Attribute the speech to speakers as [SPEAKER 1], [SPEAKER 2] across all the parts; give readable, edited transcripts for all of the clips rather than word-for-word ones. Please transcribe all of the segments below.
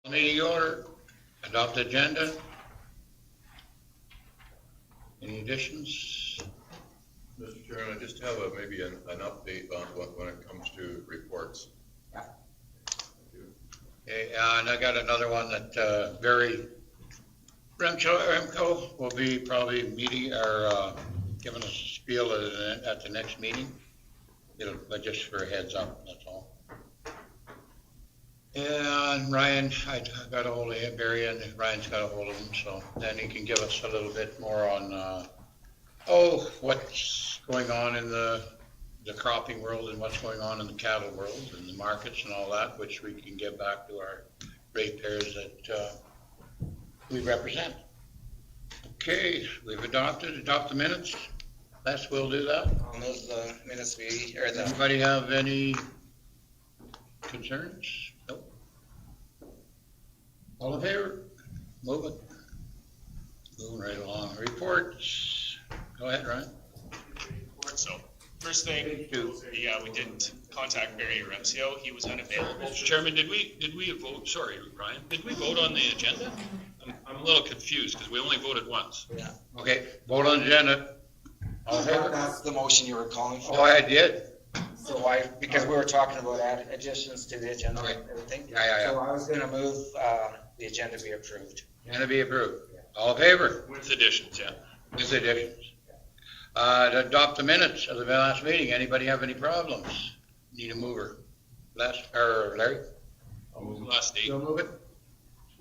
[SPEAKER 1] Meeting order, adopt agenda. Any additions?
[SPEAKER 2] Mr. Chairman, I just have maybe an update on when it comes to reports.
[SPEAKER 1] Yeah. Okay, and I got another one that Barry Remco will be probably meeting or giving us a spiel at the next meeting. But just for a heads up, that's all. And Ryan, I got a hold of him, Barry, and Ryan's got a hold of him, so then he can give us a little bit more on, what's going on in the cropping world and what's going on in the cattle world and the markets and all that, which we can give back to our ratepayers that we represent. Okay, we've adopt the minutes. Les, we'll do that.
[SPEAKER 3] I'll move the minutes or the.
[SPEAKER 1] Anybody have any concerns? Nope. All in favor? Move it. Moving right along. Reports. Go ahead, Ryan.
[SPEAKER 4] So, first thing, yeah, we did contact Barry Remco. He was unavailable.
[SPEAKER 5] Mr. Chairman, did we vote, sorry, Ryan, did we vote on the agenda? I'm a little confused because we only voted once.
[SPEAKER 3] Yeah.
[SPEAKER 1] Okay, vote on the agenda. All in favor?
[SPEAKER 3] That's the motion you were calling for.
[SPEAKER 1] Oh, I did.
[SPEAKER 3] So why, because we were talking about additions to the agenda
[SPEAKER 1] Okay.
[SPEAKER 3] and everything.
[SPEAKER 1] Yeah.
[SPEAKER 3] So I was gonna move, the agenda be approved.
[SPEAKER 1] Agenda be approved. All in favor?
[SPEAKER 5] With additions, yeah.
[SPEAKER 1] With additions. To adopt the minutes of the last meeting. Anybody have any problems? Need a mover? Les, or Larry?
[SPEAKER 5] Last date,
[SPEAKER 1] You'll move it?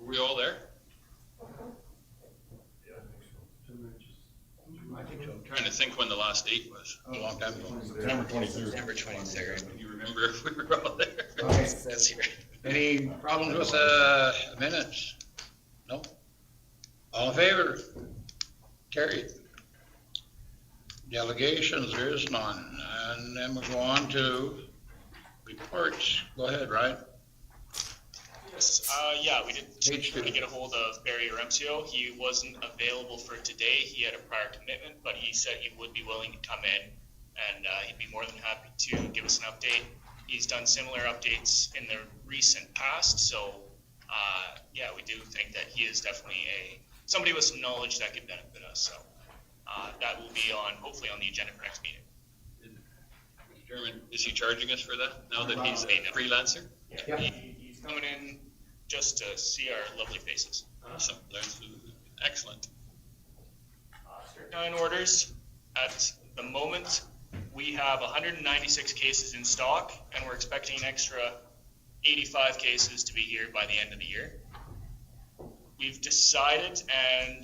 [SPEAKER 5] were we all there?
[SPEAKER 1] I think so.
[SPEAKER 5] I'm trying to think when the last date was.
[SPEAKER 1] A long time ago.
[SPEAKER 2] September 23rd.
[SPEAKER 3] December 23rd.
[SPEAKER 5] Can you remember if we were all there?
[SPEAKER 3] Okay, it says here.
[SPEAKER 1] Any problems with minutes? No? All in favor? Carried. Delegations, there is none. And then we'll go on to reports. Go ahead, Ryan.
[SPEAKER 4] Yes, yeah, we did
[SPEAKER 1] Page
[SPEAKER 4] try to
[SPEAKER 1] two.
[SPEAKER 4] get a hold of Barry Remco. He wasn't available for today. He had a prior commitment, but he said he would be willing to come in, and he'd be more than happy to give us an update. He's done similar updates in the recent past, so yeah, we do think that he is definitely somebody with some knowledge that could benefit us. So that will be hopefully on the agenda for next meeting.
[SPEAKER 5] Mr. Chairman, is he charging us for that now that he's a freelancer?
[SPEAKER 1] Yeah.
[SPEAKER 4] He's coming in just to see our lovely faces.
[SPEAKER 5] Awesome, that's excellent.
[SPEAKER 4] Nine orders. At the moment, we have 196 cases in stock, and we're expecting an extra 85 cases to be here by the end of the year. We've decided, and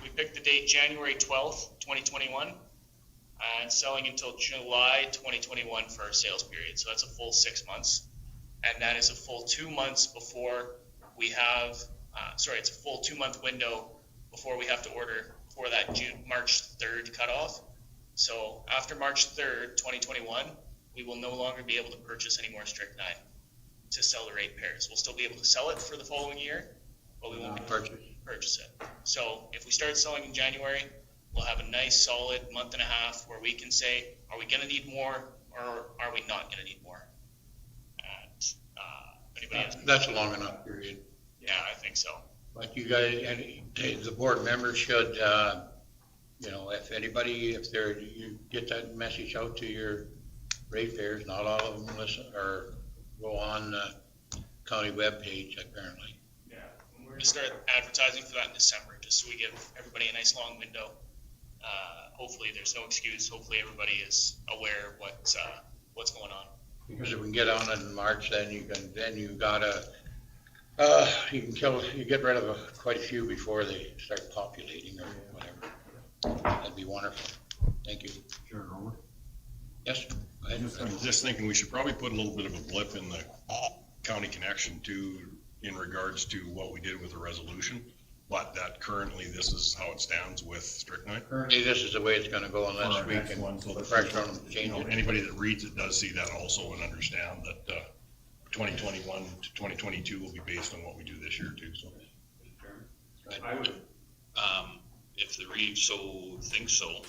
[SPEAKER 4] we picked the date January 12th, 2021, and selling until July 2021 for our sales period. So that's a full 6 months. And that is a full 2 months before we have, it's a full 2 month window before we have to order for that March 3rd cutoff. So after March 3rd, 2021, we will no longer be able to purchase any more strychnine to sell the rate pairs. We'll still be able to sell it for the following year, but we won't be able to purchase it. So if we start selling in January, we'll have a nice solid month and a half where we can say, are we going to need more or are we not going to need more? Anybody else?
[SPEAKER 1] That's a long enough period.
[SPEAKER 4] Yeah, I think so.
[SPEAKER 1] But you guys, the board members should, if anybody, you get that message out to your ratepayers, not all of them listen or go on the county webpage apparently.
[SPEAKER 4] Yeah, we're going to start advertising for that in December, just so we give everybody a nice long window. Hopefully there's no excuse. Hopefully everybody is aware of what's going on.
[SPEAKER 1] Because if we can get on it in March, then you get rid of quite a few before they start populating or whatever. That'd be wonderful. Thank you.
[SPEAKER 2] Sure, Robert.
[SPEAKER 1] Yes? Go ahead.
[SPEAKER 6] I was just thinking we should probably put a little bit of a blip in the county connection too, in regards to what we did with the resolution, but that currently this is how it stands with strychnine.
[SPEAKER 1] Currently, this is the way it's gonna go unless we can refresh on them, change it.
[SPEAKER 6] Anybody that reads it does see that also and understand that 2021 to 2022 will be based on what we do this year too. So
[SPEAKER 5] I would, if the Reeves thinks so,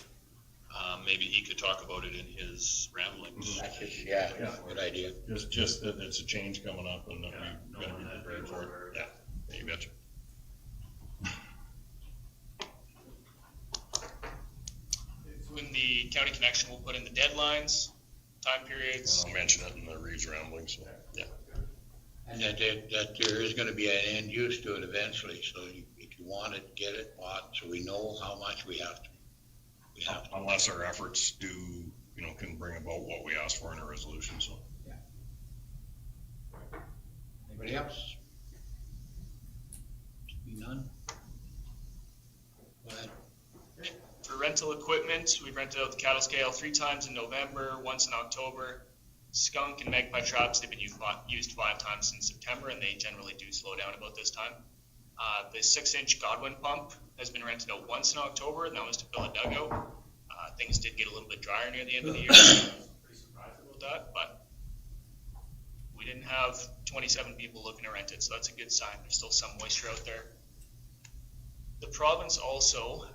[SPEAKER 5] maybe he could talk about it in his ramblings.
[SPEAKER 1] That's just, yeah, good idea.
[SPEAKER 6] just that it's a change coming up and that we're going to be prepared for it. Yeah. You betcha.
[SPEAKER 4] When the county connection will put in the deadlines, time periods.
[SPEAKER 6] I'll mention it in the Reeves ramblings, so.
[SPEAKER 4] Yeah.
[SPEAKER 1] And that there is gonna be an end use to it eventually, so if you want it, get it bought, so we know how much we have to.
[SPEAKER 6] Unless our efforts do, can bring about what we asked for in a resolution, so.
[SPEAKER 1] Anybody else? None? Go ahead.
[SPEAKER 4] For rental equipment, we rented out the cattle scale 3 times in November, once in October. Skunk and magpie traps, they've been used 5 times in September, and they generally do slow down about this time. The 6-inch Godwin pump has been rented out once in October, and that was to fill a dugout. Things did get a little bit drier near the end of the year. Pretty surprised about that, but we didn't have 27 people looking to rent it, so that's a good sign. There's still some moisture out there. The province also,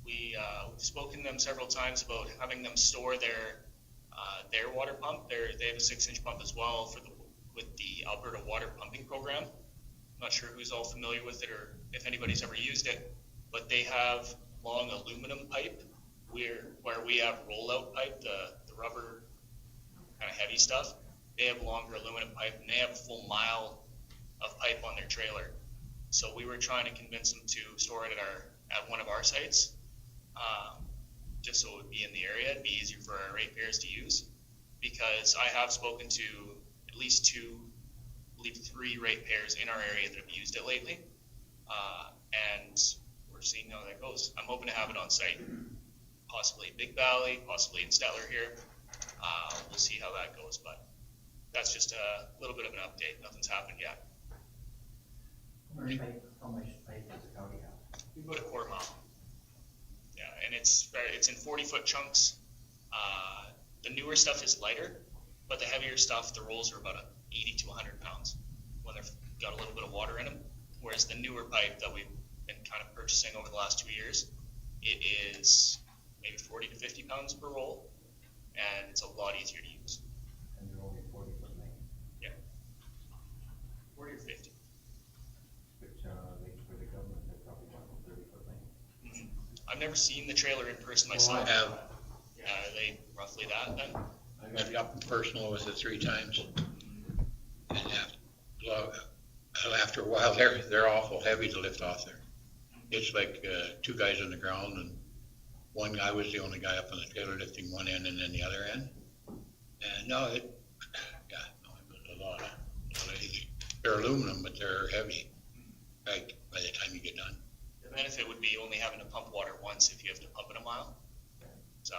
[SPEAKER 4] we've spoken to them several times about having them store their water pump. They have a 6-inch pump as well with the Alberta Water Pumping Program. I'm not sure who's all familiar with it or if anybody's ever used it, but they have long aluminum pipe where we have rollout pipe, the rubber kind of heavy stuff. They have longer aluminum pipe, and they have a full mile of pipe on their trailer. So we were trying to convince them to store it at one of our sites, just so it would be in the area. It'd be easier for our ratepayers to use, because I have spoken to at least 2, I believe 3 ratepayers in our area that have used it lately, and we're seeing how that goes. I'm hoping to have it on site, possibly Big Valley, possibly in Stellar here. We'll see how that goes, but that's just a little bit of an update. Nothing's happened yet.
[SPEAKER 7] How much pipe does the county have?
[SPEAKER 4] About a quarter mile. Yeah, and it's in 40-foot chunks. The newer stuff is lighter, but the heavier stuff, the rolls are about 80 to 100 pounds when they've got a little bit of water in them. Whereas the newer pipe that we've been kind of purchasing over the last 2 years, it is maybe 40 to 50 pounds per roll, and it's a lot easier to use.
[SPEAKER 7] And they're only 40-foot length,
[SPEAKER 4] Yeah, 40 or 50.
[SPEAKER 7] which, like, for the government, they're probably about 30-foot length.
[SPEAKER 4] I've never seen the trailer in person
[SPEAKER 1] I
[SPEAKER 4] myself.
[SPEAKER 1] have,
[SPEAKER 4] Are they roughly that then?
[SPEAKER 1] I got up and personal with it 3 times. And after a while, they're awful heavy to lift off there. It's like 2 guys on the ground, and one guy was the only guy up on the trailer lifting one end and then the other end. And it was a lot of heavy. They're aluminum, but they're heavy, like, by the time you get done.
[SPEAKER 4] The benefit would be only having to pump water once if you have to pump it a mile. So,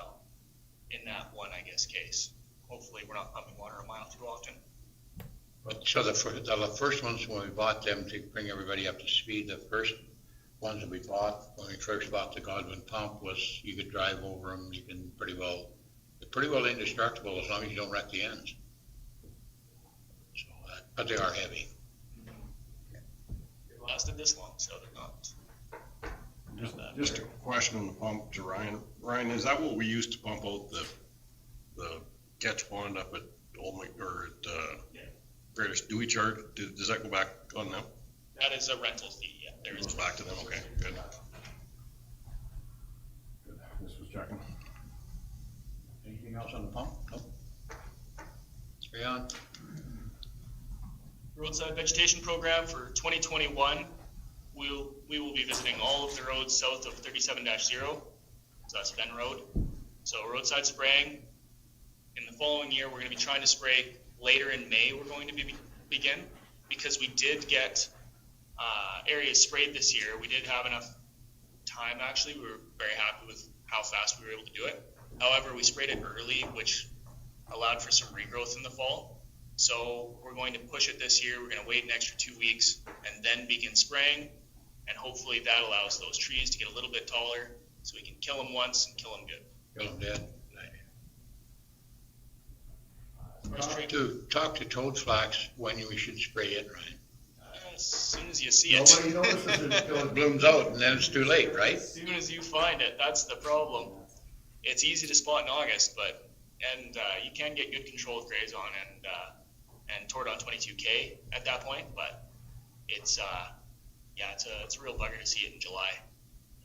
[SPEAKER 4] in that one, I guess, case, hopefully we're not pumping water a mile too often.
[SPEAKER 1] But so the first ones, when we bought them, to bring everybody up to speed, the first ones that we bought, when we first bought the Godwin pump, was you could drive over them, you can they're pretty well indestructible as long as you don't wreck the ends. So, but they are heavy.
[SPEAKER 4] It lasted this long, so they're not.
[SPEAKER 6] Just a question on the pump to Ryan. Ryan, is that what we used to pump out the catch pond up at Old Mc, or at,
[SPEAKER 4] Yeah.
[SPEAKER 6] Greatest? Do we charge, does that go back on them?
[SPEAKER 4] That is a rental fee, yeah. There
[SPEAKER 6] It
[SPEAKER 4] is.
[SPEAKER 6] goes back to them, okay, good. Good, this was checking.
[SPEAKER 1] Anything else on the pump? Nope. Carry on.
[SPEAKER 4] Roadside vegetation program for 2021. We will be visiting all of the roads south of 37-0, so that's Fen Road. So roadside spraying. In the following year, we're going to be trying to spray later in May. We're going to begin, because we did get areas sprayed this year. We did have enough time, actually. We were very happy with how fast we were able to do it. However, we sprayed it early, which allowed for some regrowth in the fall. So we're going to push it this year. We're going to wait an extra 2 weeks and then begin spraying. And hopefully that allows those trees to get a little bit taller so we can kill them once and kill them good.
[SPEAKER 1] Kill them dead.
[SPEAKER 4] Frustrating.
[SPEAKER 1] Talk to toad flax when we should spray it, Ryan.
[SPEAKER 4] As soon as you see it.
[SPEAKER 7] Nobody notices it until
[SPEAKER 1] It blooms out and then it's too late, right?
[SPEAKER 4] As soon as you find it, that's the problem. It's easy to spot in August, and you can get good control with Grazon and Tordon 22K at that point, but it's yeah, it's a real bugger to see it in July.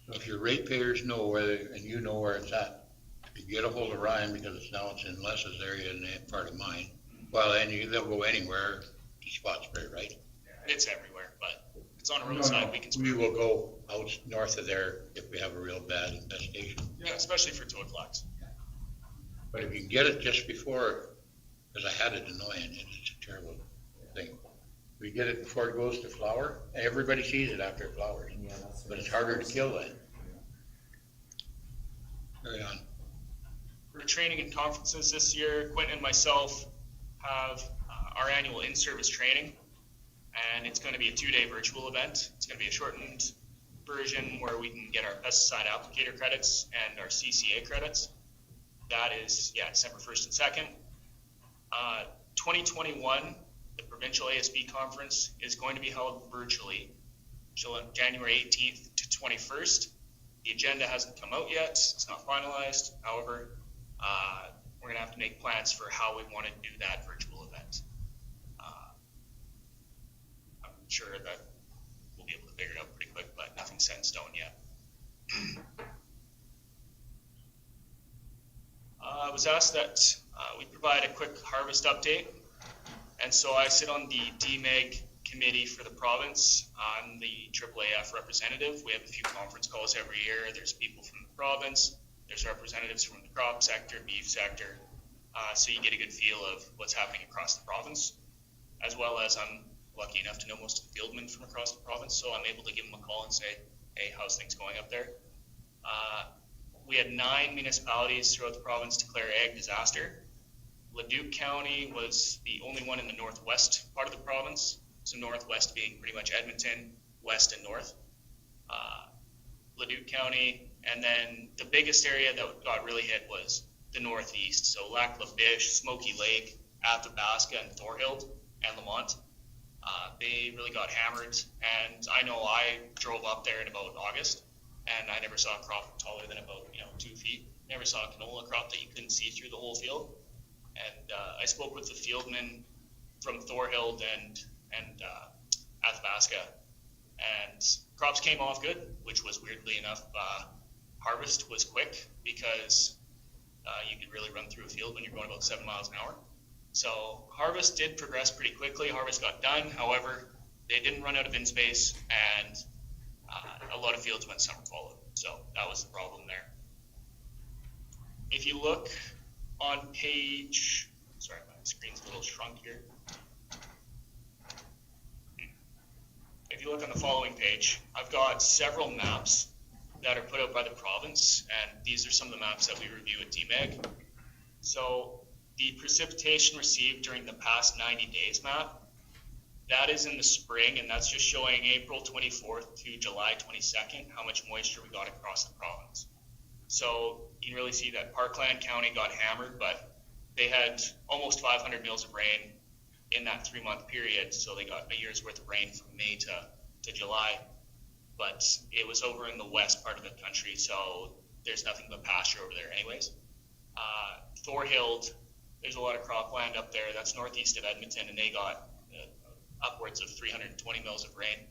[SPEAKER 1] So if your ratepayers know where, and you know where it's at, you get a hold of Ryan, because it's in Les's area and that part of mine. Well, and they'll go anywhere to spot spray, right?
[SPEAKER 4] It's everywhere, but if it's on a roadside, we can spray.
[SPEAKER 1] We will go out north of there if we have a real bad infestation.
[SPEAKER 4] Yeah, especially for toadflax.
[SPEAKER 1] But if you can get it just before, because I had it annoying, it's a terrible thing. We get it before it goes to flower, everybody sees it after it flowers,
[SPEAKER 7] Yeah, that's.
[SPEAKER 1] but it's harder to kill then. Carry on.
[SPEAKER 4] For training and conferences this year, Quentin and myself have our annual in-service training, and it's going to be a 2-day virtual event. It's going to be a shortened version where we can get our pesticide applicator credits and our CCA credits. That is, December 1st and 2nd. 2021, the provincial ASB conference is going to be held virtually, January 18th to 21st. The agenda hasn't come out yet. It's not finalized. However, we're going to have to make plans for how we want to do that virtual event. I'm sure that we'll be able to figure it out pretty quick, but nothing's set in stone yet. I was asked that we provide a quick harvest update, and so I sit on the DMEG committee for the province. I'm the AAAF representative. We have a few conference calls every year. There's people from the province, there's representatives from the crop sector, beef sector, so you get a good feel of what's happening across the province, as well as I'm lucky enough to know most of the fieldmen from across the province, so I'm able to give them a call and say, hey, how's things going up there? We had 9 municipalities throughout the province declare ag disaster. Leduc County was the only one in the northwest part of the province, so northwest being pretty much Edmonton, west and north. Leduc County, and then the biggest area that got really hit was the northeast, so Lac La Biche, Smoky Lake, Athabasca, and Thorhild, and Lamont. They really got hammered, and I know I drove up there in about August, and I never saw a crop taller than about 2 feet. Never saw a canola crop that you couldn't see through the whole field. And I spoke with the fieldmen from Thorhild and Athabasca, and crops came off good, which was weirdly enough. Harvest was quick because you could really run through a field when you're going about 7 miles an hour. So harvest did progress pretty quickly. Harvest got done. However, they didn't run out of in space, and a lot of fields went summer fallow. So that was the problem there. If you look on page, sorry, my screen's a little shrunk here. If you look on the following page, I've got several maps that are put out by the province, and these are some of the maps that we review at DMEG. So the precipitation received during the past 90 days map, that is in the spring, and that's just showing April 24th to July 22nd, how much moisture we got across the province. So you can really see that Parkland County got hammered, but they had almost 500 mils of rain in that 3-month period, so they got a year's worth of rain from May to July. But it was over in the west part of the country, so there's nothing but pasture over there anyways. Thorhild, there's a lot of cropland up there. That's northeast of Edmonton, and they got upwards of 320 mils of rain.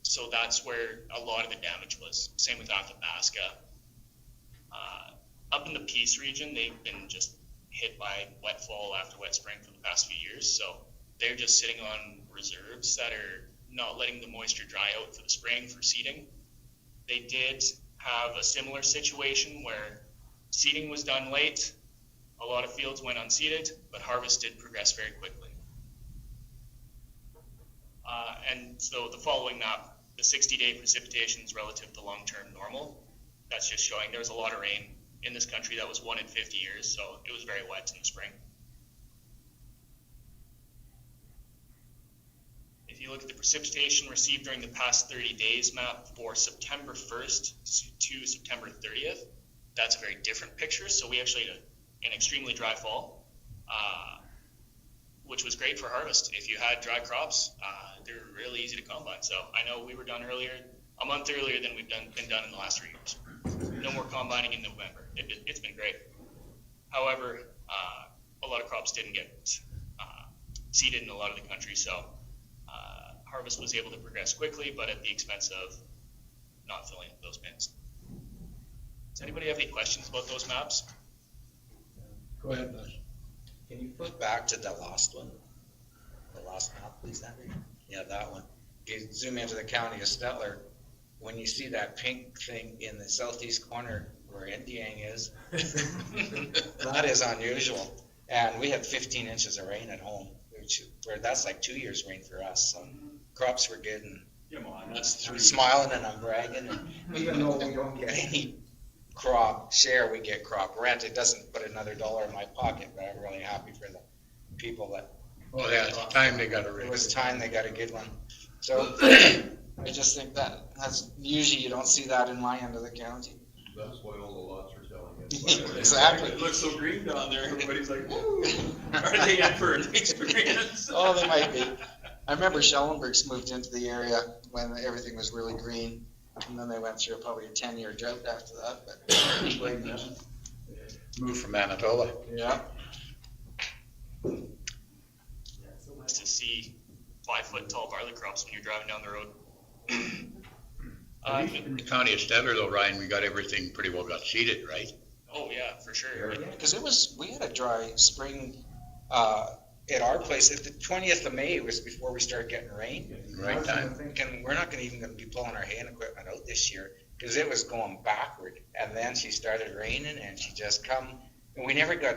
[SPEAKER 4] So that's where a lot of the damage was. Same with Athabasca. Up in the Peace region, they've been just hit by wet fall after wet spring for the past few years. So they're just sitting on reserves that are not letting the moisture dry out for the spring for seeding. They did have a similar situation where seeding was done late. A lot of fields went unseeded, but harvest did progress very quickly. And so the following map, the 60-day precipitations relative to long-term normal, that's just showing there was a lot of rain in this country. That was 1 in 50 years, so it was very wet in the spring. If you look at the precipitation received during the past 30 days map for September 1st to September 30th, that's a very different picture. So we actually had an extremely dry fall, which was great for harvest. If you had dry crops, they're really easy to combine. So I know we were done a month earlier than we've been done in the last 3 years. No more combining in November. It's been great. However, a lot of crops didn't get seeded in a lot of the country, so harvest was able to progress quickly, but at the expense of not filling up those bins. Does anybody have any questions about those maps?
[SPEAKER 1] Go ahead, Buzz.
[SPEAKER 3] Can you flip back to the last one? The last map, please, Henry? Yeah, that one. You zoom into the county of Stettler, when you see that pink thing in the southeast corner where Indiang is, that is unusual. And we had 15 inches of rain at home, where that's like 2 years rain for us, so crops were good, and I'm smiling and I'm bragging, and even though we don't get any crop share, we get crop rent. It doesn't put another dollar in my pocket, but I'm really happy for the people that.
[SPEAKER 1] Oh, yeah, it's time they got a
[SPEAKER 3] It
[SPEAKER 1] raise.
[SPEAKER 3] was time they got a good one. So I just think that's usually you don't see that in my end of the county.
[SPEAKER 2] That's why all the lots are selling it.
[SPEAKER 3] Exactly.
[SPEAKER 5] It looks so green down there, everybody's like, woo, are they in for an experience?
[SPEAKER 3] Oh, they might be. I remember Schellenberg's moved into the area when everything was really green, and then they went through probably a 10-year drought after that, but.
[SPEAKER 1] Moved from Manitoba.
[SPEAKER 3] Yeah.
[SPEAKER 4] Nice to see 5-foot tall barley crops when you're driving down the road.
[SPEAKER 1] In the county of Stettler though, Ryan, we got everything pretty well got seeded, right?
[SPEAKER 4] Oh, yeah, for sure.
[SPEAKER 3] Because we had a dry spring, at our place, at the 20th of May was before we started getting rain.
[SPEAKER 1] Right time.
[SPEAKER 3] Thinking, we're not even gonna be pulling our haying equipment out this year, because it was going backward. And then she started raining, and she just come, and we never got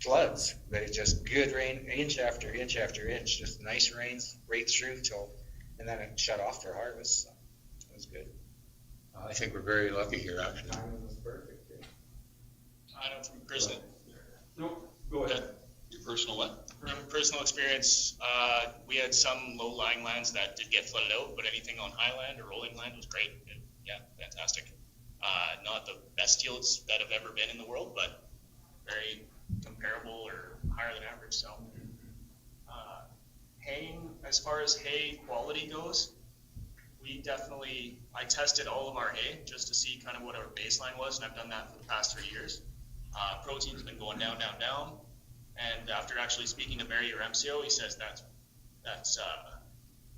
[SPEAKER 3] floods, but it just good rain, inch after inch after inch, just nice rains right through till, and then it shut off for harvest, so it was good.
[SPEAKER 1] I think we're very lucky here, actually.
[SPEAKER 3] Timing was perfect.
[SPEAKER 4] I know from personal,
[SPEAKER 5] Go ahead. Your personal what?
[SPEAKER 4] from personal experience, we had some low-lying lands that did get flooded out, but anything on highland or rolling land was great. Yeah, fantastic. Not the best yields that have ever been in the world, but very comparable or higher than average. So, haying, as far as hay quality goes, I tested all of our hay just to see kind of what our baseline was, and I've done that for the past 3 years. Protein's been going down, down, down. And after actually speaking to Barry, or MCO, he says that's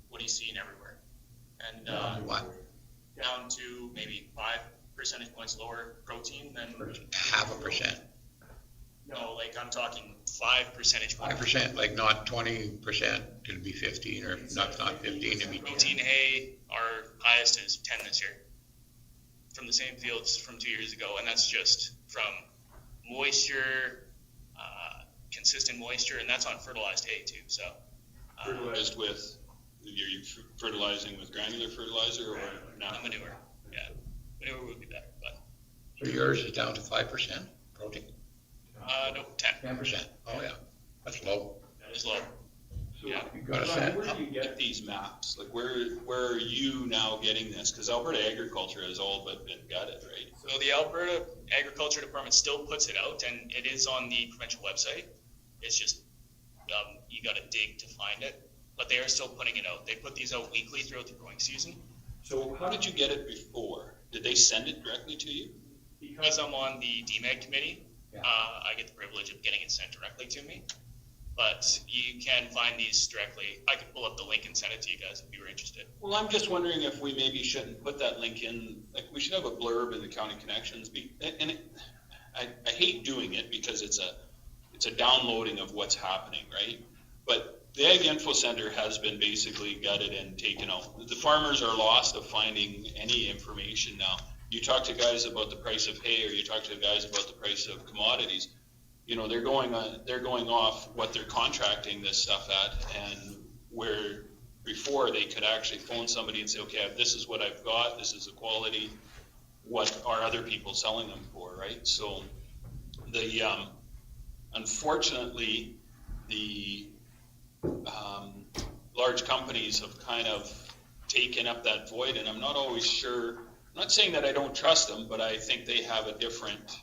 [SPEAKER 4] what he's seeing everywhere. And
[SPEAKER 1] What?
[SPEAKER 4] down to maybe 5 percentage points lower protein than.
[SPEAKER 1] 0.5%.
[SPEAKER 4] No, like I'm talking 5 percentage points.
[SPEAKER 1] 5%, like not 20%, it'd be 15, or not 15, it'd be 10.
[SPEAKER 4] Protein hay, our highest is 10 this year. From the same fields from 2 years ago, and that's just from moisture, consistent moisture, and that's on fertilized hay too, so.
[SPEAKER 5] Fertilized with, are you fertilizing with granular fertilizer or not?
[SPEAKER 4] Manure, yeah. Manure would be better, but,
[SPEAKER 1] So yours is down to 5% protein?
[SPEAKER 4] no, 10.
[SPEAKER 1] 10%, oh yeah, that's low.
[SPEAKER 4] That is low. Yeah.
[SPEAKER 1] You got a set.
[SPEAKER 5] Where do you get these maps? Like where are you now getting this? Because Alberta agriculture has all but been gutted, right?
[SPEAKER 4] So the Alberta Agriculture Department still puts it out, and it is on the provincial website. It's just, you gotta dig to find it, but they are still putting it out. They put these out weekly throughout the growing season.
[SPEAKER 5] So how did you get it before? Did they send it directly to you?
[SPEAKER 4] Because I'm on the DMAG committee, I get the privilege of getting it sent directly to me. But you can find these directly. I could pull up the link and send it to you guys if you were interested.
[SPEAKER 5] Well, I'm just wondering if we maybe shouldn't put that link in, like, we should have a blurb in the county connections, I hate doing it because it's a downloading of what's happening, right? But the Ag Info Center has been basically gutted and taken out. The farmers are lost of finding any information now. You talk to guys about the price of hay, or you talk to guys about the price of commodities, you know, they're going off what they're contracting this stuff at, and where before they could actually phone somebody and say, okay, this is what I've got, this is the quality, what are other people selling them for, right? So the unfortunately the large companies have kind of taken up that void, and I'm not always sure. I'm not saying that I don't trust them, but I think they have a different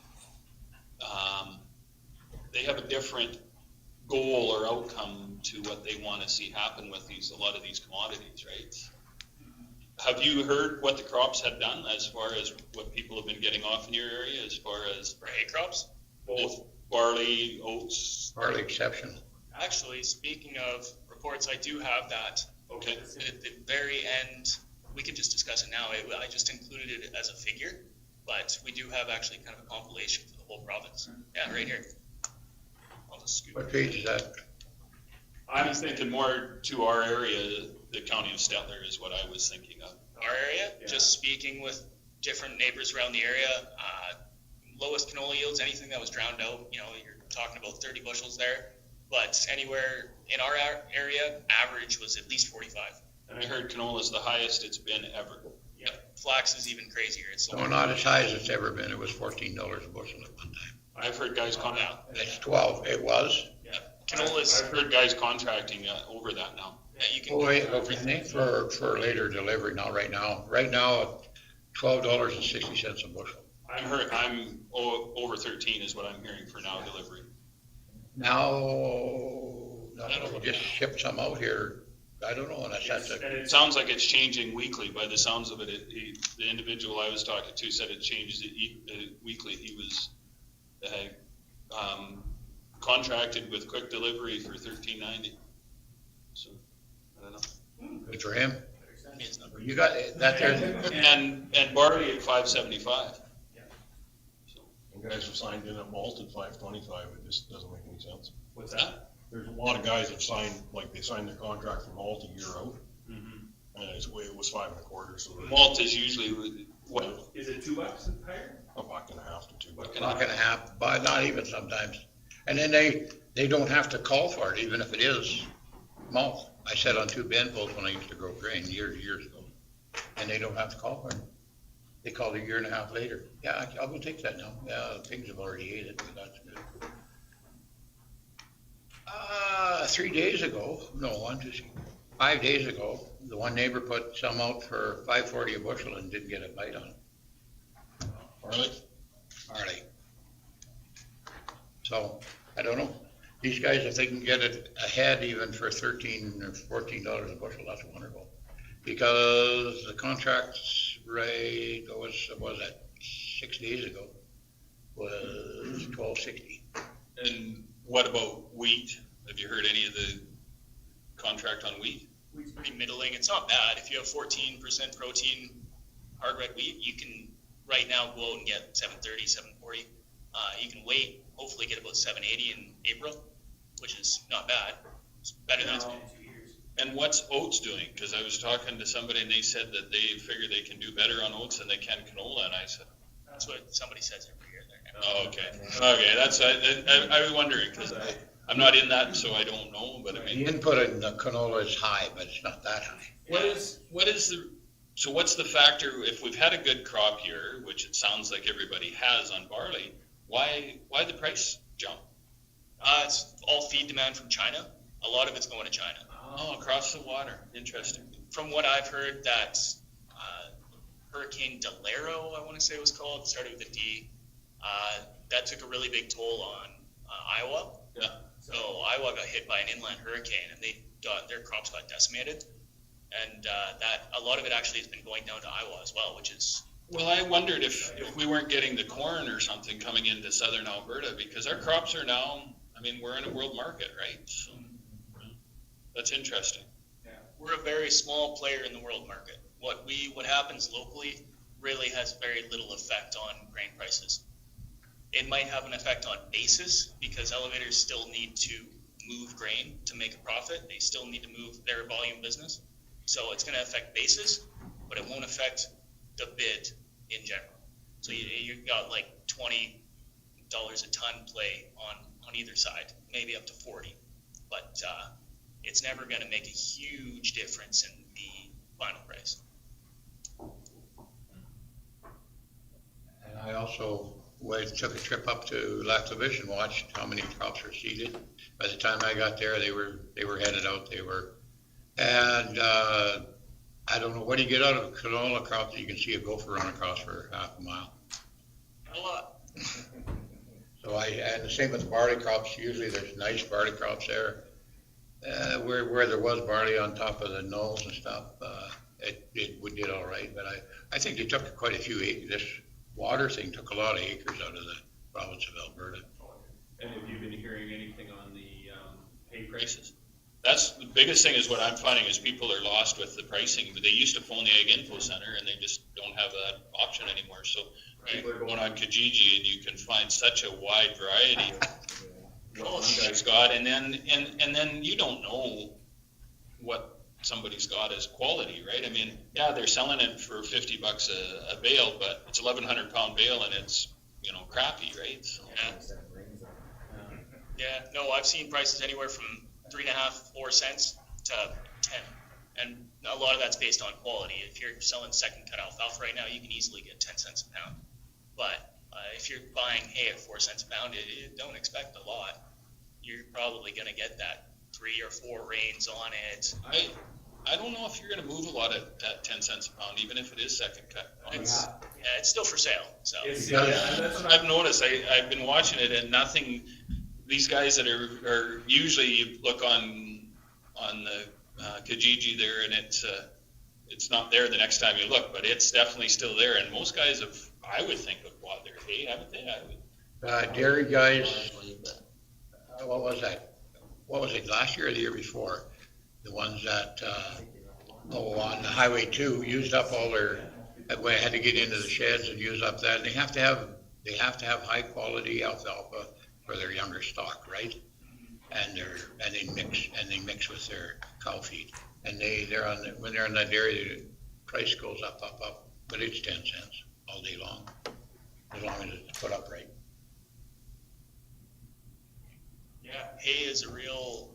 [SPEAKER 5] goal or outcome to what they want to see happen with a lot of these commodities, right? Have you heard what the crops have done as far as what people have been getting off in your area as far as
[SPEAKER 4] For hay crops?
[SPEAKER 5] both barley, oats?
[SPEAKER 1] Hardly exceptional.
[SPEAKER 4] Actually, speaking of reports, I do have that
[SPEAKER 5] Okay.
[SPEAKER 4] At the very end, we could just discuss it now. I just included it as a figure, but we do have actually kind of a compilation for the whole province. Yeah, right here. I'll just scoop
[SPEAKER 1] What
[SPEAKER 4] it.
[SPEAKER 1] page is that?
[SPEAKER 5] I'm thinking more to our area, the county of Stettler is what I was thinking of.
[SPEAKER 4] Our area,
[SPEAKER 5] Yeah.
[SPEAKER 4] just speaking with different neighbors around the area, lowest canola yields, anything that was drowned out, you're talking about 30 bushels there. But anywhere in our area, average was at least 45.
[SPEAKER 5] And I heard canola is the highest it's been ever.
[SPEAKER 4] Yep. Flax is even crazier. It's
[SPEAKER 1] No, not as high as it's ever been. It was $14 a bushel at one time.
[SPEAKER 5] I've heard guys
[SPEAKER 1] It's 12, it was.
[SPEAKER 4] Yeah. Canola
[SPEAKER 5] I've heard guys contracting over that now.
[SPEAKER 4] yeah, you can.
[SPEAKER 1] Oh, wait, okay, for later delivery, not right now. Right now, $12.60 a bushel.
[SPEAKER 5] I'm over 13 is what I'm hearing for now delivery.
[SPEAKER 1] Now, we just shipped some out here. I don't know, and that's
[SPEAKER 5] And it sounds like it's changing weekly. By the sounds of it, the individual I was talking to said it changes weekly. He was contracted with quick delivery for $13.90. So I don't know.
[SPEAKER 1] good for him.
[SPEAKER 4] His number.
[SPEAKER 1] You got that there.
[SPEAKER 5] And barley at $5.75. So
[SPEAKER 6] And guys have signed in at malt at 525, it just doesn't make any sense.
[SPEAKER 5] what's that?
[SPEAKER 6] There's a lot of guys that signed, like they signed their contract for malt a year out,
[SPEAKER 5] Mm-hmm.
[SPEAKER 6] and it was 5 1/4, so
[SPEAKER 5] Malt is usually what?
[SPEAKER 7] Is it $2 higher?
[SPEAKER 6] $1.50 to $2.
[SPEAKER 1] Not gonna happen, but not even sometimes. And then they don't have to call for it, even if it is malt. I sat on 2 benfolds when I used to grow grain years ago, and they don't have to call for it. They called a year and a half later. Yeah, I will take that now. Yeah, pigs have already ate it, but that's good. 3 days ago, no, 5 days ago, the one neighbor put some out for $5.40 a bushel and didn't get a bite on it. Harley. So, I don't know. These guys, if they can get it ahead even for $13 or $14 a bushel, that's wonderful. Because the contract rate was that 6 days ago, was $12.60.
[SPEAKER 5] And what about wheat? Have you heard any of the contract on wheat?
[SPEAKER 4] It's pretty middling. It's not bad. If you have 14% protein hard red wheat, you can right now go out and get $7.30, $7.40. You can wait, hopefully get about $7.80 in April, which is not bad. It's better than it's been.
[SPEAKER 5] And what's oats doing? Because I was talking to somebody and they said that they figure they can do better on oats than they can canola, and I said,
[SPEAKER 4] That's what somebody says every year there.
[SPEAKER 5] oh, okay, that's I was wondering because I'm not in that, so I don't know. But I
[SPEAKER 1] The
[SPEAKER 5] mean,
[SPEAKER 1] input in the canola is high, but it's not that high.
[SPEAKER 5] what's the factor if we've had a good crop year, which it sounds like everybody has on barley? Why the price jump?
[SPEAKER 4] It's all feed demand from China. A lot of it's going to China.
[SPEAKER 5] Oh, across the water. Interesting.
[SPEAKER 4] From what I've heard, that Hurricane Delero, I want to say it was called, started with a D. That took a really big toll on Iowa.
[SPEAKER 5] Yeah.
[SPEAKER 4] So Iowa got hit by an inland hurricane, and their crops got decimated. And that a lot of it actually has been going down to Iowa as well, which is
[SPEAKER 5] Well, I wondered if we weren't getting the corn or something coming into southern Alberta, because our crops are now, I mean, we're in a world market, right? So that's interesting.
[SPEAKER 4] we're a very small player in the world market. What happens locally really has very little effect on grain prices. It might have an effect on basis because elevators still need to move grain to make a profit. They still need to move their volume business. So it's going to affect basis, but it won't affect the bid in general. So you've got like $20 a ton play on either side, maybe up to 40, but it's never going to make a huge difference in the final price.
[SPEAKER 1] And I also took a trip up to Lac La Biche and watched how many crops were seeded. By the time I got there, they were headed out. And I don't know, what do you get out of a canola crop that you can see a gopher run across for half a mile?
[SPEAKER 4] A lot.
[SPEAKER 1] So and the same with the barley crops. Usually there's nice barley crops there. Where there was barley on top of the knolls and stuff, it did all right. But I think they took quite a few acres. This water thing took a lot of acres out of the province of Alberta.
[SPEAKER 7] And have you been hearing anything on the hay prices?
[SPEAKER 5] That's the biggest thing is what I'm finding is people are lost with the pricing, but they used to phone the Ag Info Center and they just don't have that option anymore. So people are going on Kijiji and you can find such a wide variety of what one guy's got, and then you don't know what somebody's got as quality, right? I mean, yeah, they're selling it for $50 a bale, but it's 1,100 pound bale and it's, crappy, right? So,
[SPEAKER 4] Yeah, no, I've seen prices anywhere from 3.5, 4 cents to 10. And a lot of that's based on quality. If you're selling second cut alfalfa right now, you can easily get 10 cents a pound. But if you're buying hay at 4 cents a pound, don't expect a lot. You're probably going to get that 3 or 4 rains on it.
[SPEAKER 5] I don't know if you're going to move a lot at 10 cents a pound, even if it is second cut.
[SPEAKER 4] It's still for sale. So
[SPEAKER 5] I've noticed. I've been watching it, and nothing. These guys that are usually you look on the Kijiji there, and it's not there the next time you look, but it's definitely still there. And most guys I would think, have bought their hay, haven't they?
[SPEAKER 1] Dairy guys, what was that? What was it, last year or the year before? The ones that, on the Highway 2 used up all their, had to get into the sheds and use up that. And they have to have high quality alfalfa for their younger stock, right? And they mix with their cow feed. And when they're on that dairy, the price goes up, but it's 10 cents all day long, as long as it's put up right.
[SPEAKER 4] yeah, hay is a real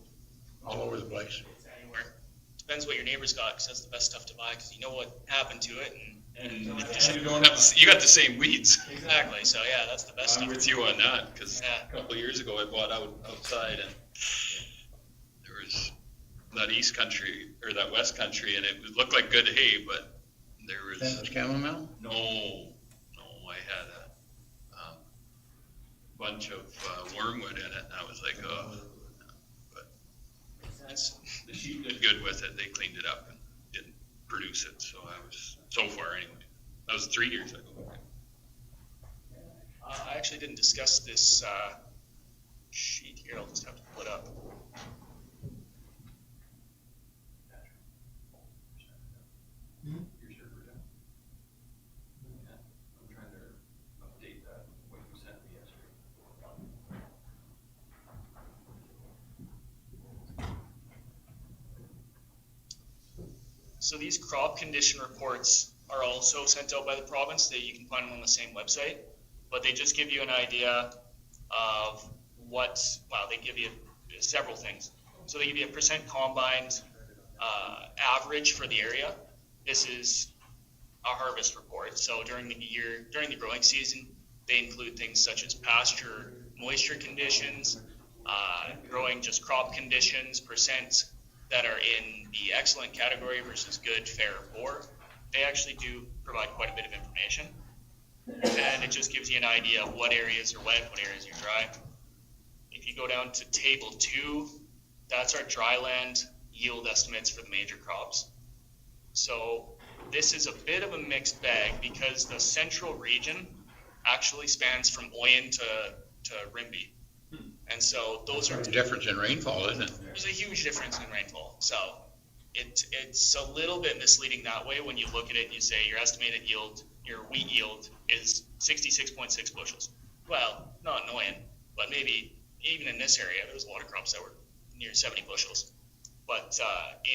[SPEAKER 1] All over the place.
[SPEAKER 4] anywhere. Depends what your neighbor's got, because that's the best stuff to buy, because you know what happened to it.
[SPEAKER 5] And you got the same weeds.
[SPEAKER 4] Exactly. So yeah, that's the best
[SPEAKER 5] I'm
[SPEAKER 4] stuff.
[SPEAKER 5] with you on that, because
[SPEAKER 4] Yeah.
[SPEAKER 5] a couple of years ago I bought outside, and there was that east country or that west country, and it looked like good hay, but there was
[SPEAKER 1] Chamomile?
[SPEAKER 5] no. I had a bunch of wormwood in it, and I was like, oh. But the sheep did good with it. They cleaned it up and didn't produce it, so I was so far anyway. That was 3 years ago.
[SPEAKER 4] I actually didn't discuss this sheet here. I'll just have to pull it up.
[SPEAKER 5] Your server down? Yeah, I'm trying to update that, what you sent me yesterday.
[SPEAKER 4] So these crop condition reports are also sent out by the province. You can find them on the same website, but they just give you an idea of they give you several things. So they give you a percent combined average for the area. This is a harvest report. So during the growing season, they include things such as pasture moisture conditions, growing just crop conditions, percent that are in the excellent category versus good, fair, poor. They actually do provide quite a bit of information. And it just gives you an idea of what areas are wet, what areas are dry. If you go down to table 2, that's our dry land yield estimates for the major crops. So this is a bit of a mixed bag because the central region actually spans from Oyen to Rimbey. And so those are
[SPEAKER 1] The difference in rainfall, isn't it?
[SPEAKER 4] there's a huge difference in rainfall. So it's a little bit misleading that way when you look at it and you say your estimated yield, your wheat yield is 66.6 bushels. Well, not annoying, but maybe even in this area, there was a lot of crops that were near 70 bushels. But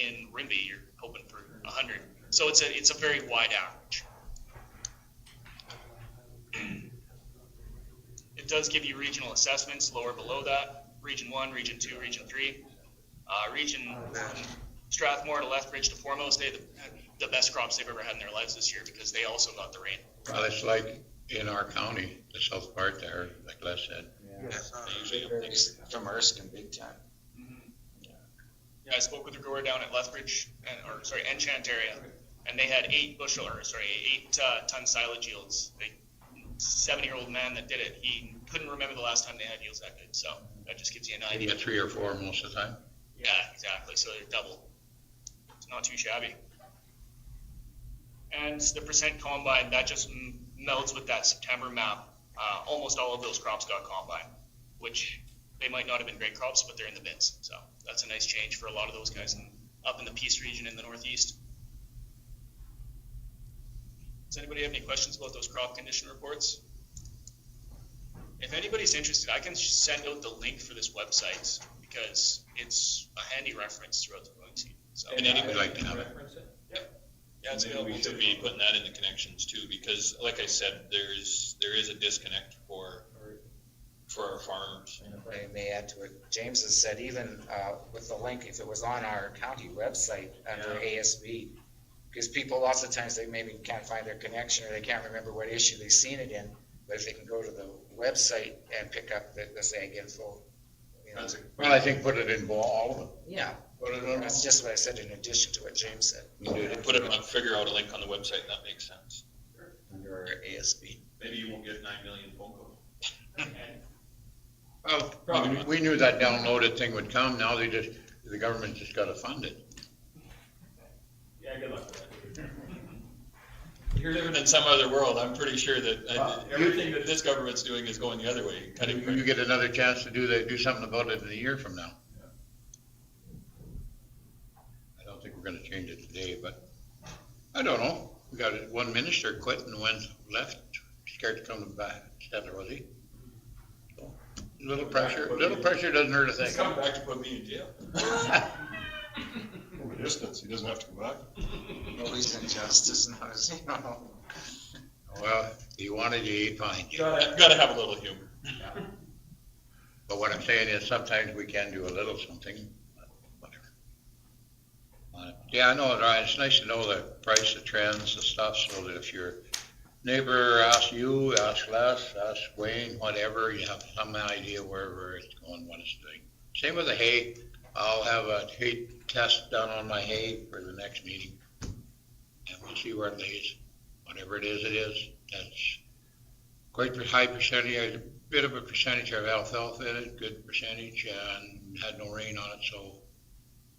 [SPEAKER 4] in Rimbey, you're hoping for 100. So it's a very wide average. It does give you regional assessments, lower below that. Region 1, Region 2, Region 3. Region 1, Strathmore to Lethbridge to Foremost, they had the best crops they've ever had in their lives this year because they also got the rain.
[SPEAKER 1] Well, it's like in our county, the south part there, like Les said.
[SPEAKER 3] From Erskine, big time.
[SPEAKER 4] Yeah, I spoke with a grower down at Lethbridge, Enchant area, and they had 8 ton silage yields. 70-year-old man that did it, he couldn't remember the last time they had yields that good. So that just gives you an
[SPEAKER 1] Maybe
[SPEAKER 4] idea.
[SPEAKER 1] a 3 or 4 most of the time.
[SPEAKER 4] Yeah, exactly. So they're double. It's not too shabby. And the percent combine, that just melds with that September map. Almost all of those crops got combine, which they might not have been great crops, but they're in the bins. So that's a nice change for a lot of those guys up in the Peace region in the Northeast. Does anybody have any questions about those crop condition reports? If anybody's interested, I can send out the link for this website because it's a handy reference throughout the growing season. So,
[SPEAKER 5] And anybody
[SPEAKER 1] like to have it.
[SPEAKER 7] reference it?
[SPEAKER 4] yeah, it's
[SPEAKER 5] Maybe
[SPEAKER 4] available
[SPEAKER 5] we should
[SPEAKER 4] too.
[SPEAKER 5] be putting that in the connections too, because like I said, there is a disconnect for our farmers.
[SPEAKER 3] I may add to it, James has said even with the link, if it was on our county website under ASB, because people lots of times they maybe can't find their connection or they can't remember what issue they've seen it in, but if they can go to the website and pick up the ag info, you know,
[SPEAKER 1] Well, I think put it in all of them.
[SPEAKER 3] yeah,
[SPEAKER 1] Put it on.
[SPEAKER 3] that's just what I said in addition to what James said.
[SPEAKER 5] Figure out a link on the website, that makes sense.
[SPEAKER 3] Under our ASB.
[SPEAKER 5] Maybe you won't get 9 million phone calls.
[SPEAKER 1] Well, we knew that downloaded thing would come. Now the government just got to fund it.
[SPEAKER 7] Yeah, good luck with that.
[SPEAKER 5] You're living in some other world. I'm pretty sure that everything that this government's doing is going the other way.
[SPEAKER 1] You get another chance to do something about it in a year from now. I don't think we're gonna change it today, but I don't know. We got one minister quit and one left, scared to come back, was he? So, Little pressure doesn't hurt a
[SPEAKER 5] He's
[SPEAKER 1] thing.
[SPEAKER 5] coming back to put me in jail.
[SPEAKER 6] From a distance, he doesn't have to come back.
[SPEAKER 3] Well, he's in justice now, you know.
[SPEAKER 1] Well, he wanted you, he'd find you.
[SPEAKER 5] Gotta have a little humor.
[SPEAKER 1] But what I'm saying is sometimes we can do a little something, but whatever. Yeah, I know, it's nice to know the price, the trends, the stuff, so that if your neighbor asks you, ask Les, ask Wayne, whatever, you have some idea wherever it's going, what it's doing. Same with the hay. I'll have a hay test done on my hay for the next meeting. And we'll see where it lays. Whatever it is. That's quite a high percentage, a bit of a percentage of alfalfa in it, good percentage, and had no rain on it, so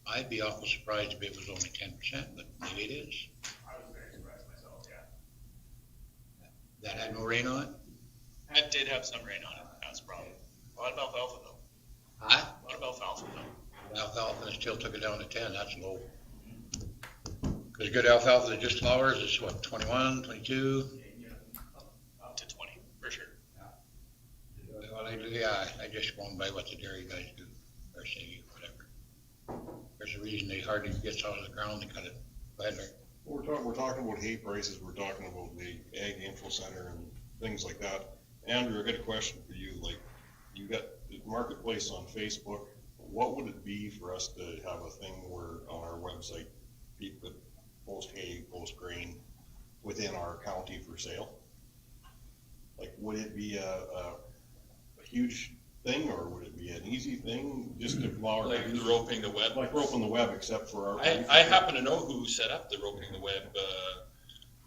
[SPEAKER 1] I'd be awful surprised if it was only 10%, but maybe it is.
[SPEAKER 4] I was very surprised myself, yeah.
[SPEAKER 1] That had no rain on it?
[SPEAKER 4] That did have some rain on it. That's a problem. A lot of alfalfa though.
[SPEAKER 1] Huh?
[SPEAKER 4] A lot of alfalfa though.
[SPEAKER 1] Alfalfa still took it down to 10, that's low. Because good alfalfa that just flowers is what, 21, 22?
[SPEAKER 4] Up to 20, for sure.
[SPEAKER 1] Well, I just going by what the dairy guys do, or say, whatever. There's a reason they hardly gets out of the ground, they cut it. Go ahead, Larry.
[SPEAKER 6] We're talking about hay prices, we're talking about the Ag Info Center and things like that. Andrew, I got a question for you, like, you got the marketplace on Facebook, what would it be for us to have a thing where on our website, people could post hay, post grain within our county for sale? Like, would it be a huge thing, or would it be an easy thing, just to flower?
[SPEAKER 5] Like roping the web.
[SPEAKER 6] Like roping the web, except for our.
[SPEAKER 5] I happen to know who set up the roping the web,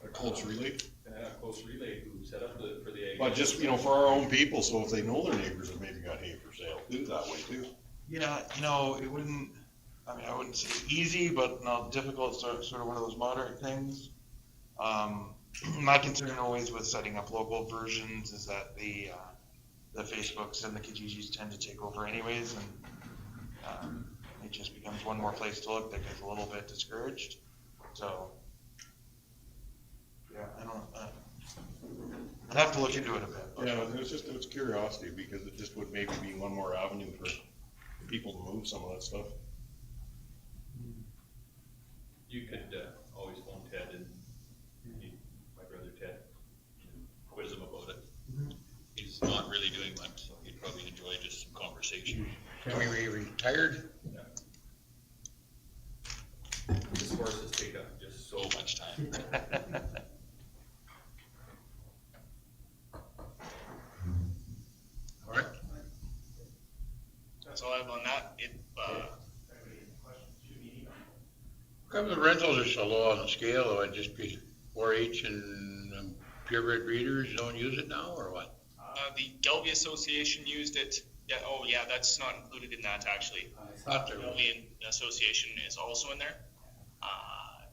[SPEAKER 6] A Colts relay,
[SPEAKER 7] Close relay who set up for the egg.
[SPEAKER 6] but just, for our own people, so if they know their neighbors have maybe got hay for sale, do it that way too.
[SPEAKER 8] Yeah, it wouldn't, I wouldn't say easy, but not difficult, sort of one of those moderate things. My concern always with setting up local versions is that the Facebooks and the Kijijis tend to take over anyways, and it just becomes one more place to look that gets a little bit discouraged. So, yeah, I'd have to look into it a bit. But.
[SPEAKER 6] Yeah, it's curiosity, because it just would maybe be one more avenue for people to move some of that stuff.
[SPEAKER 7] You could always phone Ted and my brother Ted and quiz him about it.
[SPEAKER 5] he's not really doing much, so he'd probably enjoy just some conversation.
[SPEAKER 1] Can we be retired?
[SPEAKER 7] His horses take up just so
[SPEAKER 5] So
[SPEAKER 7] much.
[SPEAKER 5] much time.
[SPEAKER 1] All right.
[SPEAKER 4] That's all I have on that.
[SPEAKER 1] How come the rentals are so low on the scale, or it'd just be 4-H and purebred breeders don't use it now, or what?
[SPEAKER 4] The Gelby Association used it. Yeah, that's not included in that actually.
[SPEAKER 1] Thought there was.
[SPEAKER 4] Gelby Association is also in there.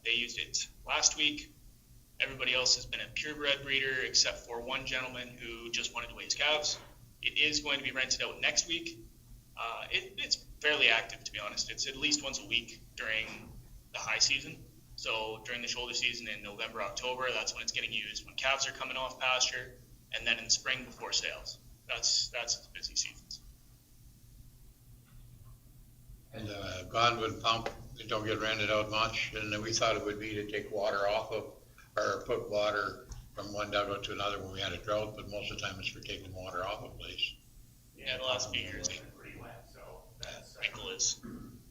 [SPEAKER 4] They used it last week. Everybody else has been a purebred breeder except for one gentleman who just wanted to weigh his calves. It is going to be rented out next week. It's fairly active, to be honest. It's at least once a week during the high season. So during the shoulder season in November, October, that's when it's getting used, when calves are coming off pasture, and then in the spring before sales. That's the busy seasons.
[SPEAKER 1] And the Godwin pump, they don't get rented out much, and then we thought it would be to take water off of, or put water from one dugout to another when we had a drought, but most of the time it's for taking water off a place.
[SPEAKER 4] Yeah, the last few years have been pretty wet, so that cycle is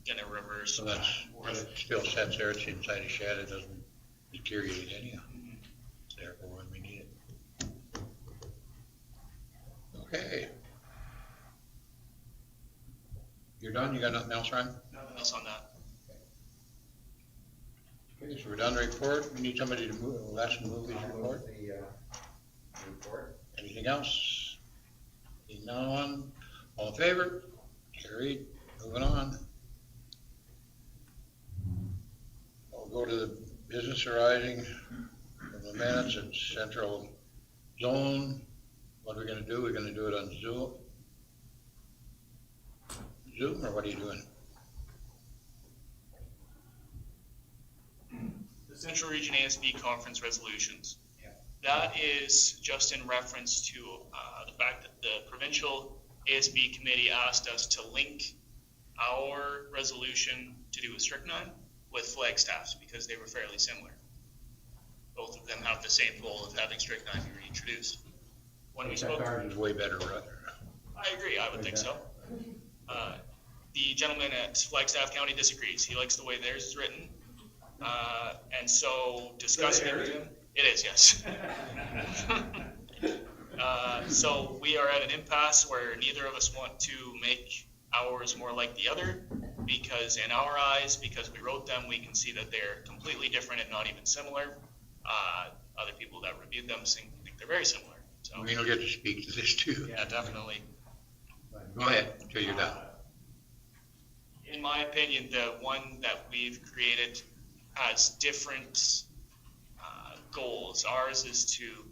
[SPEAKER 4] gonna reverse.
[SPEAKER 1] So that's, it still sits there, it's inside a shed, it doesn't deteriorate anyhow. It's there for when we need it. Okay. You're done? You got nothing else, Ryan?
[SPEAKER 4] Nothing else on that.
[SPEAKER 1] Okay, so we're done the report. We need somebody to move, last move his report.
[SPEAKER 3] Report.
[SPEAKER 1] Anything else? Seeing none, all in favor? Carried. Moving on. I'll go to the business arising from the minutes at central zone. What are we gonna do? We're gonna do it on Zoom? Zoom, or what are you doing?
[SPEAKER 4] The Central Region ASB Conference resolutions. That is just in reference to the fact that the provincial ASB committee asked us to link our resolution to do with strychnine with Flagstaff's because they were fairly similar. Both of them have the same goal of having strychnine be reintroduced. When we spoke,
[SPEAKER 1] Ours is way better, right?
[SPEAKER 4] I agree, I would think so. The gentleman at Flagstaff County disagrees. He likes the way theirs is written. And so discussing it with him, it is, yes. So we are at an impasse where neither of us want to make ours more like the other, because in our eyes, because we wrote them, we can see that they're completely different and not even similar. Other people that reviewed them think they're very similar. So
[SPEAKER 1] We'll get to speak to this too.
[SPEAKER 4] yeah, definitely.
[SPEAKER 1] Go ahead, until you're done.
[SPEAKER 4] In my opinion, the one that we've created has different goals. Ours is to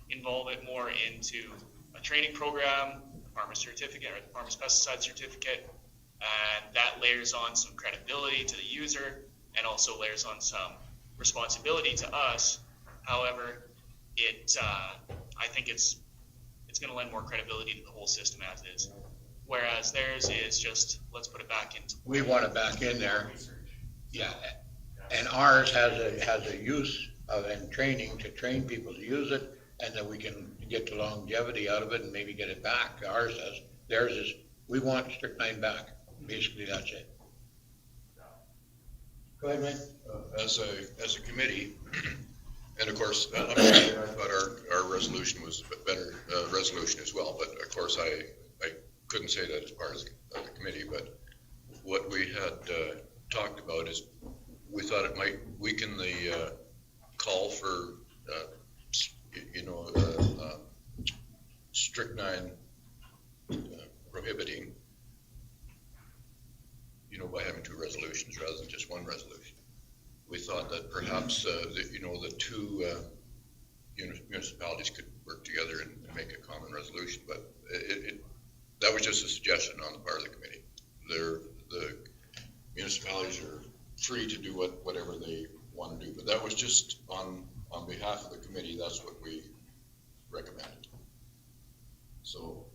[SPEAKER 4] involve it more into a training program, a farmer's certificate or the farmer's pesticide certificate, and that layers on some credibility to the user and also layers on some responsibility to us. However, I think it's going to lend more credibility to the whole system as is. Whereas theirs is just, let's put it back into.
[SPEAKER 1] We want it back in there. Yeah, and ours has a use of, and training to train people to use it, and then we can get the longevity out of it and maybe get it back. Ours does. Theirs is, we want strychnine back. Basically, that's it. Go ahead, man.
[SPEAKER 2] As a committee, and of course, I thought our resolution was a better resolution as well, but of course, I couldn't say that as part of the committee, but what we had talked about is we thought it might weaken the call for, strychnine prohibiting, by having two resolutions rather than just one resolution. We thought that perhaps, the two municipalities could work together and make a common resolution, but that was just a suggestion on the part of the committee. The municipalities are free to do whatever they want to do, but that was just on behalf of the committee. That's what we recommended. So.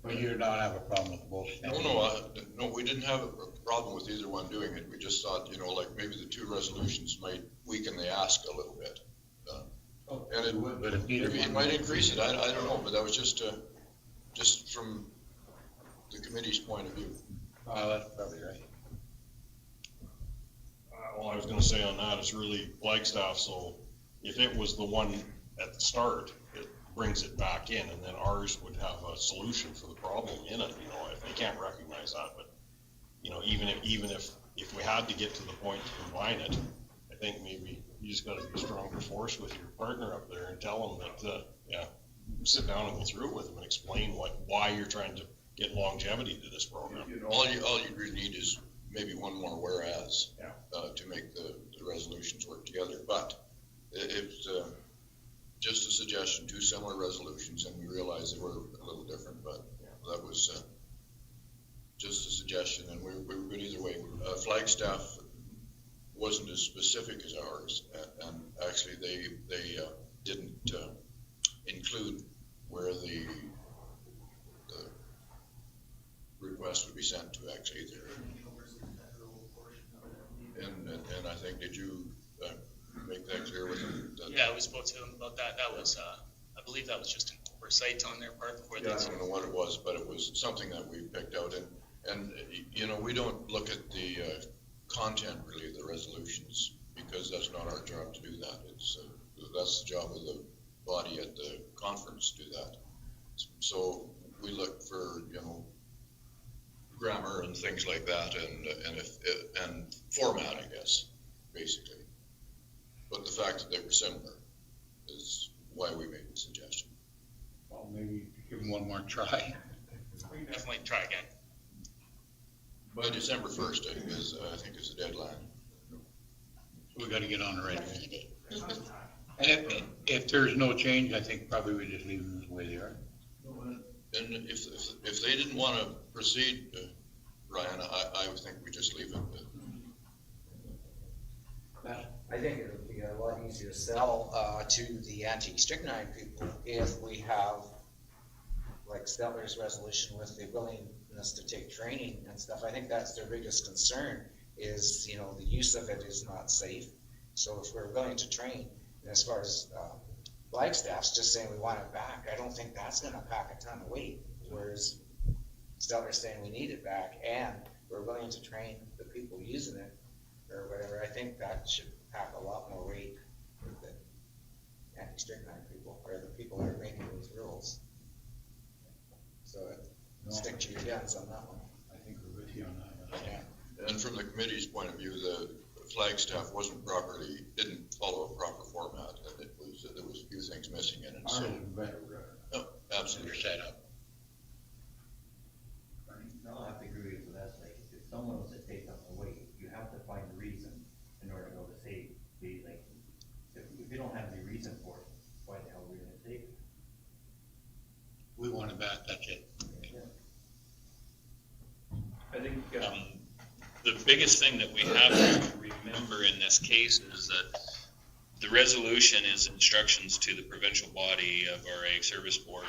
[SPEAKER 1] But you do not have a problem with both?
[SPEAKER 2] No, we didn't have a problem with either one doing it. We just thought, like maybe the two resolutions might weaken the ask a little bit. And it might increase it. I don't know, but that was just from the committee's point of view.
[SPEAKER 1] That's probably right.
[SPEAKER 6] All I was gonna say on that is really Flagstaff, so if it was the one at the start, it brings it back in, and then ours would have a solution for the problem in it, if they can't recognize that, but, even if we had to get to the point to combine it, I think maybe you just gotta be a stronger force with your partner up there and tell them that, sit down and go through it with them and explain why you're trying to get longevity to this program.
[SPEAKER 2] All you really need is maybe one more whereas, to make the resolutions work together, but it's just a suggestion, two similar resolutions, and we realize they were a little different, but that was just a suggestion, and we were good either way. Flagstaff wasn't as specific as ours, and actually they didn't include where the request would be sent to actually either. And I think, did you make that clear with them?
[SPEAKER 4] Yeah, we spoke to them about that. That was, I believe that was just an oversight on their part before they.
[SPEAKER 2] I don't know what it was, but it was something that we picked out, and you know, we don't look at the content really of the resolutions, because that's not our job to do that. It's that's the job of the body at the conference to do that. So we look for, you know, grammar and things like that, and format, I guess, basically. But the fact that they were similar is why we made the suggestion.
[SPEAKER 1] Well, maybe give them one more try.
[SPEAKER 4] We can definitely try again.
[SPEAKER 2] By December 1st, I think is the deadline.
[SPEAKER 1] We gotta get on the right track. And if there's no change, I think probably we just leave them the way they are.
[SPEAKER 2] And if they didn't want to proceed, Ryan, I would think we just leave it.
[SPEAKER 3] I think it would be a lot easier to sell to the anti-strychnine people if we have, like Stellar's resolution, with the willingness to take training and stuff. I think that's their biggest concern is, you know, the use of it is not safe. So if we're willing to train, and as far as Flagstaff's just saying we want it back, I don't think that's going to pack a ton of weight. Whereas Stellar's saying we need it back and we're willing to train the people using it or whatever. I think that should pack a lot more weight with the anti-strychnine people or the people that are making these rules. So stick to your guns on that one.
[SPEAKER 1] I think we're with you on that one.
[SPEAKER 3] Yeah.
[SPEAKER 2] And from the committee's point of view, the Flagstaff didn't follow a proper format, and there was a few things missing in it.
[SPEAKER 1] Ours
[SPEAKER 2] So,
[SPEAKER 1] is better,
[SPEAKER 2] no, absolutely.
[SPEAKER 1] better set up.
[SPEAKER 9] No, I have to agree with that. Like, if someone was to take up the weight, you have to find a reason in order to go to save. Like, if you don't have any reason for it, why the hell are we gonna take it?
[SPEAKER 1] We want it back, that's it.
[SPEAKER 5] I think the biggest thing that we have to remember in this case is that the resolution is instructions to the provincial body of our Ag Service Board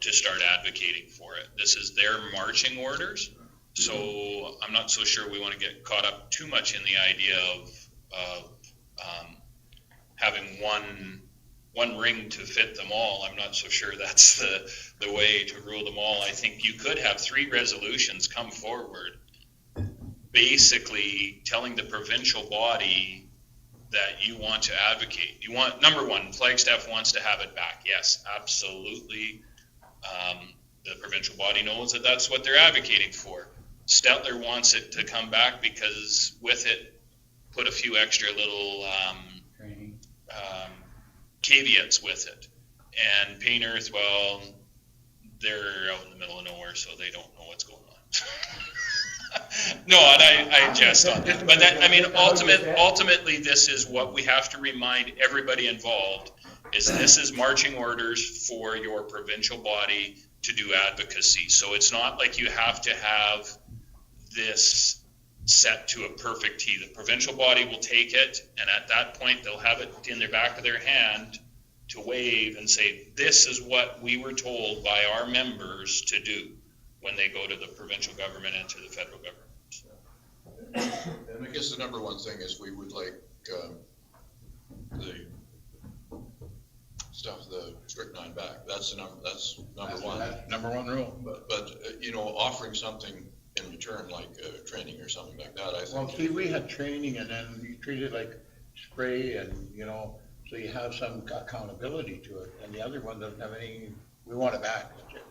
[SPEAKER 5] to start advocating for it. This is their marching orders, so I'm not so sure we want to get caught up too much in the idea of having one ring to fit them all. I'm not so sure that's the way to rule them all. I think you could have 3 resolutions come forward basically telling the provincial body that you want to advocate. You want, number one, Flagstaff wants to have it back. Yes, absolutely. The provincial body knows that that's what they're advocating for. Stetler wants it to come back because with it, put a few extra little
[SPEAKER 1] Training.
[SPEAKER 5] caveats with it. And Payne Earth, well, they're out in the middle of nowhere, so they don't know what's going on. No, and I jest on that. But that, I mean, ultimately, this is what we have to remind everybody involved, is this is marching orders for your provincial body to do advocacy. So it's not like you have to have this set to a perfect T. The provincial body will take it, and at that point, they'll have it in their back of their hand to wave and say, this is what we were told by our members to do when they go to the provincial government and to the federal government.
[SPEAKER 2] And I guess the number one thing is we would like the stuff, the strychnine back. That's number one.
[SPEAKER 1] That's number one rule.
[SPEAKER 2] But you know, offering something in return, like training or something like that, I think.
[SPEAKER 1] Well, see, we had training and then you treat it like spray and, you know, so you have some accountability to it. And the other one doesn't have any, we want it back. That's it.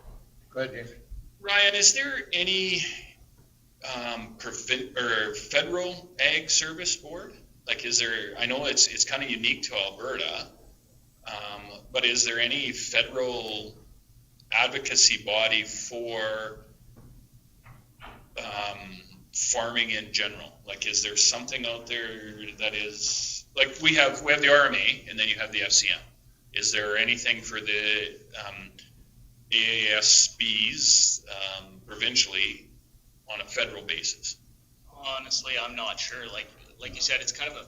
[SPEAKER 1] Go ahead, James.
[SPEAKER 5] Ryan, is there any federal ag service board? Like, is there? I know it's kind of unique to Alberta, but is there any federal advocacy body for farming in general? Like, is there something out there that is like we have the RMA and then you have the FCM? Is there anything for the ASBs provincially on a federal basis?
[SPEAKER 4] Honestly, I'm not sure. Like you said, it's kind of a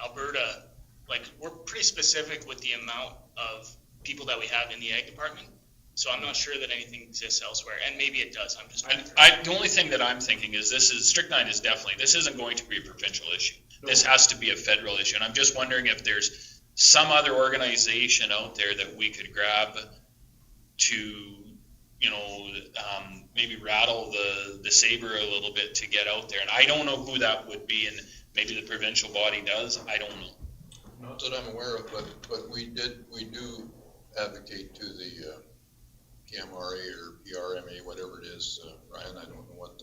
[SPEAKER 4] Alberta, like, we're pretty specific with the amount of people that we have in the ag department. So I'm not sure that anything exists elsewhere, and maybe it does. I'm just.
[SPEAKER 5] The only thing that I'm thinking is strychnine is definitely, this isn't going to be a provincial issue. This has to be a federal issue, and I'm just wondering if there's some other organization out there that we could grab to, maybe rattle the saber a little bit to get out there. And I don't know who that would be, and maybe the provincial body does. I don't know.
[SPEAKER 2] Not that I'm aware of, but we do advocate to the KMRA or PRMA, whatever it is, Ryan, I don't know what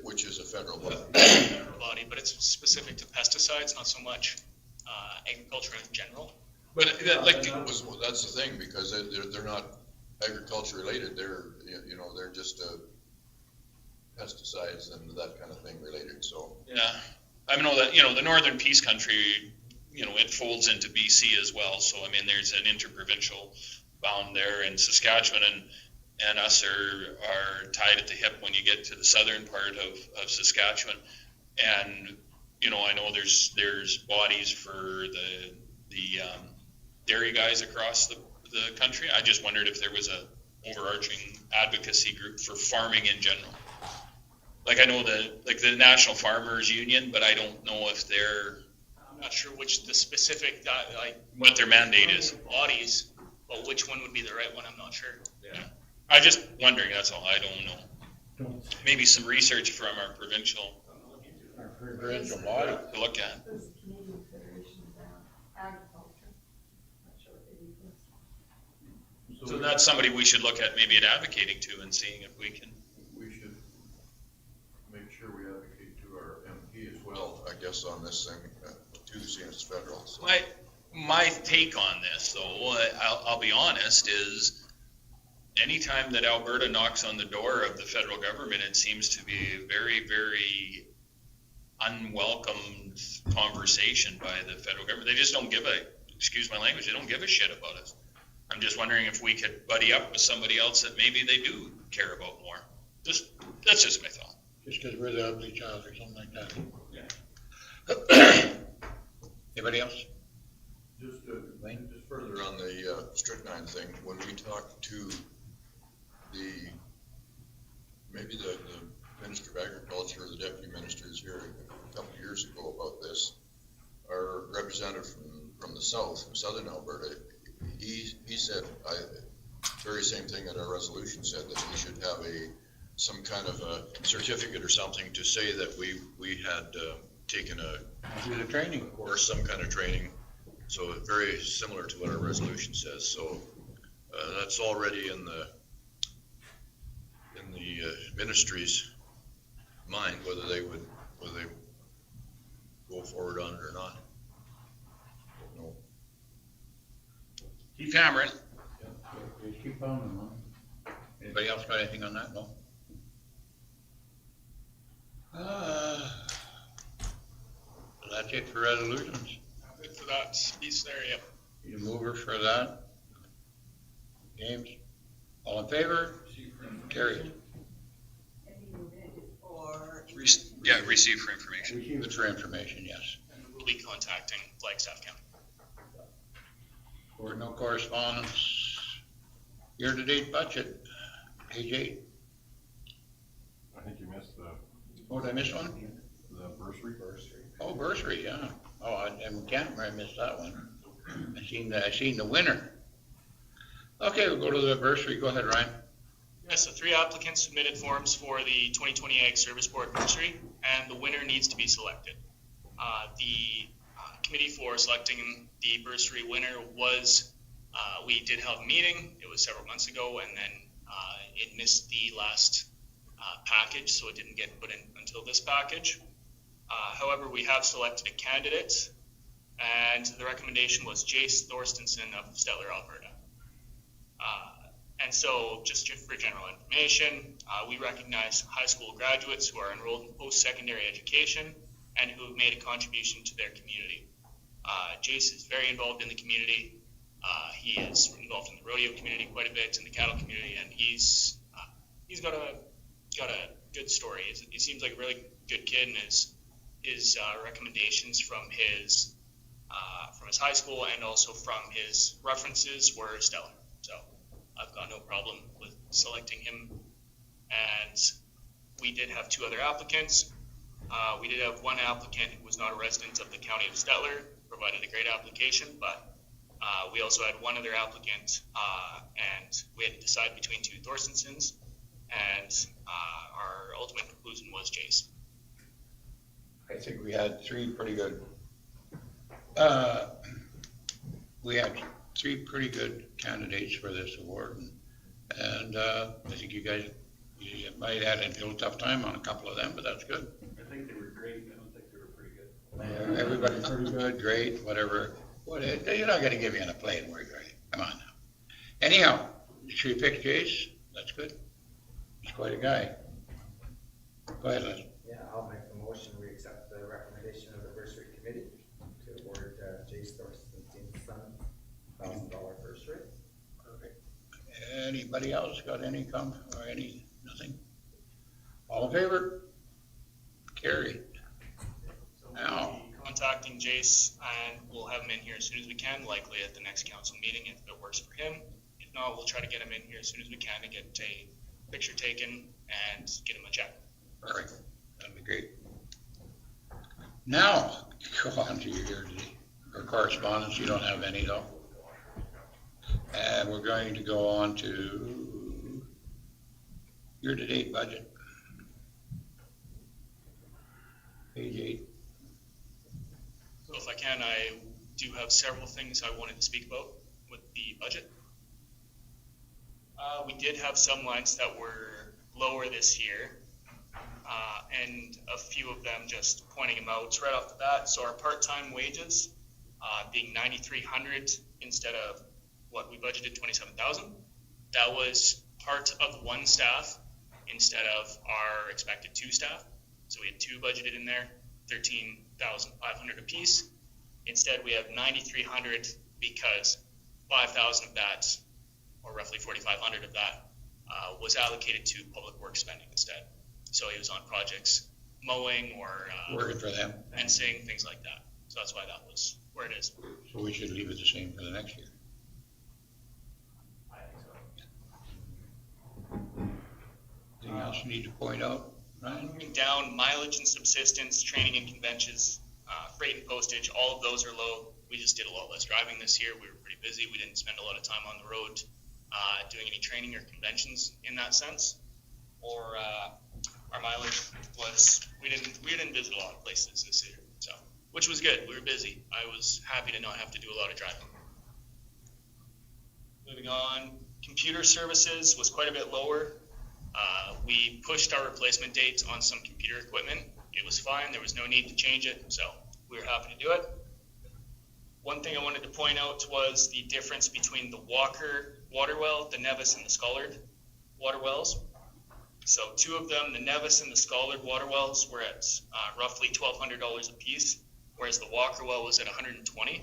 [SPEAKER 2] which is a federal body.
[SPEAKER 4] Body, but it's specific to pesticides, not so much agriculture in general.
[SPEAKER 5] But
[SPEAKER 2] That's the thing, because they're not agriculture related, they're just pesticides and that kind of thing related, so.
[SPEAKER 5] Yeah, I know that, the Northern Peace Country, it folds into BC as well, so I mean, there's an interprovincial bound there, and Saskatchewan and us are tied at the hip when you get to the southern part of Saskatchewan. And, I know there's bodies for the dairy guys across the country. I just wondered if there was a overarching advocacy group for farming in general. Like, I know the National Farmers Union, but I don't know if
[SPEAKER 4] I'm not sure which the specific,
[SPEAKER 5] what their mandate is.
[SPEAKER 4] Bodies, but which one would be the right one, I'm not sure.
[SPEAKER 5] Yeah. I just wondering, that's all. I don't know. Maybe some research from our provincial
[SPEAKER 1] Provincial body.
[SPEAKER 5] to look at.
[SPEAKER 10] There's the Canadian Federation of Agriculture. Not sure what they do.
[SPEAKER 5] So that's somebody we should look at, maybe at advocating to and seeing if we can.
[SPEAKER 11] We should make sure we advocate to our MP as well.
[SPEAKER 2] Well, I guess on this thing, too, seeing it's federal, so.
[SPEAKER 5] My take on this, though, I'll be honest, is anytime that Alberta knocks on the door of the federal government, it seems to be a very, very unwelcomed conversation by the federal government. They just don't give excuse my language, they don't give a shit about us. I'm just wondering if we could buddy up with somebody else that maybe they do care about more. That's just my thought.
[SPEAKER 1] Just because we're the ugly child or something like that.
[SPEAKER 5] Yeah.
[SPEAKER 1] Anybody else?
[SPEAKER 11] Just
[SPEAKER 2] Further on the strychnine thing, when we talked to maybe the Minister of Agriculture or the Deputy Ministers here a couple of years ago about this, our representative from the south, from southern Alberta, he said, very same thing that our resolution said, that we should have some kind of a certificate or something to say that we had taken
[SPEAKER 1] Do the training.
[SPEAKER 2] or some kind of training. So very similar to what our resolution says. So that's already in the ministry's mind, whether they go forward on it or not. No.
[SPEAKER 5] Keep hammering.
[SPEAKER 1] Just keep on. Anybody else got anything on that? No. That's it for resolutions.
[SPEAKER 4] Good for that piece there, yep.
[SPEAKER 1] Need a mover for that? James? All in favor? Carried.
[SPEAKER 5] Receive for information.
[SPEAKER 1] Good for information, yes.
[SPEAKER 4] And we'll be contacting Flagstaff County.
[SPEAKER 1] No correspondence. Year-to-date budget, page 8.
[SPEAKER 6] I think you missed
[SPEAKER 1] Oh, did I miss one?
[SPEAKER 6] the bursary.
[SPEAKER 1] Oh, bursary, yeah. Oh, I can't remember, I missed that one. I seen the winner. Okay, we'll go to the bursary. Go ahead, Ryan.
[SPEAKER 4] Yes, so 3 applicants submitted forms for the 2020 Ag Service Board bursary, and the winner needs to be selected. The committee for selecting the bursary winner was, we did have a meeting. It was several months ago, and then it missed the last package, so it didn't get put in until this package. However, we have selected a candidate, and the recommendation was Jace Thorstensen of Stettler, Alberta. And so, just for general information, we recognize high school graduates who are enrolled in post-secondary education and who have made a contribution to their community. Jace is very involved in the community. He is involved in the rodeo community quite a bit, in the cattle community, and he's got a good story. He seems like a really good kid, and his recommendations from his high school and also from his references were stellar. So I've got no problem with selecting him. And we did have 2 other applicants. We did have one applicant who was not a resident of the county of Stettler, provided a great application, but we also had one other applicant, and we had to decide between 2 Thorsensons, and our ultimate conclusion was Jace.
[SPEAKER 1] I think we had 3 pretty good, candidates for this award. And I think you might have had a little tough time on a couple of them, but that's good.
[SPEAKER 7] I think they were great, I don't think they were pretty good.
[SPEAKER 1] Everybody's pretty good, great, whatever. You're not gonna give you a play and work, right? Come on now. Anyhow, should we pick Jace? That's good. He's quite a guy. Go ahead, Les.
[SPEAKER 12] Yeah, I'll make the motion, we accept the recommendation of the bursary committee to award Jace Thorson's son $1,000 bursary.
[SPEAKER 1] Perfect. Anybody else got any nothing? All in favor? Carried.
[SPEAKER 4] So we'll
[SPEAKER 1] Now.
[SPEAKER 4] be contacting Jace, and we'll have him in here as soon as we can, likely at the next council meeting if it works for him. If not, we'll try to get him in here as soon as we can to get a picture taken and get him a check.
[SPEAKER 1] Perfect. That'd be great. Now, go on to your correspondence. You don't have any though. And we're going to go on to year-to-date budget. Page 8.
[SPEAKER 4] So if I can, I do have several things I wanted to speak about with the budget. We did have some lines that were lower this year, and a few of them just pointing them out right off the bat. So our part-time wages being $9,300 instead of what we budgeted $27,000. That was part of 1 staff instead of our expected 2 staff. So we had 2 budgeted in there, $13,500 apiece. Instead, we have $9,300 because 5,000 of that, or roughly 4,500 of that, was allocated to public works spending instead. So it was on projects, mowing or
[SPEAKER 1] Working for them.
[SPEAKER 4] fencing, things like that. So that's why that was where it is.
[SPEAKER 1] So we should leave it the same for the next year.
[SPEAKER 4] I think so.
[SPEAKER 1] Anything else you need to point out, Ryan?
[SPEAKER 4] Moving down, mileage and subsistence, training and conventions, freight and postage, all of those are low. We just did a lot less driving this year. We were pretty busy. We didn't spend a lot of time on the road doing any training or conventions in that sense. Or our mileage was, we didn't visit a lot of places this year, so, which was good. We were busy. I was happy to not have to do a lot of driving. Moving on, computer services was quite a bit lower. We pushed our replacement date on some computer equipment. It was fine. There was no need to change it, so we were happy to do it. One thing I wanted to point out was the difference between the Walker water well, the Nevis, and the Scholard water wells. So 2 of them, the Nevis and the Scholard water wells, were at roughly $1,200 a piece, whereas the Walker well was at $120.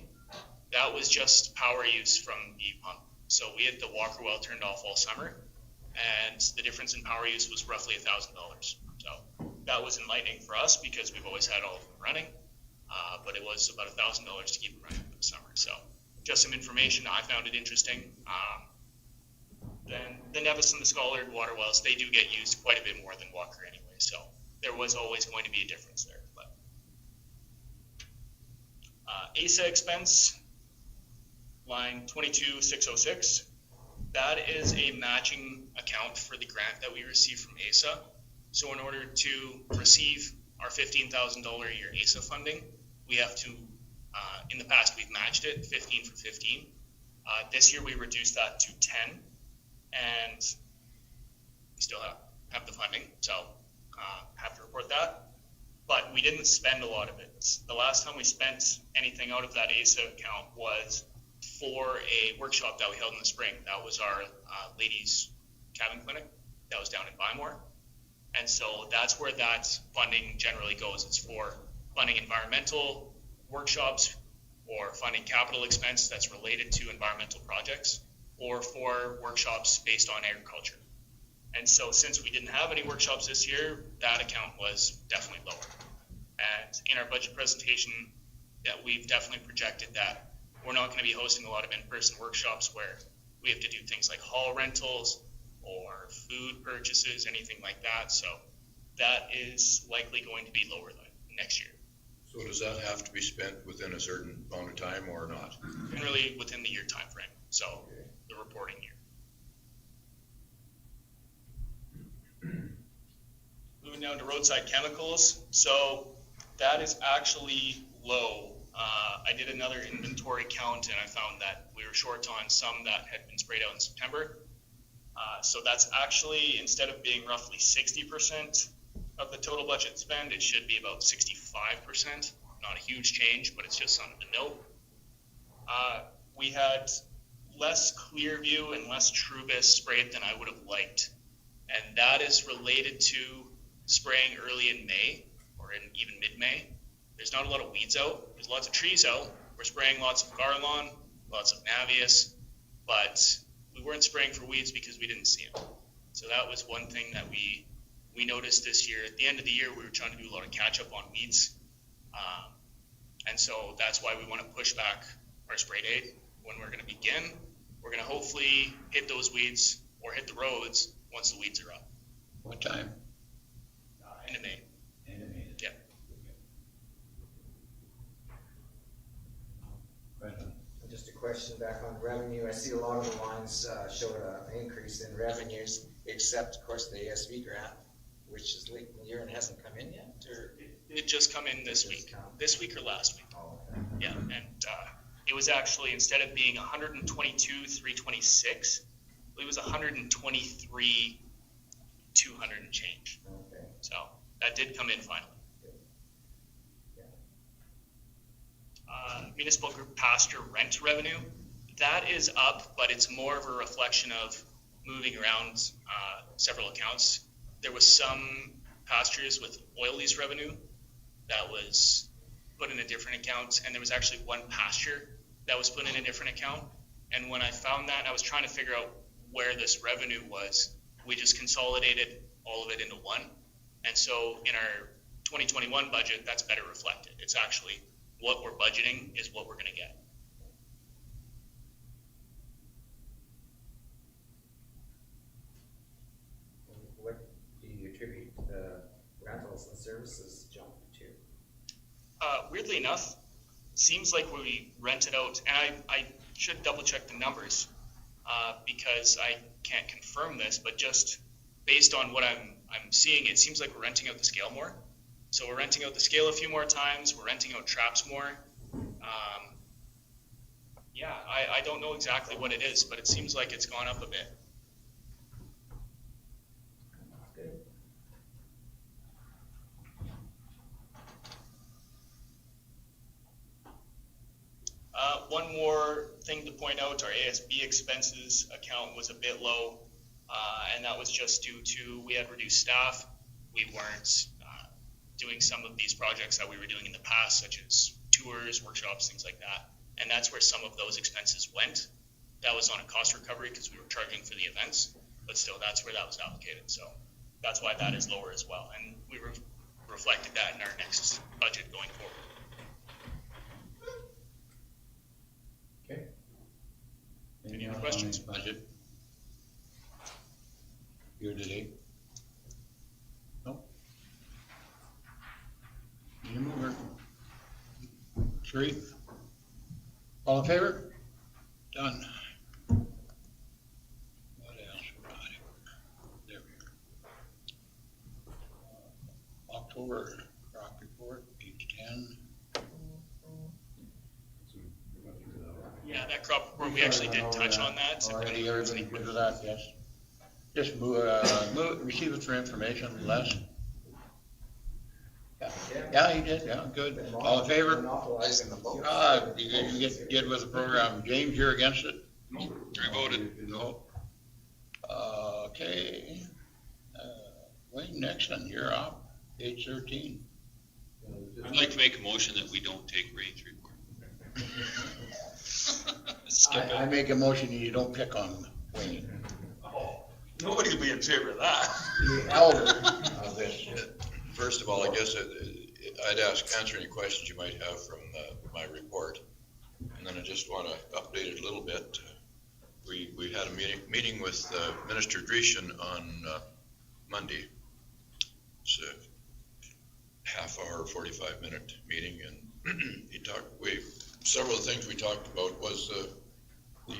[SPEAKER 4] That was just power use from the pump. So we had the Walker well turned off all summer, and the difference in power use was roughly $1,000. So that was enlightening for us because we've always had all of them running, but it was about $1,000 to keep them running for the summer. So just some information. I found it interesting. Then the Nevis and the Scholard water wells, they do get used quite a bit more than Walker anyway. So there was always going to be a difference there. But ASA expense, line 22606. That is a matching account for the grant that we received from ASA. So in order to receive our $15,000 a year ASA funding, we have to, in the past we've matched it 15 for 15. This year we reduced that to 10, and we still have the funding, so have to report that. But we didn't spend a lot of it. The last time we spent anything out of that ASA account was for a workshop that we held in the spring. That was our ladies cabin clinic that was down in Bymore. And so that's where that funding generally goes. It's for funding environmental workshops or funding capital expense that's related to environmental projects, or for workshops based on agriculture. And so since we didn't have any workshops this year, that account was definitely lower. And in our budget presentation, yeah, we've definitely projected that we're not going to be hosting a lot of in-person workshops where we have to do things like hall rentals or food purchases, anything like that. So that is likely going to be lower next year.
[SPEAKER 2] So does that have to be spent within a certain amount of time or not?
[SPEAKER 4] Generally within the year time frame, so the reporting year. Moving down to roadside chemicals, so that is actually low. I did another inventory count and I found that we were short on some that had been sprayed out in September. So that's actually, instead of being roughly 60% of the total budget spend, it should be about 65%. Not a huge change, but it's just something to note. We had less Clearview and less Trubis sprayed than I would have liked. And that is related to spraying early in May or in even mid-May. There's not a lot of weeds out. There's lots of trees out. We're spraying lots of Garlon, lots of Navius, but we weren't spraying for weeds because we didn't see them. So that was one thing that we noticed this year. At the end of the year, we were trying to do a lot of catch-up on weeds. And so that's why we want to push back our spray date. When we're going to begin, we're going to hopefully hit those weeds or hit the roads once the weeds are up.
[SPEAKER 1] What time?
[SPEAKER 4] End of May. Yeah.
[SPEAKER 1] Right on.
[SPEAKER 12] Just a question back on revenue. I see a lot of the lines showed an increase in revenues, except of course the ASB grant, which is late in the year and hasn't come in yet, or?
[SPEAKER 4] It just come in this week. This week or last week.
[SPEAKER 12] Oh, okay.
[SPEAKER 4] Yeah, and it was actually, instead of being 122,326, it was 123,200 and change.
[SPEAKER 12] Okay.
[SPEAKER 4] So that did come in finally. Municipal group pasture rent revenue, that is up, but it's more of a reflection of moving around several accounts. There was some pastures with oil lease revenue that was put in a different account, and there was actually one pasture that was put in a different account. And when I found that, I was trying to figure out where this revenue was. We just consolidated all of it into one. And so in our 2021 budget, that's better reflected. It's actually what we're budgeting is what we're going to get.
[SPEAKER 12] What do you attribute the rentals and services jump to?
[SPEAKER 4] Weirdly enough, seems like we rented out, and I should double check the numbers because I can't confirm this, but just based on what I'm seeing, it seems like we're renting out the scale more. So we're renting out the scale a few more times. We're renting out traps more. Yeah, I don't know exactly what it is, but it seems like it's gone up a bit.
[SPEAKER 12] Good.
[SPEAKER 4] One more thing to point out, our ASB expenses account was a bit low, and that was just due to we had reduced staff. We weren't doing some of these projects that we were doing in the past, such as tours, workshops, things like that. And that's where some of those expenses went. That was on a cost recovery because we were charging for the events, but still that's where that was allocated. So that's why that is lower as well. And we reflected that in our next budget going forward.
[SPEAKER 12] Okay.
[SPEAKER 4] Any other questions?
[SPEAKER 1] Budget? Year to date? Nope. You move her. 3. All in favor? Done. What else? There we go. October crop report, page 10.
[SPEAKER 4] Yeah, that crop report, we actually did touch on that.
[SPEAKER 1] Already everybody good with that, yes. Just receive it for information, Les. Yeah, he did, yeah, good. All in favor?
[SPEAKER 12] Monopolizing the vote.
[SPEAKER 1] You get good with the program. James, you're against it?
[SPEAKER 2] I voted.
[SPEAKER 1] No. Okay. Wayne Nixon, you're up, page 13.
[SPEAKER 5] I'd like to make a motion that we don't take Ray's report. Skip
[SPEAKER 1] I
[SPEAKER 5] it.
[SPEAKER 1] make a motion you don't pick on Wayne,
[SPEAKER 5] Oh, nobody will be in favor of that.
[SPEAKER 1] the elder of this.
[SPEAKER 2] First of all, I guess I'd answer any questions you might have from my report. And then I just want to update it a little bit. We had a meeting with Minister Dreeshen on Monday. It's a half hour, 45-minute meeting, and several of the things we talked about was the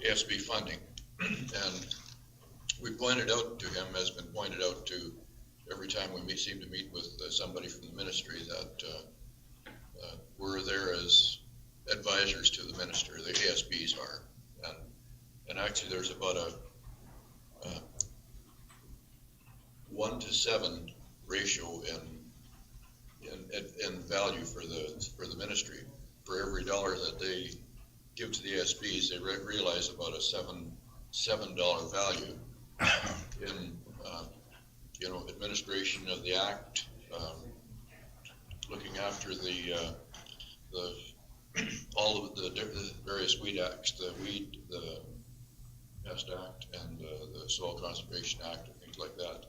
[SPEAKER 2] ASB funding. And we pointed out to him, has been pointed out to every time we seem to meet with somebody from the ministry, that we're there as advisors to the minister, the ASBs are. And actually there's about a 1 to 7 ratio in value for the ministry. For every dollar that they give to the ASBs, they realize about a $7 value in administration of the act, looking after all of the various weed acts, the Pest Act and the Soil Conservation Act and things like that,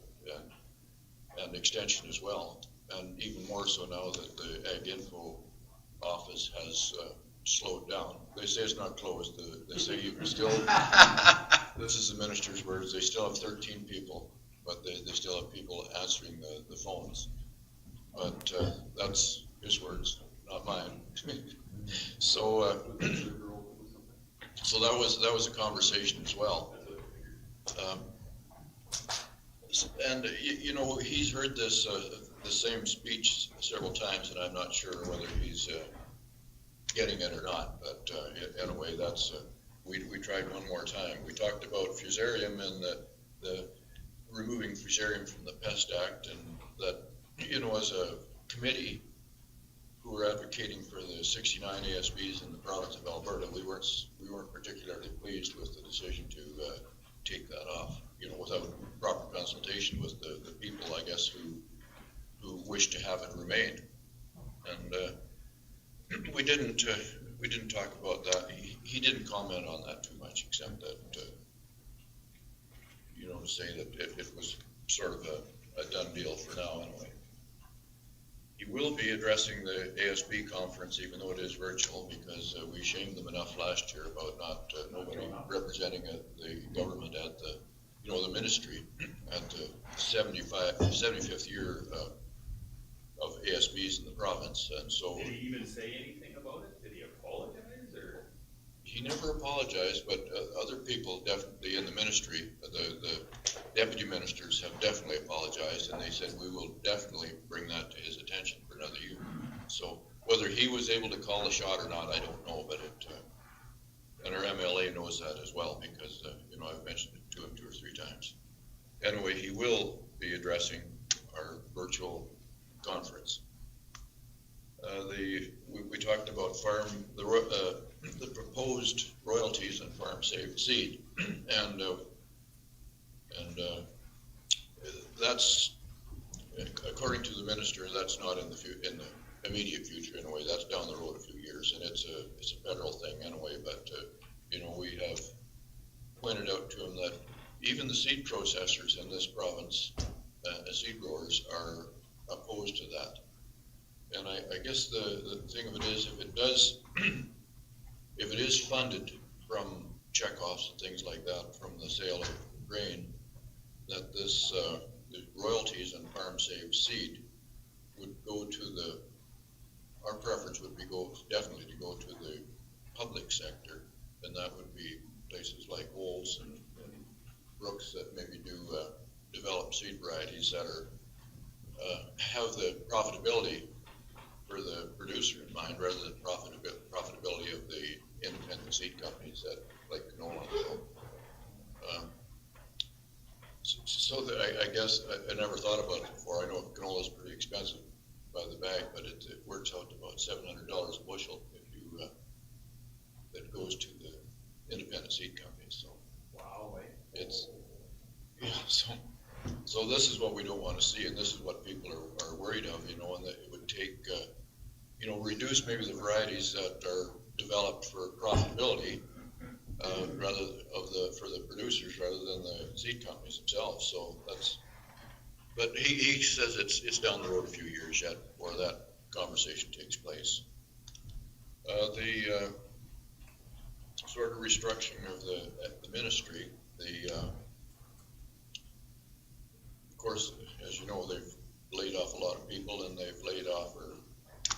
[SPEAKER 2] and extension as well, and even more so now that the Ag Info office has slowed down. They say it's not closed. They say you can still. This is the minister's words. They still have 13 people, but they still have people answering the phones. But that's his words, not mine. So that was a conversation as well. And he's heard this the same speech several times, and I'm not sure whether he's getting it or not. But anyway, that's we tried one more time. We talked about fusarium and the removing fusarium from the Pest Act, and that as a committee who were advocating for the 69 ASBs in the province of Alberta, we weren't particularly pleased with the decision to take that off, without proper consultation with the people, I guess, who wished to have it remain. And we didn't talk about that. He didn't comment on that too much, except that to say that it was sort of a done deal for now anyway. He will be addressing the ASB conference, even though it is virtual, because we shamed them enough last year about nobody representing the government at the ministry at the 75th year of ASBs in the province. And so,
[SPEAKER 7] did he even say anything about it? Did he apologize, or?
[SPEAKER 2] He never apologized, but other people definitely in the ministry, the deputy ministers have definitely apologized, and they said we will definitely bring that to his attention for another year. So whether he was able to call the shot or not, I don't know, but and our MLA knows that as well, because I've mentioned it to him 2 or 3 times. Anyway, he will be addressing our virtual conference. We talked about the proposed royalties on farm saved seed, and that's, according to the minister, that's not in the immediate future anyway. That's down the road a few years, and it's a federal thing anyway. But we have pointed out to him that even the seed processors in this province, seed growers, are opposed to that. And I guess the thing of it is, if it is funded from checkoffs and things like that from the sale of grain, that the royalties on farm saved seed would go to our preference would be definitely to go to the public sector, and that would be places like Olds and Brooks that maybe do develop seed varieties that are have the profitability for the producer in mind, rather than profitability of the independent seed companies that like canola. So that I guess I never thought about it before. I know canola is pretty expensive by the bag, but it works out to about $700 a bushel if you that goes to the independent seed companies. So
[SPEAKER 7] Wow,
[SPEAKER 2] it's so this is what we don't want to see, and this is what people are worried of, and that it would take reduce maybe the varieties that are developed for profitability, for the producers rather than the seed companies themselves, so that's, but he says it's down the road a few years yet before that conversation takes place. The sort of restructuring of the ministry, of course, as you know, they've laid off a lot of people, and they've laid off or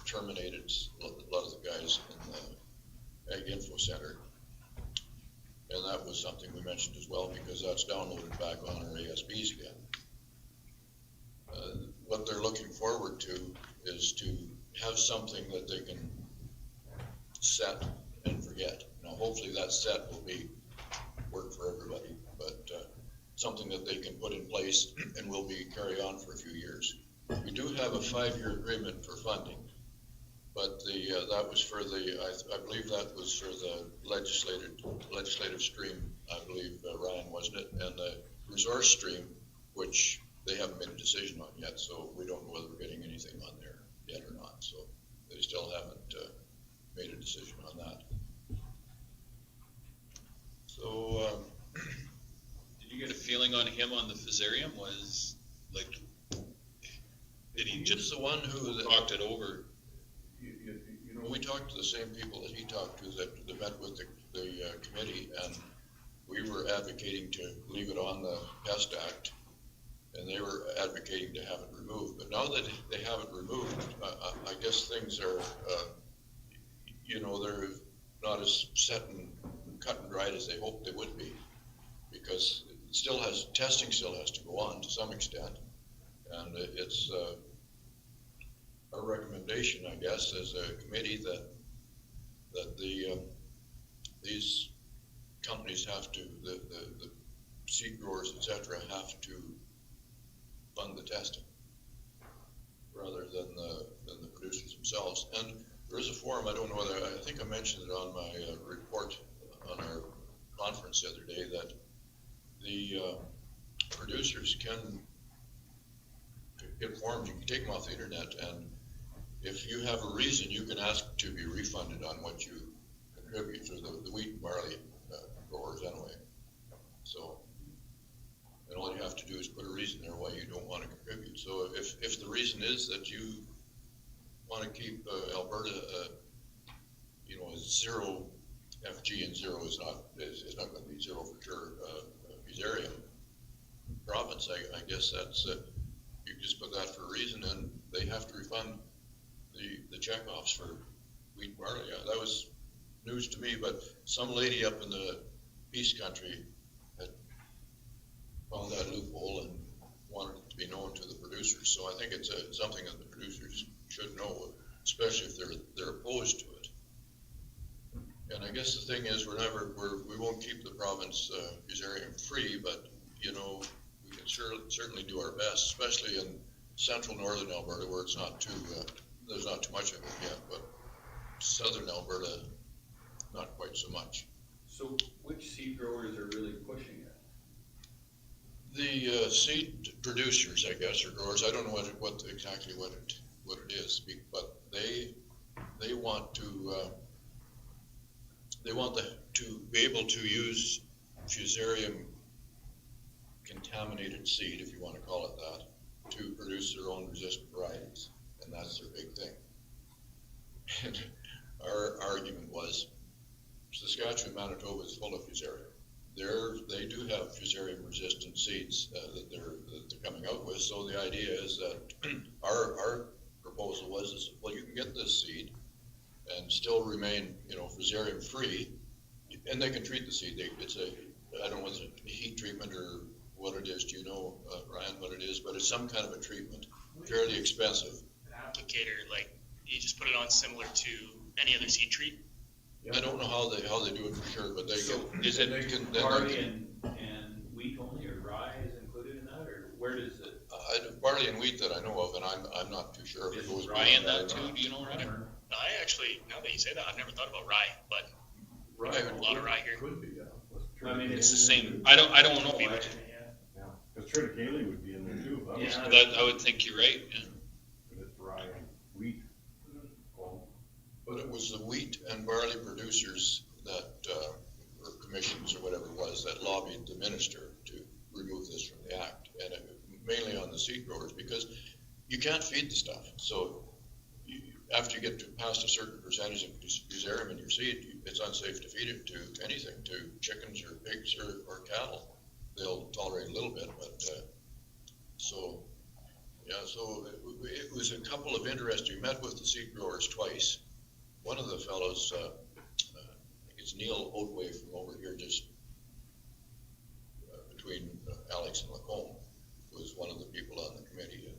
[SPEAKER 2] terminated a lot of the guys in the Ag Info Center. And that was something we mentioned as well, because that's downloaded back on our ASBs again. What they're looking forward to is to have something that they can set and forget. Now, hopefully that set will work for everybody, but something that they can put in place and will carry on for a few years. We do have a 5-year agreement for funding, but that was for I believe that was for the legislative stream, I believe, Ryan, wasn't it? And the resource stream, which they haven't made a decision on yet, so we don't know whether we're getting anything on there yet or not. So they still haven't made a decision on that. So,
[SPEAKER 5] Did you get a feeling on him on the Fusarium? Was like, did he
[SPEAKER 2] he's the one who
[SPEAKER 5] talked it over?
[SPEAKER 11] You know,
[SPEAKER 2] we talked to the same people that he talked to that met with the committee, and we were advocating to leave it on the Pest Act, and they were advocating to have it removed. But now that they have it removed, I guess things are, they're not as set and cut and dried as they hoped they would be, because testing still has to go on to some extent, and it's our recommendation, I guess, as a committee that these companies have to, the seed growers, et cetera, have to fund the testing rather than the producers themselves. And there is a forum, I don't know whether, I think I mentioned it on my report on our conference the other day, that the producers can get forms, you can take them off the internet, and if you have a reason, you can ask to be refunded on what you contribute to the wheat and barley growers anyway. So, and all you have to do is put a reason there why you don't want to contribute. So if the reason is that you want to keep Alberta, zero FG, and zero is not going to be zero for sure, Fusarium province, I guess that's, you just put that for a reason, and they have to refund the checkoffs for wheat and barley. That was news to me, but some lady up in the Peace Country had found that loophole and wanted it to be known to the producers. So I think it's something that the producers should know, especially if they're opposed to it. And I guess the thing is, we won't keep the province Fusarium free, but we can certainly do our best, especially in central northern Alberta, where it's not too there's not too much of it yet, but southern Alberta, not quite so much.
[SPEAKER 7] So which seed growers are really pushing it?
[SPEAKER 2] The seed producers, I guess, or growers, I don't know exactly what it is, but they want to be able to use Fusarium contaminated seed, if you want to call it that, to produce their own resistant varieties, and that's their big thing. And our argument was, Saskatchewan, Manitoba is full of Fusarium. They do have Fusarium resistant seeds that they're coming out with. So the idea is that our proposal was, well, you can get this seed and still remain, Fusarium free, and they can treat the seed. I don't know whether it's a heat treatment or what it is. Do you know, Ryan, what it is? But it's some kind of a treatment, fairly expensive.
[SPEAKER 4] An applicator, like you just put it on similar to any other seed treat.
[SPEAKER 2] I don't know how they do it for sure, but
[SPEAKER 7] Is it barley and wheat only, or rye is included in that, or where does it?
[SPEAKER 2] Barley and wheat that I know of, and I'm not too sure if it goes.
[SPEAKER 5] Is rye in that too? Do you know, Ryan?
[SPEAKER 4] I actually, now that you say that, I've never thought about rye, but
[SPEAKER 11] rye,
[SPEAKER 4] a lot of rye here.
[SPEAKER 11] could be, yeah.
[SPEAKER 7] I mean,
[SPEAKER 5] It's the same. I don't know.
[SPEAKER 11] Yeah, because triticale would be in there too.
[SPEAKER 5] I would think you're right. Yeah.
[SPEAKER 11] But it's rye and wheat.
[SPEAKER 2] But it was the wheat and barley producers that, or commissions or whatever it was, that lobbied the minister to remove this from the act. And mainly on the seed growers, because you can't feed the stuff. So after you get to past a certain percentage of fusarium in your seed, it's unsafe to feed it to anything, to chickens or pigs or cattle. They'll tolerate a little bit, but so it was a couple of interesting. We met with the seed growers twice. One of the fellows, I think it's Neil Oatway from over here, just between Alex and Lacombe, was one of the people on the committee, and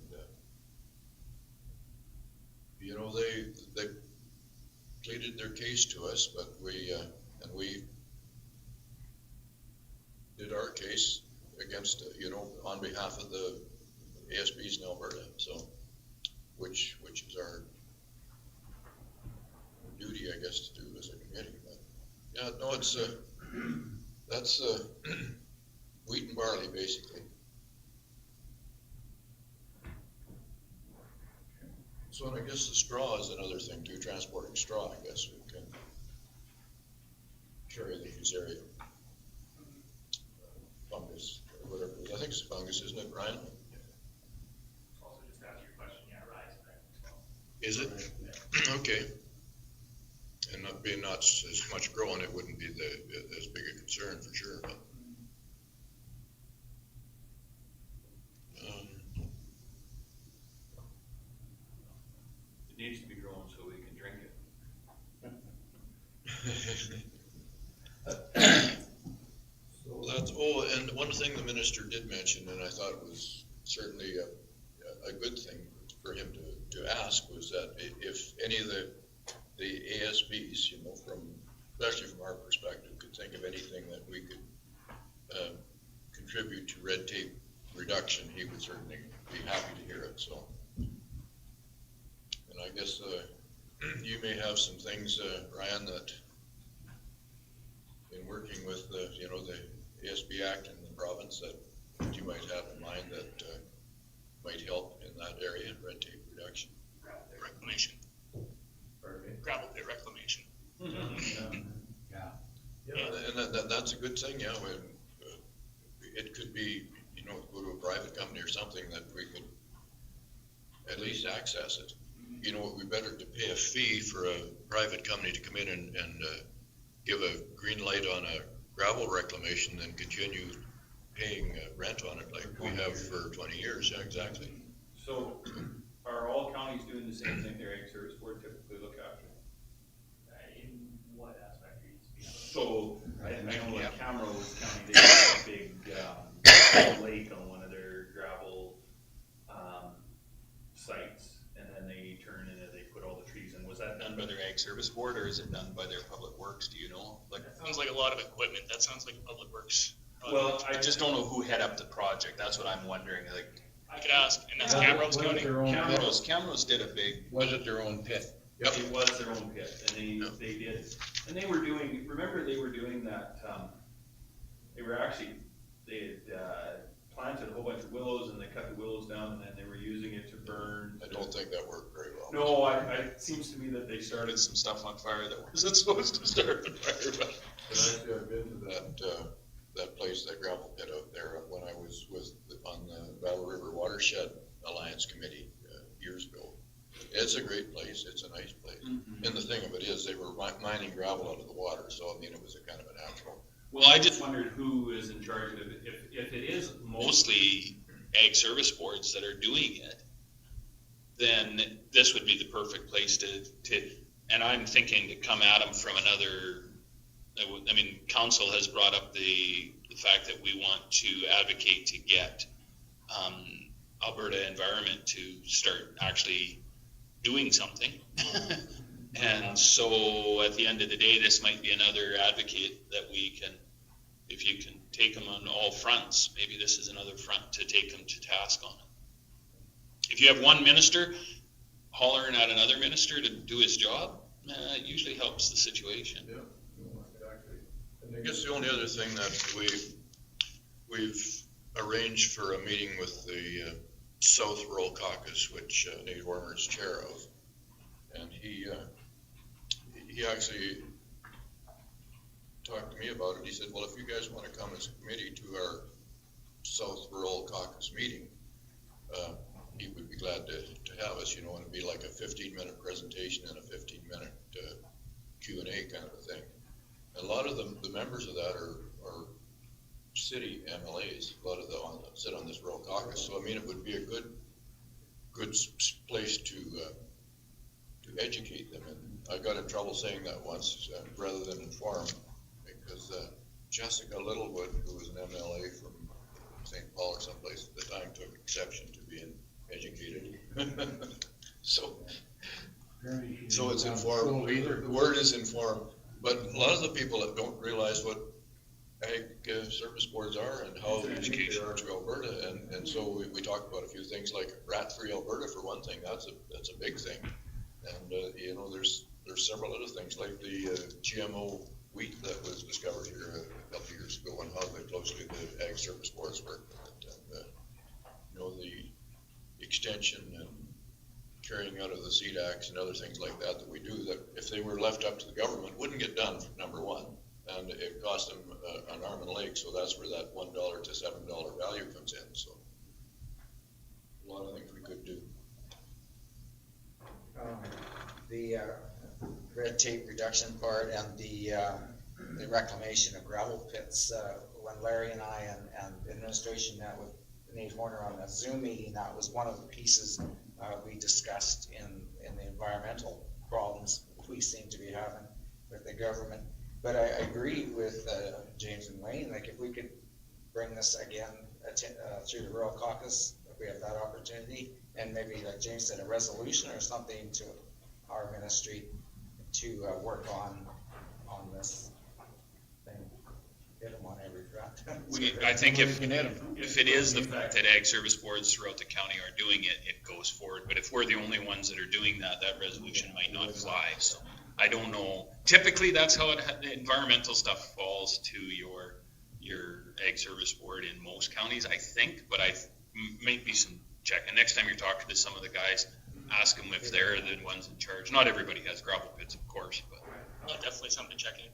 [SPEAKER 2] they pleaded their case to us, but we did our case against, on behalf of the ASBs in Alberta, so, which is our duty, I guess, to do as a committee. But yeah, no, that's wheat and barley, basically. So, and I guess the straw is another thing too, transporting straw, I guess, we can carry the fusarium fungus, or whatever it is. I think it's fungus, isn't it, Brian?
[SPEAKER 7] Also, just to answer your question, yeah, rise, right?
[SPEAKER 2] Is it? Okay. And not being not as much growing, it wouldn't be as big a concern for sure, but.
[SPEAKER 7] It needs to be grown so we can drink it.
[SPEAKER 2] And one thing the minister did mention, and I thought it was certainly a good thing for him to ask, was that if any of the ASBs, especially from our perspective, could think of anything that we could contribute to red tape reduction, he would certainly be happy to hear it, so. And I guess you may have some things, Ryan, that in working with the ASB Act in the province that you might have in mind that might help in that area, red tape reduction.
[SPEAKER 4] Gravel pit reclamation. Gravel pit reclamation.
[SPEAKER 2] And that's a good thing, yeah. It could be, go to a private company or something that we could at least access it. We better to pay a fee for a private company to come in and give a green light on a gravel reclamation than continue paying rent on it like we have for 20 years. Yeah, exactly.
[SPEAKER 7] So are all counties doing the same thing their ag service board typically look after?
[SPEAKER 4] In what aspect are you speaking of?
[SPEAKER 7] So I know like Camrose County, they have a big lake on one of their gravel sites, and then they turn in and they put all the trees in. Was that done by their ag service board, or is it done by their public works? Do you know?
[SPEAKER 4] That sounds like a lot of equipment. That sounds like public works.
[SPEAKER 7] Well, I just don't know who head up the project. That's what I'm wondering.
[SPEAKER 4] I could ask, and that's Camrose County.
[SPEAKER 7] Camrose did a big.
[SPEAKER 1] Was it their own pit?
[SPEAKER 2] Yep.
[SPEAKER 7] It was their own pit, and they did, and they were doing. Remember, they were doing that. They had planted a whole bunch of willows, and they cut the willows down, and then they were using it to burn.
[SPEAKER 2] I don't think that worked very well.
[SPEAKER 7] No, it seems to me that they started some stuff on fire that wasn't supposed to start on fire. But
[SPEAKER 2] Actually, I've been to that place, that gravel pit out there, when I was on the Battle River Watershed Alliance Committee years ago. It's a great place. It's a nice place.
[SPEAKER 7] Mm-hmm.
[SPEAKER 2] And the thing of it is, they were mining gravel out of the water, so I mean, it was a kind of a natural.
[SPEAKER 7] well, I just wondered who is in charge of it. If it is mostly ag service boards that are doing it, then this would be the perfect place to. And I'm thinking to come at them from another. I mean, council has brought up the fact that we want to advocate to get Alberta Environment to start actually doing something. And so at the end of the day, this might be another advocate that we can, if you can take them on all fronts, maybe this is another front to take them to task on it. If you have one minister hollering at another minister to do his job, it usually helps the situation.
[SPEAKER 11] Yeah, exactly.
[SPEAKER 2] And I guess the only other thing that we've arranged for a meeting with the South Rural Caucus, which Nate Warmer is chair of, and he he actually talked to me about it. He said, well, if you guys want to come as a committee to our South Rural Caucus meeting, he would be glad to have us, you know, and it'd be like a 15-minute presentation and a 15-minute Q&A kind of a thing. A lot of the members of that are city MLAs, a lot of them sit on this rural caucus. So, I mean, it would be a good place to educate them. And I got in trouble saying that once rather than inform, because Jessica Littlewood, who was an MLA from St. Paul or someplace at the time, took exception to being educated. So it's informed. The word is informed, but a lot of the people that don't realize what ag service boards are and how they unique they are to Alberta, and so we talked about a few things like rat-free Alberta for one thing. That's a big thing, and you know, there's several other things like the GMO wheat that was discovered here a couple of years ago, and how closely the ag service boards work with it, and you know, the extension and carrying out of the seed acts and other things like that we do, that if they were left up to the government wouldn't get done, number one, and it cost them an arm and a leg. So that's where that $1 to $7 value comes in. So a lot of things we could do.
[SPEAKER 12] The red tape reduction part and the reclamation of gravel pits, when Larry and I and administration met with Nate Horner on a Zoom meeting, that was one of the pieces we discussed in the environmental problems we seem to be having with the government. But I agree with James and Wayne, like if we could bring this again through the Rural Caucus, if we have that opportunity, and maybe like James said, a resolution or something to our ministry to work on this thing. Hit them on every front.
[SPEAKER 7] I think if it is the fact that ag service boards throughout the county are doing it, it goes forward. But if we're the only ones that are doing that, that resolution might not fly. So I don't know. Typically, that's how the environmental stuff falls to your ag service board in most counties, I think. But might be some check. And next time you're talking to some of the guys, ask them if they're the ones in charge. Not everybody has gravel pits, of course, but
[SPEAKER 4] Definitely something to check in.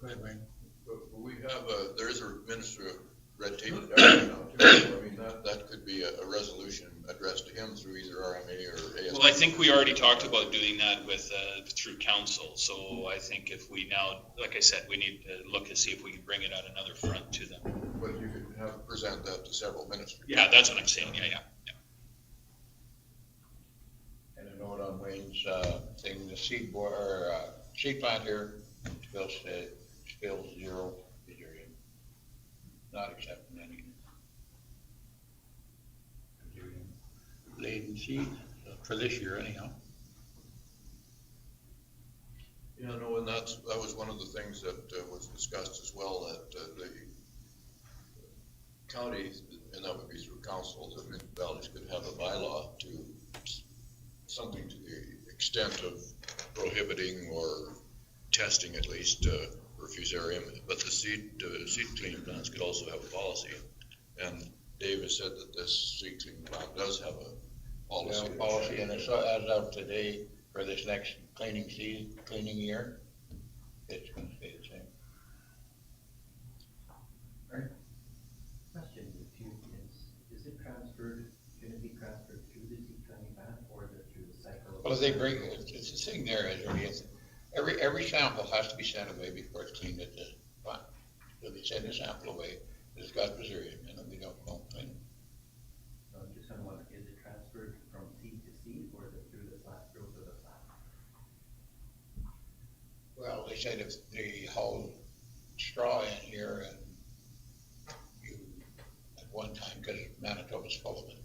[SPEAKER 1] Go ahead, Wayne.
[SPEAKER 2] But we have there is a minister of red tape reduction now too. So, I mean, that could be a resolution addressed to him through either RMA or ASB.
[SPEAKER 7] well, I think we already talked about doing that with through council. So I think if we now, like I said, we need to look and see if we can bring it on another front to them.
[SPEAKER 2] But you could present that to several ministers.
[SPEAKER 7] Yeah, that's what I'm saying. Yeah.
[SPEAKER 1] And a note on Wayne's thing, the seed plant here spills 0 deuterium. Not accepting any laden seed for this year anyhow.
[SPEAKER 2] Yeah, no, and that was one of the things that was discussed as well, that the county, and that would be through council, the municipalities could have a bylaw to something to the extent of prohibiting or testing at least refusarium, but the seed cleaning plants could also have a policy. And Dave has said that this seed cleaning plant does have a policy.
[SPEAKER 1] Yeah, policy, and it's, as of today, for this next cleaning year, it's gonna stay the same.
[SPEAKER 9] Question is it transferred, gonna be transferred through the seed cleaning plant or is it through the cycle?
[SPEAKER 1] Well, they bring, it's the thing there, is every sample has to be sent away before it's cleaned at the plant. So they send the sample away, it's got fusarium in it, we don't clean it.
[SPEAKER 9] So I'm just gonna wonder, is it transferred from seed to seed or is it through the plant, through to the plant?
[SPEAKER 1] Well, they said if they haul straw in here and you, at one time, because Manitoba's full of it,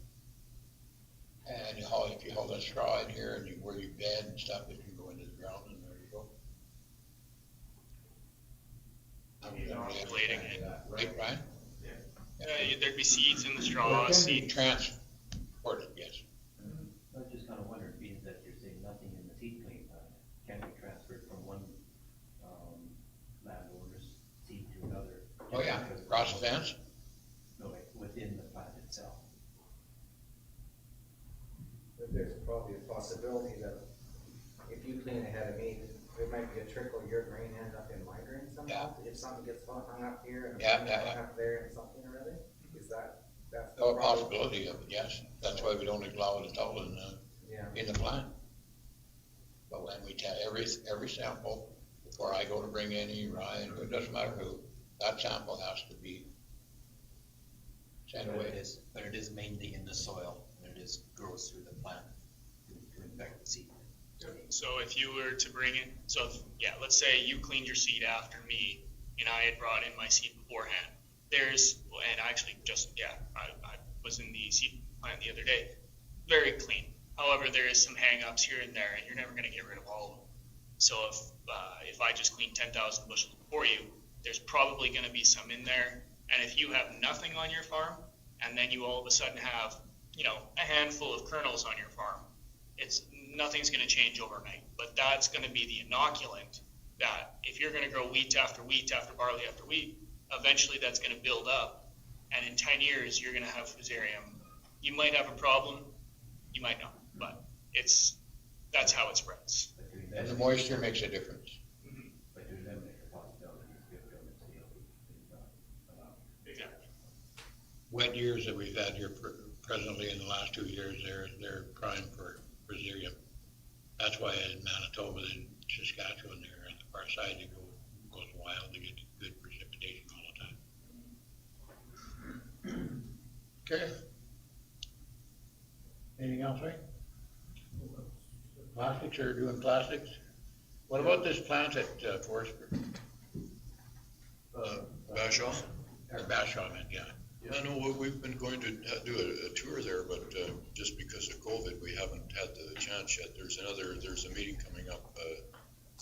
[SPEAKER 1] and if you haul that straw in here and where you bed and stuff, it can go into the ground and there you go.
[SPEAKER 4] Inoculate again.
[SPEAKER 1] Right, Brian?
[SPEAKER 4] There'd be seeds in the straw, seed.
[SPEAKER 1] Transported, yes.
[SPEAKER 9] I was just kinda wondering, being that you're saying nothing in the seed cleaning plant can be transferred from one, landowner's seed to another.
[SPEAKER 1] Oh, yeah, across the fence?
[SPEAKER 9] No, like within the plant itself.
[SPEAKER 12] But there's probably a possibility that if you clean ahead of me, it might
[SPEAKER 1] Yeah.
[SPEAKER 12] if something gets hung up here and
[SPEAKER 1] Yeah,
[SPEAKER 12] hung
[SPEAKER 1] yeah, yeah.
[SPEAKER 12] up there and something or other? Is that's the
[SPEAKER 1] Oh, a
[SPEAKER 12] problem?
[SPEAKER 1] possibility of it, yes. That's why we don't allow it at all
[SPEAKER 12] Yeah.
[SPEAKER 1] in the plan. But when we tell every sample, before I go to bring any, Ryan, it doesn't matter who, that sample has to be sent away.
[SPEAKER 3] But it is mainly in the soil, and it grows through the plant to infect the seed.
[SPEAKER 4] So if you were to bring in, let's say you cleaned your seed after me and I had brought in my seed beforehand. And actually I was in the seed plant the other day, very clean. However, there is some hang-ups here and there, and you're never gonna get rid of all of them. So if I just cleaned 10,000 bushels for you, there's probably gonna be some in there. And if you have nothing on your farm, and then you all of a sudden have, a handful of kernels on your farm, nothing's gonna change overnight. But that's gonna be the inoculant that if you're gonna grow wheat after wheat after barley after wheat, eventually that's gonna build up. And in 10 years, you're gonna have fusarium. You might have a problem, you might not, but that's how it spreads.
[SPEAKER 9] But to
[SPEAKER 1] And the
[SPEAKER 9] eliminate,
[SPEAKER 1] moisture makes a difference.
[SPEAKER 9] but to eliminate the possibility, if government still is not allowed.
[SPEAKER 4] Exactly.
[SPEAKER 1] Wet years that we've had here presently in the last 2 years, they're prime for fusarium. That's why in Manitoba and Saskatchewan, they're on the far side, it goes wild, they get good precipitation all the time. Okay. Anything else, right? Plastics, are doing plastics? What about this plant at Forestburg?
[SPEAKER 2] Bashaw?
[SPEAKER 1] Or Bashaw, yeah.
[SPEAKER 2] Yeah, no, we've been going to do a tour there, but just because of COVID, we haven't had the chance yet. There's a meeting coming up,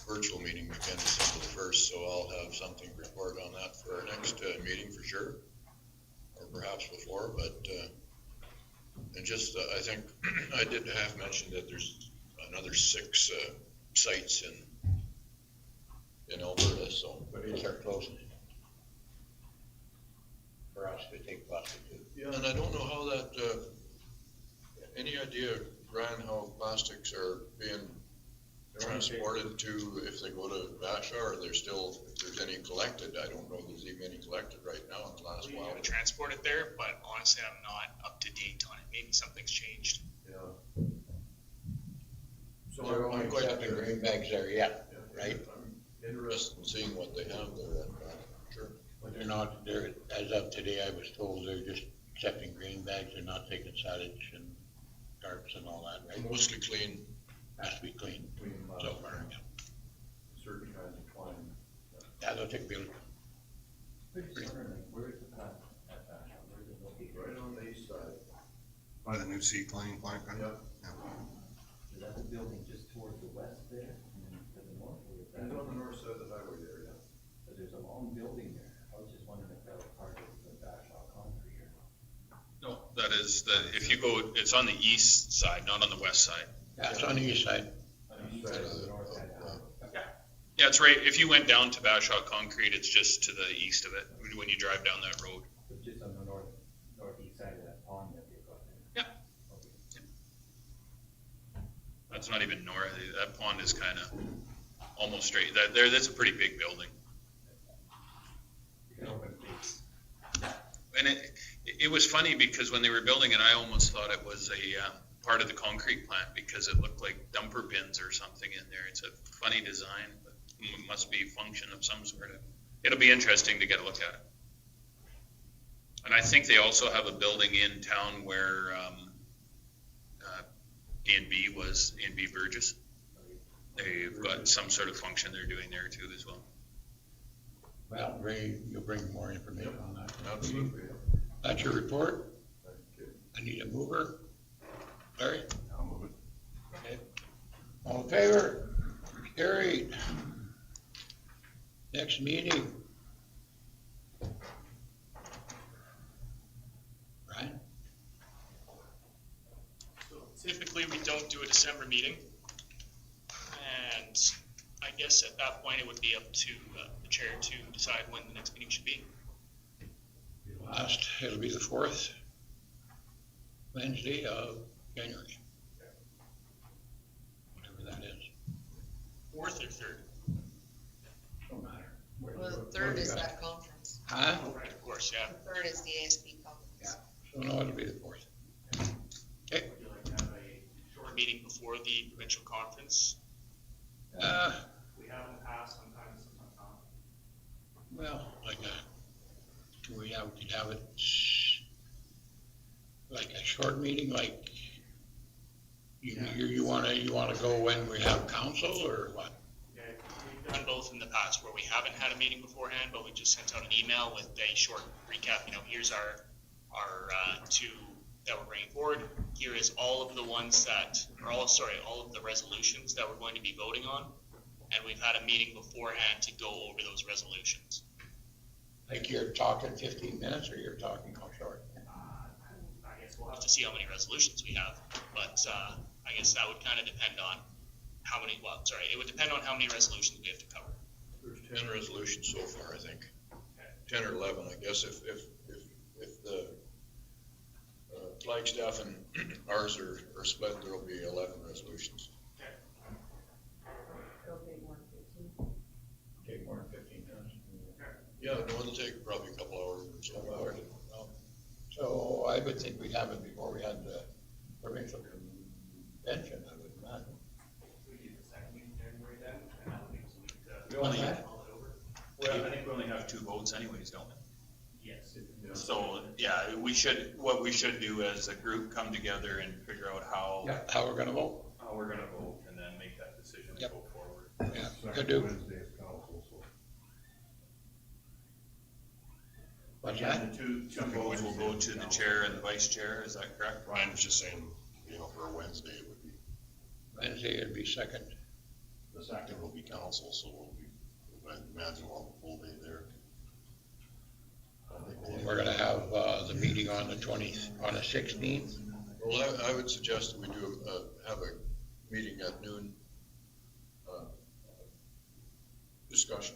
[SPEAKER 2] virtual meeting again, December the 1st, so I'll have something to report on that for our next meeting for sure, or perhaps before, but, and just, I think, I did have mentioned that there's another 6 sites in Alberta, so.
[SPEAKER 1] But it's our closest for us to take plastic to.
[SPEAKER 2] Yeah, and I don't know how that, any idea, Brian, how plastics are being transported to, if they go to Bashaw, or there's still, if there's any collected, I don't know if there's even any collected right now in the last
[SPEAKER 4] We
[SPEAKER 2] while.
[SPEAKER 4] gotta transport it there, but honestly, I'm not up to date on it. Maybe something's changed.
[SPEAKER 11] Yeah. So
[SPEAKER 1] They're only
[SPEAKER 11] I'm quite,
[SPEAKER 1] accepting green bags there yet, right?
[SPEAKER 11] I'm interested.
[SPEAKER 2] Interested in seeing what they have there, sure.
[SPEAKER 1] But they're not, as of today, I was told they're just accepting green bags, they're not taking silage and darts and all that, right?
[SPEAKER 2] Mostly clean.
[SPEAKER 1] Has to be clean so far, yeah.
[SPEAKER 11] Certain kinds of twine.
[SPEAKER 1] Yeah, they'll take bills.
[SPEAKER 9] Pretty similar, like, where is the plant at Bashaw, where is it located?
[SPEAKER 11] Right on the east side.
[SPEAKER 6] By the new seed cleaning plant, kind of?
[SPEAKER 11] Yep.
[SPEAKER 9] Is that the building just towards the west there, and then to the north, or is that?
[SPEAKER 11] And on the north side of the highway there, yeah.
[SPEAKER 9] But there's a long building there, I was just wondering if that was part of the Bashaw concrete or not.
[SPEAKER 7] No, that is, if you go, it's on the east side, not on the west side.
[SPEAKER 1] Yeah, it's on the east side.
[SPEAKER 9] On the east side of the north side.
[SPEAKER 7] Yeah, it's right, if you went down to Bashaw Concrete, it's just to the east of it, when you drive down that road.
[SPEAKER 9] But just on the northeast side of that pond that they've got there.
[SPEAKER 7] Yeah.
[SPEAKER 9] Okay.
[SPEAKER 7] That's not even north, that pond is kind of almost straight, that's a pretty big building.
[SPEAKER 9] You can open base.
[SPEAKER 7] And it was funny because when they were building it, I almost thought it was a part of the concrete plant because it looked like dumper bins or something in there. It's a funny design, but it must be function of some sort of. It'll be interesting to get a look at it. And I think they also have a building in town where E&B was, E&B Burgess. They've got some sort of function they're doing there too as well.
[SPEAKER 1] Well, Ray, you'll bring more information on that.
[SPEAKER 2] Absolutely.
[SPEAKER 1] That's your report?
[SPEAKER 11] Thank you.
[SPEAKER 1] I need a mover. Larry?
[SPEAKER 6] I'll move it.
[SPEAKER 1] Okay. All in favor? Carried. Next meeting. Ryan?
[SPEAKER 4] So typically, we don't do a December meeting. And I guess at that point, it would be up to the chair to decide when the next meeting should be.
[SPEAKER 1] It'll be the 4th Wednesday of January. Whatever that is.
[SPEAKER 4] 4th or 3rd?
[SPEAKER 1] Don't matter.
[SPEAKER 12] Well,
[SPEAKER 10] third is that conference.
[SPEAKER 1] Huh?
[SPEAKER 4] Right, of course, yeah.
[SPEAKER 10] The third is the ASB conference.
[SPEAKER 1] So no, it'll be the fourth.
[SPEAKER 4] Would you like to have a short meeting before the provincial conference? We have in the past, sometimes not.
[SPEAKER 1] Well, like we could have it like a short meeting, like you wanna go when we have council or what?
[SPEAKER 4] Okay, we've done both in the past where we haven't had a meeting beforehand, but we just sent out an email with a short recap, here's our two that we're bringing forward. Here is all of the ones all of the resolutions that we're going to be voting on. And we've had a meeting beforehand to go over those resolutions.
[SPEAKER 1] Like you're talking 15 minutes or you're talking how short?
[SPEAKER 4] I guess we'll have to see how many resolutions we have, but I guess that would kind of depend on it would depend on how many resolutions we have to cover.
[SPEAKER 2] There's 10 resolutions so far, I think. 10 or 11, I guess, if the Flagstaff and ours are split, there'll be 11 resolutions.
[SPEAKER 10] It'll take more than 15.
[SPEAKER 1] Take more than 15 minutes.
[SPEAKER 2] Yeah, no, it'll take probably a couple hours or so.
[SPEAKER 1] So I would think we'd have it before we had the provincial convention, I would imagine.
[SPEAKER 4] We do the second meeting in January then, and that would give us a week to
[SPEAKER 7] We only have-
[SPEAKER 4] mull it over.
[SPEAKER 7] Well, I think we only have 2 votes anyways, don't we?
[SPEAKER 4] Yes.
[SPEAKER 7] So, yeah, what we should do as a group, come together and figure out how
[SPEAKER 1] How we're gonna vote?
[SPEAKER 7] we're gonna vote, and then make that decision and
[SPEAKER 1] Yep.
[SPEAKER 7] go forward.
[SPEAKER 1] Yeah,
[SPEAKER 6] Second
[SPEAKER 1] could do.
[SPEAKER 6] Wednesday is council, so.
[SPEAKER 1] What's that?
[SPEAKER 7] The two votes will go to the chair and the vice chair, is that correct?
[SPEAKER 6] Ryan was just saying, for a Wednesday, it would be,
[SPEAKER 1] Wednesday it'd be second.
[SPEAKER 6] the second will be council, so I imagine we'll have a full day there. I think we'll-
[SPEAKER 1] We're gonna have, the meeting on the 16th.
[SPEAKER 2] Well, I would suggest that we do, have a meeting at noon. Discuss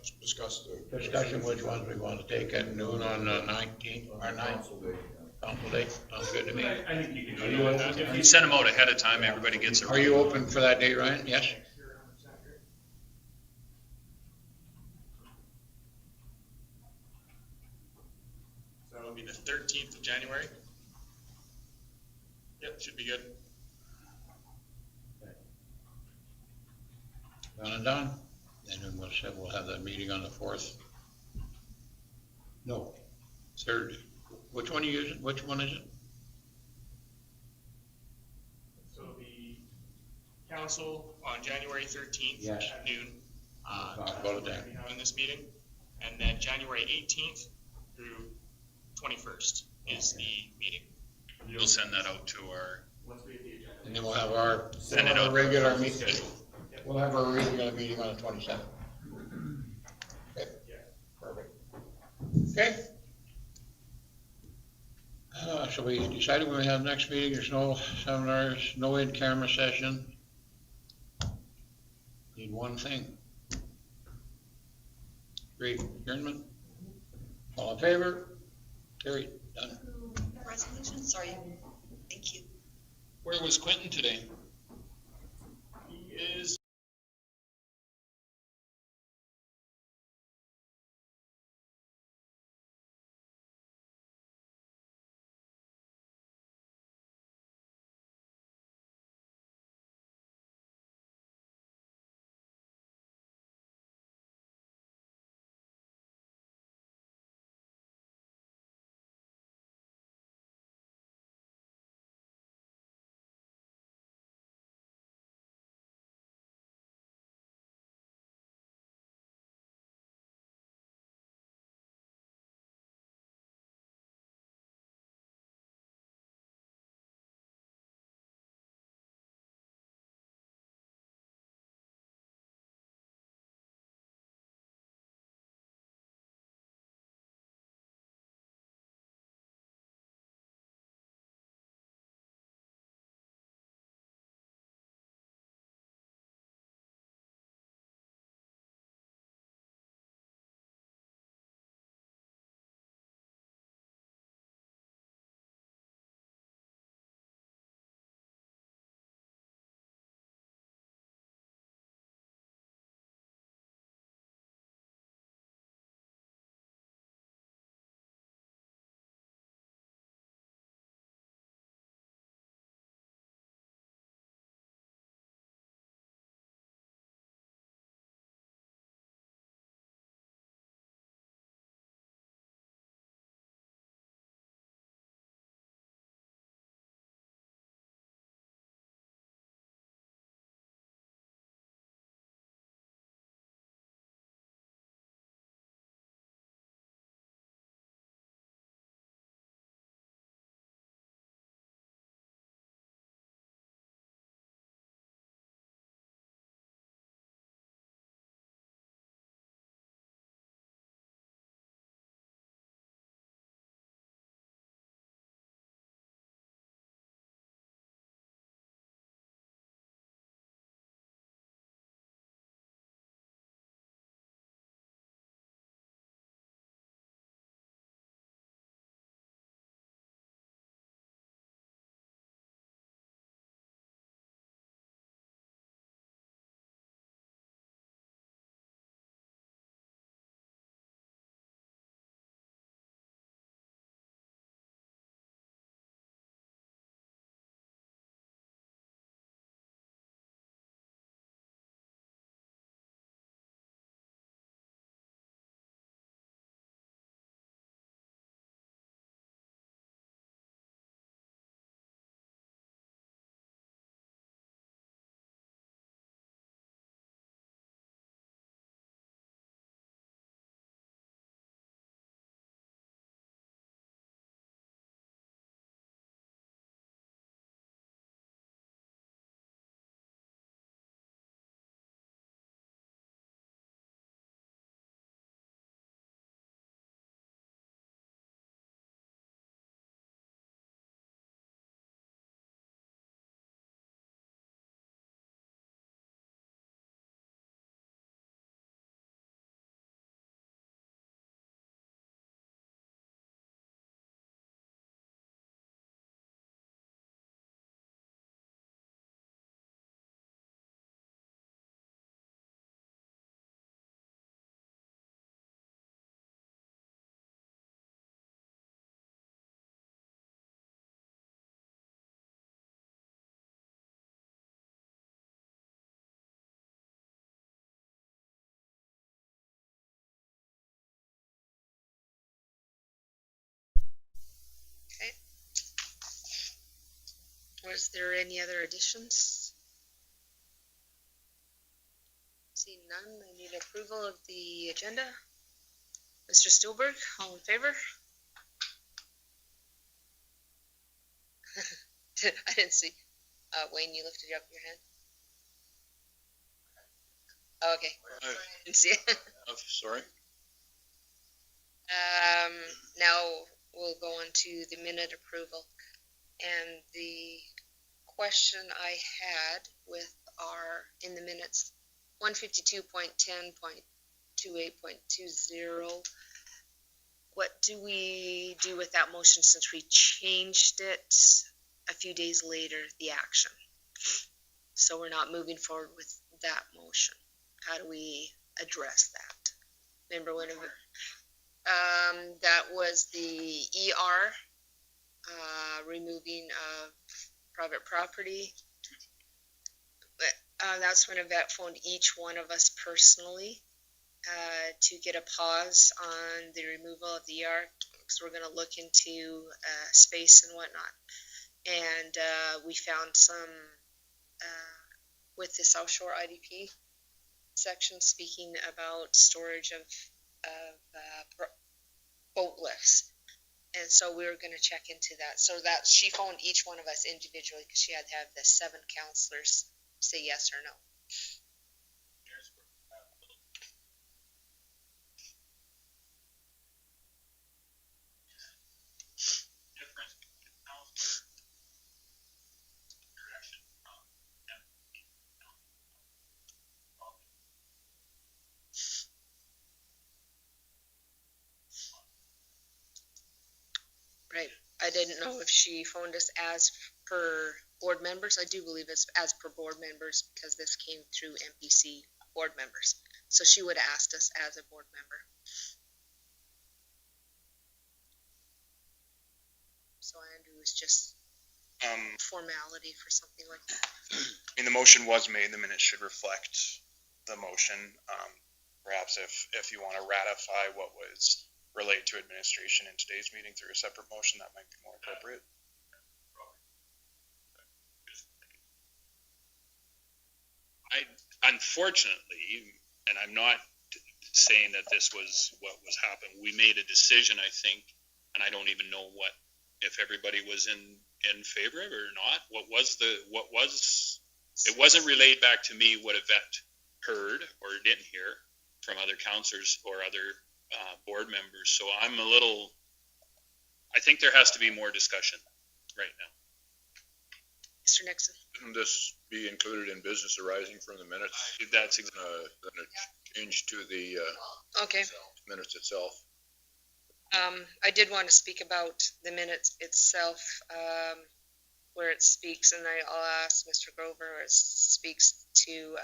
[SPEAKER 2] the.
[SPEAKER 1] Discussion which ones we wanna take at noon on the 19th, or 9th. Council day, sounds good to me.
[SPEAKER 4] I think you can
[SPEAKER 1] Are
[SPEAKER 4] do
[SPEAKER 1] you
[SPEAKER 4] that.
[SPEAKER 1] open?
[SPEAKER 7] If you send them out ahead of time, everybody gets a.
[SPEAKER 1] Are you open for that date, Ryan? Yes?
[SPEAKER 4] So that would be the 13th of January. Yep, should be good.
[SPEAKER 1] Done and done. And then we'll have that meeting on the 4th. No, 3rd. Which one are you using? Which one is it?
[SPEAKER 4] So the council on January 13th
[SPEAKER 1] Yes.
[SPEAKER 4] at noon.
[SPEAKER 1] Talk about it then.
[SPEAKER 4] We'll be having this meeting. And then January 18th through 21st is the meeting.
[SPEAKER 7] You'll send that out to our.
[SPEAKER 4] Once we get the agenda.
[SPEAKER 1] And then we'll have our
[SPEAKER 7] Send it out.
[SPEAKER 1] regular meeting. We'll have our regular meeting on the 27th. Okay,
[SPEAKER 4] Yeah.
[SPEAKER 1] perfect. Okay. So we decided when we have next meeting, there's no seminars, no in-camera session. Need one thing. Great, adjournment. All in favor? Carried, done.
[SPEAKER 10] Resolution, sorry. Thank you.
[SPEAKER 7] Where was Quentin today?
[SPEAKER 4] He is
[SPEAKER 13] Is there any other additions? Seeing none, I need approval of the agenda. Mr. Stillberg, all in favor? I didn't see. Wayne, you lifted up your hand. Oh, okay. Didn't see it.
[SPEAKER 2] Sorry?
[SPEAKER 13] Now we'll go on to the minute approval. And the question I had with in the minutes, 152.10.28.20, what do we do with that motion since we changed it a few days later, the action? So we're not moving forward with that motion. How do we address that? Remember when that was the ER, removing of private property. That's when Yvette phoned each one of us personally to get a pause on the removal of the ER, because we're going to look into space and whatnot. And we found some with the South Shore IDP section speaking about storage of boat lifts. And so we were going to check into that. So that she phoned each one of us individually because she had to have the 7 counselors say yes or no. Right. I didn't know if she phoned us as per board members. I do believe it's as per board members because this came through MPC board members. So she would have asked us as a board member. So Andrew was just formality for something like that.
[SPEAKER 14] I mean, the motion was made. The minutes should reflect the motion. Perhaps if you want to ratify what was relayed to administration in today's meeting through a separate motion, that might be more appropriate.
[SPEAKER 7] Unfortunately, and I'm not saying that this was what was happening, we made a decision, I think, and I don't even know if everybody was in favor of it or not. It wasn't relayed back to me what Yvette heard or didn't hear from other counselors or other board members. So I think there has to be more discussion right now.
[SPEAKER 13] Mr. Nixon.
[SPEAKER 2] Shouldn't this be included in business arising from the minutes?
[SPEAKER 7] That's
[SPEAKER 2] then a change to the
[SPEAKER 13] Okay.
[SPEAKER 2] minutes itself.
[SPEAKER 13] I did want to speak about the minutes itself, where it speaks, and I'll ask Mr. Grover, where it speaks to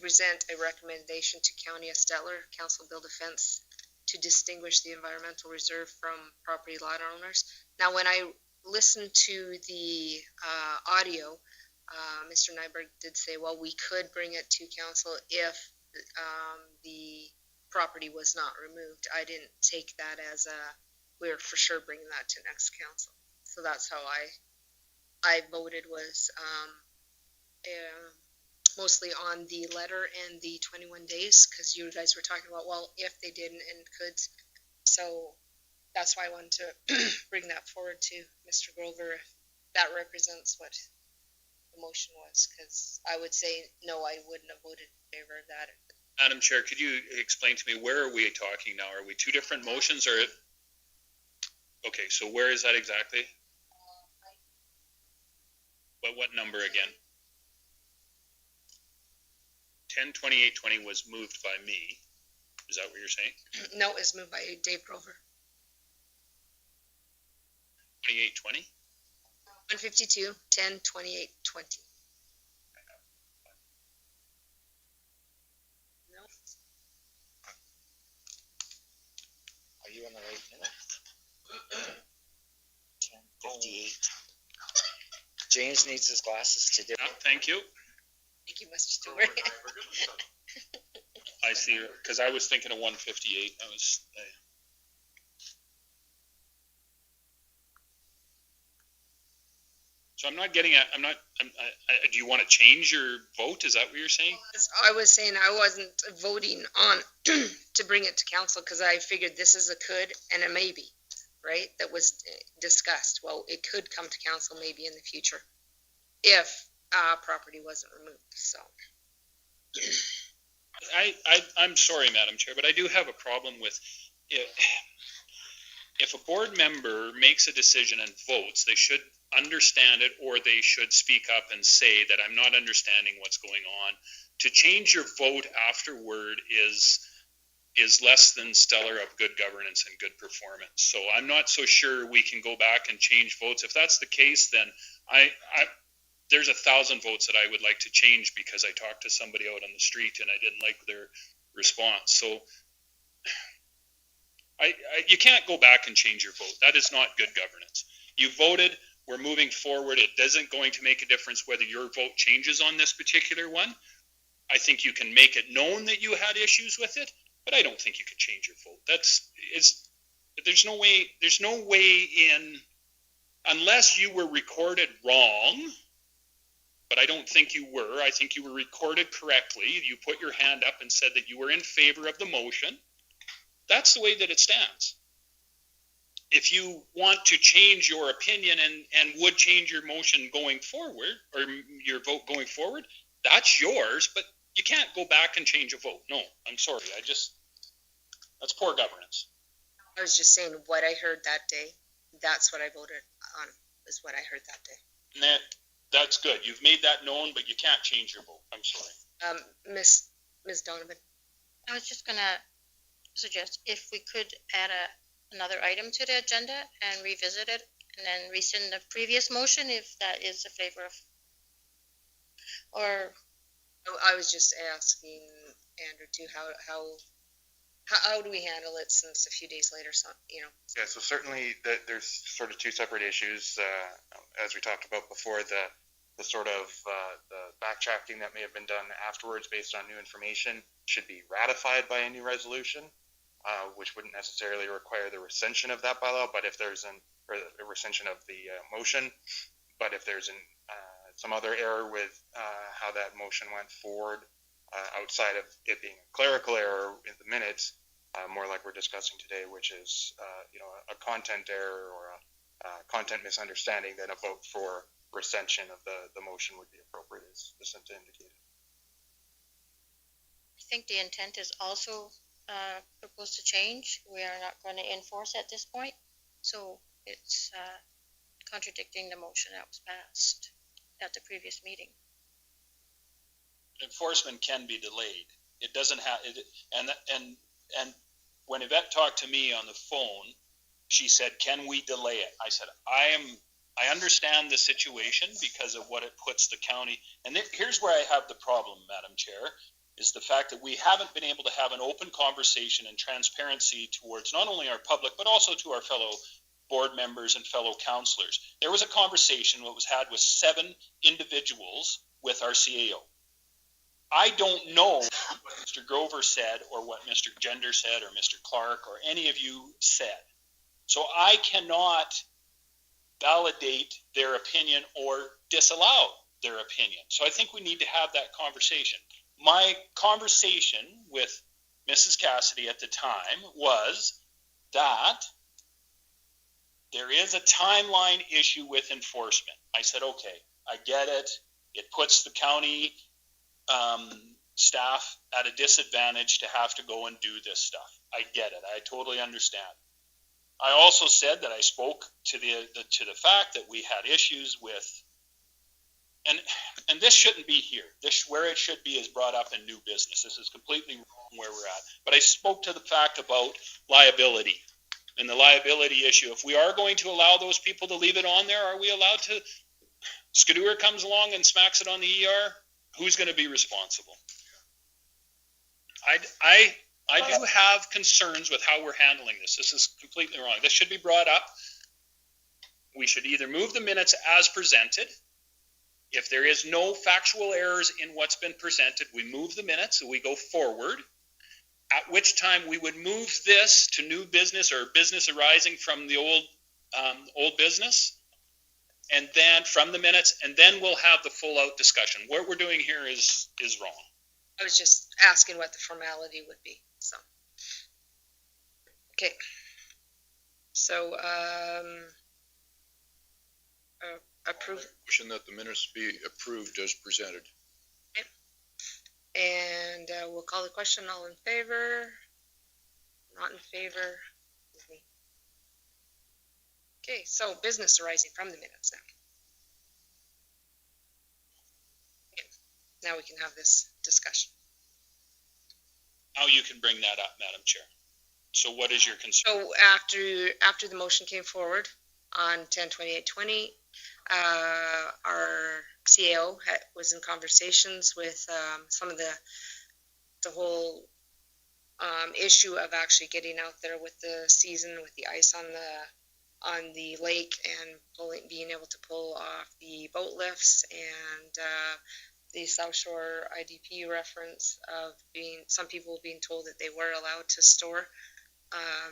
[SPEAKER 13] present a recommendation to County of Stettler, Council build a fence to distinguish the environmental reserve from property lot owners. Now, when I listened to the audio, Mr. Nyberg did say, well, we could bring it to council if the property was not removed. I didn't take that as we're for sure bringing that to next council. So that's how I voted, was mostly on the letter and the 21 days, because you guys were talking about, well, if they didn't and could. So that's why I wanted to bring that forward to Mr. Grover. That represents what the motion was, because I would say, no, I wouldn't have voted in favor of that.
[SPEAKER 7] Madam Chair, could you explain to me, where are we talking now? Are we two different motions or? Okay, so where is that exactly? What number again? 10/28/20 was moved by me. Is that what you're saying?
[SPEAKER 13] No, it was moved by Dave Grover.
[SPEAKER 7] 28/20?
[SPEAKER 13] 152/10/28/20. No.
[SPEAKER 12] Are you on the right minute? 10:58. James needs his glasses to do
[SPEAKER 7] Yeah,
[SPEAKER 12] it.
[SPEAKER 7] thank you.
[SPEAKER 13] Thank you, Mr. Stewart.
[SPEAKER 7] I see, because I was thinking of 158.
[SPEAKER 14] So I'm not getting at, do you want to change your vote? Is that what you're saying?
[SPEAKER 13] I was saying I wasn't voting on to bring it to council because I figured this is a could and a maybe, right? That was discussed. Well, it could come to council maybe in the future if property wasn't removed, so.
[SPEAKER 14] I'm sorry, Madam Chair, but I do have a problem with if a board member makes a decision and votes, they should understand it, or they should speak up and say that I'm not understanding what's going on. To change your vote afterward is less than stellar of good governance and good performance. So I'm not so sure we can go back and change votes. If that's the case, then there's 1,000 votes that I would like to change because I talked to somebody out on the street and I didn't like their response. So you can't go back and change your vote. That is not good governance. You voted, we're moving forward. It isn't going to make a difference whether your vote changes on this particular one. I think you can make it known that you had issues with it, but I don't think you can change your vote. There's no way in, unless you were recorded wrong, but I don't think you were. I think you were recorded correctly. You put your hand up and said that you were in favor of the motion. That's the way that it stands. If you want to change your opinion and would change your motion going forward, or your vote going forward, that's yours, but you can't go back and change a vote. No, I'm sorry. That's poor governance.
[SPEAKER 13] I was just saying what I heard that day. That's what I voted on, is what I heard that day.
[SPEAKER 14] And that's good. You've made that known, but you can't change your vote. I'm sorry.
[SPEAKER 13] Ms. Donovan.
[SPEAKER 15] I was just going to suggest if we could add another item to the agenda and revisit it and then rescind the previous motion if that is a favor of, or.
[SPEAKER 13] I was just asking Andrew too, how do we handle it since a few days later, so,
[SPEAKER 16] Yeah, so certainly there's sort of two separate issues, as we talked about before, the sort of the backtracking that may have been done afterwards based on new information should be ratified by a new resolution, which wouldn't necessarily require the rescission of that bylaw, but if there's or the rescission of the motion, but if there's some other error with how that motion went forward, outside of it being a clerical error in the minutes, more like we're discussing today, which is a content error or a content misunderstanding, then a vote for rescission of the motion would be appropriate, as Jacinta indicated.
[SPEAKER 15] I think the intent is also proposed to change. We are not going to enforce at this point, so it's contradicting the motion that was passed at the previous meeting.
[SPEAKER 14] Enforcement can be delayed. It doesn't have it, and when Yvette talked to me on the phone, she said, "Can we delay it?" I said, I understand the situation because of what it puts the county. And here's where I have the problem, Madam Chair, is the fact that we haven't been able to have an open conversation and transparency towards not only our public but also to our fellow board members and fellow councillors. There was a conversation that was had with 7 individuals with our CAO. I don't know what Mr. Grover said or what Mr. Gender said or Mr. Clark or any of you said. So I cannot validate their opinion or disallow their opinion. So I think we need to have that conversation. My conversation with Mrs. Cassidy at the time was that there is a timeline issue with enforcement. I said, okay, I get it. It puts the county staff at a disadvantage to have to go and do this stuff. I get it. I totally understand. I also said that I spoke to the fact that we had issues with, and this shouldn't be here. This, where it should be, is brought up in new business. This is completely wrong where we're at. But I spoke to the fact about liability and the liability issue. If we are going to allow those people to leave it on there, are we allowed to? Skidooer comes along and smacks it on the ER. Who's going to be responsible? I do have concerns with how we're handling this. This is completely wrong. This should be brought up. We should either move the minutes as presented. If there is no factual errors in what's been presented, we move the minutes and we go forward, at which time we would move this to new business or business arising from the old business.
[SPEAKER 7] and then from the minutes, and then we'll have the full out discussion. What we're doing here is wrong.
[SPEAKER 13] I was just asking what the formality would be, so. Okay. So, approve,
[SPEAKER 2] Motion that the minutes be approved as presented.
[SPEAKER 13] and we'll call the question. All in favor? Not in favor? Okay, so business arising from the minutes now. Okay, now we can have this discussion.
[SPEAKER 7] How you can bring that up, Madam Chair. So what is your concern?
[SPEAKER 13] So after the motion came forward on 10/28/20, our CAO was in conversations with some of the whole issue of actually getting out there with the season, with the ice on the lake, and being able to pull off the boat lifts, and the South Shore IDP reference of some people being told that they were allowed to store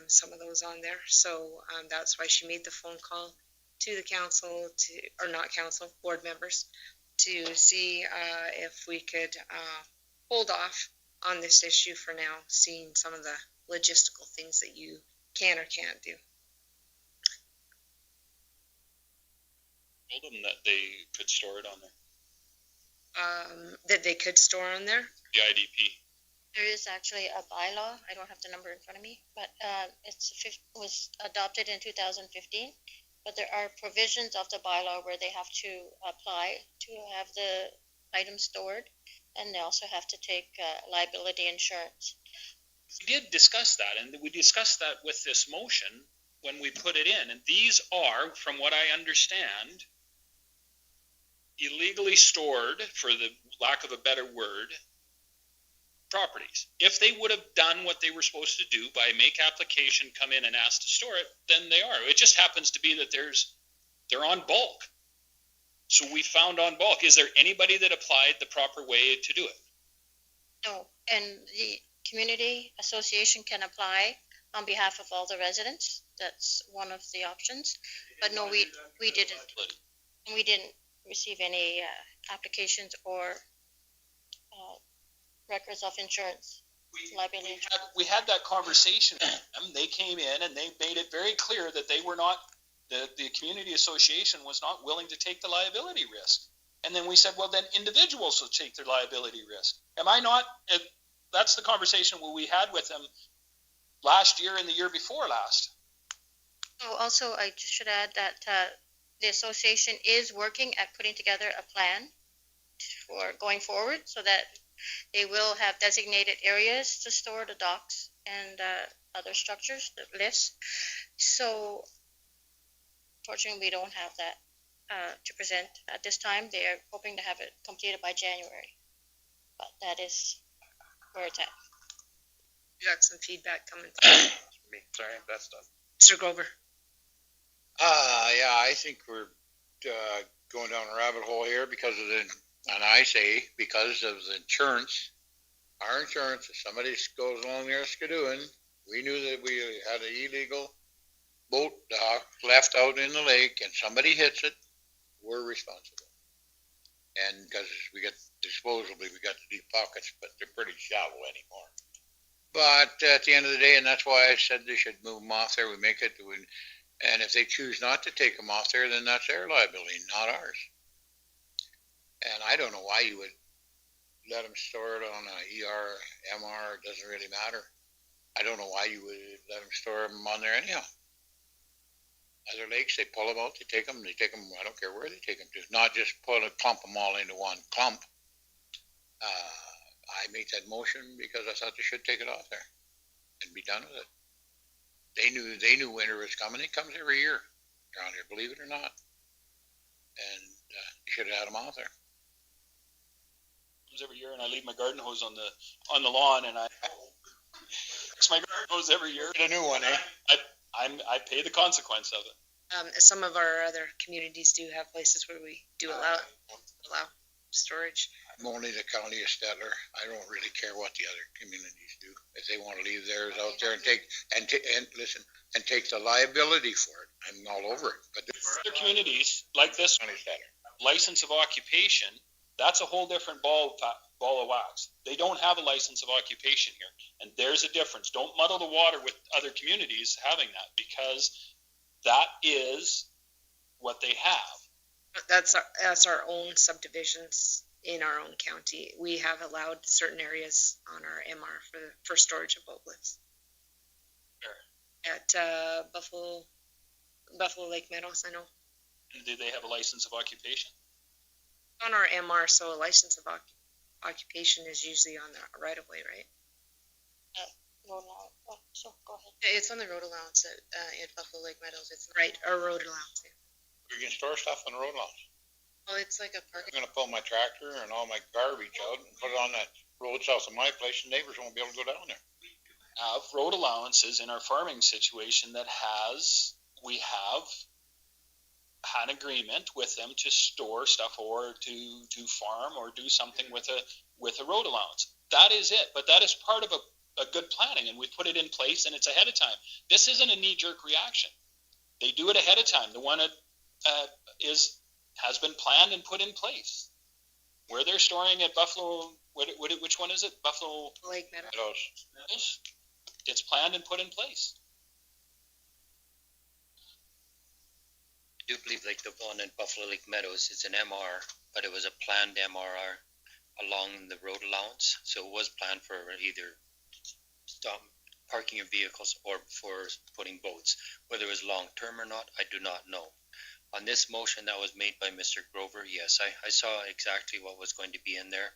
[SPEAKER 13] some of those on there. So that's why she made the phone call to the council, or not council, board members, to see if we could hold off on this issue for now, seeing some of the logistical things that you can or can't do.
[SPEAKER 7] Told them that they could store it on there.
[SPEAKER 13] That they could store on there.
[SPEAKER 7] The IDP.
[SPEAKER 15] There is actually a bylaw, I don't have the number in front of me, but was adopted in 2015. But there are provisions of the bylaw where they have to apply to have the items stored, and they also have to take liability insurance.
[SPEAKER 7] We did discuss that, and we discussed that with this motion when we put it in. And these are, from what I understand, illegally stored, for the lack of a better word, properties. If they would have done what they were supposed to do by make application, come in and ask to store it, then they are. It just happens to be that they're on bulk. So we found on bulk. Is there anybody that applied the proper way to do it?
[SPEAKER 15] No, and the community association can apply on behalf of all the residents. That's one of the options. But no, we didn't. And we didn't receive any applications or records of insurance. Liability.
[SPEAKER 7] We had that conversation with them. They came in and they made it very clear that they were not, the community association was not willing to take the liability risk. And then we said, well, then individuals will take their liability risk. Am I not? That's the conversation we had with them last year and the year before last.
[SPEAKER 15] Oh, also, I just should add that the association is working at putting together a plan for going forward, so that they will have designated areas to store the docks and other structures, the lifts. So, fortunately, we don't have that to present at this time. They are hoping to have it completed by January, but that is where it's at.
[SPEAKER 13] You got some feedback coming.
[SPEAKER 16] Me, sorry, that's done.
[SPEAKER 13] Mr. Grover.
[SPEAKER 1] Yeah, I think we're going down a rabbit hole here because of and I say because of the insurance, our insurance, if somebody goes along there skidooing, we knew that we had an illegal boat dock left out in the lake and somebody hits it, we're responsible. And because we got the deep pockets, but they're pretty shallow anymore. But at the end of the day, and that's why I said they should move them off there, we make it, and if they choose not to take them off there, then that's their liability, not ours. And I don't know why you would let them store it on a ER, MR, it doesn't really matter. I don't know why you would let them store them on there anyhow. Other lakes, they pull them out, they take them, I don't care where they take them to, not just clump them all into one clump. I made that motion because I thought they should take it off there and be done with it. They knew winter was coming. It comes every year around here, believe it or not. And you should have had them off there.
[SPEAKER 7] It comes every year, and I leave my garden hose on the lawn, and I fix my garden hose every year.
[SPEAKER 1] Get a new one, eh?
[SPEAKER 7] I pay the consequence of it.
[SPEAKER 13] Some of our other communities do have places where we do allow storage.
[SPEAKER 1] I'm only the county of Stettler. I don't really care what the other communities do. If they want to leave theirs out there and take, and listen, and take the liability for it, I'm all over it. But
[SPEAKER 5] Other communities like this
[SPEAKER 1] county of Stettler.
[SPEAKER 5] license of occupation, that's a whole different ball of wax. They don't have a license of occupation here, and there's a difference. Don't muddle the water with other communities having that, because that is what they have.
[SPEAKER 13] That's our own subdivisions in our own county. We have allowed certain areas on our MR for storage of boat lifts.
[SPEAKER 5] Where?
[SPEAKER 13] At Buffalo Lake Meadows, I know.
[SPEAKER 5] And do they have a license of occupation?
[SPEAKER 13] On our MR, so a license of occupation is usually on the right of way, right?
[SPEAKER 15] Road allowance. Oh, so go ahead.
[SPEAKER 13] It's on the road allowance at Buffalo Lake Meadows. It's right, our road allowance. Yeah.
[SPEAKER 1] You can store stuff on the road launch.
[SPEAKER 13] Well, it's like a parking.
[SPEAKER 1] I'm gonna pull my tractor and all my garbage out and put it on that road south of my place, and neighbors won't be able to go down there.
[SPEAKER 5] Have road allowances in our farming situation that we have an agreement with them to store stuff or to farm or do something with a road allowance. That is it. But that is part of a good planning, and we put it in place, and it's ahead of time. This isn't a knee-jerk reaction. They do it ahead of time. The one that has been planned and put in place. Where they're storing at Buffalo, which one is it? Buffalo
[SPEAKER 13] Lake Meadows.
[SPEAKER 5] Meadows. It's planned and put in place.
[SPEAKER 17] I do believe like the one in Buffalo Lake Meadows, it's an MR, but it was a planned MRR along the road allowance. So it was planned for either parking of vehicles or for putting boats. Whether it was long-term or not, I do not know. On this motion that was made by Mr. Grover, yes, I saw exactly what was going to be in there.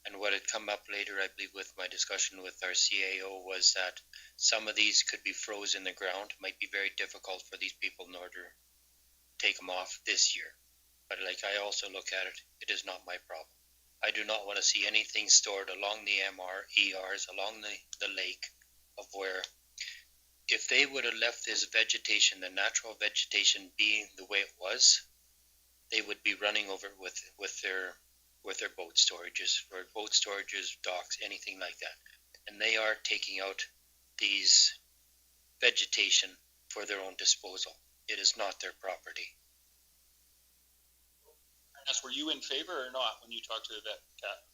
[SPEAKER 17] And what had come up later, I believe, with my discussion with our CAO was that some of these could be froze in the ground. It might be very difficult for these people in order to take them off this year. But like I also look at it, it is not my problem. I do not want to see anything stored along the ERs, along the lake, of where if they would have left this vegetation, the natural vegetation being the way it was, they would be running over with their boat storages, docks, anything like that. And they are taking out these vegetation for their own disposal. It is not their property.
[SPEAKER 5] Yes, were you in favor or not when you talked to that cat?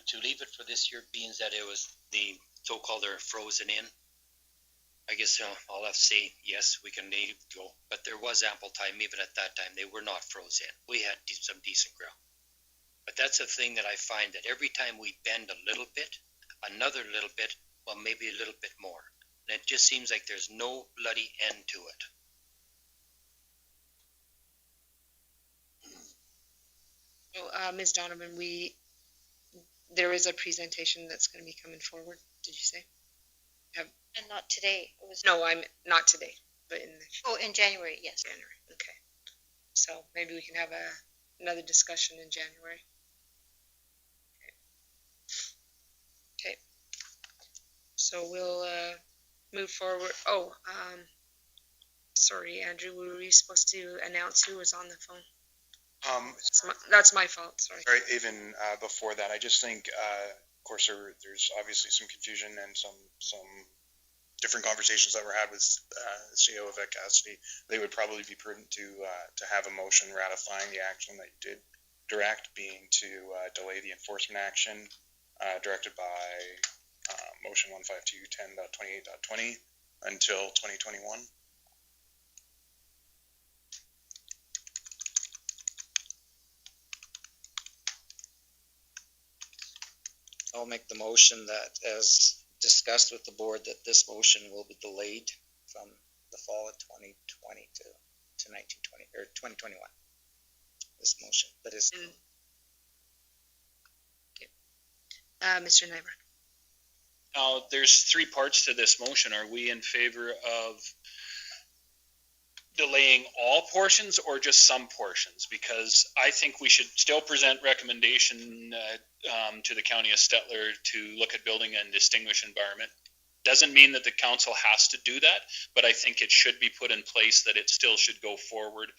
[SPEAKER 17] To leave it for this year, being that it was the so-called they're frozen in, I guess I'll have to say, yes, we can leave it go. But there was ample time, even at that time, they were not frozen. We had some decent ground. But that's a thing that I find that every time we bend a little bit, another little bit, well, maybe a little bit more. And it just seems like there's no bloody end to it.
[SPEAKER 13] Well, Ms. Donovan, there is a presentation that's going to be coming forward. Did you say?
[SPEAKER 15] And not today. It was.
[SPEAKER 13] No, I'm not today, but
[SPEAKER 15] in January, yes.
[SPEAKER 13] January. Okay. So maybe we can have another discussion in January. Okay. So we'll move forward. Oh, sorry, Andrew. Were we supposed to announce who was on the phone? That's my fault. Sorry.
[SPEAKER 16] Even before that, I just think, of course, there's obviously some confusion and some different conversations that were had with the CEO of Ed Cassidy. They would probably be prudent to have a motion ratifying the action that you did direct, being to delay the enforcement action directed by motion 15210.28.20 until 2021.
[SPEAKER 12] I'll make the motion that, as discussed with the board, that this motion will be delayed from the fall of 2020 to 1920 or 2021. This motion, but it's
[SPEAKER 13] Mr. Nyberg.
[SPEAKER 5] Now, there's three parts to this motion. Are we in favor of delaying all portions or just some portions? Because I think we should still present recommendation to the county of Stettler to look at building a distinguished environment. Doesn't mean that the council has to do that, but I think it should be put in place that it still should go forward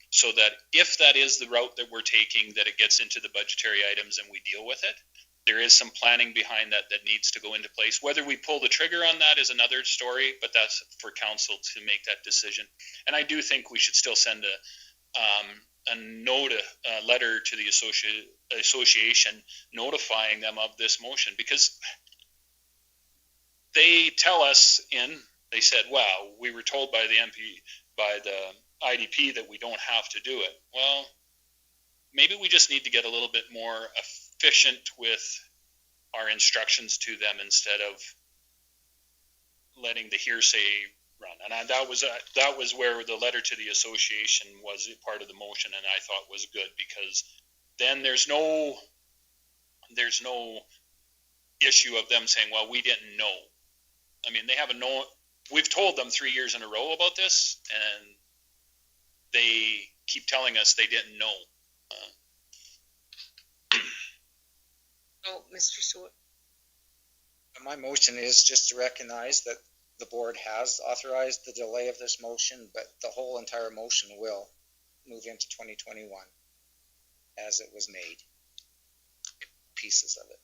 [SPEAKER 7] so that if that is the route that we're taking, that it gets into the budgetary items and we deal with it. There is some planning behind that needs to go into place. Whether we pull the trigger on that is another story, but that's for council to make that decision. And I do think we should still send a letter to the association notifying them of this motion, because they tell us they said, wow, we were told by the IDP that we don't have to do it. Well, maybe we just need to get a little bit more efficient with our instructions to them instead of letting the hearsay run. And that was where the letter to the association was part of the motion, and I thought was good, because then there's no issue of them saying, well, we didn't know. I mean, they haven't known. We've told them 3 years in a row about this, and they keep telling us they didn't know.
[SPEAKER 13] Mr. Stewart.
[SPEAKER 12] My motion is just to recognize that the board has authorized the delay of this motion, but the whole entire motion will move into 2021 as it was made. Pieces of it.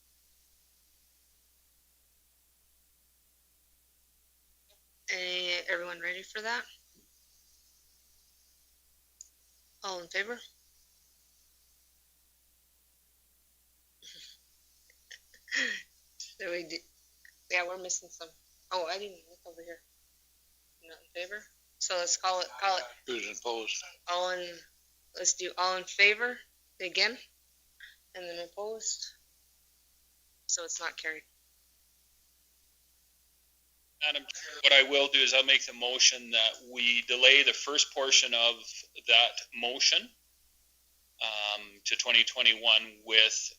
[SPEAKER 13] Everyone ready for that? All in favor? Yeah, we're missing some. Oh, I didn't look over here. Not in favor? So let's call it.
[SPEAKER 1] Who's opposed?
[SPEAKER 13] Let's do all in favor again, and then opposed. So it's not carried.
[SPEAKER 7] Madam Chair, what I will do is I'll make the motion that we delay the first portion of that motion to 2021 with,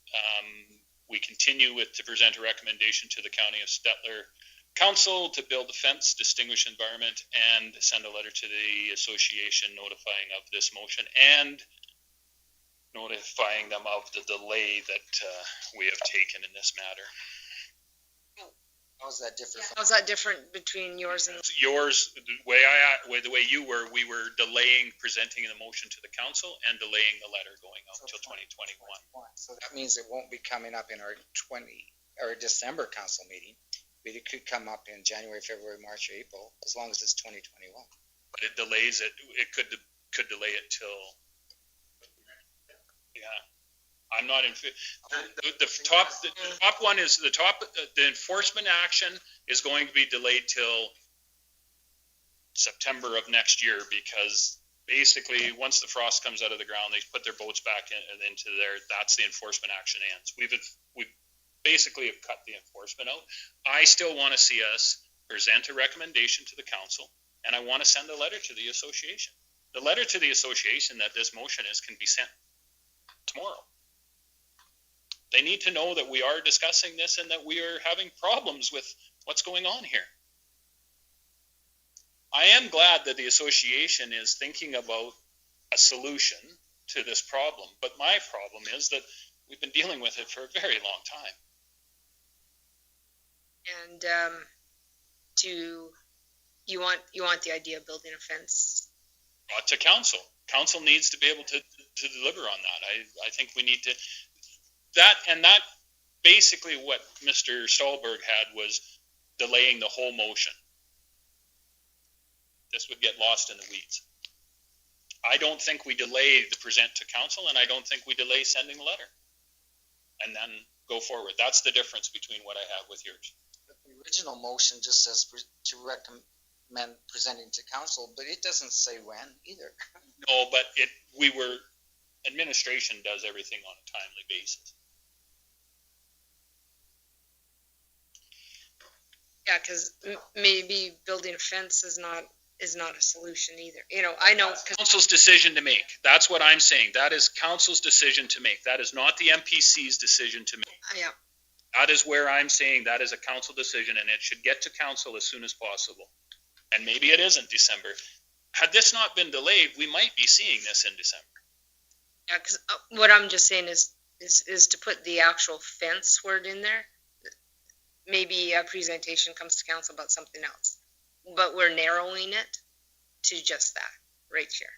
[SPEAKER 7] we continue to present a recommendation to the County of Stettler Council to build a fence, distinguished environment, and send a letter to the association notifying of this motion and notifying them of the delay that we have taken in this matter.
[SPEAKER 12] How's that different?
[SPEAKER 13] How's that different between yours and
[SPEAKER 7] yours? The way you were, we were delaying presenting the motion to the council and delaying the letter going out until 2021.
[SPEAKER 12] So that means it won't be coming up in our December council meeting, but it could come up in January, February, March, or April, as long as it's 2021.
[SPEAKER 7] But it delays it. It could delay it till. Yeah. I'm not in. The top one is the enforcement action is going to be delayed till September of next year, because basically once the frost comes out of the ground, they put their boats back into there. That's the enforcement action ends. We basically have cut the enforcement out. I still want to see us present a recommendation to the council, and I want to send a letter to the association. The letter to the association that this motion is can be sent tomorrow. They need to know that we are discussing this and that we are having problems with what's going on here. I am glad that the association is thinking about a solution to this problem, but my problem is that we've been dealing with it for a very long time.
[SPEAKER 13] And you want the idea of building a fence?
[SPEAKER 7] To council. Council needs to be able to deliver on that. I think we need to. That basically what Mr. Stolberg had was delaying the whole motion. This would get lost in the weeds. I don't think we delay the present to council, and I don't think we delay sending a letter and then go forward. That's the difference between what I have with yours.
[SPEAKER 12] The original motion just says to recommend presenting to council, but it doesn't say when either.
[SPEAKER 7] No, but administration does everything on a timely basis.
[SPEAKER 13] Yeah, because maybe building a fence is not a solution either. I know.
[SPEAKER 7] Council's decision to make. That's what I'm saying. That is council's decision to make. That is not the MPC's decision to make.
[SPEAKER 13] Yeah.
[SPEAKER 7] That is where I'm saying that is a council decision, and it should get to council as soon as possible. And maybe it isn't December. Had this not been delayed, we might be seeing this in December.
[SPEAKER 13] Yeah, because what I'm just saying is to put the actual fence word in there. Maybe a presentation comes to council about something else, but we're narrowing it to just that right here.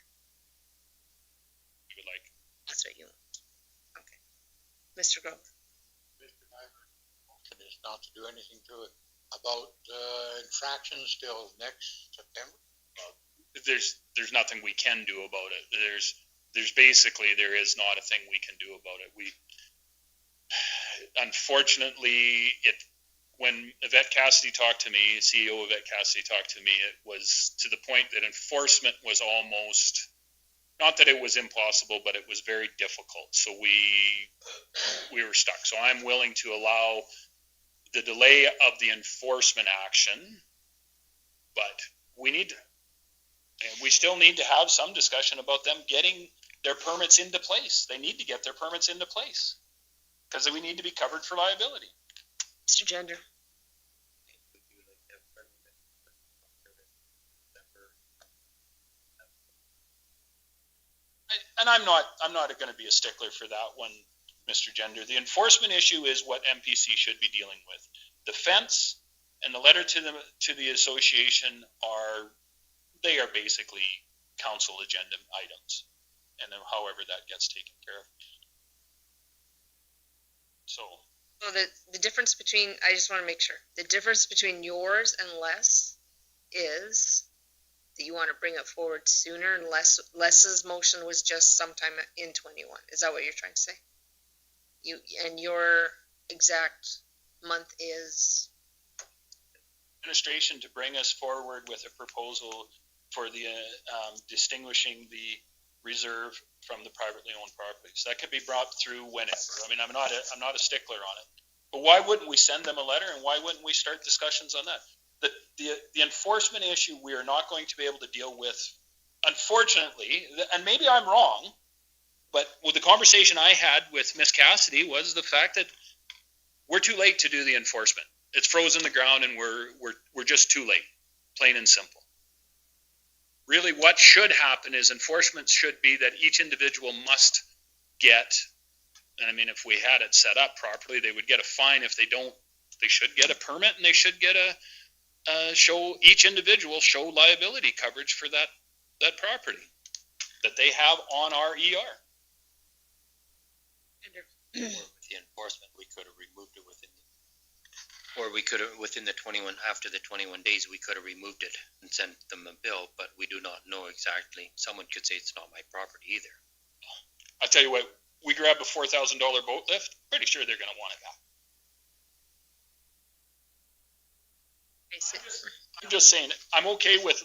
[SPEAKER 13] that's what you want. Okay. Mr. Grove?
[SPEAKER 1] Is not to do anything to it about infractions till next September?
[SPEAKER 7] There's nothing we can do about it. There is not a thing we can do about it. Unfortunately, when Yvette Cassidy talked to me, CEO Yvette Cassidy talked to me, it was to the point that enforcement was almost, not that it was impossible, but it was very difficult. So we were stuck. So I'm willing to allow the delay of the enforcement action, but we still need to have some discussion about them getting their permits into place. They need to get their permits into place because we need to be covered for liability.
[SPEAKER 13] Mr. Gender?
[SPEAKER 7] And I'm not going to be a stickler for that one, Mr. Gender. The enforcement issue is what MPC should be dealing with. The fence and the letter to the association are basically council agenda items, and then however that gets taken care of. So
[SPEAKER 13] the difference between, I just want to make sure, the difference between yours and Les is that you want to bring it forward sooner, and Les's motion was just sometime in 21. Is that what you're trying to say? And your exact month is?
[SPEAKER 7] Administration to bring us forward with a proposal for the distinguishing the reserve from the privately owned properties. That could be brought through whenever. I mean, I'm not a stickler on it. But why wouldn't we send them a letter, and why wouldn't we start discussions on that? The enforcement issue we are not going to be able to deal with, unfortunately, and maybe I'm wrong, but the conversation I had with Miss Cassidy was the fact that we're too late to do the enforcement. It's frozen the ground, and we're just too late, plain and simple. Really, what should happen is enforcement should be that each individual must get, and I mean, if we had it set up properly, they would get a fine. If they don't, they should get a permit, and they should get each individual show liability coverage for that property that they have on our ER.
[SPEAKER 17] With the enforcement, we could have removed it within the 21, after the 21 days, we could have removed it and sent them a bill, but we do not know exactly. Someone could say it's not my property either.
[SPEAKER 7] I'll tell you what, we grab a $4,000 boat lift, pretty sure they're going to want it back. I'm just saying, I'm okay with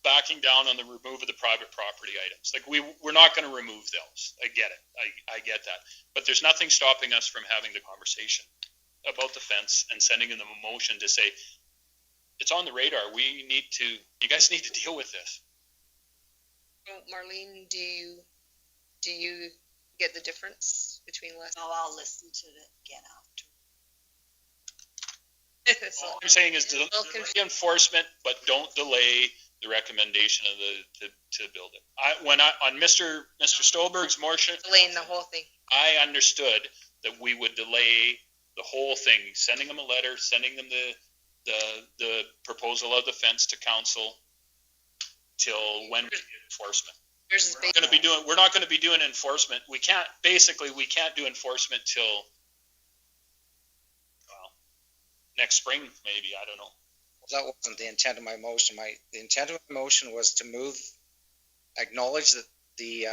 [SPEAKER 7] backing down on the remove of the private property items. Like we're not going to remove those. I get it. I get that. But there's nothing stopping us from having the conversation about the fence and sending them a motion to say, it's on the radar. You guys need to deal with this.
[SPEAKER 13] Marlene, do you get the difference between Les?
[SPEAKER 10] Oh, I'll listen to it again after.
[SPEAKER 7] All I'm saying is delay the enforcement, but don't delay the recommendation of to build it. On Mr. Stolberg's motion,
[SPEAKER 13] Delaying the whole thing.
[SPEAKER 7] I understood that we would delay the whole thing, sending them a letter, sending them the proposal of the fence to council till when we get enforcement. We're not going to be doing enforcement. We can't do enforcement till next spring, maybe. I don't know.
[SPEAKER 12] Well, that wasn't the intent of my motion. The intent of my motion was to acknowledge that the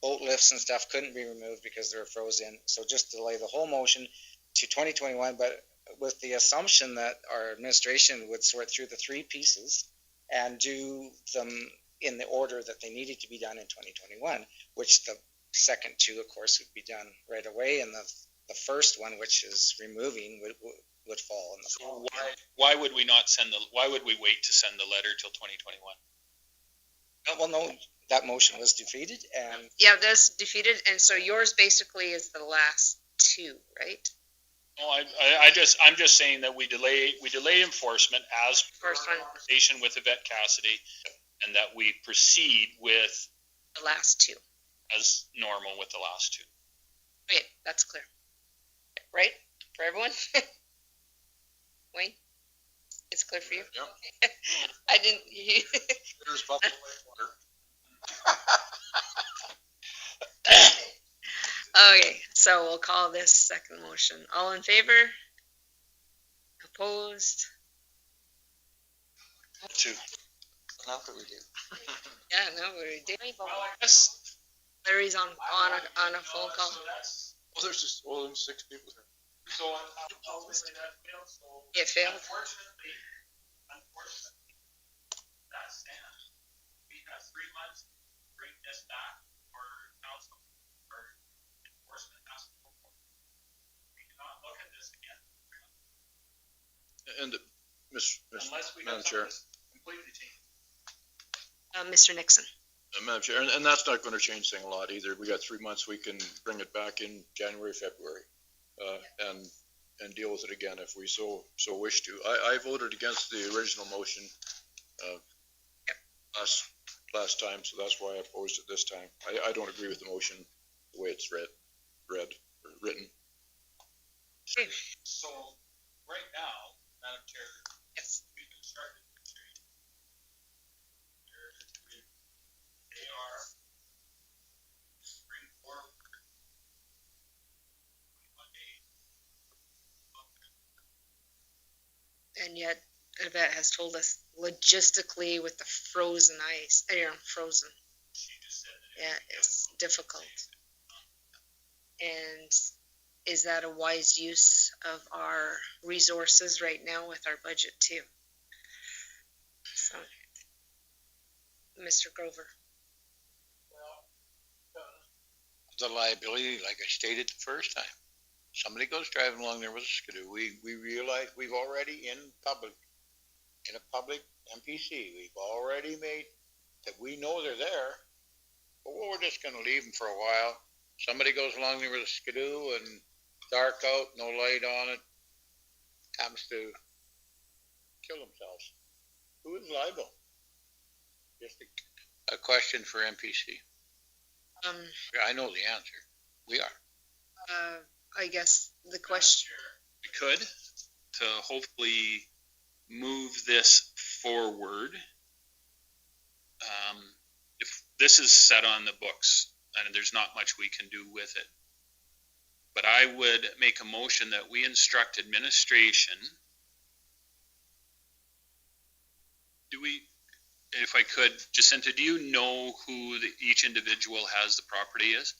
[SPEAKER 12] boat lifts and stuff couldn't be removed because they were frozen. So just delay the whole motion to 2021, but with the assumption that our administration would sort through the three pieces and do them in the order that they needed to be done in 2021, which the second two, of course, would be done right away, and the first one, which is removing, would fall in the fall.
[SPEAKER 7] Why would we wait to send the letter till 2021?
[SPEAKER 12] Well, no, that motion was defeated, and
[SPEAKER 13] yeah, that's defeated, and so yours basically is the last two, right?
[SPEAKER 7] No, I'm just saying that we delay enforcement as
[SPEAKER 13] first
[SPEAKER 7] conversation with Yvette Cassidy, and that we proceed with
[SPEAKER 13] the last two
[SPEAKER 7] as normal with the last two.
[SPEAKER 13] Okay, that's clear. Right? For everyone? Wayne? It's clear for you?
[SPEAKER 2] Yeah.
[SPEAKER 13] I didn't...
[SPEAKER 2] There's Buffalo Lake water.
[SPEAKER 13] Okay, so we'll call this second motion. All in favor? Opposed?
[SPEAKER 14] Two. Now what do we do?
[SPEAKER 13] Yeah, no, we did.
[SPEAKER 4] Well, I guess.
[SPEAKER 13] Larry's on a phone call.
[SPEAKER 2] Well, there's just, there's 6 people here.
[SPEAKER 4] So unfortunately that failed, so.
[SPEAKER 13] It failed.
[SPEAKER 4] Unfortunately, that stands. We have 3 months to bring this back for council, for enforcement has to go forward. We cannot look at this again.
[SPEAKER 2] And,
[SPEAKER 4] Unless we
[SPEAKER 2] Madam
[SPEAKER 4] have
[SPEAKER 2] Chair.
[SPEAKER 4] something completely changed.
[SPEAKER 13] Mr. Nixon.
[SPEAKER 2] Madam Chair, and that's not gonna change thing a lot either. We got 3 months, we can bring it back in January, February, and deal with it again if we so wish to. I voted against the original motion, last time, so that's why I opposed it this time. I don't agree with the motion, the way it's written.
[SPEAKER 13] Okay.
[SPEAKER 5] So, right now, Madam Chair,
[SPEAKER 13] Yes.
[SPEAKER 5] we can start the change. They are bring forward 21 days.
[SPEAKER 13] And yet, Yvette has told us logistically with the frozen ice, frozen.
[SPEAKER 5] She just said that.
[SPEAKER 13] Yeah, it's difficult. And is that a wise use of our resources right now with our budget too? So, Mr. Grover.
[SPEAKER 1] The liability, like I stated the first time. Somebody goes driving along there with a skidoo. We realize we've already in a public MPC, we've already made that we know they're there, but we're just gonna leave them for a while. Somebody goes along there with a skidoo and dark out, no light on it, happens to kill themselves. Who is liable? Just a question for MPC. I know the answer. We are.
[SPEAKER 13] I guess the question.
[SPEAKER 7] We could, to hopefully move this forward. If this is set on the books, and there's not much we can do with it. But I would make a motion that we instruct administration. If I could, Jacinta, do you know who each individual has the property is?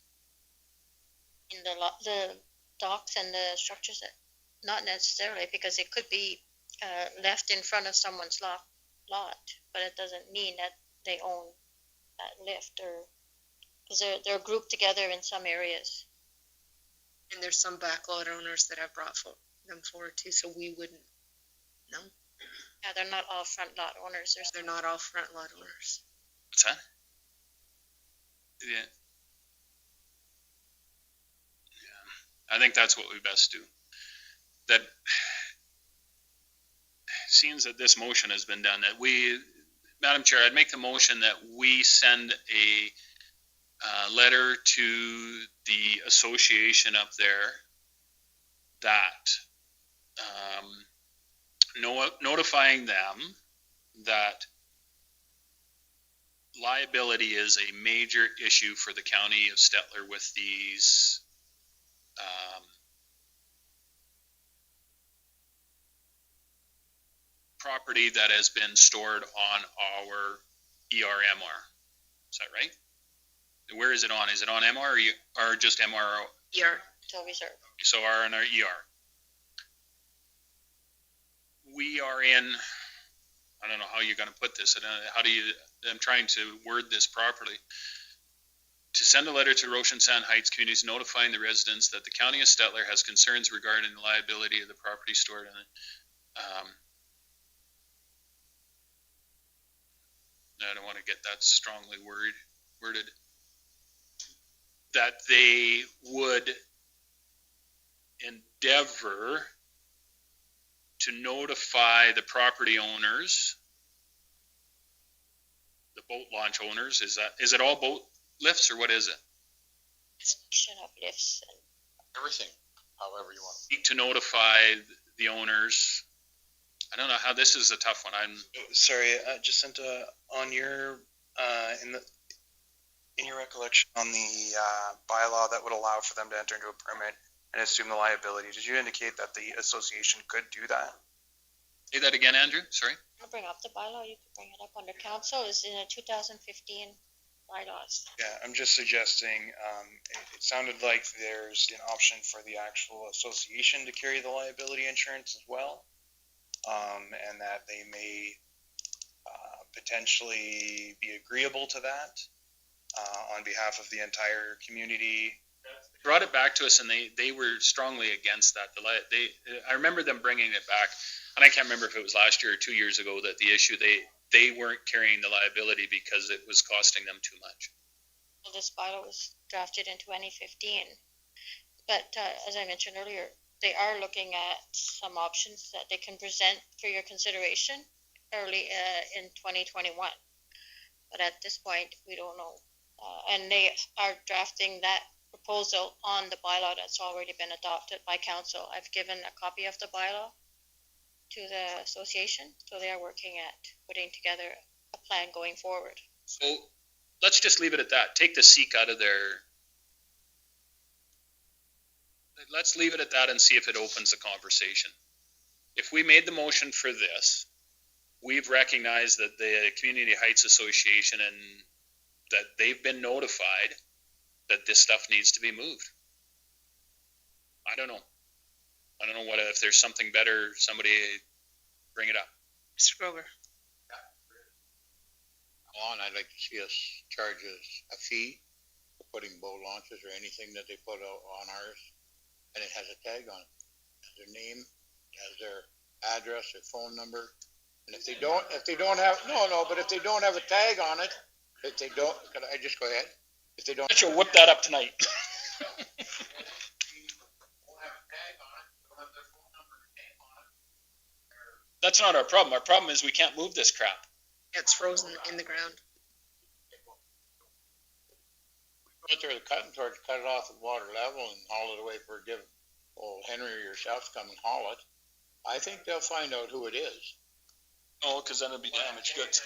[SPEAKER 15] In the docks and the structures, not necessarily, because it could be left in front of someone's lot, but it doesn't mean that they own that lift, or because they're grouped together in some areas.
[SPEAKER 13] And there's some backlot owners that have brought them forward too, so we wouldn't know.
[SPEAKER 15] Yeah, they're not all front lot owners.
[SPEAKER 13] They're not all front lot owners.
[SPEAKER 7] What's that? Yeah. I think that's what we best do. That seems that this motion has been done, that we, Madam Chair, I'd make the motion that we send a letter to the association up there that notifying them that liability is a major issue for the county of Stettler with these property that has been stored on our ERMR. Is that right? Where is it on? Is it on MR or just MRO?
[SPEAKER 13] ER.
[SPEAKER 15] Till reserve.
[SPEAKER 7] So our and our ER. We are in, I don't know how you're going to put this, I'm trying to word this properly. To send a letter to Roshan Sand Heights communities notifying the residents that the county of Stettler has concerns regarding the liability of the property stored in it. I don't want to get that strongly worded. That they would endeavor to notify the property owners, the boat launch owners. Is it all boat lifts or what is it?
[SPEAKER 15] Section of lifts.
[SPEAKER 1] Everything, however you want.
[SPEAKER 7] To notify the owners. I don't know how, this is a tough one.
[SPEAKER 16] Sorry, Jacinta, on your any recollection on the bylaw that would allow for them to enter into a permit and assume the liability? Did you indicate that the association could do that?
[SPEAKER 7] Say that again, Andrew, sorry?
[SPEAKER 15] I'll bring up the bylaw, you can bring it up under council, it's in the 2015 bylaws.
[SPEAKER 16] Yeah, I'm just suggesting, it sounded like there's an option for the actual association to carry the liability insurance as well. And that they may potentially be agreeable to that on behalf of the entire community.
[SPEAKER 7] Brought it back to us, and they were strongly against that. I remember them bringing it back, and I can't remember if it was last year or 2 years ago that the issue, they weren't carrying the liability because it was costing them too much.
[SPEAKER 15] This bylaw was drafted in 2015, but as I mentioned earlier, they are looking at some options that they can present for your consideration early in 2021. But at this point, we don't know. And they are drafting that proposal on the bylaw that's already been adopted by council. I've given a copy of the bylaw to the association, so they are working at putting together a plan going forward.
[SPEAKER 7] So let's just leave it at that. Take the seek out of there. Let's leave it at that and see if it opens the conversation. If we made the motion for this, we've recognized that the Community Heights Association and that they've been notified that this stuff needs to be moved. I don't know what, if there's something better, somebody bring it up.
[SPEAKER 13] Mr. Grover.
[SPEAKER 1] On, I'd like to see us charge a fee for putting boat launches or anything that they put out on ours, and it has a tag on it. It has their name, it has their address, their phone number, and if they don't have, but if they don't have a tag on it, if they don't, could I just go ahead? If they don't.
[SPEAKER 7] You'll whip that up tonight. That's not our problem. Our problem is we can't move this crap.
[SPEAKER 13] It's frozen in the ground.
[SPEAKER 1] Put there the cutting torch, cut it off at water level and haul it away for give old Henry or yourself come and haul it. I think they'll find out who it is.
[SPEAKER 7] Oh, because then it'll be damaged goods.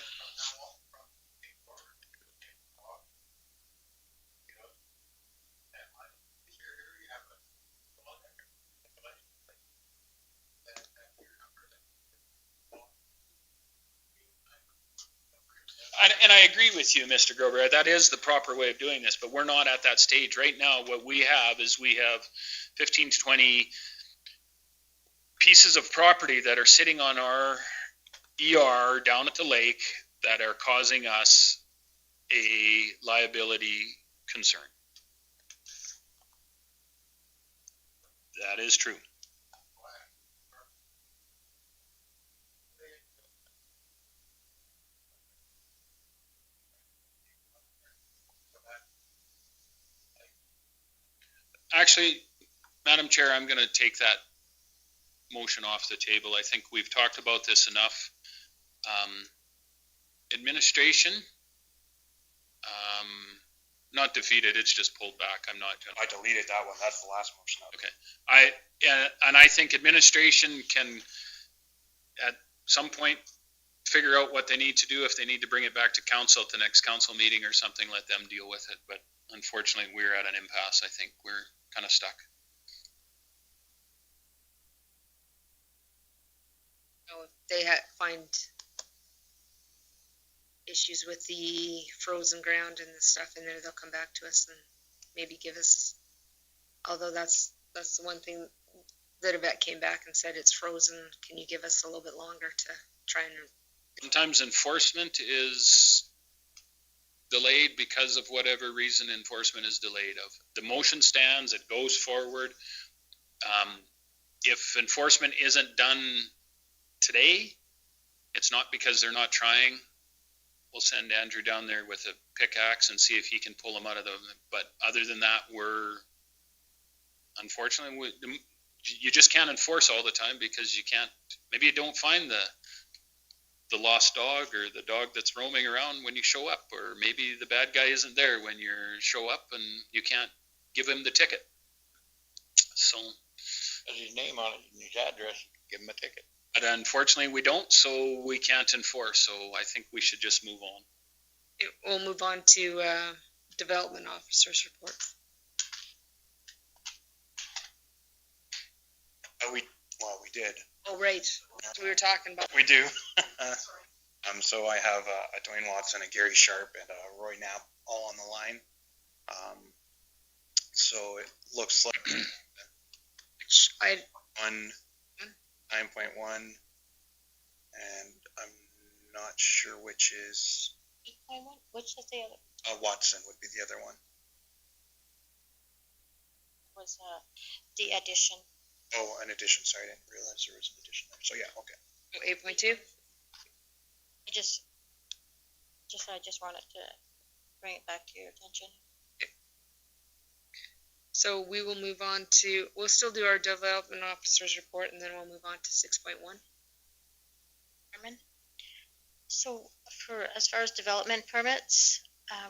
[SPEAKER 7] And I agree with you, Mr. Grover. That is the proper way of doing this, but we're not at that stage. Right now, what we have is we have 15 to 20 pieces of property that are sitting on our ER down at the lake that are causing us a liability concern. That is true. Actually, Madam Chair, I'm going to take that motion off the table. I think we've talked about this enough. Administration, not defeated, it's just pulled back. I'm not going to.
[SPEAKER 16] I deleted that one. That's the last motion.
[SPEAKER 7] Okay. I think administration can, at some point, figure out what they need to do. If they need to bring it back to council at the next council meeting or something, let them deal with it. But unfortunately, we're at an impasse. I think we're kind of stuck.
[SPEAKER 13] So if they find issues with the frozen ground and the stuff in there, they'll come back to us and maybe give us, although that's the one thing that Yvette came back and said, it's frozen. Can you give us a little bit longer to try and...
[SPEAKER 7] Sometimes enforcement is delayed because of whatever reason. Enforcement is delayed. Of the motion stands, it goes forward. If enforcement isn't done today, it's not because they're not trying. We'll send Andrew down there with a pickaxe and see if he can pull them out of them. But other than that, unfortunately, you just can't enforce all the time because you can't. Maybe you don't find the lost dog or the dog that's roaming around when you show up, or maybe the bad guy isn't there when you show up and you can't give him the ticket. So,
[SPEAKER 1] has his name on it and his address, give him a ticket.
[SPEAKER 7] But unfortunately we don't, so we can't enforce. So I think we should just move on.
[SPEAKER 13] We'll move on to development officer's report.
[SPEAKER 16] We did.
[SPEAKER 13] Oh, right. We were talking about.
[SPEAKER 16] We do. So I have a Dwayne Watson, a Gary Sharp, and a Roy Knapp all on the line. So it looks like
[SPEAKER 13] I
[SPEAKER 16] 9.1, and I'm not sure which is
[SPEAKER 15] 8.1, which is the other,
[SPEAKER 16] Watson would be the other one.
[SPEAKER 15] was the addition.
[SPEAKER 16] Oh, an addition. Sorry, I didn't realize there was an addition there. So yeah, okay.
[SPEAKER 13] 8.2.
[SPEAKER 15] I just wanted to bring it back to your attention.
[SPEAKER 13] So we will move on to, we'll still do our development officer's report, and then we'll move on to 6.1.
[SPEAKER 15] Chairman. So as far as development permits,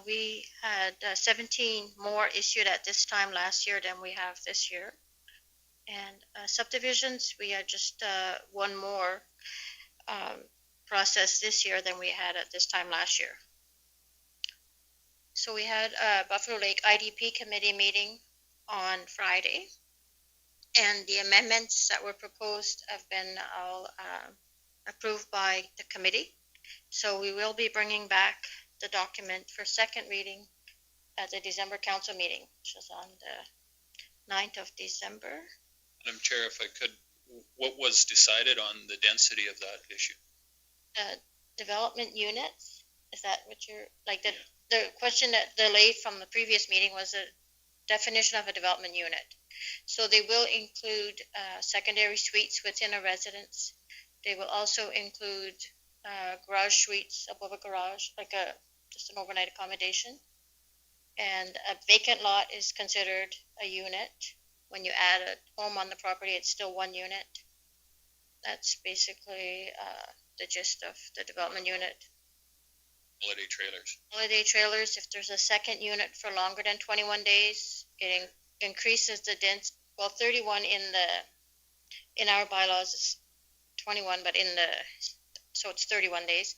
[SPEAKER 15] we had 17 more issued at this time last year than we have this year. And subdivisions, we had just one more process this year than we had at this time last year. So we had a Buffalo Lake IDP committee meeting on Friday, and the amendments that were proposed have been all approved by the committee. So we will be bringing back the document for second reading at the December council meeting, which is on the 9th of December.
[SPEAKER 7] Madam Chair, if I could, what was decided on the density of that issue?
[SPEAKER 15] Development units, is that what you're, like the question that delayed from the previous meeting was a definition of a development unit. So they will include secondary suites within a residence. They will also include garage suites above a garage, like just an overnight accommodation. And a vacant lot is considered a unit. When you add a home on the property, it's still one unit. That's basically the gist of the development unit.
[SPEAKER 7] Holiday trailers.
[SPEAKER 15] Holiday trailers, if there's a second unit for longer than 21 days, it increases the density. Well, 31 in our bylaws is 21, but so it's 31 days.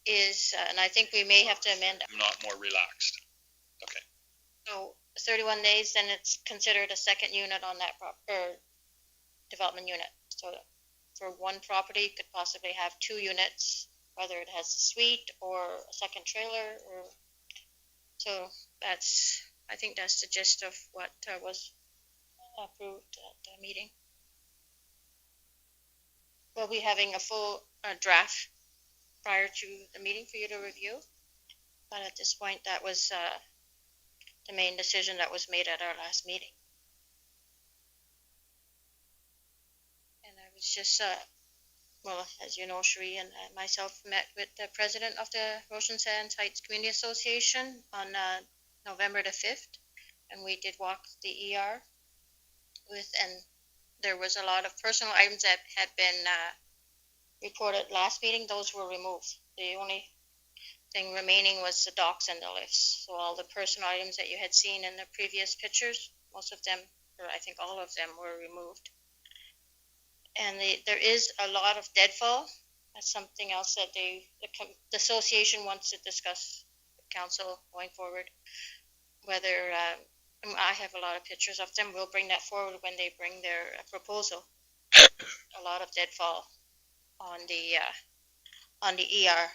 [SPEAKER 15] And I think we may have to amend.
[SPEAKER 7] Not more relaxed. Okay.
[SPEAKER 15] So 31 days, then it's considered a second unit on that development unit. So for one property, you could possibly have two units, whether it has a suite or a second trailer. So I think that's the gist of what was approved at the meeting. We'll be having a full draft prior to the meeting for you to review. But at this point, that was the main decision that was made at our last meeting. And I was just, as you know, Cherie and myself met with the president of the Ocean Sands Heights Community Association on November the 5th, and we did walk the ER and there was a lot of personal items that had been reported last meeting. Those were removed. The only thing remaining was the docks and the lifts. So all the personal items that you had seen in the previous pictures, most of them, or I think all of them, were removed. And there is a lot of deadfall. That's something else that the association wants to discuss with council going forward. Whether I have a lot of pictures of them. We'll bring that forward when they bring their proposal. A lot of deadfall on the ER.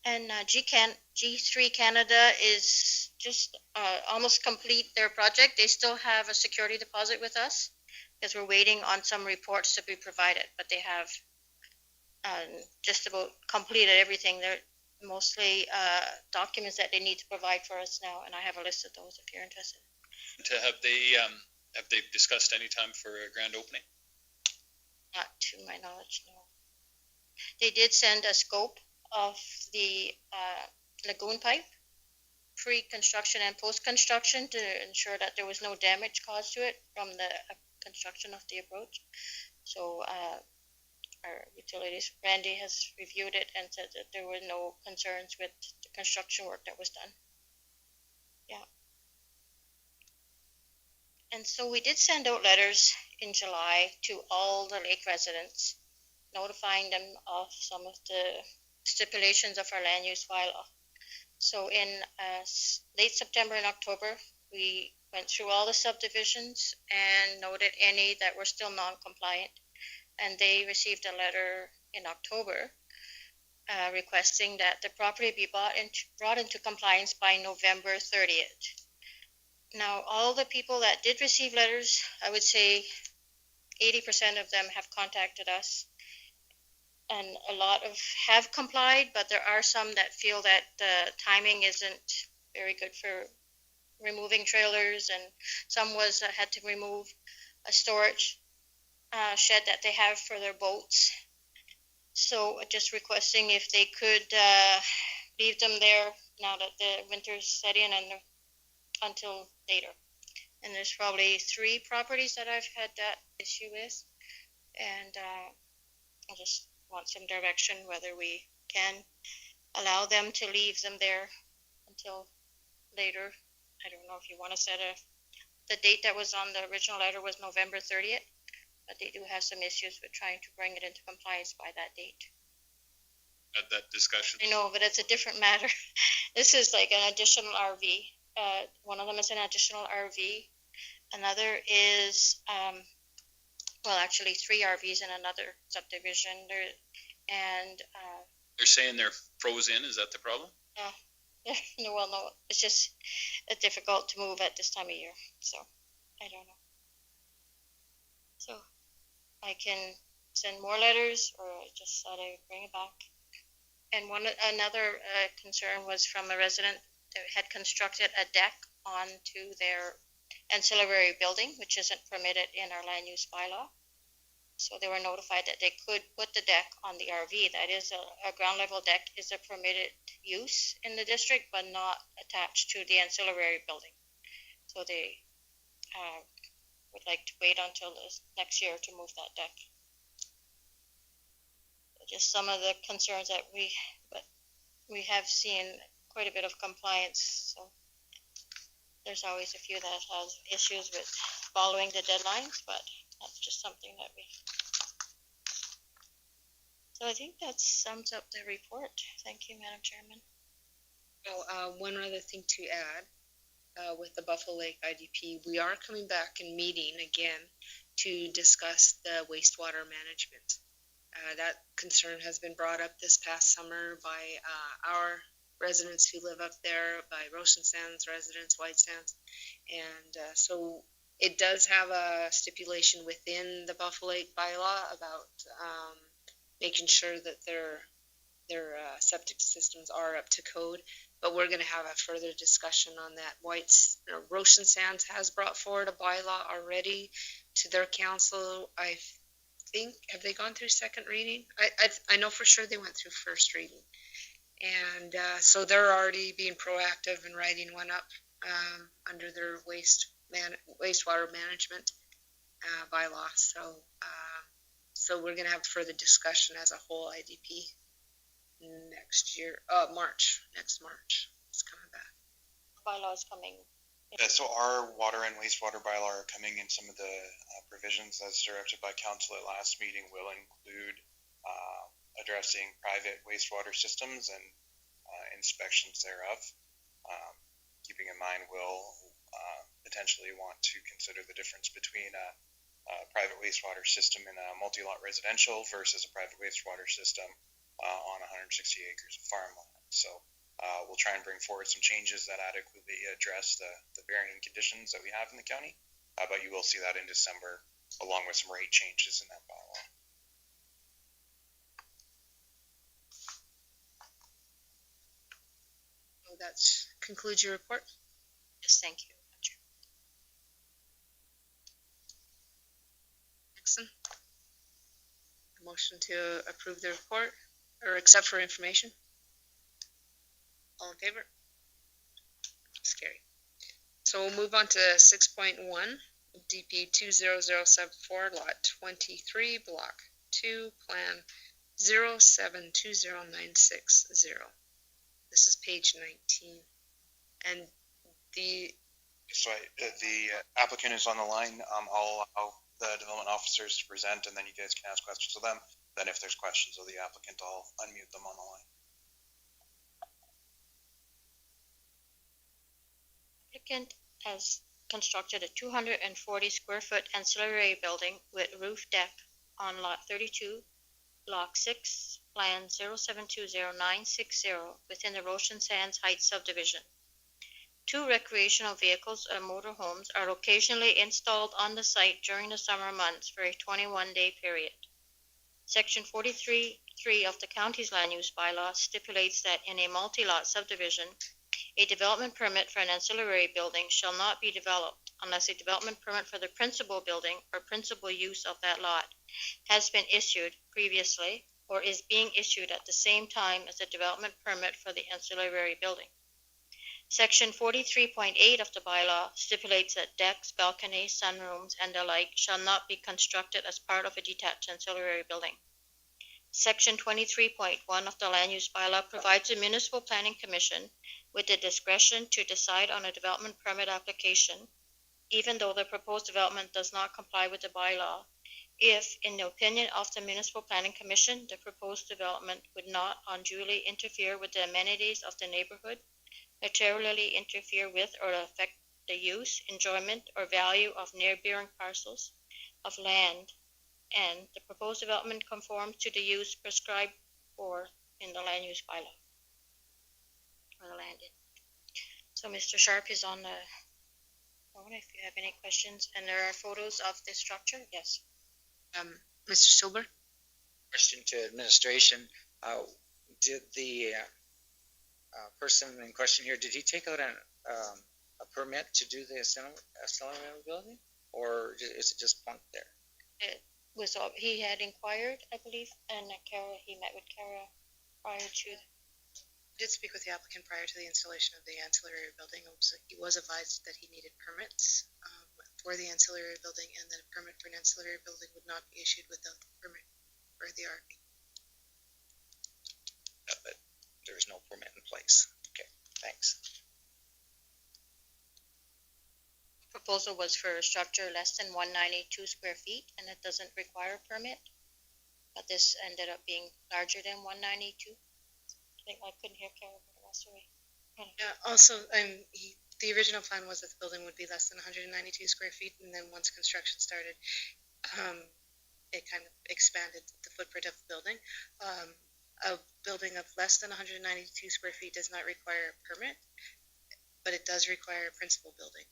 [SPEAKER 15] And G3 Canada is just almost complete their project. They still have a security deposit with us because we're waiting on some reports to be provided, but they have just about completed everything. They're mostly documents that they need to provide for us now, and I have a list of those if you're interested.
[SPEAKER 7] Have they discussed any time for a grand opening?
[SPEAKER 15] Not to my knowledge, no. They did send a scope of the lagoon pipe, pre-construction and post-construction, to ensure that there was no damage caused to it from the construction of the approach. So our utilities, Randy has reviewed it and said that there were no concerns with the construction work that was done. Yeah. And so we did send out letters in July to all the lake residents, notifying them of some of the stipulations of our land use bylaw. So in late September and October, we went through all the subdivisions and noted any that were still non-compliant. And they received a letter in October requesting that the property be brought into compliance by November 30th. Now, all the people that did receive letters, I would say 80% of them have contacted us, and a lot of have complied, but there are some that feel that the timing isn't very good for removing trailers, and some had to remove a storage shed that they have for their boats. So just requesting if they could leave them there now that the winter's set in and until later. And there's probably 3 properties that I've had that issue with, and I just want some direction whether we can allow them to leave them there until later. I don't know if you want to set the date that was on the original letter was November 30th, but they do have some issues with trying to bring it into compliance by that date.
[SPEAKER 7] Had that discussion.
[SPEAKER 15] I know, but it's a different matter. This is like an additional RV. One of them is an additional RV. Another is, well, actually 3 RVs in another subdivision.
[SPEAKER 7] They're saying they're frozen. Is that the problem?
[SPEAKER 15] No, well, no, it's just difficult to move at this time of year. So I don't know. So I can send more letters, or just thought I would bring it back. And another concern was from a resident that had constructed a deck onto their ancillary building, which isn't permitted in our land use bylaw. So they were notified that they could put the deck on the RV. That is a ground level deck is a permitted use in the district, but not attached to the ancillary building. So they would like to wait until next year to move that deck. Just some of the concerns that we have seen quite a bit of compliance. So there's always a few that have issues with following the deadlines, but that's just something that we. So I think that sums up the report. Thank you, Madam Chairman.
[SPEAKER 13] Oh, one other thing to add with the Buffalo Lake IDP, we are coming back and meeting again to discuss the wastewater management. That concern has been brought up this past summer by our residents who live up there, by Roshan Sands residents, White Sands, and so it does have a stipulation within the Buffalo Lake bylaw about making sure that their septic systems are up to code. But we're going to have a further discussion on that. Roshan Sands has brought forward a bylaw already to their council. I think, have they gone through second reading? I know for sure they went through first reading. And so they're already being proactive and writing one up under their wastewater management bylaw. So we're going to have further discussion as a whole IDP next year, next March. It's coming back.
[SPEAKER 15] Bylaw is coming.
[SPEAKER 16] Yeah, so our water and wastewater bylaw are coming in. Some of the provisions as directed by council at last meeting will include addressing private wastewater systems and inspections thereof. Keeping in mind, we'll potentially want to consider the difference between a private wastewater system in a multi-lot residential versus a private wastewater system on 160 acres of farmland. So we'll try and bring forward some changes that adequately address the varying conditions that we have in the county, but you will see that in December, along with some rate changes in that bylaw.
[SPEAKER 13] So that concludes your report.
[SPEAKER 15] Yes, thank you.
[SPEAKER 13] Nixon? A motion to approve the report or accept for information? All in favor? Scary. So we'll move on to 6.1, DP 20074, lot 23, block 2, plan 07209660. This is page 19. And the
[SPEAKER 16] applicant is on the line. I'll allow the development officers to present, and then you guys can ask questions of them. Then if there's questions of the applicant, I'll unmute them on the line.
[SPEAKER 15] applicant has constructed a 240 square foot ancillary building with roof deck on lot 32, block 6, plan 07200960 within the Roshan Sands Heights subdivision. 2 recreational vehicles or motorhomes are occasionally installed on the site during the summer months for a 21-day period. Section 43(3) of the county's land use bylaw stipulates that in a multi-lot subdivision, a development permit for an ancillary building shall not be developed unless a development permit for the principal building or principal use of that lot has been issued previously or is being issued at the same time as the development permit for the ancillary building. Section 43.8 of the bylaw stipulates that decks, balconies, sunrooms, and the like shall not be constructed as part of a detached ancillary building. Section 23.1 of the land use bylaw provides the municipal planning commission with the discretion to decide on a development permit application, even though the proposed development does not comply with the bylaw, if, in the opinion of the municipal planning commission, the proposed development would not unduly interfere with the amenities of the neighborhood, materially interfere with or affect the use, enjoyment, or value of neighboring parcels of land, and the proposed development conforms to the use prescribed for in the land use bylaw. Or the land in. So Mr. Sharp is on the phone if you have any questions, and there are photos of the structure. Yes.
[SPEAKER 13] Mr. Silber?
[SPEAKER 12] Question to administration, did the person in question here, did he take out a permit to do the ancillary building, or is it just plunked there?
[SPEAKER 15] It was, he had inquired, I believe, and he met with Kara prior to.
[SPEAKER 13] I did speak with the applicant prior to the installation of the ancillary building. He was advised that he needed permits for the ancillary building, and that a permit for an ancillary building would not be issued without the permit for the RV.
[SPEAKER 12] But there's no permit in place. Okay, thanks.
[SPEAKER 15] Proposal was for a structure less than 192 square feet, and it doesn't require a permit. But this ended up being larger than 192. I think I couldn't hear Kara, but the rest of it.
[SPEAKER 13] Yeah, also, the original plan was that the building would be less than 192 square feet, and then once construction started, it kind of expanded the footprint of the building. A building of less than 192 square feet does not require a permit, but it does require a principal building.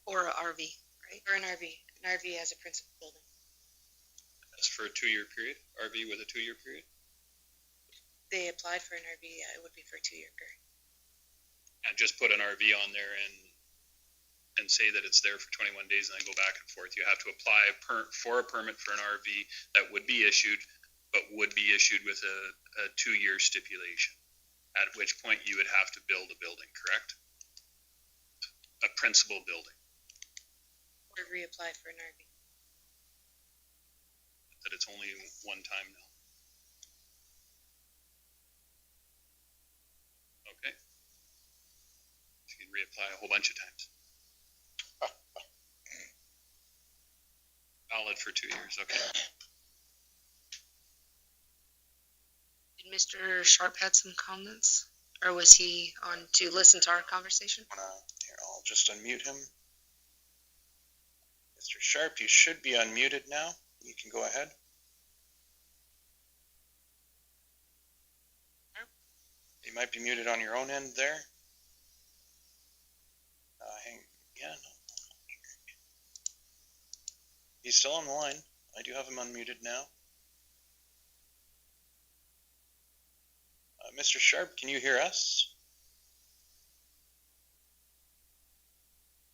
[SPEAKER 13] Or an RV, right? Or an RV. An RV has a principal building.
[SPEAKER 7] That's for a 2-year period, RV with a 2-year period?
[SPEAKER 13] They applied for an RV, yeah, it would be for a 2-year period.
[SPEAKER 7] And just put an RV on there and say that it's there for 21 days and then go back and forth. You have to apply for a permit for an RV that would be issued, but would be issued with a 2-year stipulation, at which point you would have to build a building, correct? A principal building.
[SPEAKER 13] Or reapply for an RV.
[SPEAKER 7] That it's only one time now. Okay. You can reapply a whole bunch of times. Valid for 2 years, okay.
[SPEAKER 13] Did Mr. Sharp had some comments? Or was he on to listen to our conversation?
[SPEAKER 16] Here, I'll just unmute him. Mr. Sharp, you should be unmuted now. You can go ahead. You might be muted on your own end there. Yeah, no. He's still on the line. I do have him unmuted now. Mr. Sharp, can you hear us?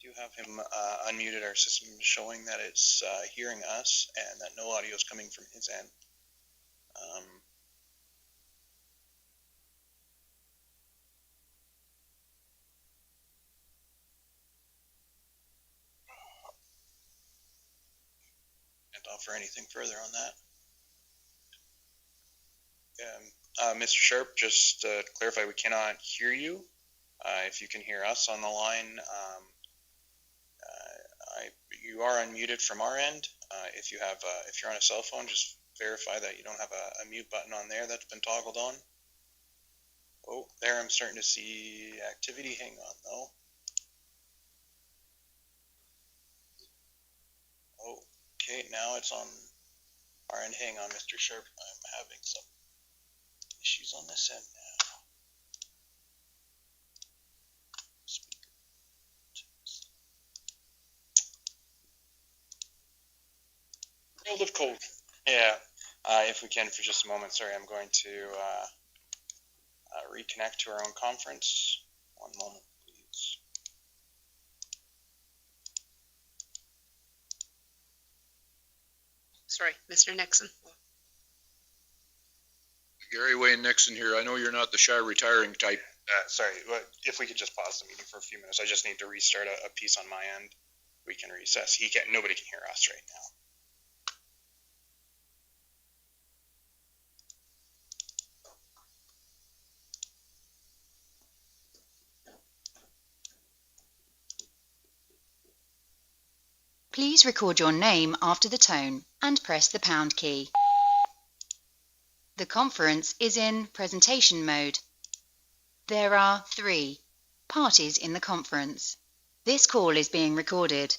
[SPEAKER 16] Do have him unmuted. Our system is showing that it's hearing us and that no audio is coming from his end. Can't offer anything further on that. Mr. Sharp, just to clarify, we cannot hear you. If you can hear us on the line, you are unmuted from our end. If you're on a cell phone, just verify that you don't have a mute button on there that's been toggled on. Oh, there I'm starting to see activity. Hang on though. Okay, now it's on our end. Hang on, Mr. Sharp. I'm having some issues on this end now. World of code. Yeah, if we can for just a moment. Sorry, I'm going to reconnect to our own conference. One moment, please.
[SPEAKER 13] Sorry, Mr. Nixon.
[SPEAKER 2] Gary Wayne Nixon here. I know you're not the shy retiring type.
[SPEAKER 16] Sorry, if we could just pause the meeting for a few minutes. I just need to restart a piece on my end. We can recess. Nobody can hear us right now.
[SPEAKER 18] Please record your name after the tone and press the pound key. The conference is in presentation mode. There are 3 parties in the conference. This call is being recorded.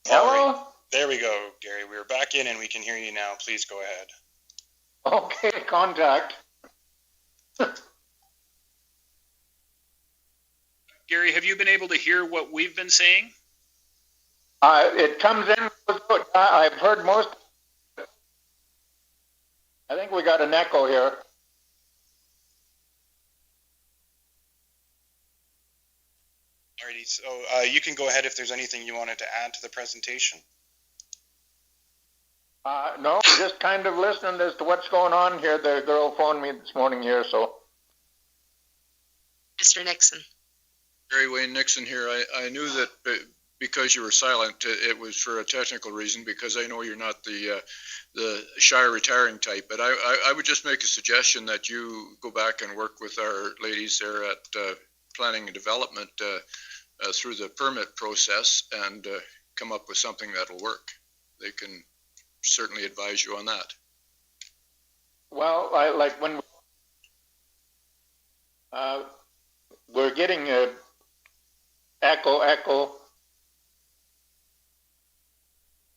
[SPEAKER 16] Hello? Right. There we go, Gary. We're back in and we can hear you now. Please go ahead.
[SPEAKER 19] Okay, contact.
[SPEAKER 7] Gary, have you been able to hear what we've been saying?
[SPEAKER 19] It comes in, I've heard most. I think we got an echo here.
[SPEAKER 16] Alrighty, so you can go ahead if there's anything you wanted to add to the presentation.
[SPEAKER 19] No, just kind of listening as to what's going on here. The girl phoned me this morning here, so.
[SPEAKER 13] Mr. Nixon.
[SPEAKER 2] Gary Wayne Nixon here. I knew that because you were silent, it was for a technical reason, because I know you're not the shy retiring type. But I would just make a suggestion that you go back and work with our ladies there at Planning and Development through the permit process and come up with something that'll work. They can certainly advise you on that.
[SPEAKER 19] Well, like when we're getting a echo.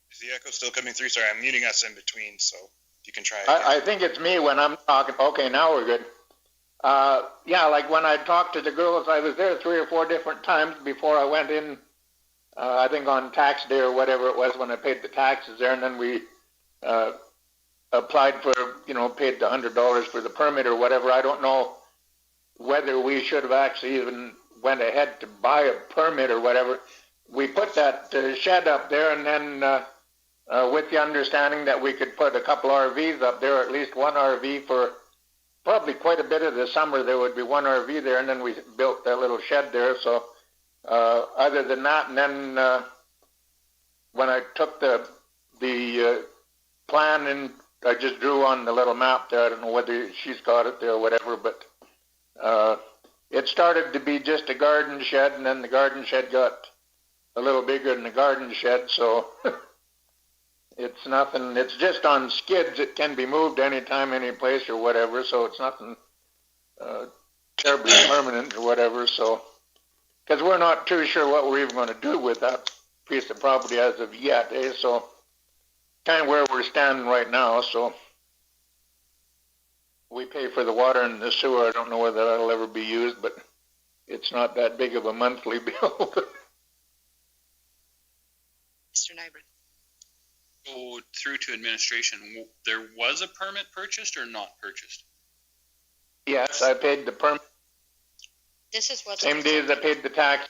[SPEAKER 16] Is the echo still coming through? Sorry, I'm muting us in between, so you can try.
[SPEAKER 19] I think it's me when I'm talking. Okay, now we're good. Yeah, like when I talked to the girls, I was there 3 or 4 different times before I went in, I think on tax day or whatever it was when I paid the taxes there, and then we applied for, paid the $100 for the permit or whatever. I don't know whether we should have actually even went ahead to buy a permit or whatever. We put that shed up there, and then with the understanding that we could put a couple RVs up there, at least one RV for probably quite a bit of the summer. There would be one RV there, and then we built that little shed there. So other than that, and then when I took the plan and I just drew on the little map there, I don't know whether she's got it there or whatever, but it started to be just a garden shed, and then the garden shed got a little bigger than the garden shed, so it's nothing. It's just on skids. It can be moved anytime, any place or whatever, so it's nothing terribly permanent or whatever. So, because we're not too sure what we're even going to do with that piece of property as of yet, so kind of where we're standing right now. So we pay for the water and the sewer. I don't know whether that'll ever be used, but it's not that big of a monthly bill.
[SPEAKER 13] Mr. Nybron.
[SPEAKER 7] Go through to administration. There was a permit purchased or not purchased?
[SPEAKER 19] Yes, I paid the permit.
[SPEAKER 15] This is what.
[SPEAKER 19] Same day as I paid the tax.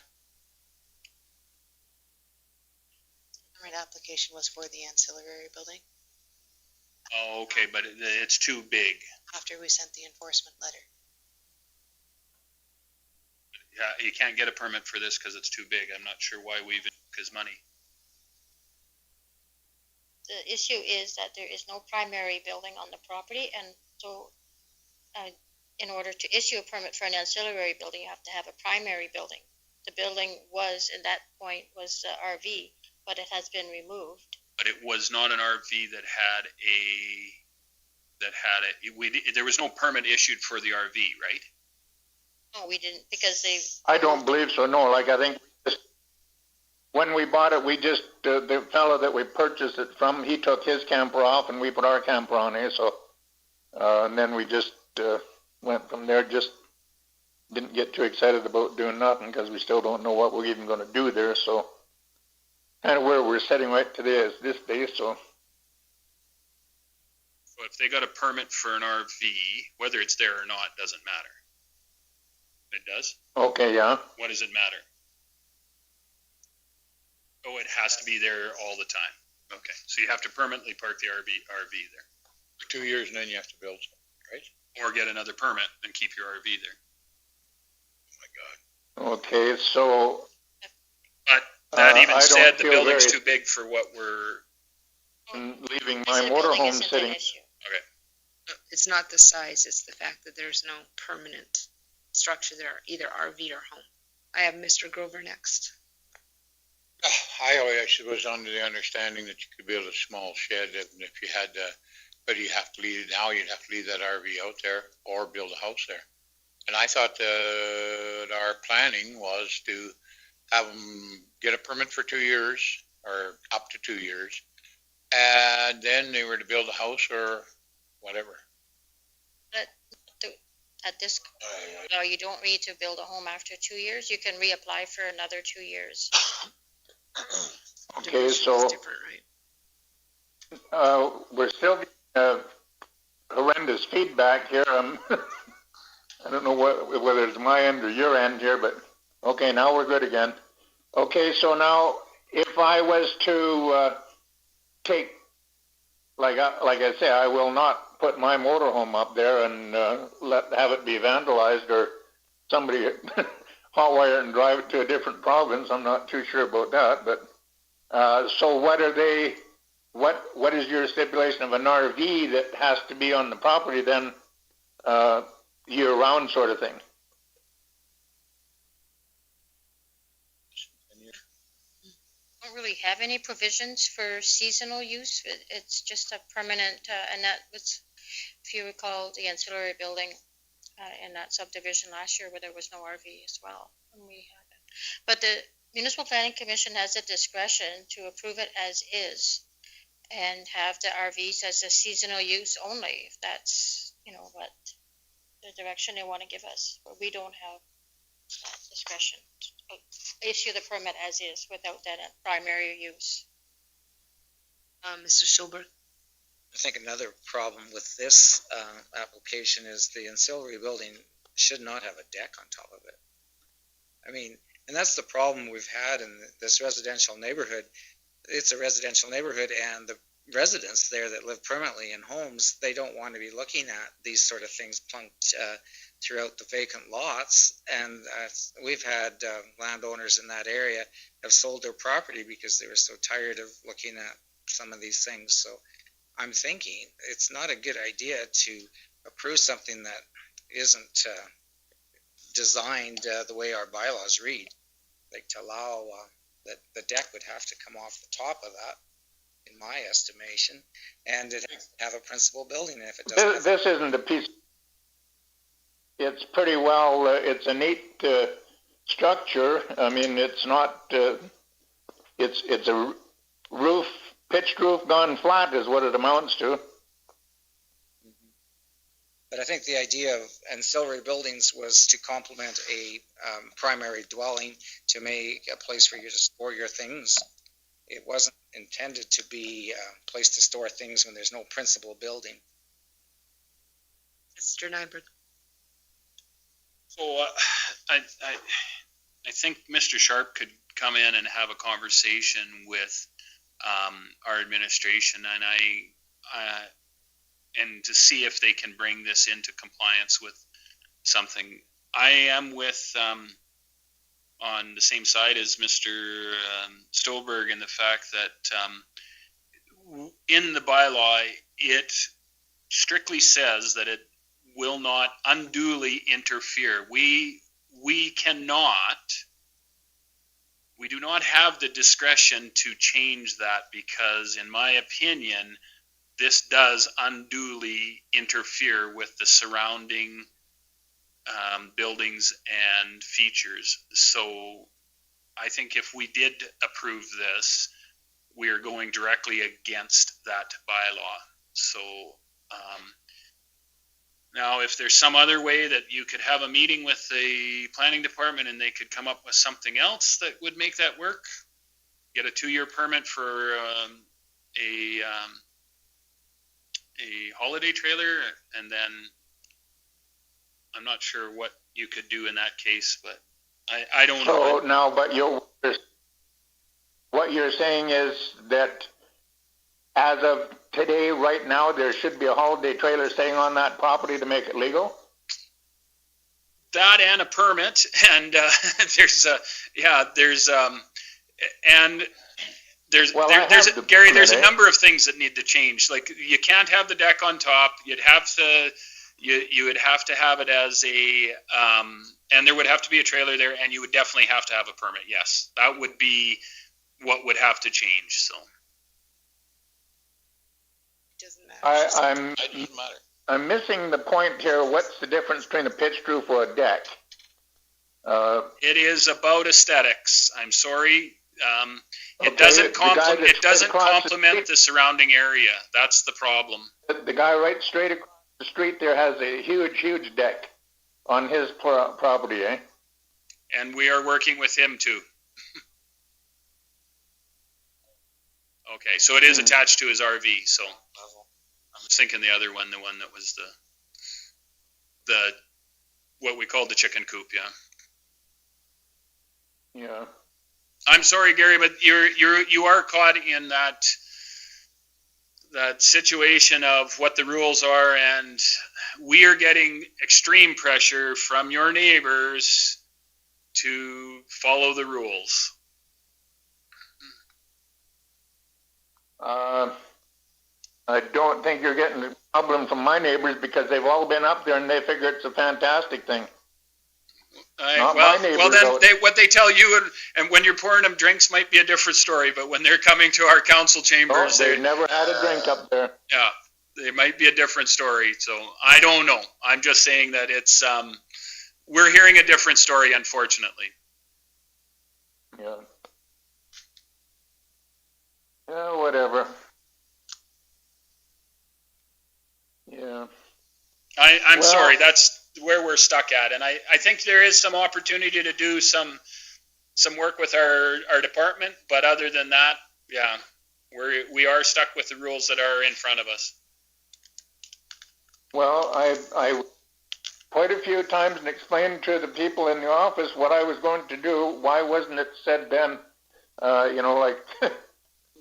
[SPEAKER 13] The permit application was for the ancillary building.
[SPEAKER 7] Oh, okay, but it's too big.
[SPEAKER 13] After we sent the enforcement letter.
[SPEAKER 7] Yeah, you can't get a permit for this because it's too big. I'm not sure why we even took his money.
[SPEAKER 15] The issue is that there is no primary building on the property, and so in order to issue a permit for an ancillary building, you have to have a primary building. The building was, at that point, was RV, but it has been removed.
[SPEAKER 7] But it was not an RV that had that had it. There was no permit issued for the RV, right?
[SPEAKER 15] No, we didn't, because they.
[SPEAKER 19] I don't believe so, no, like I think when we bought it, we just, the fellow that we purchased it from, he took his camper off and we put our camper on here, so, and then we just, went from there, just didn't get too excited about doing nothing because we still don't know what we're even gonna do there, so kind of where we're sitting right today is this day, so.
[SPEAKER 7] So if they got a permit for an RV, whether it's there or not, doesn't matter. It does?
[SPEAKER 19] Okay, yeah.
[SPEAKER 7] What does it matter? Oh, it has to be there all the time. Okay, so you have to permanently park the RV there.
[SPEAKER 1] For 2 years, and then you have to build something, right?
[SPEAKER 7] Or get another permit and keep your RV there.
[SPEAKER 1] Oh, my God.
[SPEAKER 19] Okay, so.
[SPEAKER 7] But that even
[SPEAKER 19] I
[SPEAKER 7] said,
[SPEAKER 19] don't
[SPEAKER 7] the
[SPEAKER 19] feel
[SPEAKER 7] building's
[SPEAKER 19] very-
[SPEAKER 7] too big for what we're.
[SPEAKER 19] Leaving
[SPEAKER 15] I
[SPEAKER 19] my
[SPEAKER 15] said building
[SPEAKER 19] motorhome
[SPEAKER 15] isn't an
[SPEAKER 19] sitting.
[SPEAKER 15] issue.
[SPEAKER 13] It's not the size, it's the fact that there's no permanent structure there, either RV or home. I have Mr. Grover next.
[SPEAKER 1] I always was under the understanding that you could build a small shed if you had, but you have to leave, now you'd have to leave that RV out there or build a house there. And I thought that our planning was to have them get a permit for 2 years or up to 2 years. And then they were to build a house or whatever.
[SPEAKER 15] At this, no, you don't need to build a home after 2 years. You can reapply for another 2 years.
[SPEAKER 19] Okay, so, we're still getting horrendous feedback here. I don't know whether it's my end or your end here, but okay, now we're good again. Okay, so now if I was to take, like I say, I will not put my motorhome up there and have it be vandalized or somebody hotwire it and drive it to a different province. I'm not too sure about that, but so what are they? What is your stipulation of an RV that has to be on the property then, year-round sort of thing?
[SPEAKER 15] Don't really have any provisions for seasonal use. It's just a permanent, and that was, if you recall, the ancillary building in that subdivision last year where there was no RV as well. And we had it. But the Municipal Planning Commission has the discretion to approve it as is and have the RVs as a seasonal use only, if that's, what the direction they want to give us. But we don't have that discretion to issue the permit as is without that primary use.
[SPEAKER 13] Mr. Schulberg.
[SPEAKER 12] I think another problem with this application is the ancillary building should not have a deck on top of it. I mean, and that's the problem we've had in this residential neighborhood. It's a residential neighborhood, and the residents there that live permanently in homes, they don't want to be looking at these sort of things plunked throughout the vacant lots. And we've had landowners in that area have sold their property because they were so tired of looking at some of these things. So I'm thinking it's not a good idea to approve something that isn't designed the way our bylaws read. Like to allow that the deck would have to come off the top of that, in my estimation, and it has to have a principal building. And if it doesn't,
[SPEAKER 19] this isn't a piece. It's pretty well. It's a neat structure. I mean, it's not. It's a roof, pitched roof gone flat, is what it amounts to.
[SPEAKER 12] but I think the idea of ancillary buildings was to complement a primary dwelling, to make a place for you to store your things. It wasn't intended to be a place to store things when there's no principal building.
[SPEAKER 13] Mr. Nyberg.
[SPEAKER 7] So I think Mr. Sharp could come in and have a conversation with our administration, and to see if they can bring this into compliance with something. I am with on the same side as Mr. Stolberg in the fact that in the bylaw it strictly says that it will not unduly interfere. We do not have the discretion to change that, because in my opinion this does unduly interfere with the surrounding buildings and features. So I think if we did approve this, we are going directly against that bylaw. So now if there's some other way that you could have a meeting with the planning department and they could come up with something else that would make that work, get a 2-year permit for a holiday trailer, and then I'm not sure what you could do in that case, but I don't know.
[SPEAKER 19] So now, but what you're saying is that as of today, right now, there should be a holiday trailer staying on that property to make it legal?
[SPEAKER 7] That and a permit, and Gary, there's a number of things that need to change. Like, you can't have the deck on top. You would have to have it as a, and there would have to be a trailer there, and you would definitely have to have a permit. Yes, that would be what would have to change. So
[SPEAKER 13] It doesn't matter.
[SPEAKER 2] It doesn't matter.
[SPEAKER 19] I'm missing the point here. What's the difference between a pitched roof or a deck?
[SPEAKER 7] it is about aesthetics. I'm sorry. It doesn't complement the surrounding area. That's the problem.
[SPEAKER 19] The guy right straight across the street there has a huge deck on his property, eh?
[SPEAKER 7] And we are working with him too. Okay, so it is attached to his RV. So I was thinking the other one, the one that was the what we called the chicken coop.
[SPEAKER 19] Yeah.
[SPEAKER 7] I'm sorry, Gary, but you are caught in that situation of what the rules are, and we are getting extreme pressure from your neighbors to follow the rules.
[SPEAKER 19] I don't think you're getting a problem from my neighbors because they've all been up there and they figure it's a fantastic thing.
[SPEAKER 7] What they tell you, and when you're pouring them drinks might be a different story, but when they're coming to our council chambers,
[SPEAKER 19] they've never had a drink up there.
[SPEAKER 7] Yeah, they might be a different story. So I don't know. I'm just saying that it's we're hearing a different story, unfortunately.
[SPEAKER 19] Yeah. Yeah, whatever. Yeah.
[SPEAKER 7] I'm sorry. That's where we're stuck at, and I think there is some opportunity to do some work with our department, but other than that, yeah, we are stuck with the rules that are in front of us.
[SPEAKER 19] Well, I quite a few times and explained to the people in the office what I was going to do. Why wasn't it said then? Like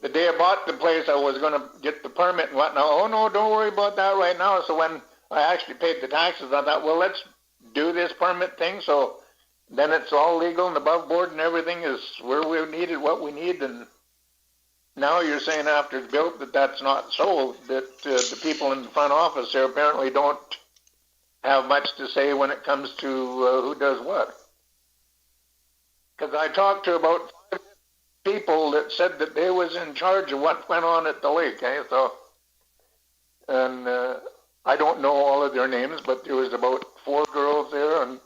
[SPEAKER 19] the day I bought the place, I was going to get the permit and whatnot. Oh no, don't worry about that right now. So when I actually paid the taxes, I thought, well, let's do this permit thing. So then it's all legal and above board and everything is where we needed what we need. And now you're saying after it's built that that's not so, that the people in the front office there apparently don't have much to say when it comes to who does what. Because I talked to about 5 people that said that they was in charge of what went on at the lake, So, and I don't know all of their names, but there was about 4 girls there, and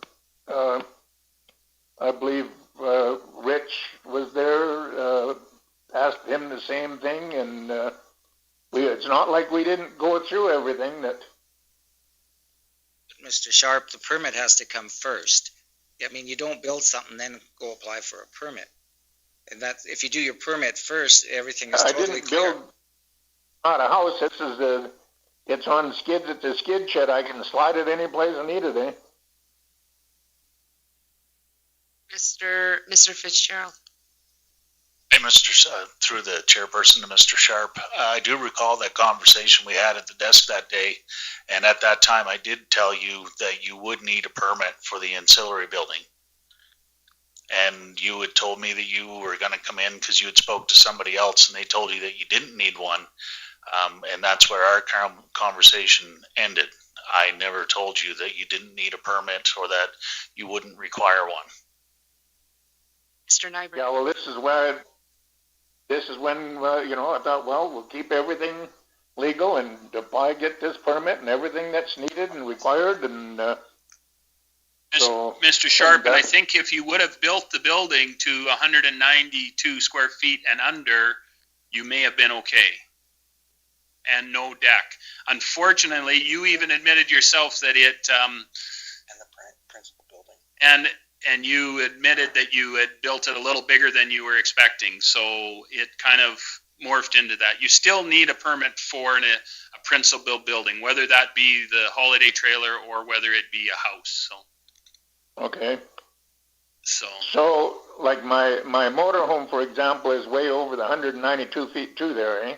[SPEAKER 19] I believe Rich was there, asked him the same thing, and it's not like we didn't go through everything that...
[SPEAKER 12] Mr. Sharp, the permit has to come first. I mean, you don't build something, then go apply for a permit. And that, if you do your permit first, everything is totally clear.
[SPEAKER 19] I didn't build not a house. This is it's on skids at the skid shed. I can slide it any place I need it, eh?
[SPEAKER 13] Mr. Fitzgerald.
[SPEAKER 20] Hey, through the chairperson to Mr. Sharp, I do recall that conversation we had at the desk that day, and at that time I did tell you that you would need a permit for the ancillary building. And you had told me that you were going to come in because you had spoke to somebody else and they told you that you didn't need one. And that's where our conversation ended. I never told you that you didn't need a permit or that you wouldn't require one.
[SPEAKER 13] Mr. Nyberg.
[SPEAKER 19] Yeah, well, this is when, I thought, well, we'll keep everything legal and apply, get this permit and everything that's needed and required and, so.
[SPEAKER 7] Mr. Sharp, and I think if you would have built the building to 192 square feet and under, you may have been okay. And no deck. Unfortunately, you even admitted yourself that it,
[SPEAKER 16] And the principal building.
[SPEAKER 7] and you admitted that you had built it a little bigger than you were expecting, so it kind of morphed into that. You still need a permit for a principal building, whether that be the holiday trailer or whether it be a house, so.
[SPEAKER 19] Okay.
[SPEAKER 7] So.
[SPEAKER 19] So, like my motorhome, for example, is way over the 192 feet too there, eh?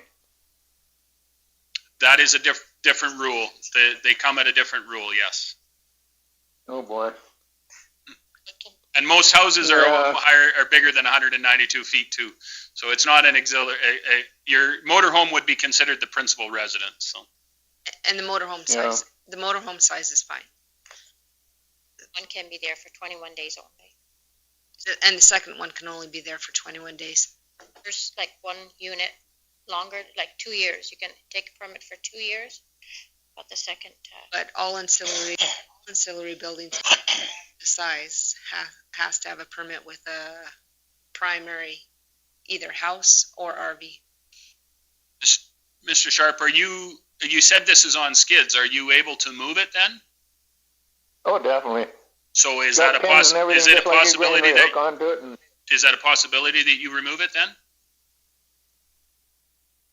[SPEAKER 7] That is a different rule. They come at a different rule, yes.
[SPEAKER 19] Oh, boy.
[SPEAKER 7] And most houses are bigger than 192 feet too. So it's not an auxiliary. Your motorhome would be considered the principal residence. So.
[SPEAKER 13] And the motorhome size, the motorhome size is fine.
[SPEAKER 15] One can be there for 21 days only.
[SPEAKER 13] And the second one can only be there for 21 days.
[SPEAKER 15] There's like one unit longer, like 2 years. You can take a permit for 2 years, but the second.
[SPEAKER 13] But all ancillary buildings, the size has to have a permit with a primary, either house or RV.
[SPEAKER 7] Mr. Sharp, you said this is on skids. Are you able to move it then?
[SPEAKER 19] Oh, definitely.
[SPEAKER 7] So is that a possibility that is that a possibility that you remove it then?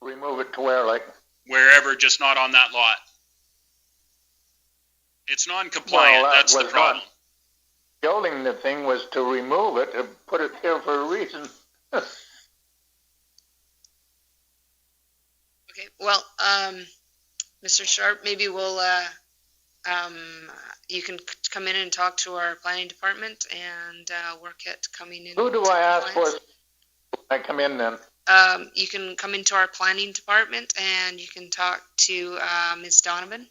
[SPEAKER 19] Remove it to where, like?
[SPEAKER 7] Wherever, just not on that lot. It's non-compliant.
[SPEAKER 19] Well,
[SPEAKER 7] that's the problem.
[SPEAKER 19] Building the thing was to remove it and put it here for a reason.
[SPEAKER 13] Okay. Well, Mr. Sharp, maybe we'll you can come in and talk to our planning department and work at coming in.
[SPEAKER 19] Who do I ask for when I come in then?
[SPEAKER 13] You can come into our planning department and you can talk to Ms. Donovan.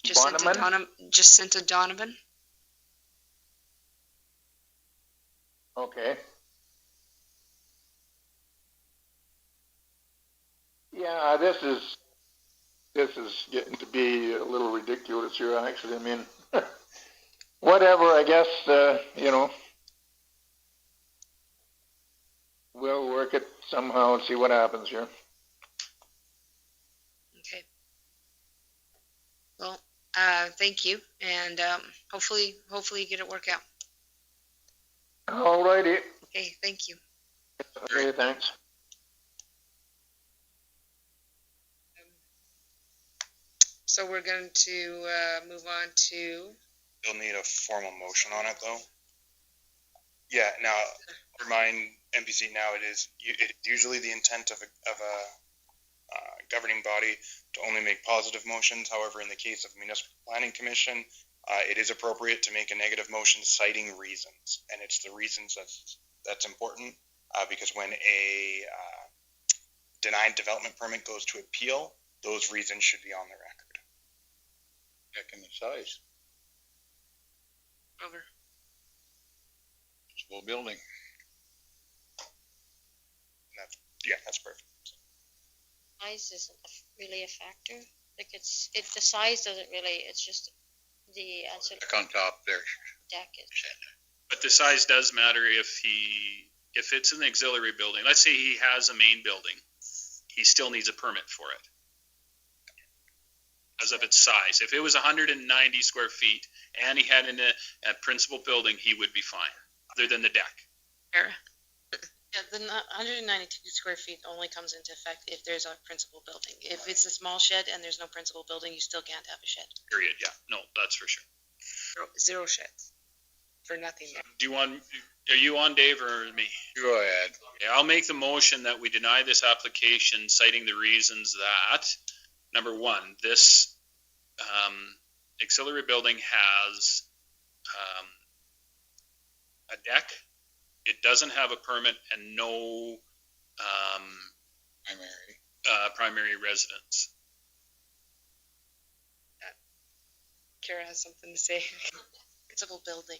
[SPEAKER 13] Jacinta Donovan.
[SPEAKER 19] Okay. Yeah, this is getting to be a little ridiculous here, actually. I mean, whatever, I guess, we'll work it somehow and see what happens here.
[SPEAKER 13] Okay. Well, thank you, and hopefully you get it worked out.
[SPEAKER 19] All righty.
[SPEAKER 13] Okay, thank you.
[SPEAKER 19] Okay, thanks.
[SPEAKER 13] So we're going to move on to.
[SPEAKER 16] You'll need a formal motion on it, though. Yeah. Now, remind MPC now it's usually the intent of a governing body to only make positive motions. However, in the case of Municipal Planning Commission, it is appropriate to make a negative motion citing reasons, and it's the reasons that's important because when a denied development permit goes to appeal, those reasons should be on the record.
[SPEAKER 1] Checking the size.
[SPEAKER 13] Over.
[SPEAKER 1] Principal building.
[SPEAKER 16] That's perfect.
[SPEAKER 15] Size isn't really a factor. Like the size doesn't really. It's just the answer.
[SPEAKER 1] On top there.
[SPEAKER 15] Deck is.
[SPEAKER 7] But the size does matter if it's an auxiliary building. Let's say he has a main building, he still needs a permit for it. As of its size. If it was 190 square feet and he had a principal building, he would be fine, other than the deck.
[SPEAKER 13] Sarah?
[SPEAKER 21] Yeah, the 192 square feet only comes into effect if there's a principal building. If it's a small shed and there's no principal building, you still can't have a shed.
[SPEAKER 7] Period, yeah. No, that's for sure.
[SPEAKER 13] Zero sheds. For nothing.
[SPEAKER 7] Are you on, Dave, or me?
[SPEAKER 1] Go ahead.
[SPEAKER 7] Okay, I'll make the motion that we deny this application citing the reasons that, number one, this auxiliary building has a deck. It doesn't have a permit and no primary residence.
[SPEAKER 13] Kara has something to say.
[SPEAKER 21] Principal building.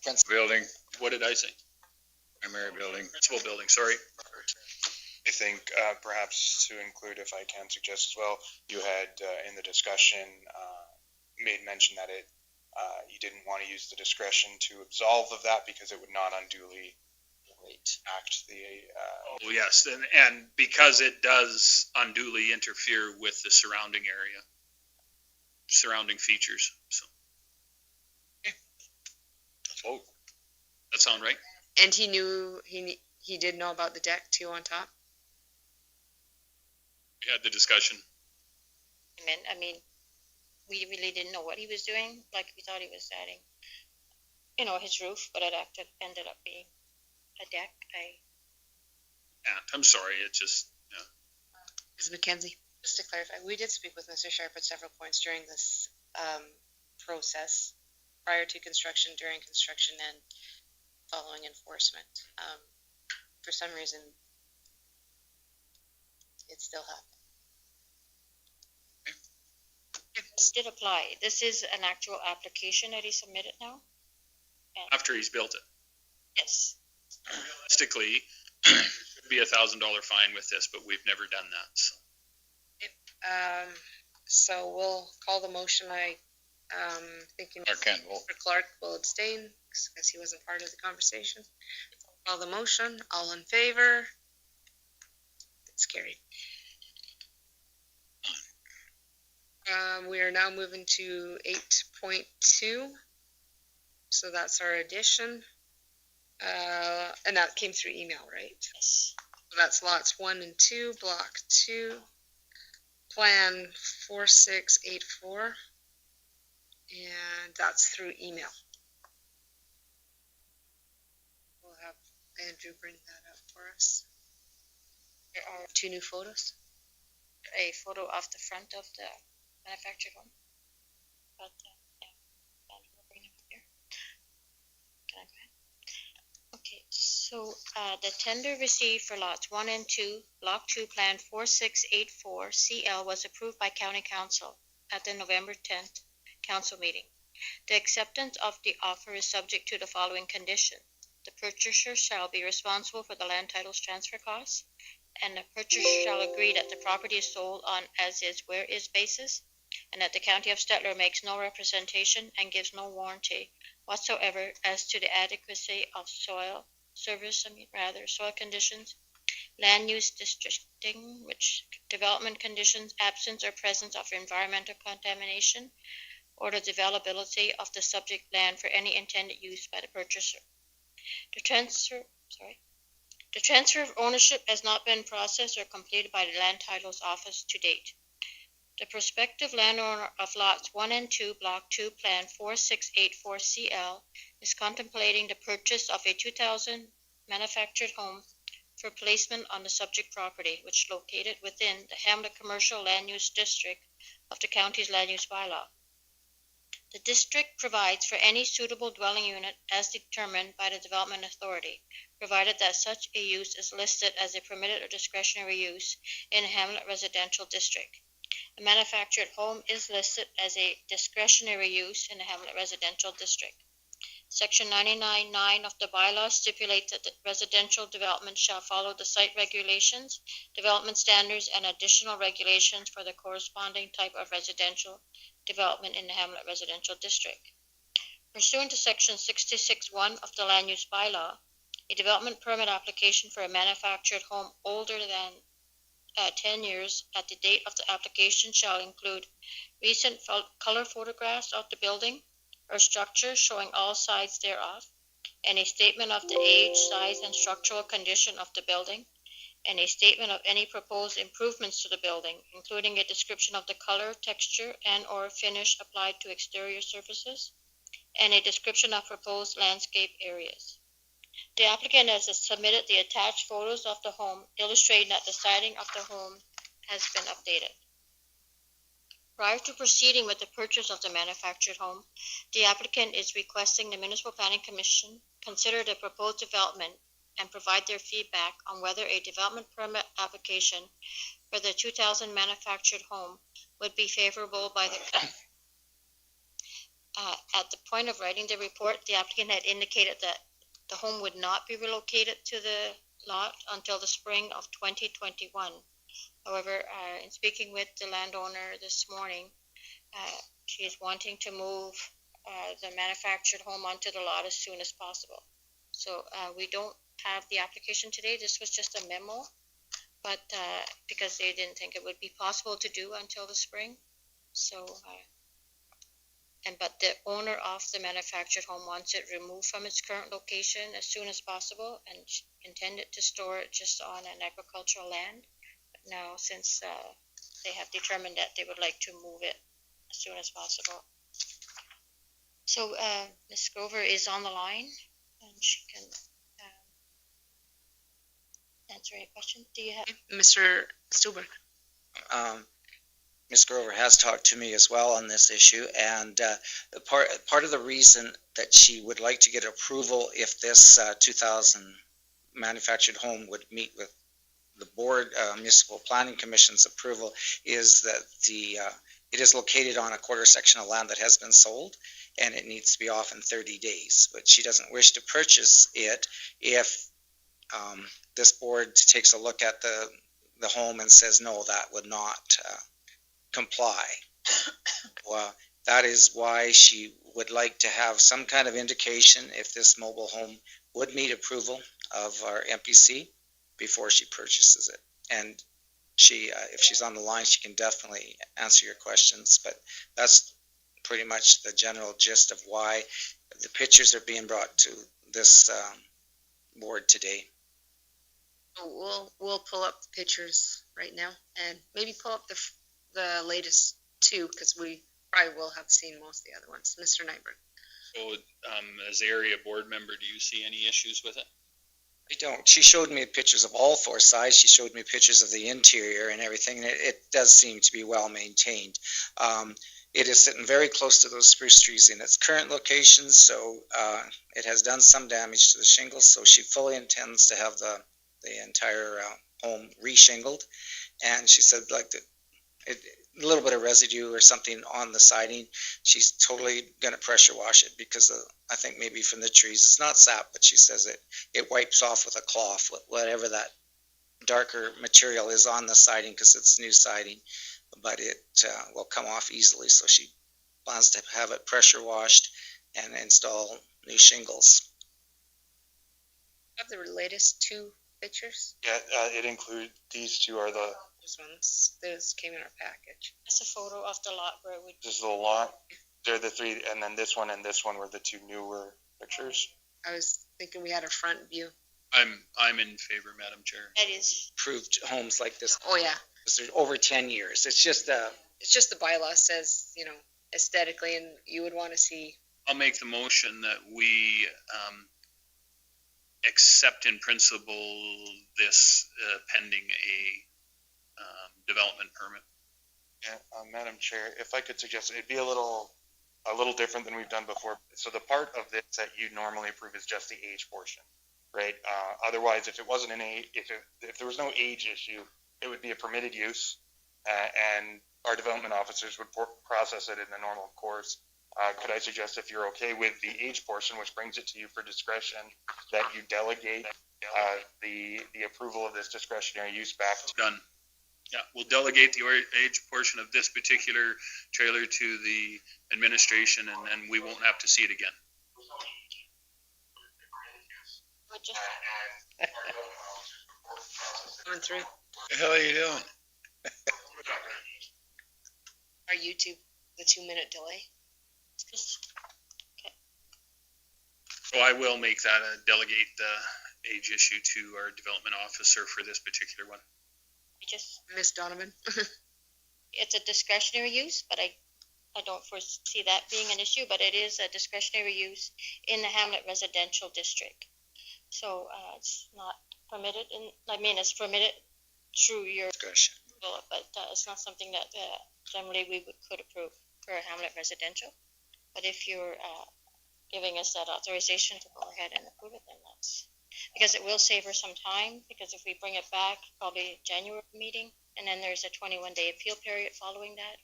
[SPEAKER 1] Principal building.
[SPEAKER 7] What did I say?
[SPEAKER 1] Primary building.
[SPEAKER 7] Principal building, sorry.
[SPEAKER 14] I think perhaps to include, if I can suggest as well, you had in the discussion made mention that you didn't want to use the discretion to absolve of that because it would not unduly act the.
[SPEAKER 7] Oh, yes, and because it does unduly interfere with the surrounding area, surrounding features, so.
[SPEAKER 14] Let's vote.
[SPEAKER 7] That sound right?
[SPEAKER 13] And he knew, he did know about the deck too on top?
[SPEAKER 7] We had the discussion.
[SPEAKER 15] I mean, we really didn't know what he was doing, like we thought he was adding, his roof, but it ended up being a deck.
[SPEAKER 7] Yeah, I'm sorry, it just, yeah.
[SPEAKER 13] Ms. McKenzie?
[SPEAKER 21] Just to clarify, we did speak with Mr. Sharp at several points during this process, prior to construction, during construction, and following enforcement. For some reason, it still happened.
[SPEAKER 15] This did apply. This is an actual application that he submitted now?
[SPEAKER 7] After he's built it.
[SPEAKER 15] Yes.
[SPEAKER 7] Realistically, there should be $1,000 fine with this, but we've never done that, so.
[SPEAKER 13] So we'll call the motion. Thinking Mr. Clark will abstain because he wasn't part of the conversation. Call the motion. All in favor? It's carried. We are now moving to 8.2. So that's our addition. And that came through email, right?
[SPEAKER 15] Yes.
[SPEAKER 13] So that's lots 1 and 2, block 2, plan 4684. And that's through email. We'll have Andrew bring that up for us. There are 2 new photos.
[SPEAKER 15] A photo of the front of the manufactured home. But, Andrew will bring it up here. Can I go ahead? Okay, so the tender received for lots 1 and 2, block 2, plan 4684 CL was approved by County Council at the November 10th council meeting. The acceptance of the offer is subject to the following condition. The purchaser shall be responsible for the land titles transfer costs, and the purchaser shall agree that the property is sold on as is where is basis, and that the County of Stettler makes no representation and gives no warranty whatsoever as to the adequacy of soil conditions, land use districting, which development conditions, absence or presence of environmental contamination, or the developability of the subject land for any intended use by the purchaser. The transfer of ownership has not been processed or completed by the Land Titles Office to date. The prospective landowner of lots 1 and 2, block 2, plan 4684 CL is contemplating the purchase of a 2000 manufactured home for placement on the subject property, which is located within the Hamlet Commercial Land Use District of the county's land use bylaw. The district provides for any suitable dwelling unit as determined by the Development Authority, provided that such a use is listed as a permitted or discretionary use in the Hamlet Residential District. A manufactured home is listed as a discretionary use in the Hamlet Residential District. Section 99.9 of the bylaw stipulates that the residential development shall follow the site regulations, development standards, and additional regulations for the corresponding type of residential development in the Hamlet Residential District. Pursuant to Section 66.1 of the Land Use Bylaw, a development permit application for a manufactured home older than 10 years at the date of the application shall include recent color photographs of the building or structure showing all sides thereof, and a statement of the age, size, and structural condition of the building, and a statement of any proposed improvements to the building, including a description of the color, texture, and or finish applied to exterior surfaces, and a description of proposed landscape areas. The applicant has submitted the attached photos of the home, illustrating that the siding of the home has been updated. Prior to proceeding with the purchase of the manufactured home, the applicant is requesting the Municipal Planning Commission consider the proposed development and provide their feedback on whether a development permit application for the 2000 manufactured home would be favorable by the at the point of writing the report, the applicant had indicated that the home would not be relocated to the lot until the spring of 2021. However, in speaking with the landowner this morning, she is wanting to move the manufactured home onto the lot as soon as possible. So we don't have the application today. This was just a memo, but because they didn't think it would be possible to do until the spring. So, but the owner of the manufactured home wants it removed from its current location as soon as possible and intended to store it just on an agricultural land. But now, since they have determined that they would like to move it as soon as possible. So Ms. Grover is on the line and she can answer any questions. Do you have?
[SPEAKER 21] Mr. Stuber.
[SPEAKER 12] Ms. Grover has talked to me as well on this issue, and part of the reason that she would like to get approval if this 2000 manufactured home would meet with the board municipal planning commission's approval is that it is located on a quarter section of land that has been sold, and it needs to be off in 30 days. But she doesn't wish to purchase it if this board takes a look at the home and says no, that would not comply. Well, that is why she would like to have some kind of indication if this mobile home would meet approval of our MPC before she purchases it. And she, if she's on the line, she can definitely answer your questions, but that's pretty much the general gist of why the pictures are being brought to this board today.
[SPEAKER 21] We'll pull up the pictures right now and maybe pull up the latest two, because we probably will have seen most of the other ones. Mr. Nyberg.
[SPEAKER 5] So, as area board member, do you see any issues with it?
[SPEAKER 12] I don't. She showed me pictures of all four sides. She showed me pictures of the interior and everything, and it does seem to be well maintained. It is sitting very close to those spruce trees in its current location, so it has done some damage to the shingles, so she fully intends to have the entire home re-shingled. And she said like a little bit of residue or something on the siding, she's totally going to pressure wash it because I think maybe from the trees. It's not sap, but she says it wipes off with a cloth, whatever that darker material is on the siding, because it's new siding, but it will come off easily. So she plans to have it pressure washed and install new shingles.
[SPEAKER 21] Have the latest two pictures?
[SPEAKER 16] Yeah, it includes, these two are the...
[SPEAKER 21] This one's, this came in our package.
[SPEAKER 15] It's a photo of the lot where it would...
[SPEAKER 16] This is the lot. They're the three, and then this one and this one were the two newer pictures.
[SPEAKER 21] I was thinking we had a front view.
[SPEAKER 5] I'm in favor, Madam Chair.
[SPEAKER 15] That is...
[SPEAKER 12] Approved homes like this.
[SPEAKER 21] Oh, yeah.
[SPEAKER 12] There's over 10 years. It's just
[SPEAKER 21] the bylaw says, aesthetically, and you would want to see.
[SPEAKER 5] I'll make the motion that we accept in principle this pending a development permit.
[SPEAKER 16] Yeah, Madam Chair, if I could suggest, it'd be a little different than we've done before. So the part of this that you normally approve is just the age portion, right? Otherwise, if it wasn't an age, if there was no age issue, it would be a permitted use, and our development officers would process it in the normal course. Could I suggest, if you're okay with the age portion, which brings it to you for discretion, that you delegate the approval of this discretionary use back to...
[SPEAKER 5] Done. Yeah, we'll delegate the age portion of this particular trailer to the administration, and then we won't have to see it again.
[SPEAKER 21] Coming through.
[SPEAKER 1] What the hell are you doing?
[SPEAKER 21] Our YouTube, the 2-minute delay.
[SPEAKER 15] Okay.
[SPEAKER 5] So I will make that delegate the age issue to our development officer for this particular one.
[SPEAKER 21] Miss Donovan.
[SPEAKER 15] It's a discretionary use, but I don't foresee that being an issue, but it is a discretionary use in the Hamlet Residential District. So it's not permitted, it's permitted through your
[SPEAKER 12] discretion,
[SPEAKER 15] but it's not something that generally we could approve for Hamlet Residential. But if you're giving us that authorization to go ahead and approve it, then that's... Because it will save her some time, because if we bring it back, probably January meeting, and then there's a 21-day appeal period following that.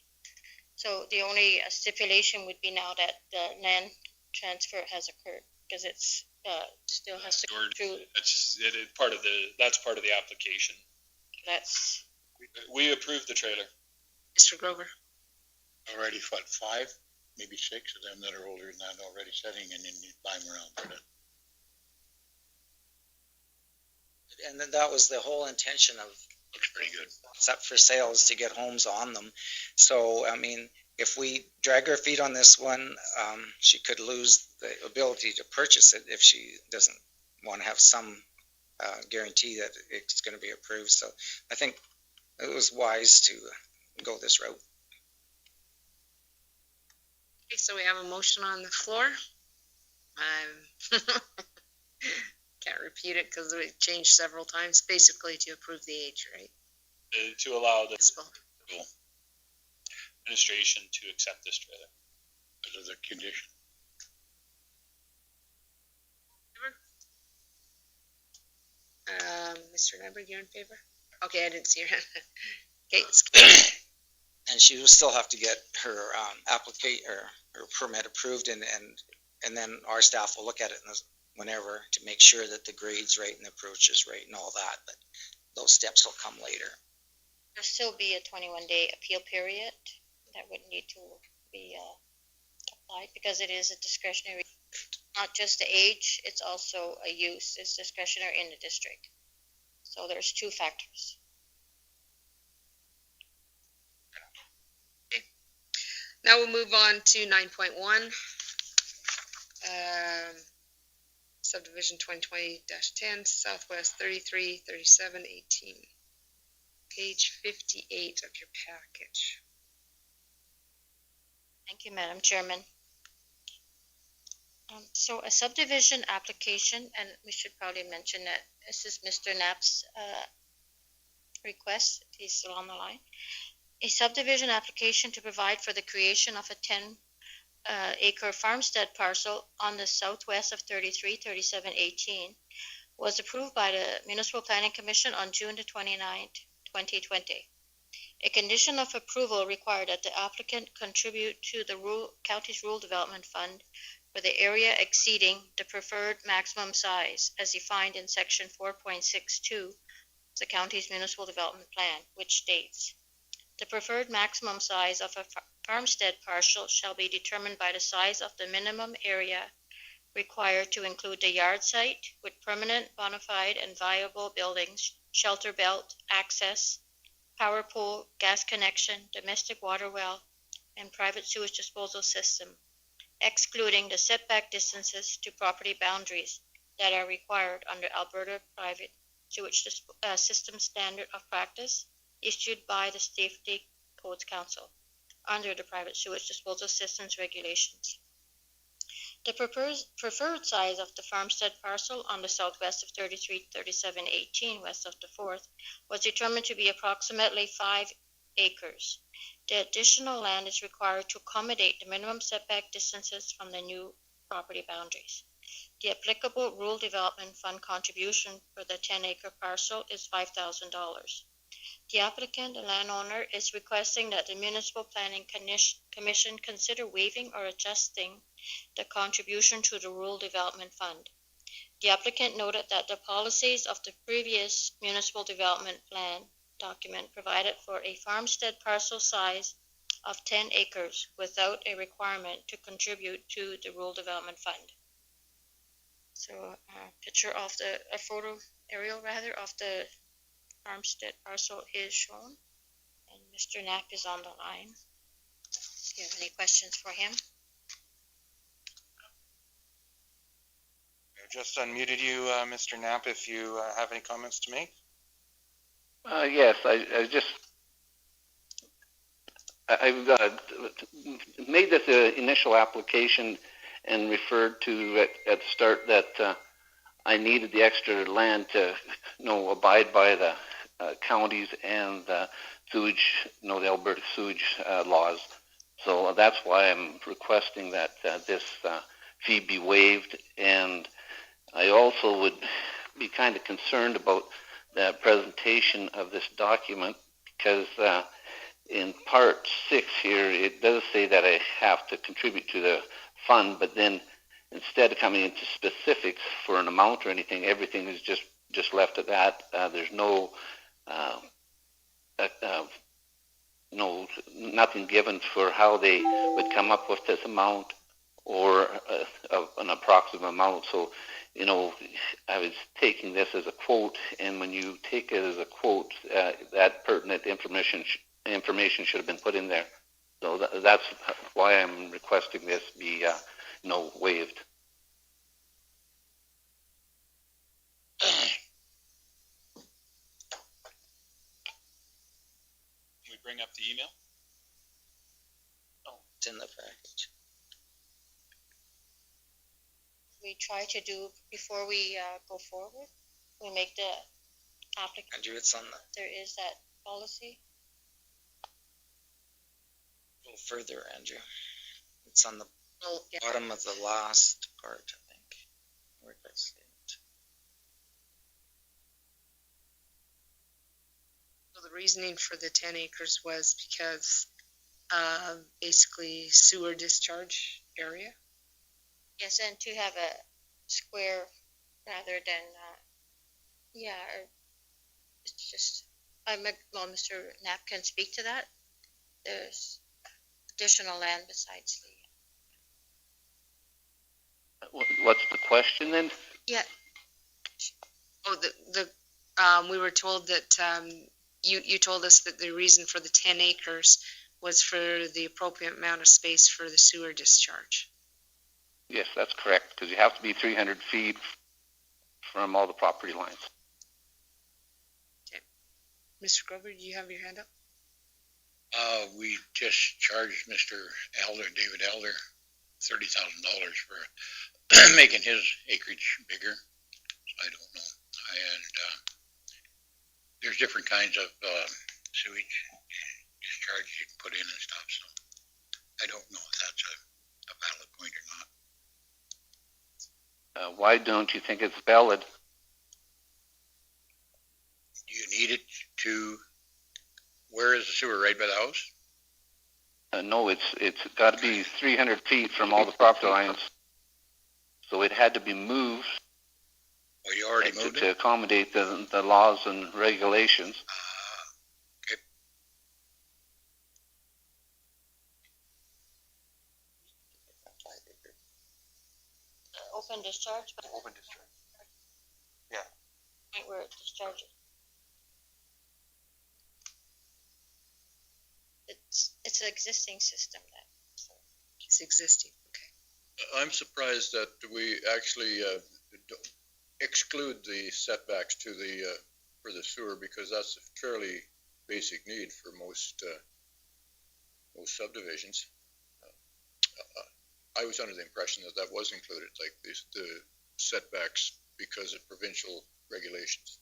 [SPEAKER 15] So the only stipulation would be now that the land transfer has occurred, because it's still has to go
[SPEAKER 7] George,
[SPEAKER 15] through,
[SPEAKER 7] that's part of the application.
[SPEAKER 15] that's,
[SPEAKER 7] We approved the trailer.
[SPEAKER 13] Mr. Grover?
[SPEAKER 1] Already, what, 5, maybe 6 of them that are older than that already setting, and then you buy them around for that.
[SPEAKER 12] And then that was the whole intention of
[SPEAKER 1] Looks pretty good.
[SPEAKER 12] it's up for sale is to get homes on them. So, I mean, if we drag her feet on this one, she could lose the ability to purchase it if she doesn't want to have some guarantee that it's going to be approved. So I think it was wise to go this route.
[SPEAKER 13] Okay, so we have a motion on the floor. Can't repeat it because it changed several times, basically to approve the age, right?
[SPEAKER 7] To allow the administration to accept this trailer.
[SPEAKER 1] Because of the condition.
[SPEAKER 13] Mr. Lambert, you're in favor? Okay, I didn't see your hand. Okay,
[SPEAKER 12] And she will still have to get her her permit approved, and then our staff will look at it whenever to make sure that the grade's right and the approach is right and all that. But those steps will come later.
[SPEAKER 15] there'll still be a 21-day appeal period that would need to be applied because it is a discretionary, not just the age, it's also a use, it's discretionary in the district. So there's 2 factors.
[SPEAKER 13] now we'll move on to 9.1. Subdivision 2020-10, Southwest 33, 37, 18. Page 58 of your package.
[SPEAKER 15] Thank you, Madam Chairman. So a subdivision application, and we should probably mention that this is Mr. Knapp's request. He's still on the line. A subdivision application to provide for the creation of a 10-acre farmstead parcel on the southwest of 33, 37, 18 was approved by the Municipal Planning Commission on June the 29th, 2020. A condition of approval required that the applicant contribute to the county's rural development fund for the area exceeding the preferred maximum size as defined in section 4.62 of the county's municipal development plan, which states, the preferred maximum size of a farmstead parcel shall be determined by the size of the minimum area required to include the yard site with permanent, bona fide, and viable buildings, shelter belt, access, power pole, gas connection, domestic water well, and private sewage disposal system, excluding the setback distances to property boundaries that are required under Alberta Private Sewage System Standard of Practice issued by the Safety Codes Council under the Private Sewage Disposal Systems Regulations. The preferred size of the farmstead parcel on the southwest of 33, 37, 18 west of the 4th was determined to be approximately 5 acres. The additional land is required to accommodate the minimum setback distances from the new property boundaries. The applicable Rural Development Fund contribution for the 10-acre parcel is $5,000. The applicant, the landowner, is requesting that the Municipal Planning Commission consider waiving or adjusting the contribution to the Rural Development Fund. The applicant noted that the policies of the previous Municipal Development Plan document provided for a farmstead parcel size of 10 acres without a requirement to contribute to the Rural Development Fund. So a photo aerial of the farmstead parcel is shown, and Mr. Knapp is on the line. Do you have any questions for him?
[SPEAKER 16] I just unmuted you, Mr. Knapp, if you have any comments to make.
[SPEAKER 8] Yes, I've made this initial application and referred to at the start that I needed the extra land to, abide by the counties and the sewage, the Alberta sewage laws. So that's why I'm requesting that this fee be waived. And I also would be kind of concerned about the presentation of this document because in part 6 here, it does say that I have to contribute to the fund, but then instead of coming into specifics for an amount or anything, everything is just left at that. There's no, no, nothing given for how they would come up with this amount or an approximate amount. So, you know, I was taking this as a quote, and when you take it as a quote, that pertinent information should have been put in there. So that's why I'm requesting this be, waived.
[SPEAKER 5] Can we bring up the email?
[SPEAKER 3] Oh, it's in the package.
[SPEAKER 15] We try to do before we go forward. We make the application.
[SPEAKER 3] Andrew, it's on the,
[SPEAKER 15] There is that policy.
[SPEAKER 3] a little further, Andrew. It's on the bottom of the last part, I think. Where did I see it?
[SPEAKER 13] So the reasoning for the 10 acres was because basically sewer discharge area.
[SPEAKER 15] Yes, and to have a square rather than, it's just, well, Mr. Knapp can speak to that. There's additional land besides
[SPEAKER 8] What's the question then?
[SPEAKER 13] Yeah. Oh, we were told that you told us that the reason for the 10 acres was for the appropriate amount of space for the sewer discharge.
[SPEAKER 8] Yes, that's correct, because you have to be 300 feet from all the property lines.
[SPEAKER 13] Okay. Mr. Grover, do you have your hand up?
[SPEAKER 1] We just charged Mr. Elder, David Elder, $30,000 for making his acreage bigger. I don't know. There's different kinds of sewage discharge you can put in and stuff, so I don't know if that's a valid point or not.
[SPEAKER 8] Why don't you think it's valid?
[SPEAKER 1] Do you need it to, where is the sewer, right by the house?
[SPEAKER 8] No, it's got to be 300 feet from all the property lines. So it had to be moved.
[SPEAKER 1] Well, you already moved
[SPEAKER 8] to accommodate the laws and regulations.
[SPEAKER 1] Okay.
[SPEAKER 15] open discharge.
[SPEAKER 16] Open discharge. Yeah.
[SPEAKER 15] Point where it discharges. It's an existing system then. So.
[SPEAKER 13] It's existing. Okay.
[SPEAKER 2] I'm surprised that we actually exclude the setbacks to the for the sewer, because that's a fairly basic need for most subdivisions. I was under the impression that that was included, like the setbacks because of provincial regulations.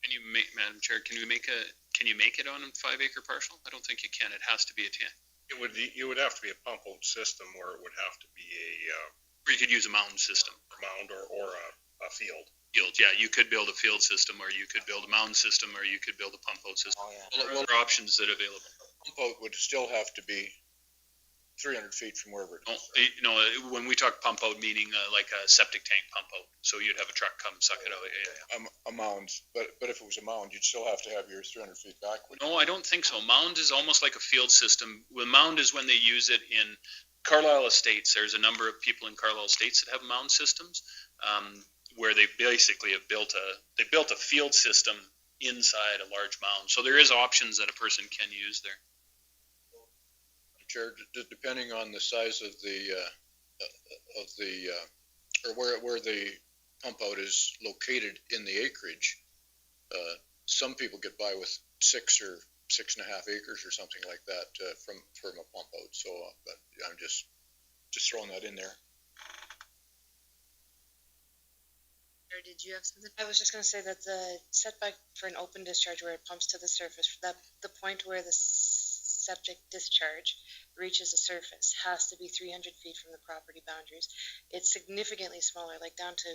[SPEAKER 5] Can you make, Madam Chair, can you make it on a 5 acre parcel? I don't think you can. It has to be a 10.
[SPEAKER 6] It would have to be a pump out system where it would have to be
[SPEAKER 5] or you could use a mountain system.
[SPEAKER 6] mound or a field.
[SPEAKER 5] Yeah, you could build a field system, or you could build a mountain system, or you could build a pump out system.
[SPEAKER 3] Oh, yeah.
[SPEAKER 5] There are options that are available.
[SPEAKER 2] Pump out would still have to be 300 feet from wherever it is.
[SPEAKER 5] When we talk pump out, meaning like a septic tank pump out, so you'd have a truck come suck it out. Yeah.
[SPEAKER 2] A mound, but if it was a mound, you'd still have to have your 300 feet back.
[SPEAKER 5] No, I don't think so. Mound is almost like a field system. Well, mound is when they use it in Carlisle Estates. There's a number of people in Carlisle Estates that have mound systems, where they basically have built a field system inside a large mound. So there is options that a person can use there.
[SPEAKER 2] Chair, depending on the size of or where the pump out is located in the acreage, some people get by with 6 or 6.5 acres or something like that from a pump out. So, but I'm just throwing that in there.
[SPEAKER 13] Or did you have something? I was just going to say that the setback for an open discharge where it pumps to the surface, that the point where the septic discharge reaches the surface has to be 300 feet from the property boundaries. It's significantly smaller, like down to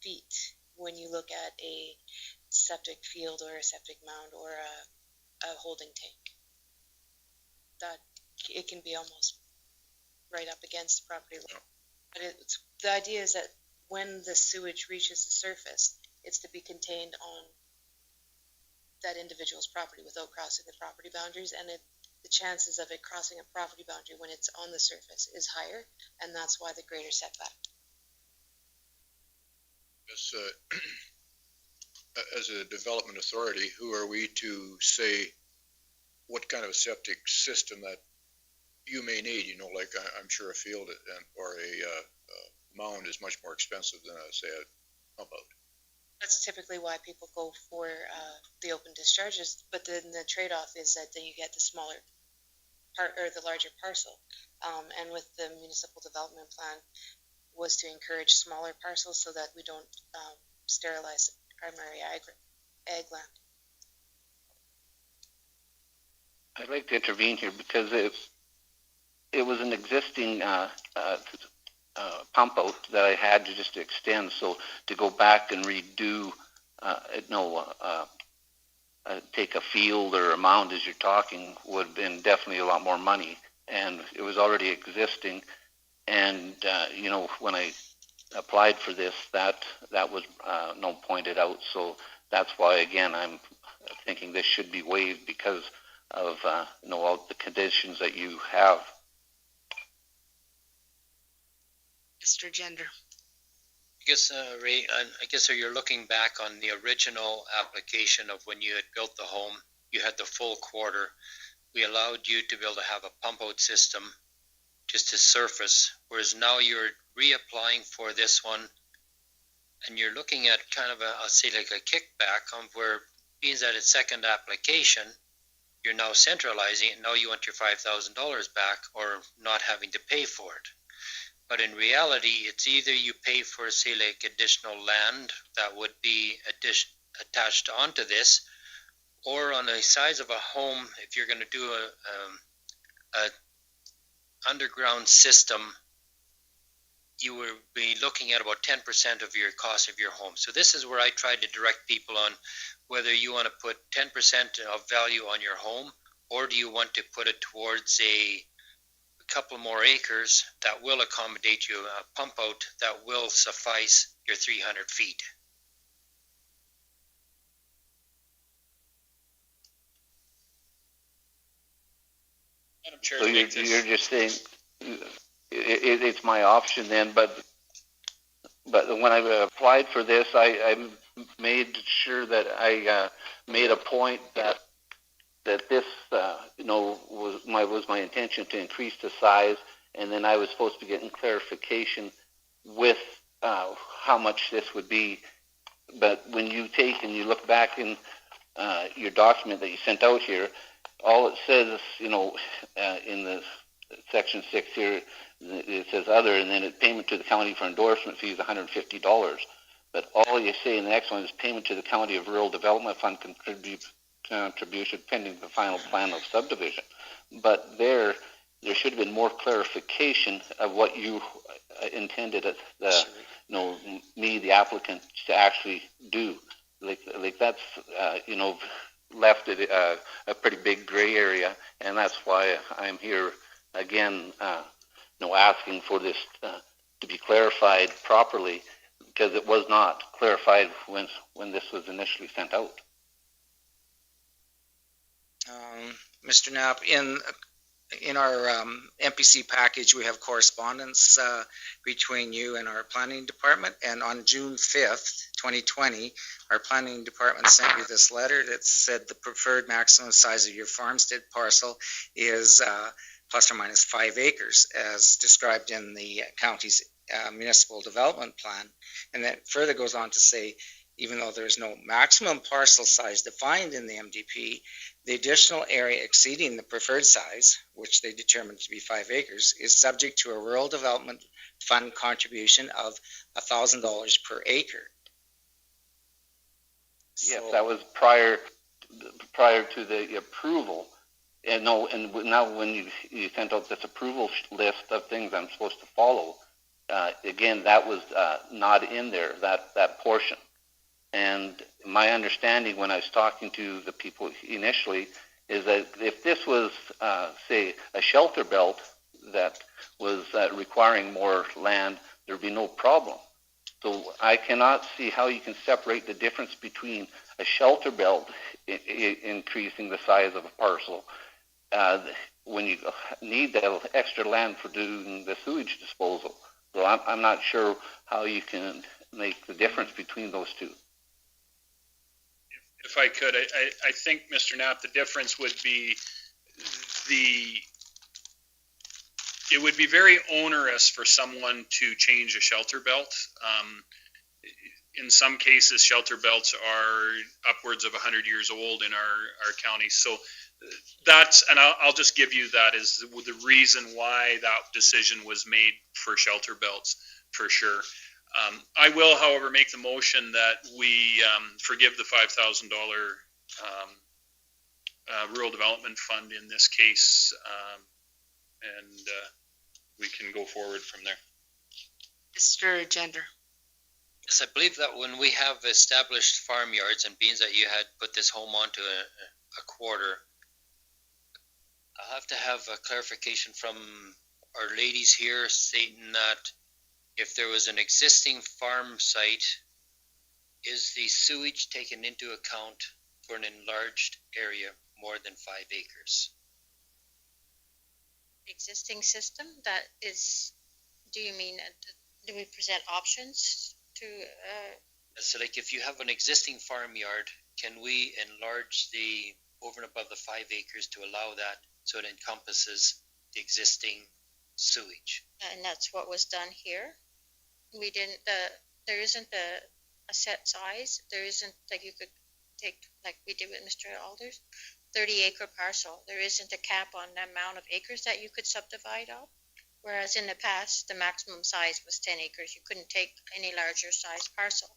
[SPEAKER 13] feet, when you look at a septic field or a septic mound or a holding tank. That it can be almost
[SPEAKER 21] right up against the property line. But the idea is that when the sewage reaches the surface, it's to be contained on that individual's property without crossing the property boundaries, and the chances of it crossing a property boundary when it's on the surface is higher, and that's why the greater setback.
[SPEAKER 2] As a development authority, who are we to say what kind of a septic system that you may need? You know, like I'm sure a field or a mound is much more expensive than, say, a pump out.
[SPEAKER 21] That's typically why people go for the open discharges, but then the trade-off is that then you get the smaller part or the larger parcel. And with the municipal development plan was to encourage smaller parcels so that we don't sterilize primary ag land.
[SPEAKER 8] I'd like to intervene here because it was an existing pump out that I had to just extend. So to go back and redo, take a field or a mound as you're talking would have been definitely a lot more money. And it was already existing. And, when I applied for this, that was pointed out. So that's why, again, I'm thinking this should be waived because of, all the conditions that you have.
[SPEAKER 21] Mr. Gender.
[SPEAKER 17] I guess, Ray, I guess you're looking back on the original application of when you had built the home, you had the full quarter. We allowed you to be able to have a pump out system just to surface, whereas now you're reapplying for this one and you're looking at kind of I'll say like a kickback on where being that it's second application, you're now centralizing it. Now you want your $5,000 back or not having to pay for it. But in reality, it's either you pay for, say, like additional land that would be attached onto this, or on the size of a home, if you're going to do a underground system, you will be looking at about 10% of your cost of your home. So this is where I try to direct people on whether you want to put 10% of value on your home, or do you want to put it towards a couple more acres that will accommodate you a pump out that will suffice your 300 feet.
[SPEAKER 5] Madam Chair,
[SPEAKER 8] So you're just saying it's my option then, but when I applied for this, I made sure that I made a point that this was my intention to increase the size, and then I was supposed to be getting clarification with how much this would be. But when you take and you look back in your document that you sent out here, all it says, in the section 6 here, it says other, and then it's payment to the county for endorsement fees, $150. But all you say in the next one is payment to the County of Rural Development Fund contribution pending the final plan of subdivision. But there should have been more clarification of what you intended me, the applicant, to actually do. Like that's, left it a pretty big gray area, and that's why I'm here again, asking for this to be clarified properly, because it was not clarified when this was initially sent out.
[SPEAKER 12] Mr. Knapp, in our MPC package, we have correspondence between you and our planning department. And on June 5th, 2020, our planning department sent you this letter that said the preferred maximum size of your farmstead parcel is plus or minus 5 acres, as described in the county's municipal development plan. And that further goes on to say, even though there's no maximum parcel size defined in the MDP, the additional area exceeding the preferred size, which they determined to be 5 acres, is subject to a rural development fund contribution of $1,000 per acre.
[SPEAKER 8] Yes, that was prior to the approval. And now when you sent out this approval list of things I'm supposed to follow, again, that was not in there, that portion. And my understanding when I was talking to the people initially is that if this was, say, a shelter belt, that was requiring more land, there'd be no problem. So I cannot see how you can separate the difference between a shelter belt increasing the size of a parcel when you need that extra land for doing the sewage disposal. So I'm not sure how you can make the difference between those two.
[SPEAKER 9] If I could, I think, Mr. Knapp, the difference would be it would be very onerous for someone to change a shelter belt. In some cases, shelter belts are upwards of 100 years old in our county. So that's, and I'll just give you that as the reason why that decision was made for shelter belts, for sure. I will, however, make the motion that we forgive the $5,000 rural development fund in this case, and we can go forward from there.
[SPEAKER 13] Mr. Gender.
[SPEAKER 17] Yes, I believe that when we have established farmyards, and being that you had put this home onto a quarter, I'll have to have a clarification from our ladies here stating that if there was an existing farm site, is the sewage taken into account for an enlarged area more than 5 acres?
[SPEAKER 15] Existing system, that is, do you mean, do we present options to?
[SPEAKER 17] So like if you have an existing farmyard, can we enlarge the over and above the 5 acres to allow that so it encompasses the existing sewage?
[SPEAKER 15] And that's what was done here. We didn't, there isn't a set size. There isn't, like you could take, like we did with Mr. Alders, 30-acre parcel. There isn't a cap on the amount of acres that you could subdivide out. Whereas in the past, the maximum size was 10 acres. You couldn't take any larger size parcel.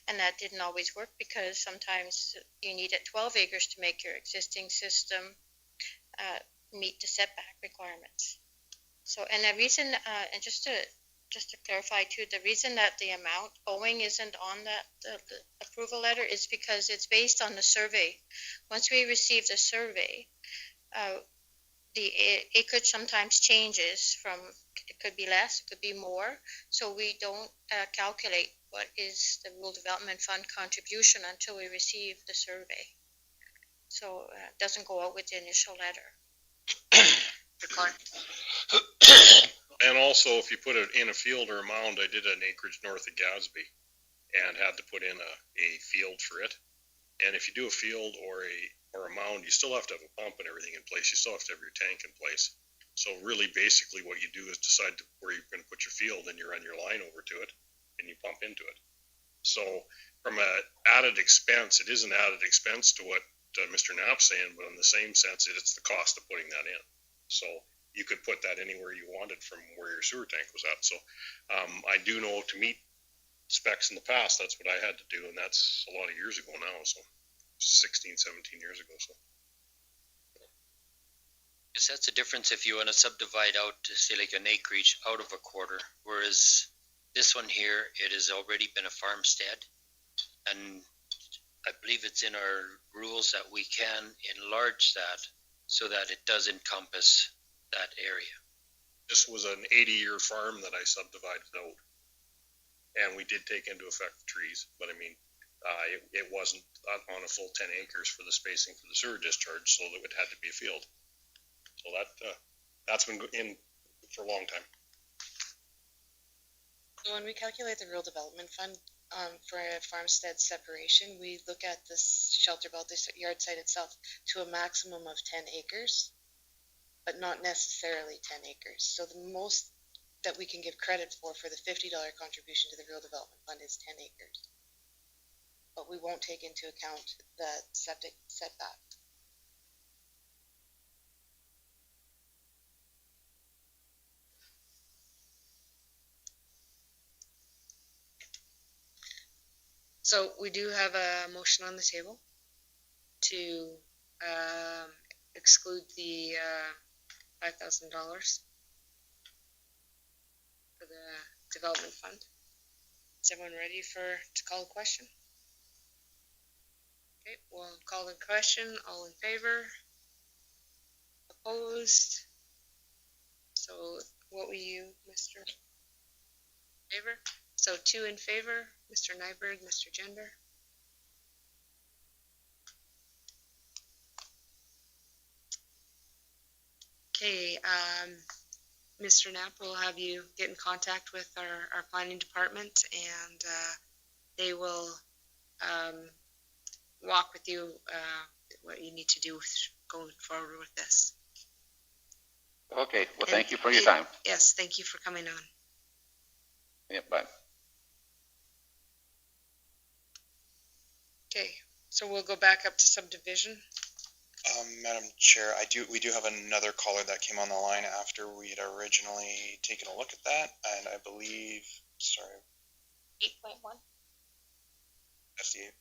[SPEAKER 15] And that didn't always work because sometimes you needed 12 acres to make your existing system meet the setback requirements. So, and the reason, and just to clarify too, the reason that the amount owing isn't on that the approval letter is because it's based on the survey. Once we receive the survey, the acreage sometimes changes from, it could be less, it could be more. So we don't calculate what is the Rural Development Fund contribution until we receive the survey. So it doesn't go out with the initial letter.
[SPEAKER 6] And also, if you put it in a field or a mound, I did an acreage north of Gadsby and had to put in a field for it. And if you do a field or a mound, you still have to have a pump and everything in place. You still have to have your tank in place. So really, basically, what you do is decide where you're going to put your field, and you run your line over to it, and you pump into it. So from an added expense, it is an added expense to what Mr. Knapp's saying, but in the same sense, it's the cost of putting that in. So you could put that anywhere you wanted from where your sewer tank was at. So I do know to meet specs in the past, that's what I had to do, and that's a lot of years ago now, so 16, 17 years ago. So.
[SPEAKER 17] Because that's the difference if you want to subdivide out to say like an acreage out of a quarter, whereas this one here, it has already been a farmstead, and I believe it's in our rules that we can enlarge that so that it does encompass that area.
[SPEAKER 6] This was an 80-year farm that I subdivided out, and we did take into effect the trees, but I mean, it wasn't on a full 10 acres for the spacing for the sewer discharge, so it had to be a field. So that's been in for a long time.
[SPEAKER 21] When we calculate the Rural Development Fund for a farmstead separation, we look at this shelter belt, this yard site itself, to a maximum of 10 acres, but not necessarily 10 acres. So the most that we can give credit for the $50 contribution to the Rural Development Fund is 10 acres. But we won't take into account the septic setback. So we do have a motion on the table to exclude the $5,000 for the development fund. Is everyone ready to call the question? Okay, we'll call the question. All in favor? Opposed?
[SPEAKER 13] So what were you, Mr. Favor? So 2 in favor, Mr. Nyberg, Mr. Gender. Okay, Mr. Knapp will have you get in contact with our planning department, and they will walk with you what you need to do going forward with this.
[SPEAKER 8] Okay, well, thank you for your time.
[SPEAKER 13] Yes, thank you for coming on.
[SPEAKER 8] Yeah, bye.
[SPEAKER 13] Okay, so we'll go back up to subdivision.
[SPEAKER 14] Madam Chair, we do have another caller that came on the line after we had originally taken a look at that, and I believe, sorry.
[SPEAKER 15] 8.1.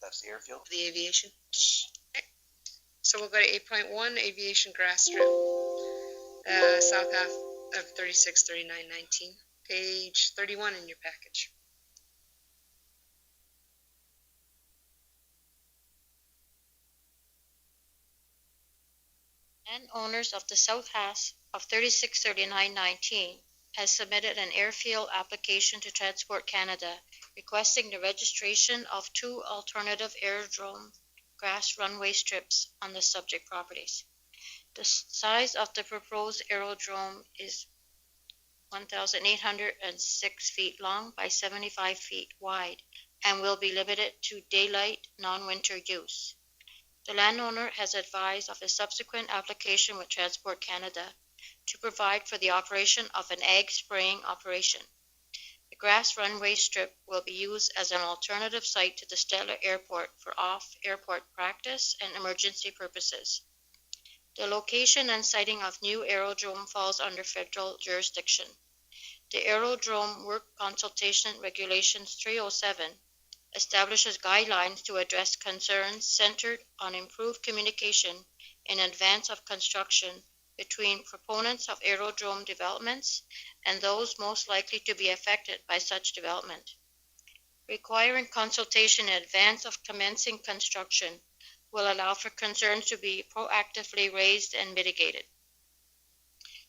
[SPEAKER 14] That's the airfield?
[SPEAKER 13] The aviation. Okay. So we'll go to 8.1, aviation grass strip, south half of 363919, page 31 in your package.
[SPEAKER 15] Landowners of the south half of 363919 has submitted an airfield application to Transport Canada requesting the registration of 2 alternative aerodrome grass runway strips on the subject properties. The size of the proposed aerodrome is 1,806 feet long by 75 feet wide and will be limited to daylight non-winter use. The landowner has advised of a subsequent application with Transport Canada to provide for the operation of an ag spraying operation. The grass runway strip will be used as an alternative site to the Stella Airport for off-airport practice and emergency purposes. The location and siting of new aerodrome falls under federal jurisdiction. The Aerodrome Work Consultation Regulations 307 establishes guidelines to address concerns centered on improved communication in advance of construction between proponents of aerodrome developments and those most likely to be affected by such development. Requiring consultation in advance of commencing construction will allow for concerns to be proactively raised and mitigated.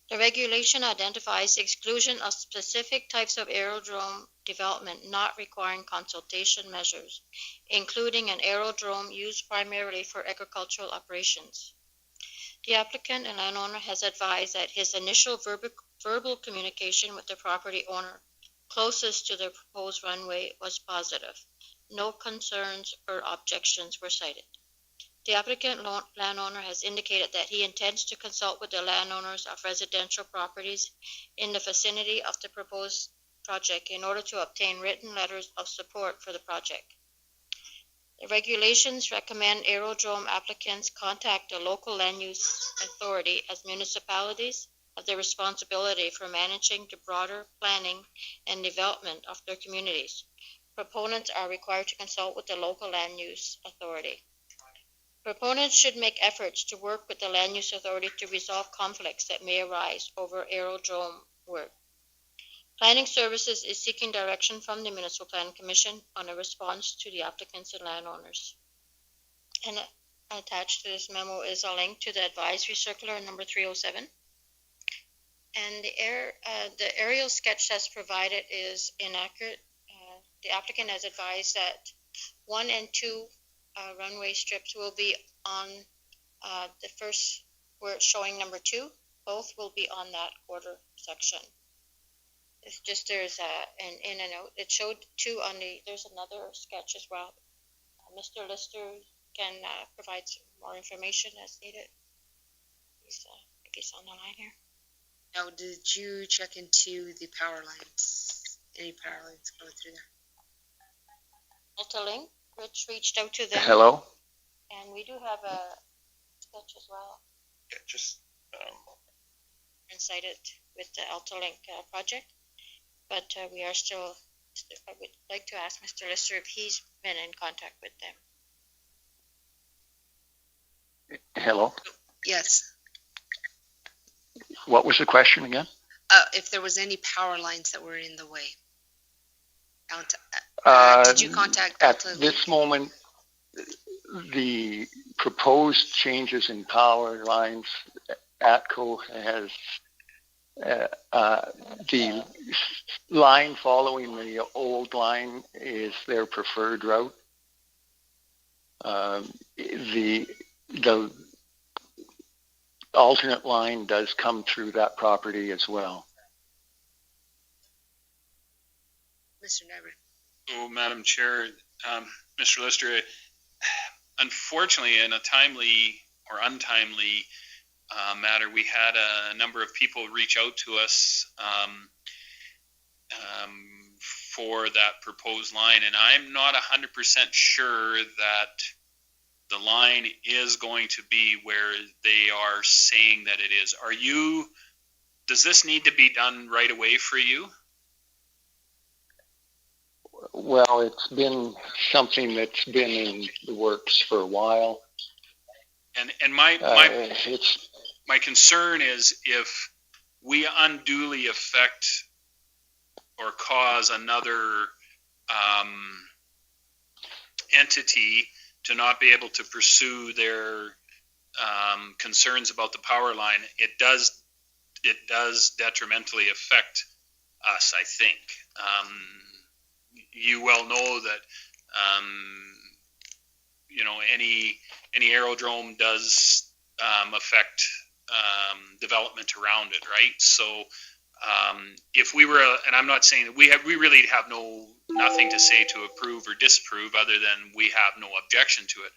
[SPEAKER 15] The regulation identifies the exclusion of specific types of aerodrome development not requiring consultation measures, including an aerodrome used primarily for agricultural operations. The applicant and landowner has advised that his initial verbal communication with the property owner closest to the proposed runway was positive. No concerns or objections were cited. The applicant landowner has indicated that he intends to consult with the landowners of residential properties in the vicinity of the proposed project in order to obtain written letters of support for the project. The regulations recommend aerodrome applicants contact the local land use authority, as municipalities have the responsibility for managing the broader planning and development of their communities. Proponents are required to consult with the local land use authority. Proponents should make efforts to work with the land use authority to resolve conflicts that may arise over aerodrome work. Planning Services is seeking direction from the Municipal Planning Commission on a response to the applicants and landowners. And attached to this memo is a link to the advisory circular number 307. And the aerial sketch that's provided is inaccurate. The applicant has advised that 1 and 2 runway strips will be on the first, where it's showing number 2, both will be on that quarter section. It's just there's an in and out. It showed 2 on the, there's another sketch as well. Mr. Lister can provide some more information as needed. He's on the line here.
[SPEAKER 13] Now, did you check into the power lines? Any power lines going through there?
[SPEAKER 15] Alta-Link, which reached out to them.
[SPEAKER 8] Hello?
[SPEAKER 15] And we do have a sketch as well.
[SPEAKER 14] Yeah, just
[SPEAKER 15] incited with the Alta-Link project. But we are still, I would like to ask Mr. Lister if he's been in contact with them.
[SPEAKER 8] Hello?
[SPEAKER 13] Yes.
[SPEAKER 8] What was the question again?
[SPEAKER 13] If there was any power lines that were in the way. Did you contact
[SPEAKER 8] at this moment, the proposed changes in power lines, ATCO has
[SPEAKER 19] the line following the old line is their preferred route. The alternate line does come through that property as well.
[SPEAKER 13] Mr. Nyberg.
[SPEAKER 9] Oh, Madam Chair, Mr. Lister, unfortunately, in a timely or untimely matter, we had a number of people reach out to us for that proposed line, and I'm not 100% sure that the line is going to be where they are saying that it is. Does this need to be done right away for you?
[SPEAKER 19] Well, it's been something that's been in the works for a while.
[SPEAKER 9] And my concern is if we unduly affect or cause another entity to not be able to pursue their concerns about the power line, it does detrimentally affect us, I think. You well know that any aerodrome does affect development around it, right? So if we were, and I'm not saying that we really have nothing to say to approve or disapprove, other than we have no objection to it.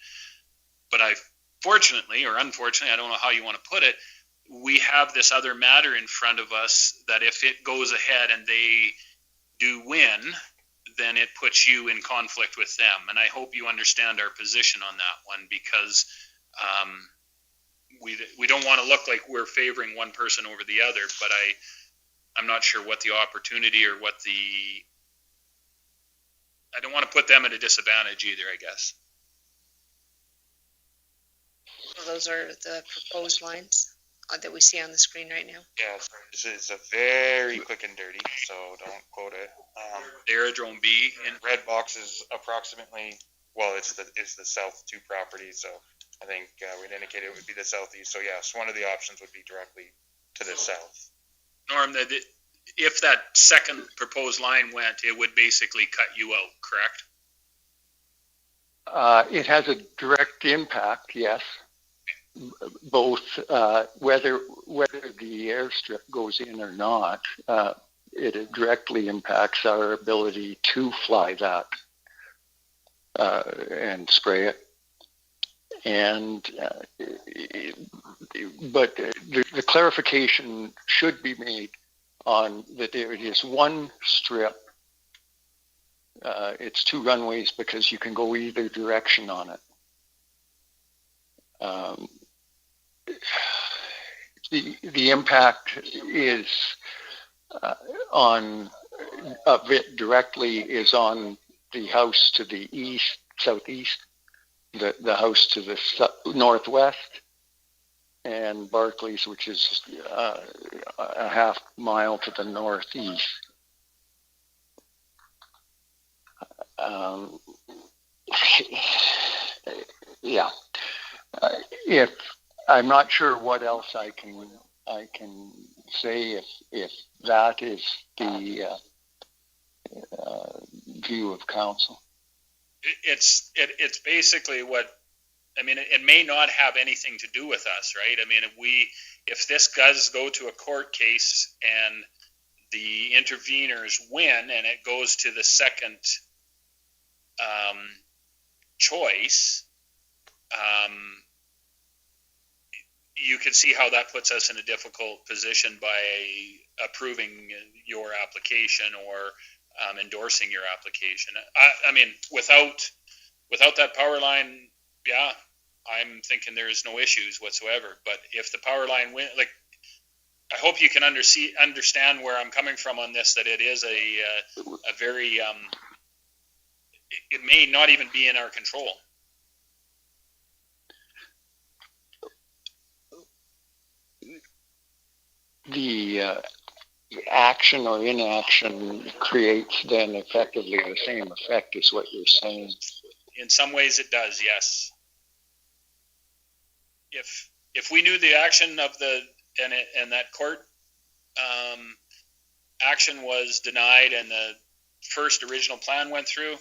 [SPEAKER 9] But fortunately or unfortunately, I don't know how you want to put it, we have this other matter in front of us that if it goes ahead and they do win, then it puts you in conflict with them. And I hope you understand our position on that one, because we don't want to look like we're favoring one person over the other, but I'm not sure what the opportunity or I don't want to put them at a disadvantage either, I guess.
[SPEAKER 13] So those are the proposed lines that we see on the screen right now.
[SPEAKER 16] Yeah, this is a very quick and dirty, so don't quote it.
[SPEAKER 9] Aerodrome B
[SPEAKER 16] and red box is approximately, well, it's the south 2 property, so I think we'd indicate it would be the southeast. So yes, one of the options would be directly to the south.
[SPEAKER 9] Norm, if that second proposed line went, it would basically cut you out, correct?
[SPEAKER 19] It has a direct impact, yes. Both whether the airstrip goes in or not, it directly impacts our ability to fly that and spray it. But the clarification should be made on that there is one strip. It's 2 runways because you can go either direction on it. The impact is of it directly is on the house to the southeast, the house to the northwest, and Barclays, which is a half mile to the northeast. Yeah. If I'm not sure what else I can say if that is the view of council.
[SPEAKER 9] It's basically it may not have anything to do with us, right? I mean, if this does go to a court case and the interveners win and it goes to the second choice, you can see how that puts us in a difficult position by approving your application or endorsing your application. I mean, without that power line, yeah, I'm thinking there is no issues whatsoever. But if the power line win, I hope you can understand where I'm coming from on this. That it is a very it may not even be in our control.
[SPEAKER 19] The action or inaction creates then effectively the same effect as what you're saying.
[SPEAKER 9] In some ways it does, yes. If we knew the action of and that court action was denied and the first original plan went through?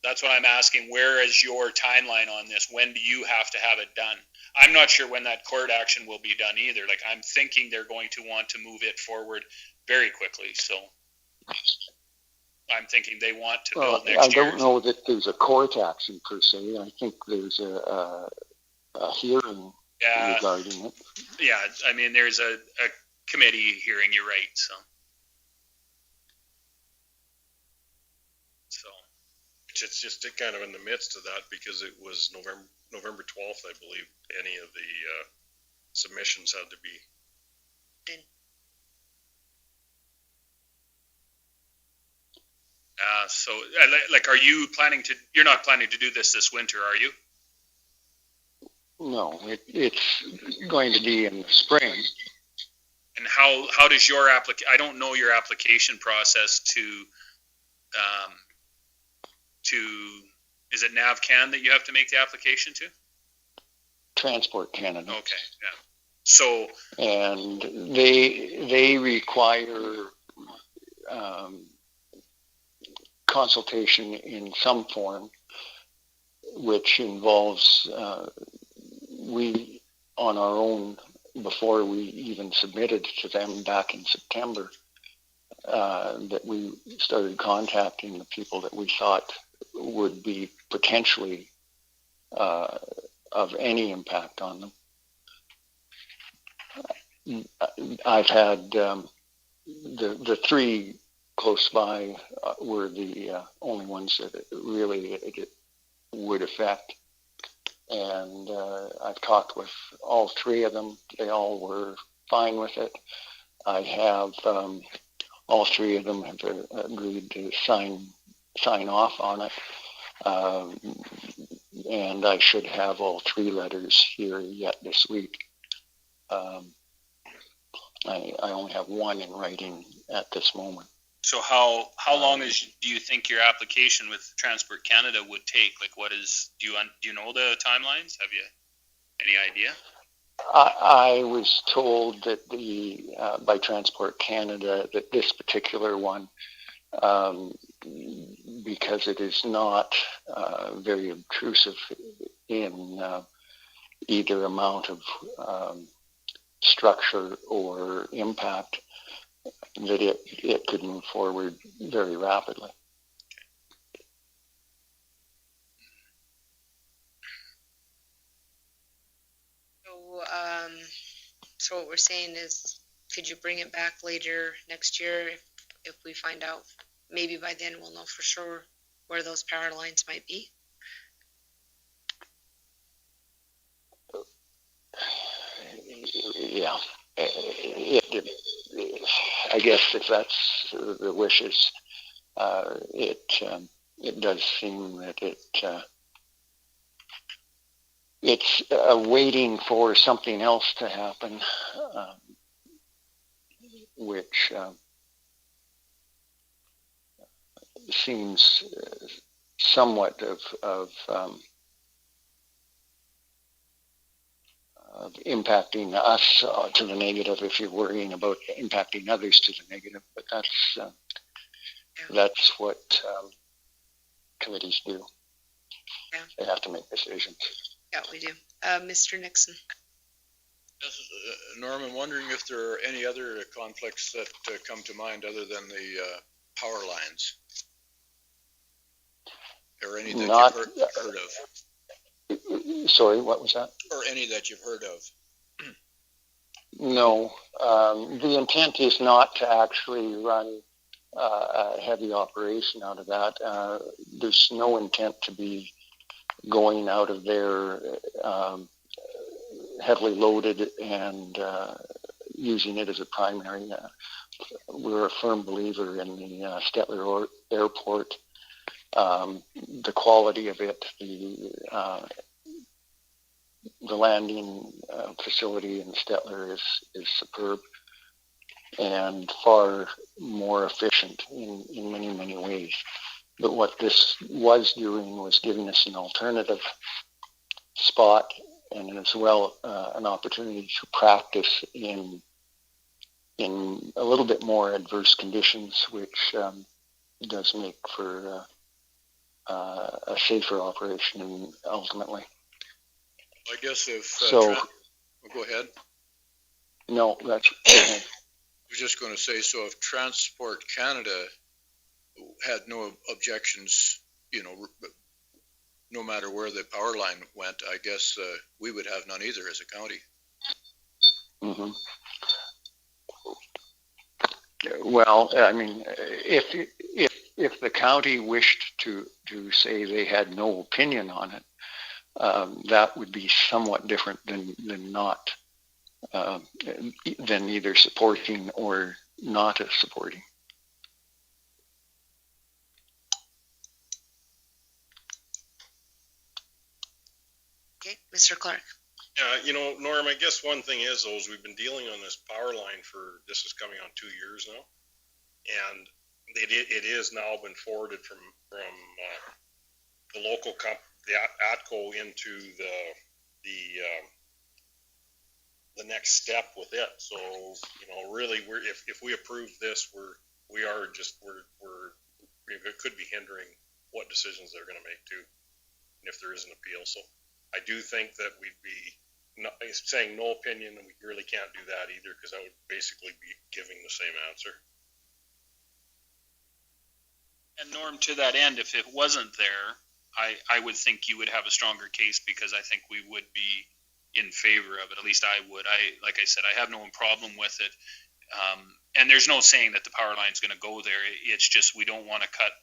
[SPEAKER 9] That's what I'm asking. Where is your timeline on this? When do you have to have it done? I'm not sure when that court action will be done either. Like, I'm thinking they're going to want to move it forward very quickly, so I'm thinking they want to build next year.
[SPEAKER 11] I don't know that there's a court action per se. I think there's a hearing regarding it.
[SPEAKER 9] Yeah, I mean, there's a committee hearing, you're right, so.
[SPEAKER 6] It's just kind of in the midst of that because it was November 12th, I believe, any of the submissions had to be.
[SPEAKER 9] So, like, you're not planning to do this winter, are you?
[SPEAKER 11] No, it's going to be in the spring.
[SPEAKER 9] And how does your I don't know your application process to is it NavCan that you have to make the application to?
[SPEAKER 11] Transport Canada.
[SPEAKER 9] Okay, yeah. So.
[SPEAKER 11] And they require consultation in some form, which involves we on our own, before we even submitted to them back in September, that we started contacting the people that we thought would be potentially of any impact on them. I've had the three close by were the only ones that it really would affect. And I've talked with all three of them. They all were fine with it. I have all three of them have agreed to sign off on it. And I should have all three letters here yet this week. I only have one in writing at this moment.
[SPEAKER 9] So how long do you think your application with Transport Canada would take? Like, do you know the timelines? Have you any idea?
[SPEAKER 11] I was told that by Transport Canada that this particular one, because it is not very obtrusive in either amount of structure or impact, that it could move forward very rapidly.
[SPEAKER 13] So what we're saying is, could you bring it back later next year if we find out? Maybe by then we'll know for sure where those power lines might be.
[SPEAKER 11] Yeah. I guess if that's the wishes, it does seem that it's waiting for something else to happen, which seems somewhat of impacting us to the negative if you're worrying about impacting others to the negative. But that's what committees do.
[SPEAKER 13] Yeah.
[SPEAKER 11] They have to make decisions.
[SPEAKER 13] Yeah, we do. Mr. Nixon.
[SPEAKER 2] Yes, Norm, I'm wondering if there are any other conflicts that come to mind other than the power lines, or any that you've heard of.
[SPEAKER 11] Sorry, what was that?
[SPEAKER 2] Or any that you've heard of.
[SPEAKER 11] No. The intent is not to actually run a heavy operation out of that. There's no intent to be going out of there heavily loaded and using it as a primary. We're a firm believer in the Stettler Airport. The quality of it, the landing facility in Stettler is superb and far more efficient in many, many ways. But what this was doing was giving us an alternative spot and as well an opportunity to practice in in a little bit more adverse conditions, which does make for a safer operation ultimately.
[SPEAKER 2] I guess if, go ahead.
[SPEAKER 11] No, that's.
[SPEAKER 2] I was just going to say, so if Transport Canada had no objections, no matter where the power line went, I guess we would have none either as a county.
[SPEAKER 11] Mm-hmm. Well, I mean, if the county wished to say they had no opinion on it, that would be somewhat different than not than either supporting or not supporting.
[SPEAKER 21] Okay, Mr. Clark.
[SPEAKER 6] Norm, I guess one thing is, we've been dealing on this power line this is coming on 2 years now. And it is now been forwarded from the local the ATCO into the next step with it. So, really if we approve this, it could be hindering what decisions they're going to make too, and if there is an appeal. So I do think that we'd be saying no opinion, and we really can't do that either, because I would basically be giving the same answer.
[SPEAKER 9] And Norm, to that end, if it wasn't there, I would think you would have a stronger case, because I think we would be in favor of it. At least I would. Like I said, I have no problem with it. And there's no saying that the power line is going to go there. It's just we don't want to cut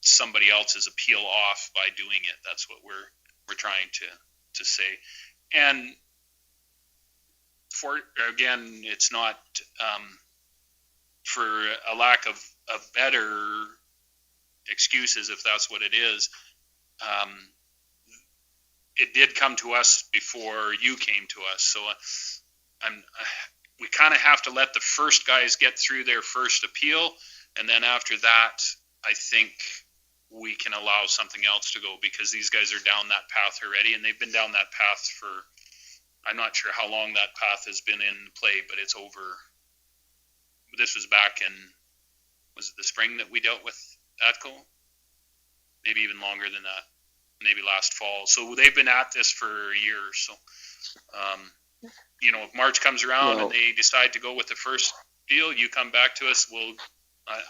[SPEAKER 9] somebody else's appeal off by doing it. That's what we're trying to say. And it's not for a lack of better excuses, if that's what it is. It did come to us before you came to us, so we kind of have to let the first guys get through their first appeal, and then after that, I think we can allow something else to go, because these guys are down that path already, and they've been down that path for, I'm not sure how long that path has been in play, but it's over. This was back in, was it the spring that we dealt with ATCO? Maybe even longer than that, maybe last fall. So they've been at this for a year or so. If March comes around and they decide to go with the first deal, you come back to us,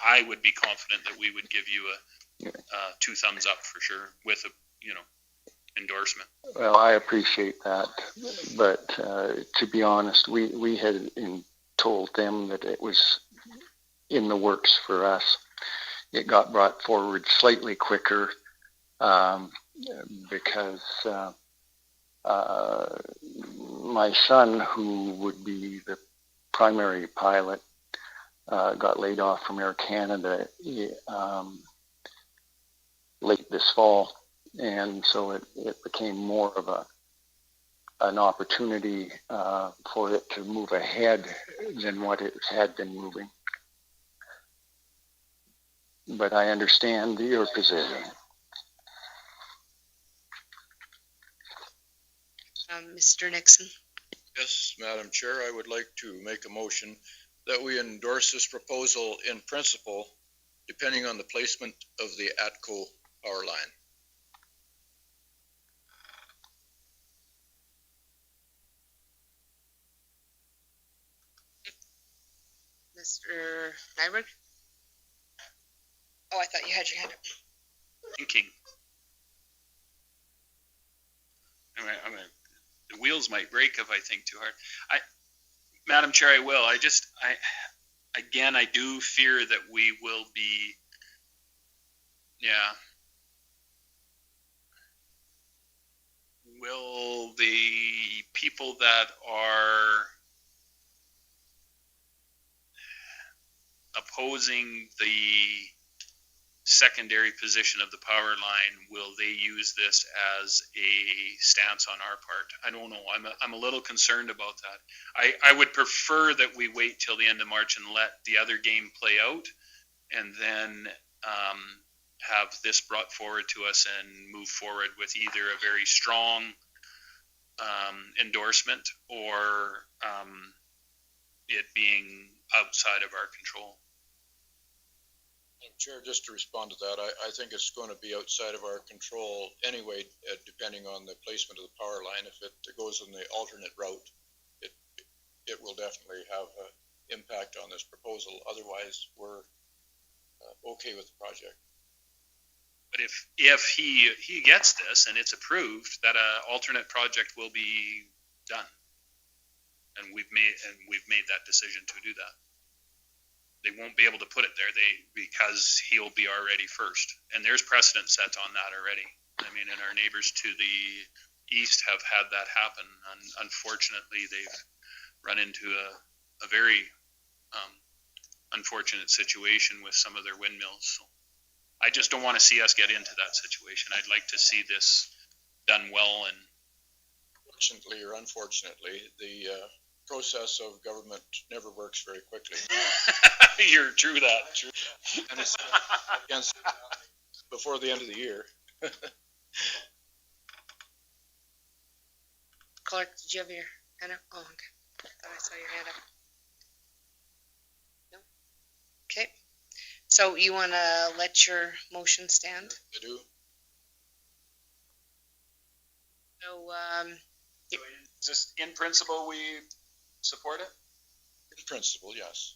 [SPEAKER 9] I would be confident that we would give you a 2 thumbs up for sure, with a endorsement.
[SPEAKER 11] Well, I appreciate that, but to be honest, we had told them that it was in the works for us. It got brought forward slightly quicker because my son, who would be the primary pilot, got laid off from Air Canada late this fall, and so it became more of an opportunity for it to move ahead than what it had been moving. But I understand your position.
[SPEAKER 21] Mr. Nixon.
[SPEAKER 2] Yes, Madam Chair, I would like to make a motion that we endorse this proposal in principle, depending on the placement of the ATCO power line.
[SPEAKER 21] Mr. Nyberg? Oh, I thought you had your hand up.
[SPEAKER 9] Thinking. The wheels might break if I think too hard. Madam Chair, I will. I do fear that we will be, will the people that are opposing the secondary position of the power line, will they use this as a stance on our part? I don't know. I'm a little concerned about that. I would prefer that we wait till the end of March and let the other game play out, and then have this brought forward to us and move forward with either a very strong endorsement or it being outside of our control.
[SPEAKER 2] Chair, just to respond to that, I think it's going to be outside of our control anyway, depending on the placement of the power line. If it goes in the alternate route, it will definitely have an impact on this proposal. Otherwise, we're okay with the project.
[SPEAKER 9] But if he gets this and it's approved, that alternate project will be done, and we've made that decision to do that. They won't be able to put it there because he'll be already first, and there's precedent set on that already. I mean, and our neighbors to the east have had that happen, and unfortunately, they've run into a very unfortunate situation with some of their windmills. So I just don't want to see us get into that situation. I'd like to see this done well. And
[SPEAKER 2] fortunately or unfortunately, the process of government never works very quickly.
[SPEAKER 9] You're true that. True.
[SPEAKER 2] And it's against before the end of the year.
[SPEAKER 13] Clark, did you have your hand up? Oh, okay. I thought I saw your hand up. No? Okay. So you want to let your motion stand?
[SPEAKER 2] I do.
[SPEAKER 13] So,
[SPEAKER 9] just in principle, we support it?
[SPEAKER 2] In principle, yes.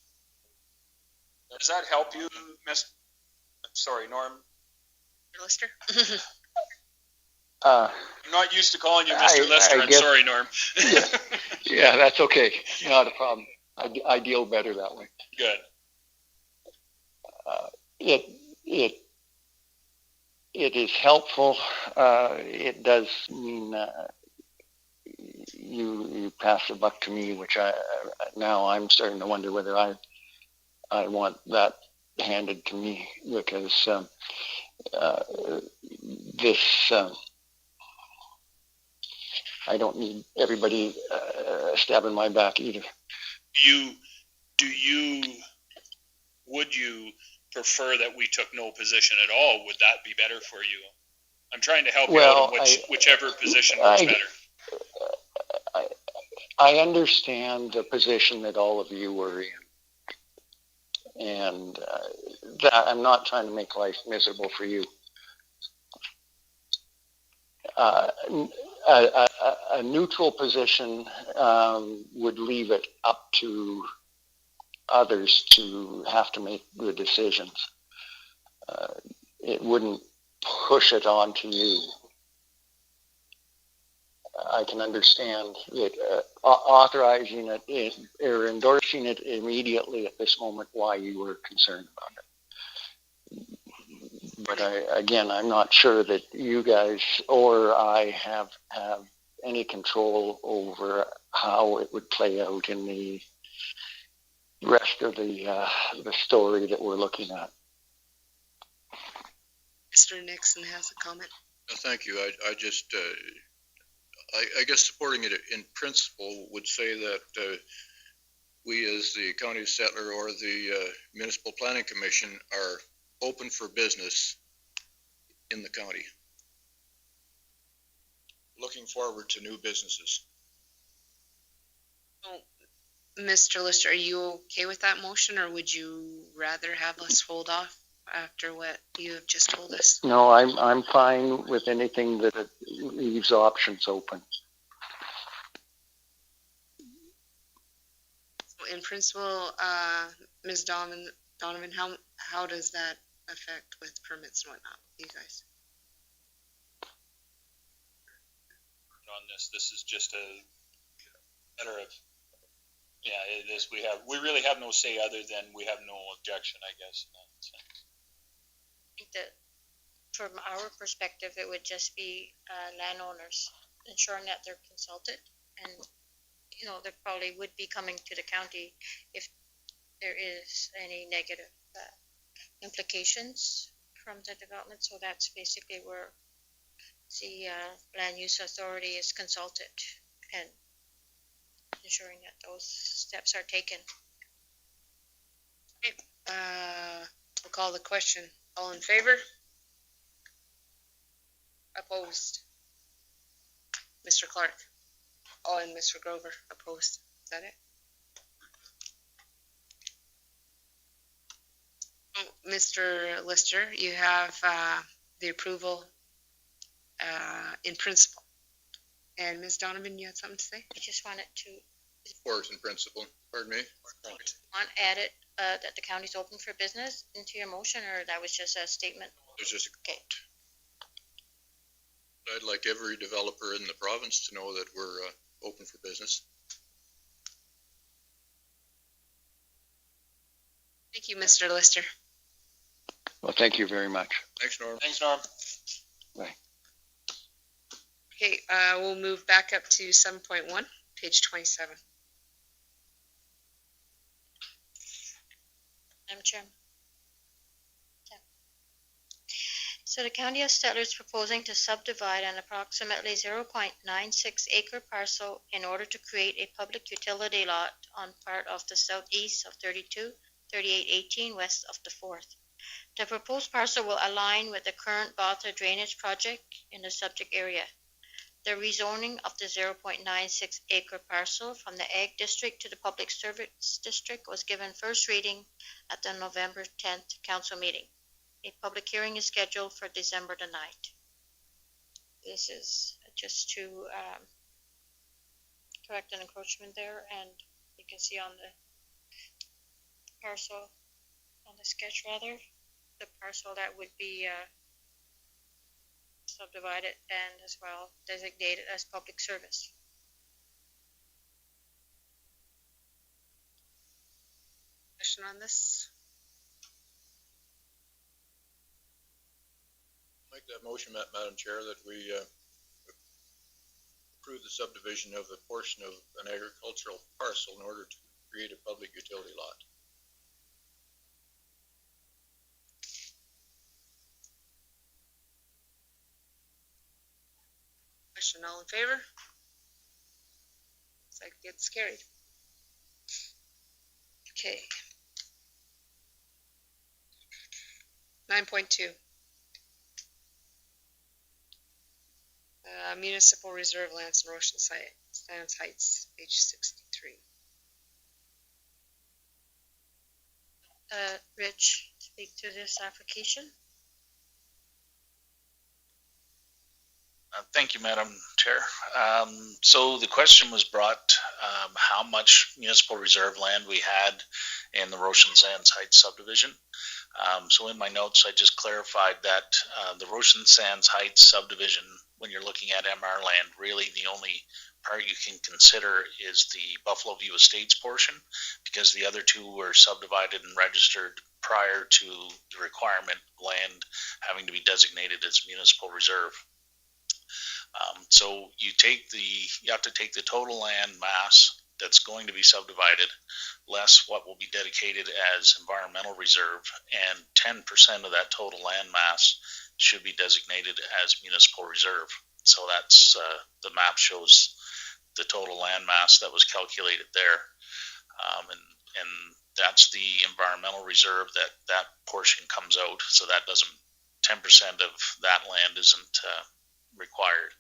[SPEAKER 9] Does that help you, Sorry, Norm?
[SPEAKER 13] Lister?
[SPEAKER 11] I'm
[SPEAKER 9] not used to calling you Mr. Lister. I'm sorry, Norm.
[SPEAKER 11] Yeah, that's okay. Not a problem. I deal better that way.
[SPEAKER 9] Good.
[SPEAKER 11] It is helpful. It does mean you pass the buck to me, which now I'm starting to wonder whether I want that handed to me, because this I don't need everybody stabbing my back either.
[SPEAKER 9] Would you prefer that we took no position at all? Would that be better for you? I'm trying to help you out in whichever position works better.
[SPEAKER 11] I understand the position that all of you were in, and that I'm not trying to make life miserable for you. A neutral position would leave it up to others to have to make the decisions. It wouldn't push it onto you. I can understand that authorizing it or endorsing it immediately at this moment, why you were concerned about it. But I'm not sure that you guys or I have any control over how it would play out in the rest of the story that we're looking at.
[SPEAKER 13] Mr. Nixon has a comment.
[SPEAKER 2] Thank you. I just, I guess supporting it in principle would say that we as the county settler or the municipal planning commission are open for business in the county. Looking forward to new businesses.
[SPEAKER 13] Oh, Mr. Lister, are you okay with that motion, or would you rather have us hold off after what you have just told us?
[SPEAKER 11] No, I'm fine with anything that leaves options open.
[SPEAKER 13] In principle, Ms. Donovan, how does that affect with permits and whatnot, you guys?
[SPEAKER 9] On this is just a matter of, it is. We really have no say other than we have no objection, I guess.
[SPEAKER 15] I think that from our perspective, it would just be landowners ensuring that they're consulted, and there probably would be coming to the county if there is any negative implications from the development. So that's basically where the land use authority is consulted and ensuring that those steps are taken.
[SPEAKER 13] Okay. We'll call the question. All in favor? Opposed? Mr. Clark? Oh, and Mr. Grover opposed. Is that it? Oh, Mr. Lister, you have the approval in principle. And Ms. Donovan, you had something to say?
[SPEAKER 15] I just wanted to
[SPEAKER 2] Support in principle, pardon me?
[SPEAKER 15] add it, that the county's open for business into your motion, or that was just a statement?
[SPEAKER 2] It's just,
[SPEAKER 15] Okay.
[SPEAKER 2] I'd like every developer in the province to know that we're open for business.
[SPEAKER 13] Thank you, Mr. Lister.
[SPEAKER 11] Well, thank you very much.
[SPEAKER 2] Thanks, Norm.
[SPEAKER 5] Thanks, Norm.
[SPEAKER 13] Okay, we'll move back up to 7.1, page 27.
[SPEAKER 15] Madam Chairman. Yeah. So the County of Stettler is proposing to subdivide an approximately 0.96 acre parcel in order to create a public utility lot on part of the southeast of 3818 west of the 4th. The proposed parcel will align with the current Botha drainage project in the subject area. The rezoning of the 0.96 acre parcel from the Ag District to the Public Service District was given first reading at the November 10th council meeting. A public hearing is scheduled for December the 9th. This is just to correct an encroachment there, and you can see on the parcel, on the sketch rather, the parcel that would be subdivided and as well designated as public service.
[SPEAKER 13] Question on this?
[SPEAKER 2] Make that motion, Madam Chair, that we approve the subdivision of a portion of an agricultural parcel in order to create a public utility lot.
[SPEAKER 13] Question, all in favor? Looks like it's carried. Okay. 9.2. Municipal Reserve Lands and Ocean Sands Heights, page 63.
[SPEAKER 15] Rich, speak to this application.
[SPEAKER 20] Thank you, Madam Chair. So the question was brought, how much municipal reserve land we had in the Roshan Sands Heights subdivision. So in my notes, I just clarified that the Roshan Sands Heights subdivision, when you're looking at MR land, really the only part you can consider is the Buffalo View Estates portion, because the other two were subdivided and registered prior to the requirement of land having to be designated as municipal reserve. So you have to take the total land mass that's going to be subdivided, less what will be dedicated as environmental reserve, and 10% of that total land mass should be designated as municipal reserve. So that's the map shows the total land mass that was calculated there, and that's the environmental reserve that portion comes out. So that doesn't 10% of that land isn't required.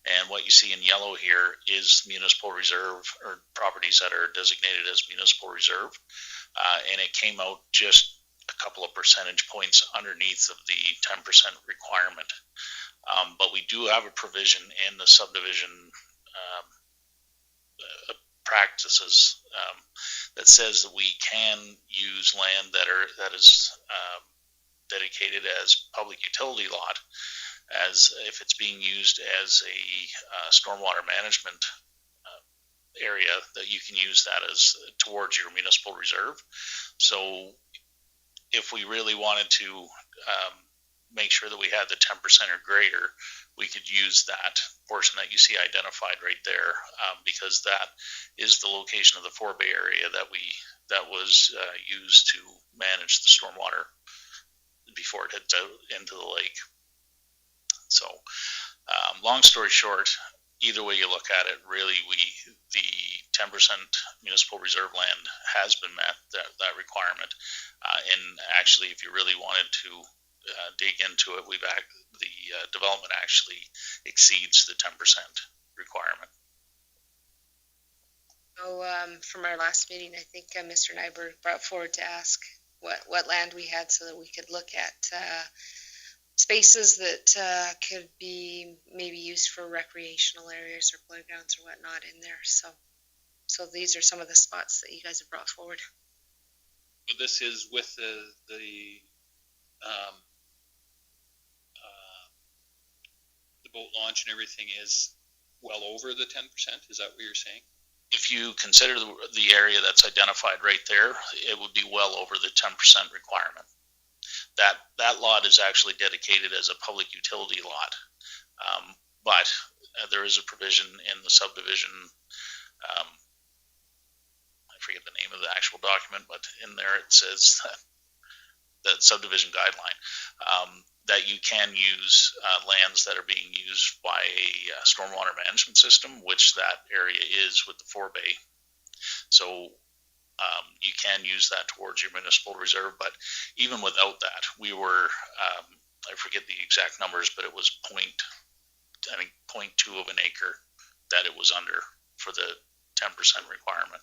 [SPEAKER 20] And what you see in yellow here is municipal reserve, or properties that are designated as municipal reserve. And it came out just a couple of percentage points underneath of the 10% requirement. But we do have a provision in the subdivision practices that says that we can use land that is dedicated as public utility lot, as if it's being used as a stormwater management area, that you can use that as towards your municipal reserve. So if we really wanted to make sure that we had the 10% or greater, we could use that portion that you see identified right there, because that is the location of the forebay area that was used to manage the stormwater before it heads out into the lake. So, long story short, either way you look at it, really, the 10% municipal reserve land has been met, that requirement. And actually, if you really wanted to dig into it, the development actually exceeds the 10% requirement.
[SPEAKER 13] So, from our last meeting, I think Mr. Nyberg brought forward to ask what land we had so that we could look at spaces that could be maybe used for recreational areas or playgrounds or whatnot in there. So these are some of the spots that you guys have brought forward.
[SPEAKER 7] So this is with the boat launch and everything is well over the 10%. Is that what you're saying?
[SPEAKER 20] If you consider the area that's identified right there, it would be well over the 10% requirement. That lot is actually dedicated as a public utility lot, but there is a provision in the subdivision. I forget the name of the actual document, but in there it says that subdivision guideline that you can use lands that are being used by a stormwater management system, which that area is with the forebay. So you can use that towards your municipal reserve, but even without that, we were, I forget the exact numbers, but it was 0.2 of an acre that it was under for the 10% requirement.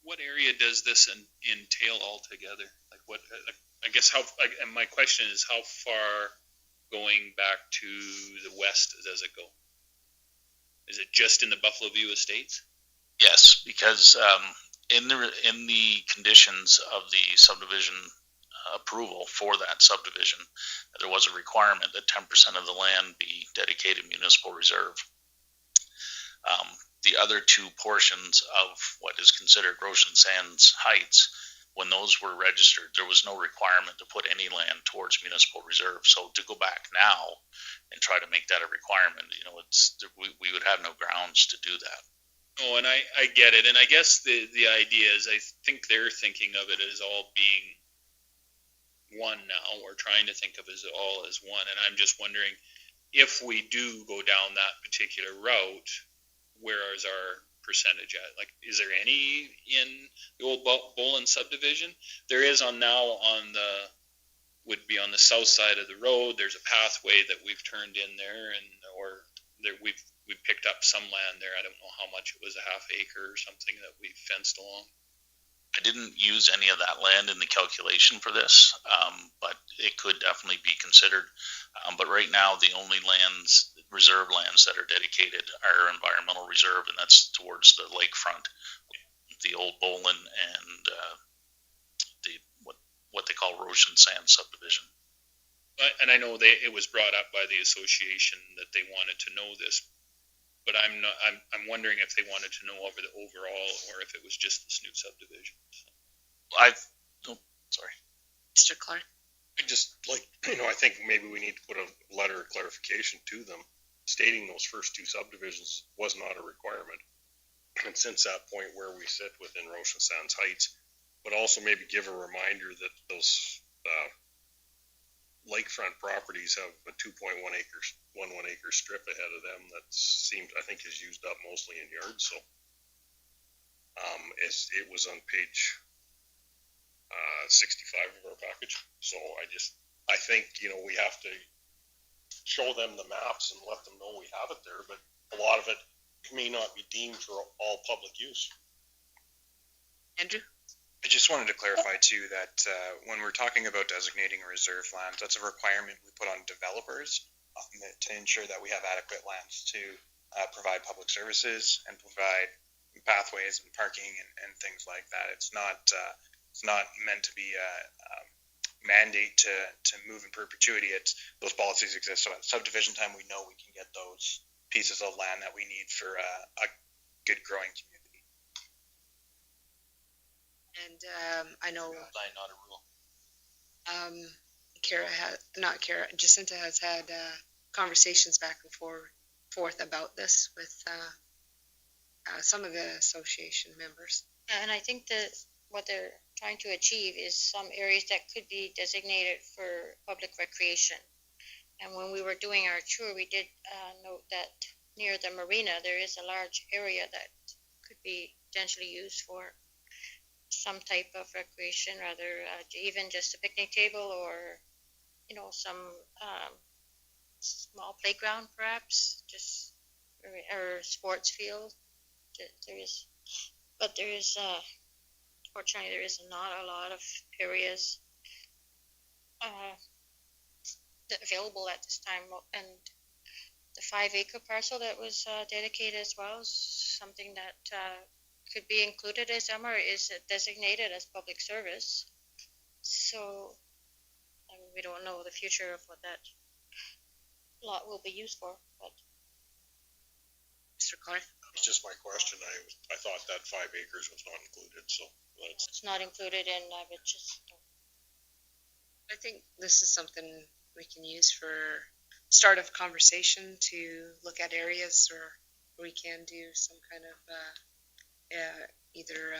[SPEAKER 7] What area does this entail altogether? Like what, I guess and my question is how far going back to the west does it go? Is it just in the Buffalo View Estates?
[SPEAKER 20] Yes, because in the conditions of the subdivision approval for that subdivision, there was a requirement that 10% of the land be dedicated municipal reserve. The other two portions of what is considered Roshan Sands Heights, when those were registered, there was no requirement to put any land towards municipal reserve. So to go back now and try to make that a requirement, we would have no grounds to do that.
[SPEAKER 7] Oh, and I get it. And I guess the idea is I think they're thinking of it as all being one now, or trying to think of it all as one. And I'm just wondering if we do go down that particular route, where is our percentage at? Like, is there any in the old Bolin subdivision? There is would be on the south side of the road. There's a pathway that we've turned in there, we've picked up some land there. I don't know how much it was, a half acre or something that we fenced along.
[SPEAKER 20] I didn't use any of that land in the calculation for this, but it could definitely be considered. But right now, the only reserve lands that are dedicated are environmental reserve, and that's towards the lakefront, the old Bolin and what they call Roshan Sand subdivision.
[SPEAKER 7] And I know it was brought up by the association that they wanted to know this, but I'm wondering if they wanted to know over the overall, or if it was just this new subdivision.
[SPEAKER 20] Sorry.
[SPEAKER 13] Mr. Clark.
[SPEAKER 6] I just I think maybe we need to put a letter of clarification to them stating those first two subdivisions was not a requirement. And since that point where we sit within Roshan Sands Heights, but also maybe give a reminder that those lakefront properties have a 2.1 acre strip ahead of them that I think is used up mostly in yards. So it was on page 65 of our package. So I think, we have to show them the maps and let them know we have it there, but a lot of it may not be deemed for all public use.
[SPEAKER 13] Andrew?
[SPEAKER 16] I just wanted to clarify too that when we're talking about designating reserve lands, that's a requirement we put on developers to ensure that we have adequate lands to provide public services and provide pathways and parking and things like that. It's not meant to be a mandate to move in perpetuity. Those policies exist, so at subdivision time we know we can get those pieces of land that we need for a good growing community.
[SPEAKER 13] And I know
[SPEAKER 7] Not a rule.
[SPEAKER 13] Jacinta has had conversations back and forth about this with some of the association members.
[SPEAKER 15] And I think that what they're trying to achieve is some areas that could be designated for public recreation. And when we were doing our tour, we did note that near the marina, there is a large area that could be potentially used for some type of recreation, rather even just a picnic table or, some small playground perhaps, or sports field. There is But there is, fortunately, there is not a lot of areas available at this time. And the 5-acre parcel that was dedicated as well is something that could be included as MR, is designated as public service. So I mean, we don't know the future of what that lot will be used for, but.
[SPEAKER 13] Mr. Clark?
[SPEAKER 6] It's just my question. I thought that 5 acres was not included, so that's.
[SPEAKER 15] It's not included in, I would just.
[SPEAKER 13] I think this is something we can use for start of conversation to look at areas or we can do some kind of either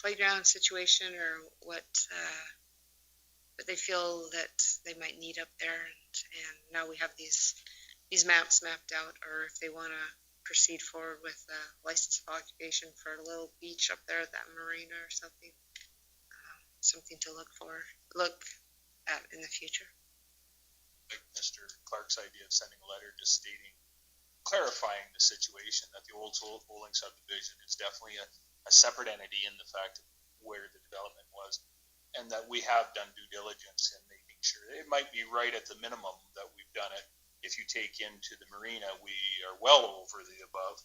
[SPEAKER 13] playground situation or what they feel that they might need up there, and now we have these maps mapped out, or if they want to proceed forward with a license of occupation for a little beach up there at that marina or something. Something to look at in the future.
[SPEAKER 7] Like Mr. Clark's idea of sending a letter just clarifying the situation that the old bowling subdivision is definitely a separate entity in the fact of where the development was, and that we have done due diligence in making sure. It might be right at the minimum that we've done it. If you take into the marina, we are well over the above,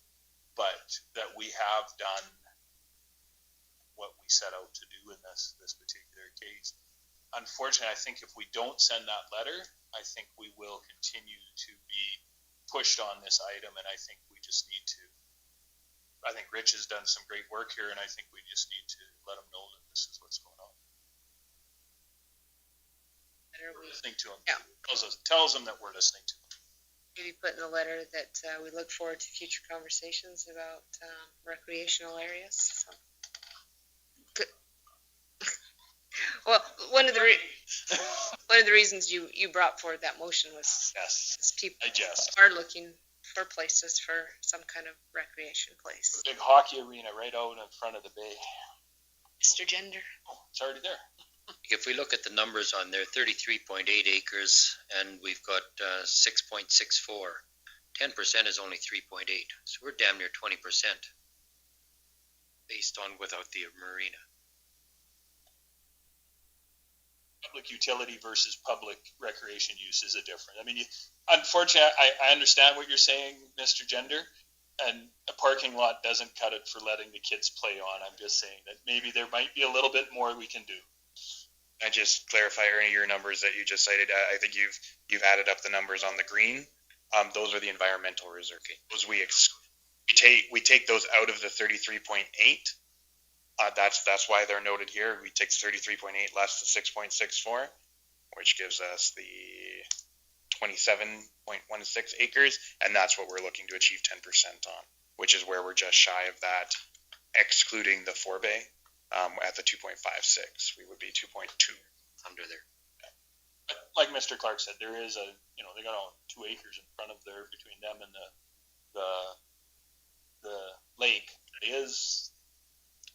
[SPEAKER 7] but that we have done what we set out to do in this particular case. Unfortunately, I think if we don't send that letter, I think we will continue to be pushed on this item, and I think we just need to. I think Rich has done some great work here, and I think we just need to let him know that this is what's going on. We're listening to him.
[SPEAKER 13] Yeah.
[SPEAKER 7] Tells him that we're listening to him.
[SPEAKER 13] Maybe put in the letter that we look forward to future conversations about recreational areas. So. Good. Well, one of the reasons you brought forward that motion was people are looking for places for some kind of recreation place.
[SPEAKER 7] Big hockey arena right out in front of the bay.
[SPEAKER 13] Mr. Gender.
[SPEAKER 7] Oh, it's already there.
[SPEAKER 17] If we look at the numbers on there, 33.8 acres, and we've got 6.64. 10% is only 3.8, so we're damn near 20% based on without the marina.
[SPEAKER 7] Public utility versus public recreation use is a different. I mean, unfortunately, I understand what you're saying, Mr. Gender, and a parking lot doesn't cut it for letting the kids play on. I'm just saying that maybe there might be a little bit more we can do.
[SPEAKER 16] I just clarify, Ernie, your numbers that you just cited. I think you've added up the numbers on the green. Those are the environmental reserve. Those we take those out of the 33.8. That's why they're noted here. We take 33.8 less the 6.64, which gives us the 27.16 acres, and that's what we're looking to achieve 10% on, which is where we're just shy of that, excluding the 4-bay. At the 2.56, we would be 2.2
[SPEAKER 17] under there.
[SPEAKER 7] Yeah. But like Mr. Clark said, there is they got 2 acres in front of there between them and the lake. It is,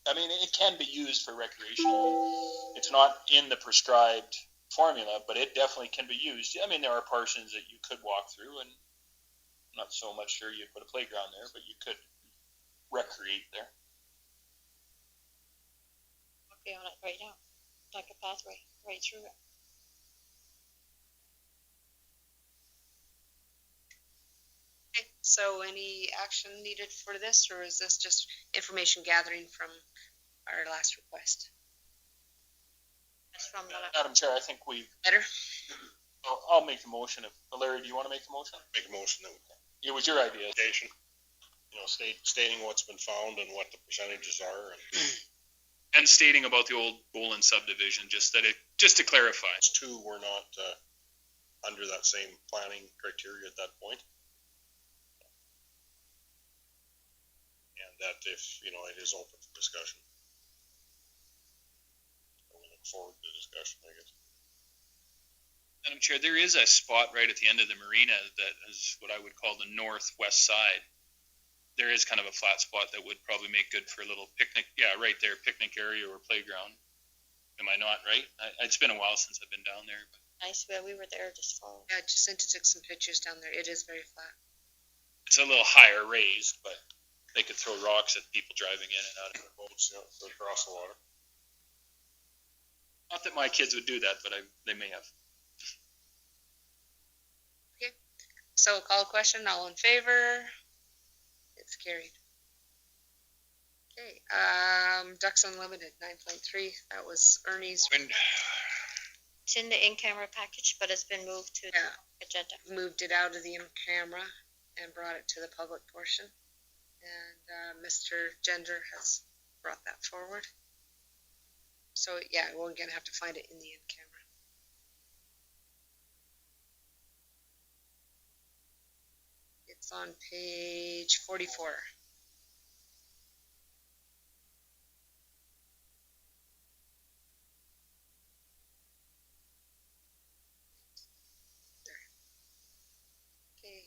[SPEAKER 7] I mean, it can be used for recreational. It's not in the prescribed formula, but it definitely can be used. I mean, there are portions that you could walk through, and I'm not so much sure you put a playground there, but you could recreate there.
[SPEAKER 15] On it right now, like a pathway right through it.
[SPEAKER 13] Okay, so any action needed for this, or is this just information gathering from our last request?
[SPEAKER 15] That's from the
[SPEAKER 7] Madam Chair, I think we
[SPEAKER 13] better.
[SPEAKER 7] I'll make the motion. Larry, do you want to make the motion?
[SPEAKER 6] Make a motion that
[SPEAKER 7] it was your idea.
[SPEAKER 6] Stating what's been found and what the percentages are.
[SPEAKER 9] And stating about the old Bolin subdivision, just to clarify.
[SPEAKER 6] It's 2 were not under that same planning criteria at that point. And that if, it is open for discussion. We look forward to the discussion, I guess.
[SPEAKER 9] Madam Chair, there is a spot right at the end of the marina that is what I would call the northwest side. There is kind of a flat spot that would probably make good for a little picnic. Yeah, right there, picnic area or playground. Am I not right? It's been a while since I've been down there. But.
[SPEAKER 15] Nice, well, we were there just fall.
[SPEAKER 13] Yeah, Jacinta took some pictures down there. It is very flat.
[SPEAKER 9] It's a little higher raised, but
[SPEAKER 7] They could throw rocks at people driving in and out of the
[SPEAKER 6] Boats, yeah, so across the water.
[SPEAKER 7] Not that my kids would do that, but they may have.
[SPEAKER 13] So call question, all in favor? It's carried. Okay, Ducks Unlimited, 9.3, that was Ernie's.
[SPEAKER 15] It's in the in-camera package, but it's been moved to the agenda.
[SPEAKER 13] Moved it out of the in-camera and brought it to the public portion. And Mr. Gender has brought that forward. So yeah, we're gonna have to find it in the in-camera. It's on page 44. Okay.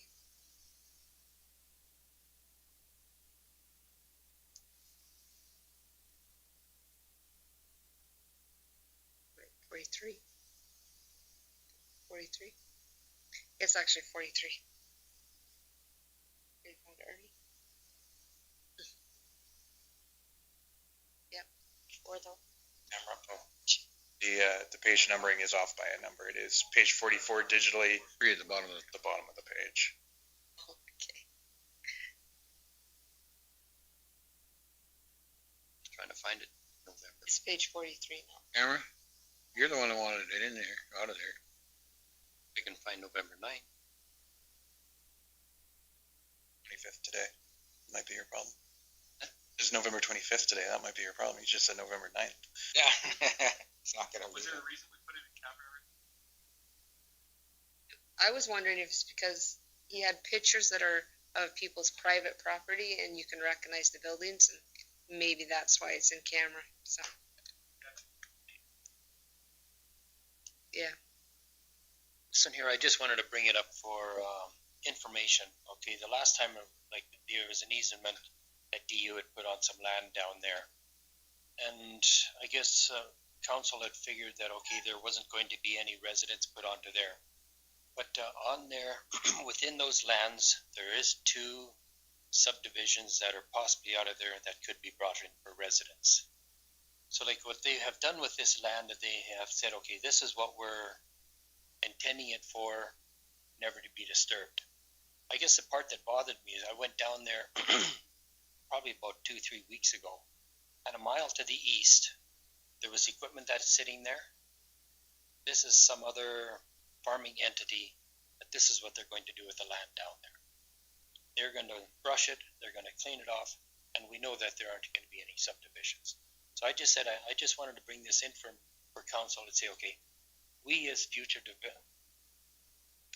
[SPEAKER 13] Wait, 43. 43. It's actually 43. You found Ernie? Yep.
[SPEAKER 15] Or the
[SPEAKER 16] The page numbering is off by a number. It is page 44 digitally.
[SPEAKER 2] 3 at the bottom of
[SPEAKER 16] the bottom of the page.
[SPEAKER 13] Okay.
[SPEAKER 17] Trying to find it. November.
[SPEAKER 13] It's page 43 now.
[SPEAKER 1] Cameron, you're the one that wanted it in there, out of there.
[SPEAKER 17] I can find November 9th.
[SPEAKER 16] 25th today. Might be your problem. It's November 25th today. That might be your problem. You just said November 9th.
[SPEAKER 12] Yeah. It's not gonna
[SPEAKER 7] Was
[SPEAKER 12] be.
[SPEAKER 7] there a reason we put it in camera?
[SPEAKER 13] I was wondering if it's because he had pictures that are of people's private property and you can recognize the buildings, and maybe that's why it's in camera, so. Yeah.
[SPEAKER 17] Listen here, I just wanted to bring it up for information. Okay, the last time, like, there was an easement that DU had put on some land down there. And I guess council had figured that, okay, there wasn't going to be any residents put onto there. But on there, within those lands, there is 2 subdivisions that are possibly out of there that could be brought in for residents. So like what they have done with this land, that they have said, okay, this is what we're intending it for, never to be disturbed. I guess the part that bothered me is I went down there probably about 2-3 weeks ago, and a mile to the east, there was equipment that's sitting there. This is some other farming entity, but this is what they're going to do with the land down there. They're going to brush it, they're going to clean it off, and we know that there aren't going to be any subdivisions. So I just said, I just wanted to bring this in for council and say, okay, we as future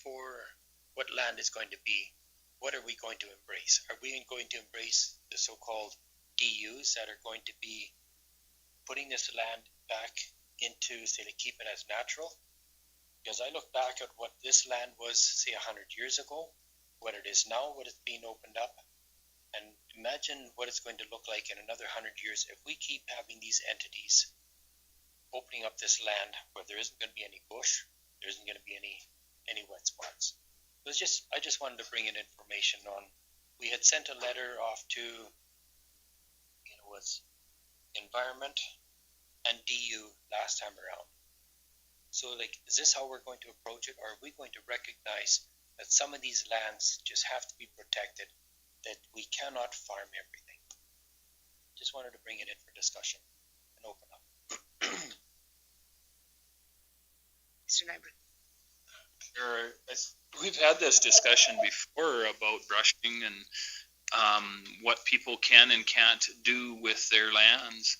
[SPEAKER 17] for what land is going to be, what are we going to embrace? Are we going to embrace the so-called DUs that are going to be putting this land back into, say, to keep it as natural? Because I look back at what this land was, say, 100 years ago, what it is now, what it's being opened up, and imagine what it's going to look like in another 100 years if we keep having these entities opening up this land where there isn't going to be any bush, there isn't going to be any wet spots. It was just, I just wanted to bring in information on, we had sent a letter off to, was environment and DU last time around. So like, is this how we're going to approach it? Or are we going to recognize that some of these lands just have to be protected, that we cannot farm everything? Just wanted to bring it in for discussion and open up.
[SPEAKER 13] Mr. Nyberg.
[SPEAKER 7] We've had this discussion before about brushing and what people can and can't do with their lands.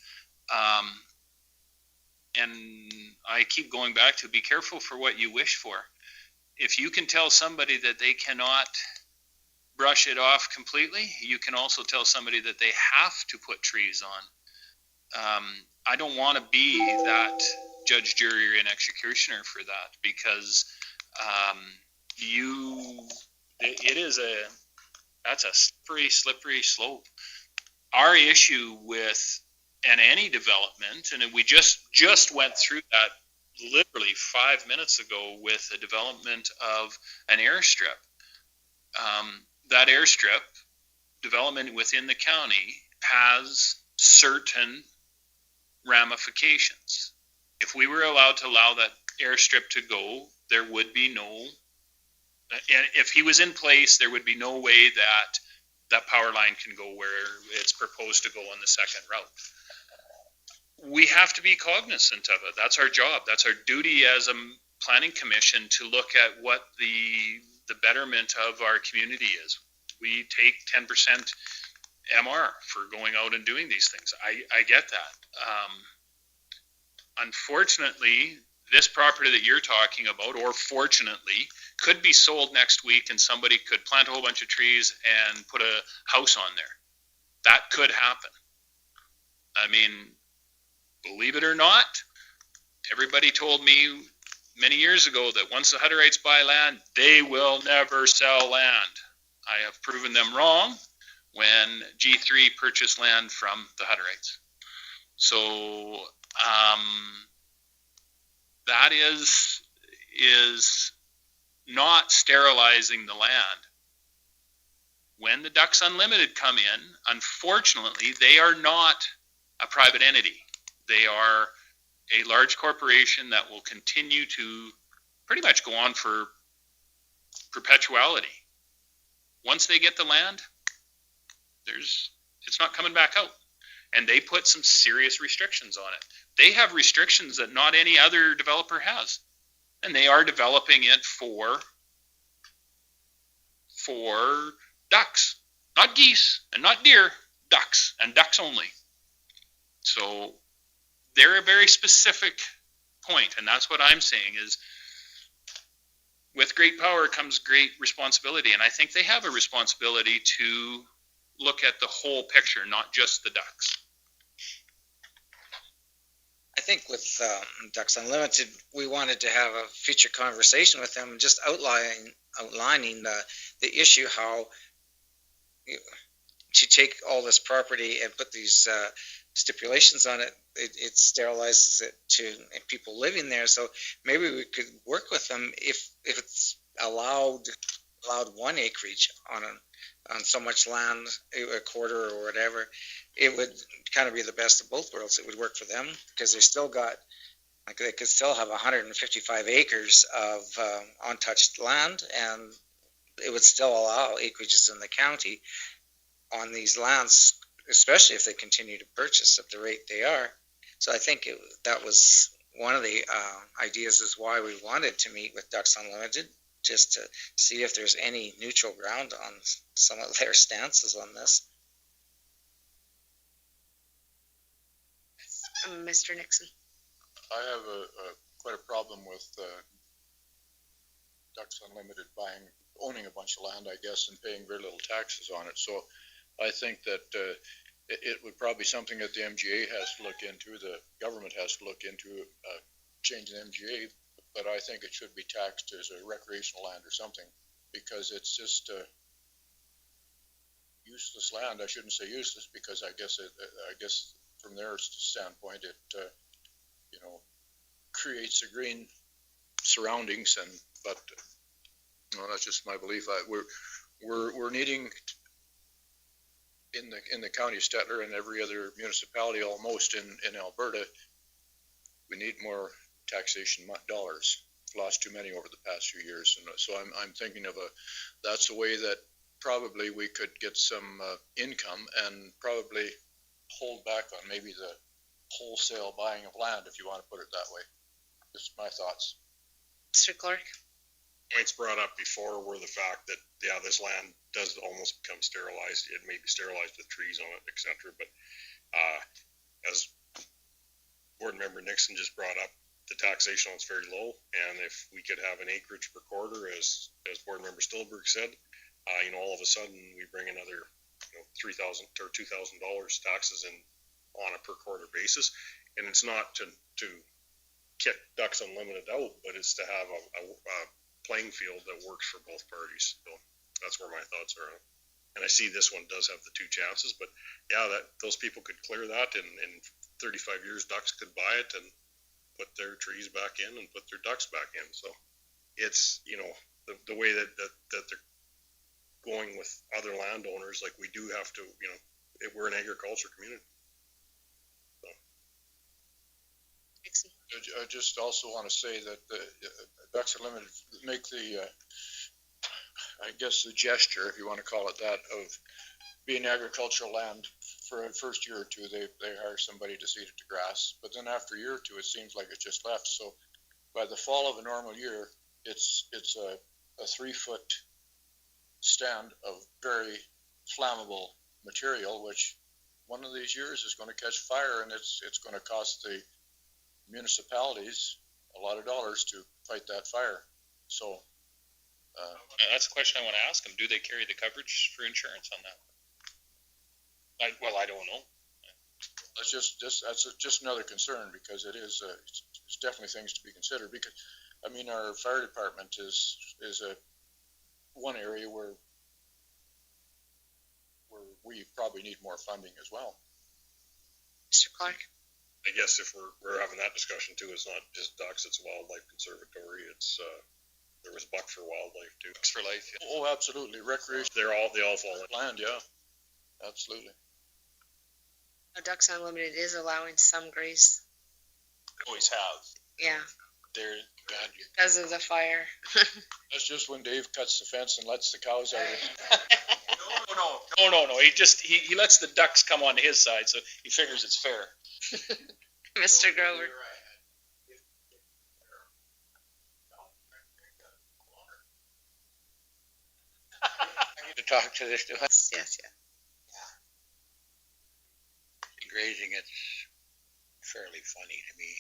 [SPEAKER 7] And I keep going back to be careful for what you wish for. If you can tell somebody that they cannot brush it off completely, you can also tell somebody that they have to put trees on. I don't want to be that judge, jury, and executioner for that, because that's a slippery slope. Our issue with any development, and we just went through that literally 5 minutes ago with the development of an airstrip. That airstrip,
[SPEAKER 9] development within the county has certain ramifications. If we were allowed to allow that airstrip to go, there would be no, and if he was in place, there would be no way that that power line can go where it's proposed to go on the second route. We have to be cognizant of it. That's our job. That's our duty as a planning commission to look at what the betterment of our community is. We take 10% MR for going out and doing these things. I get that. Unfortunately, this property that you're talking about, or fortunately, could be sold next week and somebody could plant a whole bunch of trees and put a house on there. That could happen. I mean, believe it or not, everybody told me many years ago that once the Hutterites buy land, they will never sell land. I have proven them wrong when G3 purchased land from the Hutterites. So that is not sterilizing the land. When the Ducks Unlimited come in, unfortunately, they are not a private entity. They are a large corporation that will continue to pretty much go on for perpetuality. Once they get the land, it's not coming back out. And they put some serious restrictions on it. They have restrictions that not any other developer has. And they are developing it for ducks. Not geese and not deer, ducks, and ducks only. So they're a very specific point, and that's what I'm saying is with great power comes great responsibility, and I think they have a responsibility to look at the whole picture, not just the ducks.
[SPEAKER 12] I think with Ducks Unlimited, we wanted to have a future conversation with them, just outlining the issue, how to take all this property and put these stipulations on it, it sterilizes it to people living there. So maybe we could work with them if it's allowed 1 acreage on so much land, a quarter or whatever. It would kind of be the best of both worlds. It would work for them because they still got, like, they could still have 155 acres of untouched land, and it would still allow acreages in the county on these lands, especially if they continue to purchase at the rate they are. So I think that was one of the ideas is why we wanted to meet with Ducks Unlimited, just to see if there's any neutral ground on some of their stances on this.
[SPEAKER 21] Mr. Nixon.
[SPEAKER 2] I have quite a problem with Ducks Unlimited owning a bunch of land, I guess, and paying very little taxes on it. So I think that it would probably be something that the MGA has to look into, the government has to look into changing the MGA, but I think it should be taxed as a recreational land or something, because it's just useless land. I shouldn't say useless, because I guess from their standpoint, it creates a green surroundings, but that's just my belief. We're needing in the county of Stettler and every other municipality almost in Alberta, we need more taxation dollars. We've lost too many over the past few years, and so I'm thinking of that's a way that probably we could get some income and probably hold back on maybe the wholesale buying of land, if you want to put it that way. Just my thoughts.
[SPEAKER 21] Mr. Clark.
[SPEAKER 6] Points brought up before were the fact that, this land does almost become sterilized. It may be sterilized with trees on it, etc. But as Board Member Nixon just brought up, the taxation on it's very low, and if we could have an acreage per quarter, as Board Member Stillberg said, all of a sudden we bring another $3,000 or $2,000 taxes in on a per quarter basis, and it's not to kick Ducks Unlimited out, but it's to have a playing field that works for both parties. So that's where my thoughts are. And I see this one does have the 2 chances, but those people could clear that, and in 35 years, Ducks could buy it and put their trees back in and put their ducks back in. So it's, the way that they're going with other landowners, like we do have to, we're an agriculture community.
[SPEAKER 2] I just also want to say that the Ducks Unlimited make the, I guess the gesture, if you want to call it that, of being agricultural land for a first year or two. They hire somebody to seed it to grass, but then after a year or two, it seems like it just left. So by the fall of a normal year, it's a 3-foot stand of very flammable material, which one of these years is going to catch fire, and it's going to cost the municipalities a lot of dollars to fight that fire. So
[SPEAKER 9] That's a question I want to ask them. Do they carry the coverage for insurance on that? I don't know.
[SPEAKER 2] that's just another concern, because it is it's definitely things to be considered. Because I mean, our fire department is a one area where we probably need more funding as well.
[SPEAKER 21] Mr. Clark?
[SPEAKER 6] I guess if we're having that discussion too, it's not just ducks, it's wildlife conservatory. It's there was buck for wildlife too.
[SPEAKER 9] Ducks for life. Yeah.
[SPEAKER 2] Oh, absolutely. Recreation.
[SPEAKER 6] They all fall in
[SPEAKER 2] Land, yeah. Absolutely.
[SPEAKER 21] Ducks Unlimited is allowing some graze.
[SPEAKER 5] Always have.
[SPEAKER 21] Yeah,
[SPEAKER 2] There, God,
[SPEAKER 21] because of the fire.
[SPEAKER 2] that's just when Dave cuts the fence and lets the cows out.
[SPEAKER 9] No. He lets the ducks come on his side, so he figures it's fair.
[SPEAKER 21] Mr. Grover?
[SPEAKER 1] I need to talk to this.
[SPEAKER 21] Yes.
[SPEAKER 1] Grazing, it's fairly funny to me.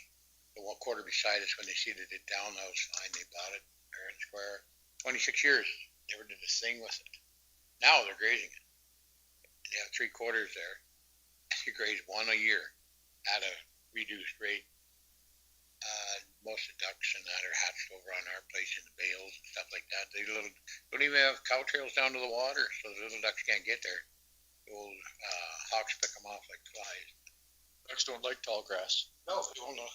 [SPEAKER 1] The one quarter beside us, when they seeded it down, that was fine. They bought it fair and square. 26 years, never did a thing with it. Now they're grazing it. They have 3 quarters there. You graze one a year at a reduced rate. Most of the ducks and that are hatched over on our place in the bales and stuff like that. They don't even have cow trails down to the water, so the little ducks can't get there. The old hawks pick them off like flies.
[SPEAKER 2] Ducks don't like tall grass.
[SPEAKER 1] No, they don't know.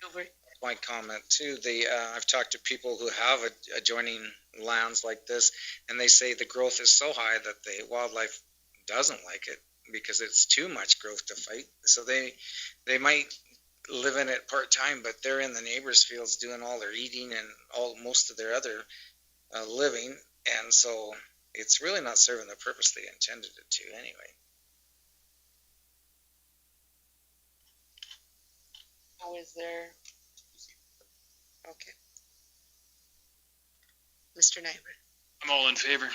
[SPEAKER 2] Water.
[SPEAKER 3] My comment too, I've talked to people who have adjoining lands like this, and they say the growth is so high that the wildlife doesn't like it because it's too much growth to fight. So they might live in it part-time, but they're in the neighbors' fields doing all their eating and most of their other living, and so it's really not serving the purpose they intended it to anyway.
[SPEAKER 21] How is there? Okay. Mr. Nyberg?
[SPEAKER 9] I'm all in favor.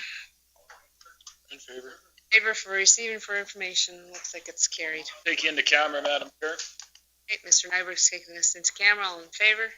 [SPEAKER 2] In favor.
[SPEAKER 21] Favor for receiving for information, looks like it's carried.
[SPEAKER 9] Take you into camera, Madam Chair.
[SPEAKER 21] Okay, Mr. Nyberg's taking us into camera, all in favor?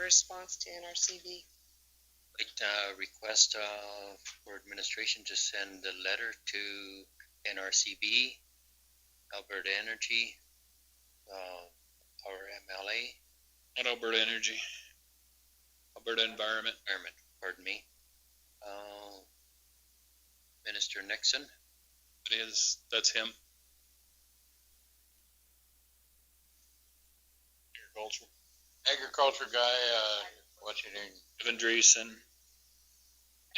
[SPEAKER 13] response to NRCB.
[SPEAKER 17] Request for administration to send a letter to NRCB, Alberta Energy, our MLA.
[SPEAKER 9] Not Alberta Energy. Alberta Environment.
[SPEAKER 17] Pardon me. Minister Nixon.
[SPEAKER 9] That's him.
[SPEAKER 1] Agriculture guy, what's his name?
[SPEAKER 9] Evan Dreesen.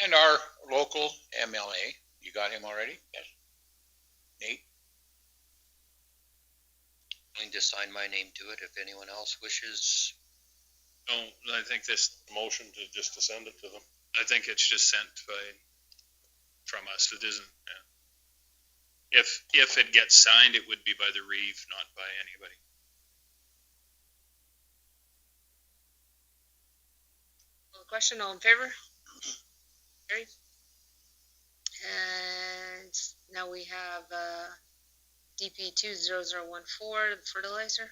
[SPEAKER 1] And our local MLA. You got him already? Yes. Nate?
[SPEAKER 17] Willing to sign my name to it if anyone else wishes.
[SPEAKER 9] No, I think this motion to send it to them. I think it's just sent from us. It isn't. Yeah. If it gets signed, it would be by the Reeve, not by anybody.
[SPEAKER 13] Question, all in favor? Carried. And now we have DP 20014, the fertilizer.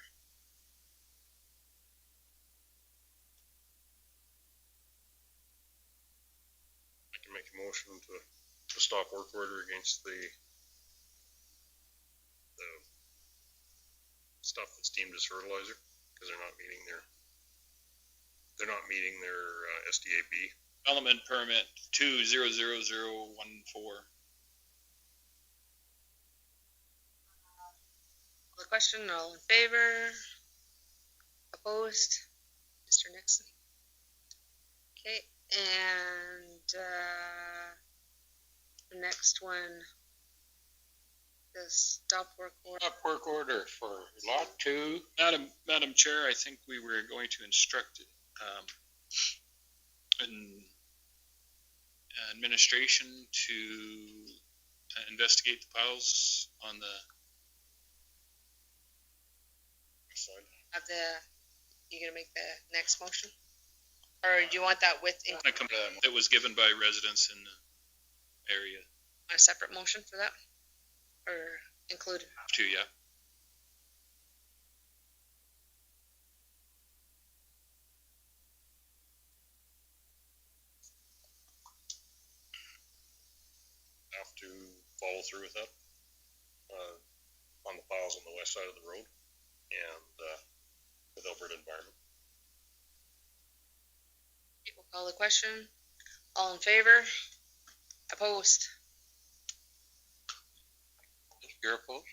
[SPEAKER 6] I can make a motion to stop work order against the stuff that's deemed as fertilizer, because they're not meeting their SDAB.
[SPEAKER 9] Element permit 200014.
[SPEAKER 13] The question, all in favor? Opposed? Mr. Nixon. Okay, and the next one, the stop work order.
[SPEAKER 1] Stop work order for lot 2.
[SPEAKER 9] Madam Chair, I think we were going to instruct administration to investigate the piles on the
[SPEAKER 1] side.
[SPEAKER 13] You gonna make the next motion? Or do you want that with
[SPEAKER 9] that was given by residents in the area?
[SPEAKER 13] a separate motion for that? Or included?
[SPEAKER 9] Two, yeah.
[SPEAKER 6] Have to follow through with that on the piles on the west side of the road and with Alberta Environment.
[SPEAKER 13] We'll call the question. All in favor? Opposed?
[SPEAKER 1] You're opposed?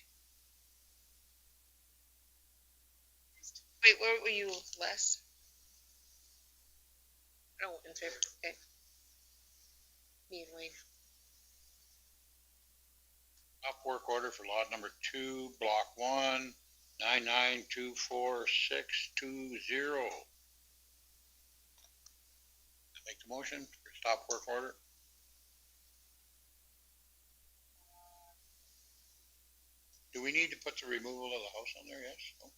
[SPEAKER 13] Wait, where were you, Les? Oh, in favor, okay. Me and Wayne.
[SPEAKER 1] Stop work order for lot number 2, block 1, 9924620. Make the motion for stop work order. Do we need to put the removal of the house on there? Yes. No?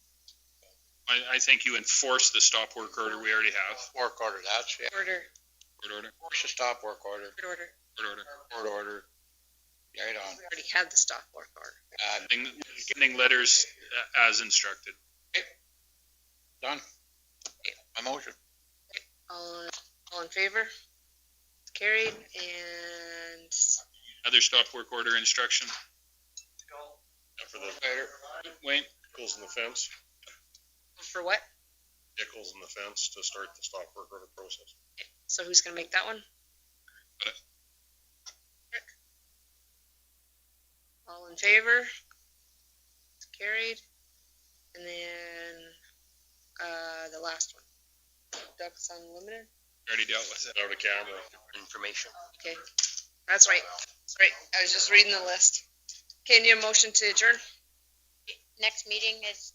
[SPEAKER 9] I think you enforce the stop work order we already have.
[SPEAKER 1] Work order, that's it.
[SPEAKER 13] Order.
[SPEAKER 9] Court order.
[SPEAKER 1] Force the stop work order.
[SPEAKER 13] Court order.
[SPEAKER 9] Court order.
[SPEAKER 1] Court order. Right on.
[SPEAKER 13] We already had the stop work order.
[SPEAKER 9] Getting letters as instructed.
[SPEAKER 1] Done. My motion.
[SPEAKER 13] All in favor? Carried. And
[SPEAKER 9] Other stop work order instruction.
[SPEAKER 6] For the
[SPEAKER 9] Wayne.
[SPEAKER 6] Nichols and the fence.
[SPEAKER 13] for what?
[SPEAKER 6] Nichols and the fence to start the stop work order process.
[SPEAKER 13] So who's gonna make that one? Rick. All in favor? Carried. And then, the last one. Ducks Unlimited?
[SPEAKER 9] Already dealt with it.
[SPEAKER 6] Out of camera.
[SPEAKER 17] Information.
[SPEAKER 13] Okay, that's right. That's right. I was just reading the list. Okay, need a motion to adjourn?
[SPEAKER 15] Next meeting is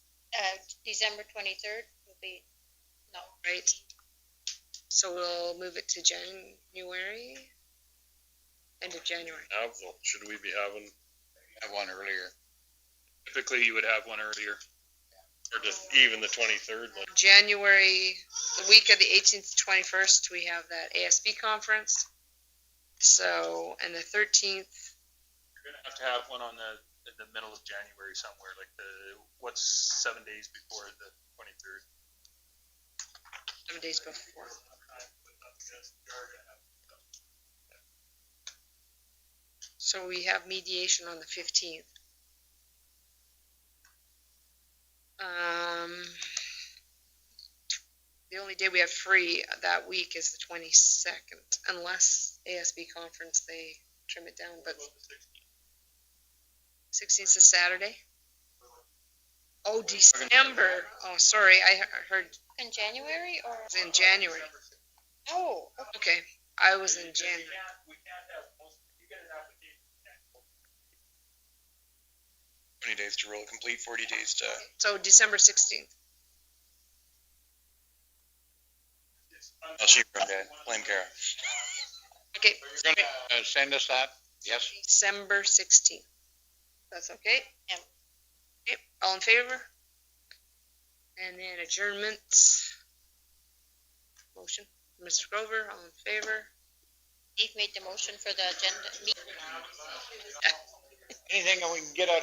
[SPEAKER 15] December 23rd. Will be
[SPEAKER 13] Right. So we'll move it to January, end of January.
[SPEAKER 6] Should we be having
[SPEAKER 1] Have one earlier.
[SPEAKER 9] Typically, you would have one earlier.
[SPEAKER 6] or just even the 23rd? Like,
[SPEAKER 13] January, the week of the 18th to 21st, we have that ASB conference. So, and the 13th,
[SPEAKER 9] You're gonna have to have one in the middle of January somewhere, like what's 7 days before the 23rd?
[SPEAKER 13] 7 7 days before. So we have mediation on the 15th. The only day we have free that week is the 22nd, unless ASB conference, they trim it down, but 16th is Saturday. Oh, December. Oh, sorry, I heard
[SPEAKER 15] In January or?
[SPEAKER 13] it's in January.
[SPEAKER 15] Oh,
[SPEAKER 13] Okay, I was in January.
[SPEAKER 16] 20 days to roll complete, 40 days to.
[SPEAKER 13] So December 16th.
[SPEAKER 16] Oh, she wrote it. Blame Kara.
[SPEAKER 13] Okay.
[SPEAKER 1] You're gonna send us that? Yes?
[SPEAKER 13] December 16th. That's okay?
[SPEAKER 15] Yeah.
[SPEAKER 13] Okay, all in favor? And then adjournments. Motion, Mr. Grover, all in favor?
[SPEAKER 15] Steve made the motion for the agenda.
[SPEAKER 1] Anything that we can get out of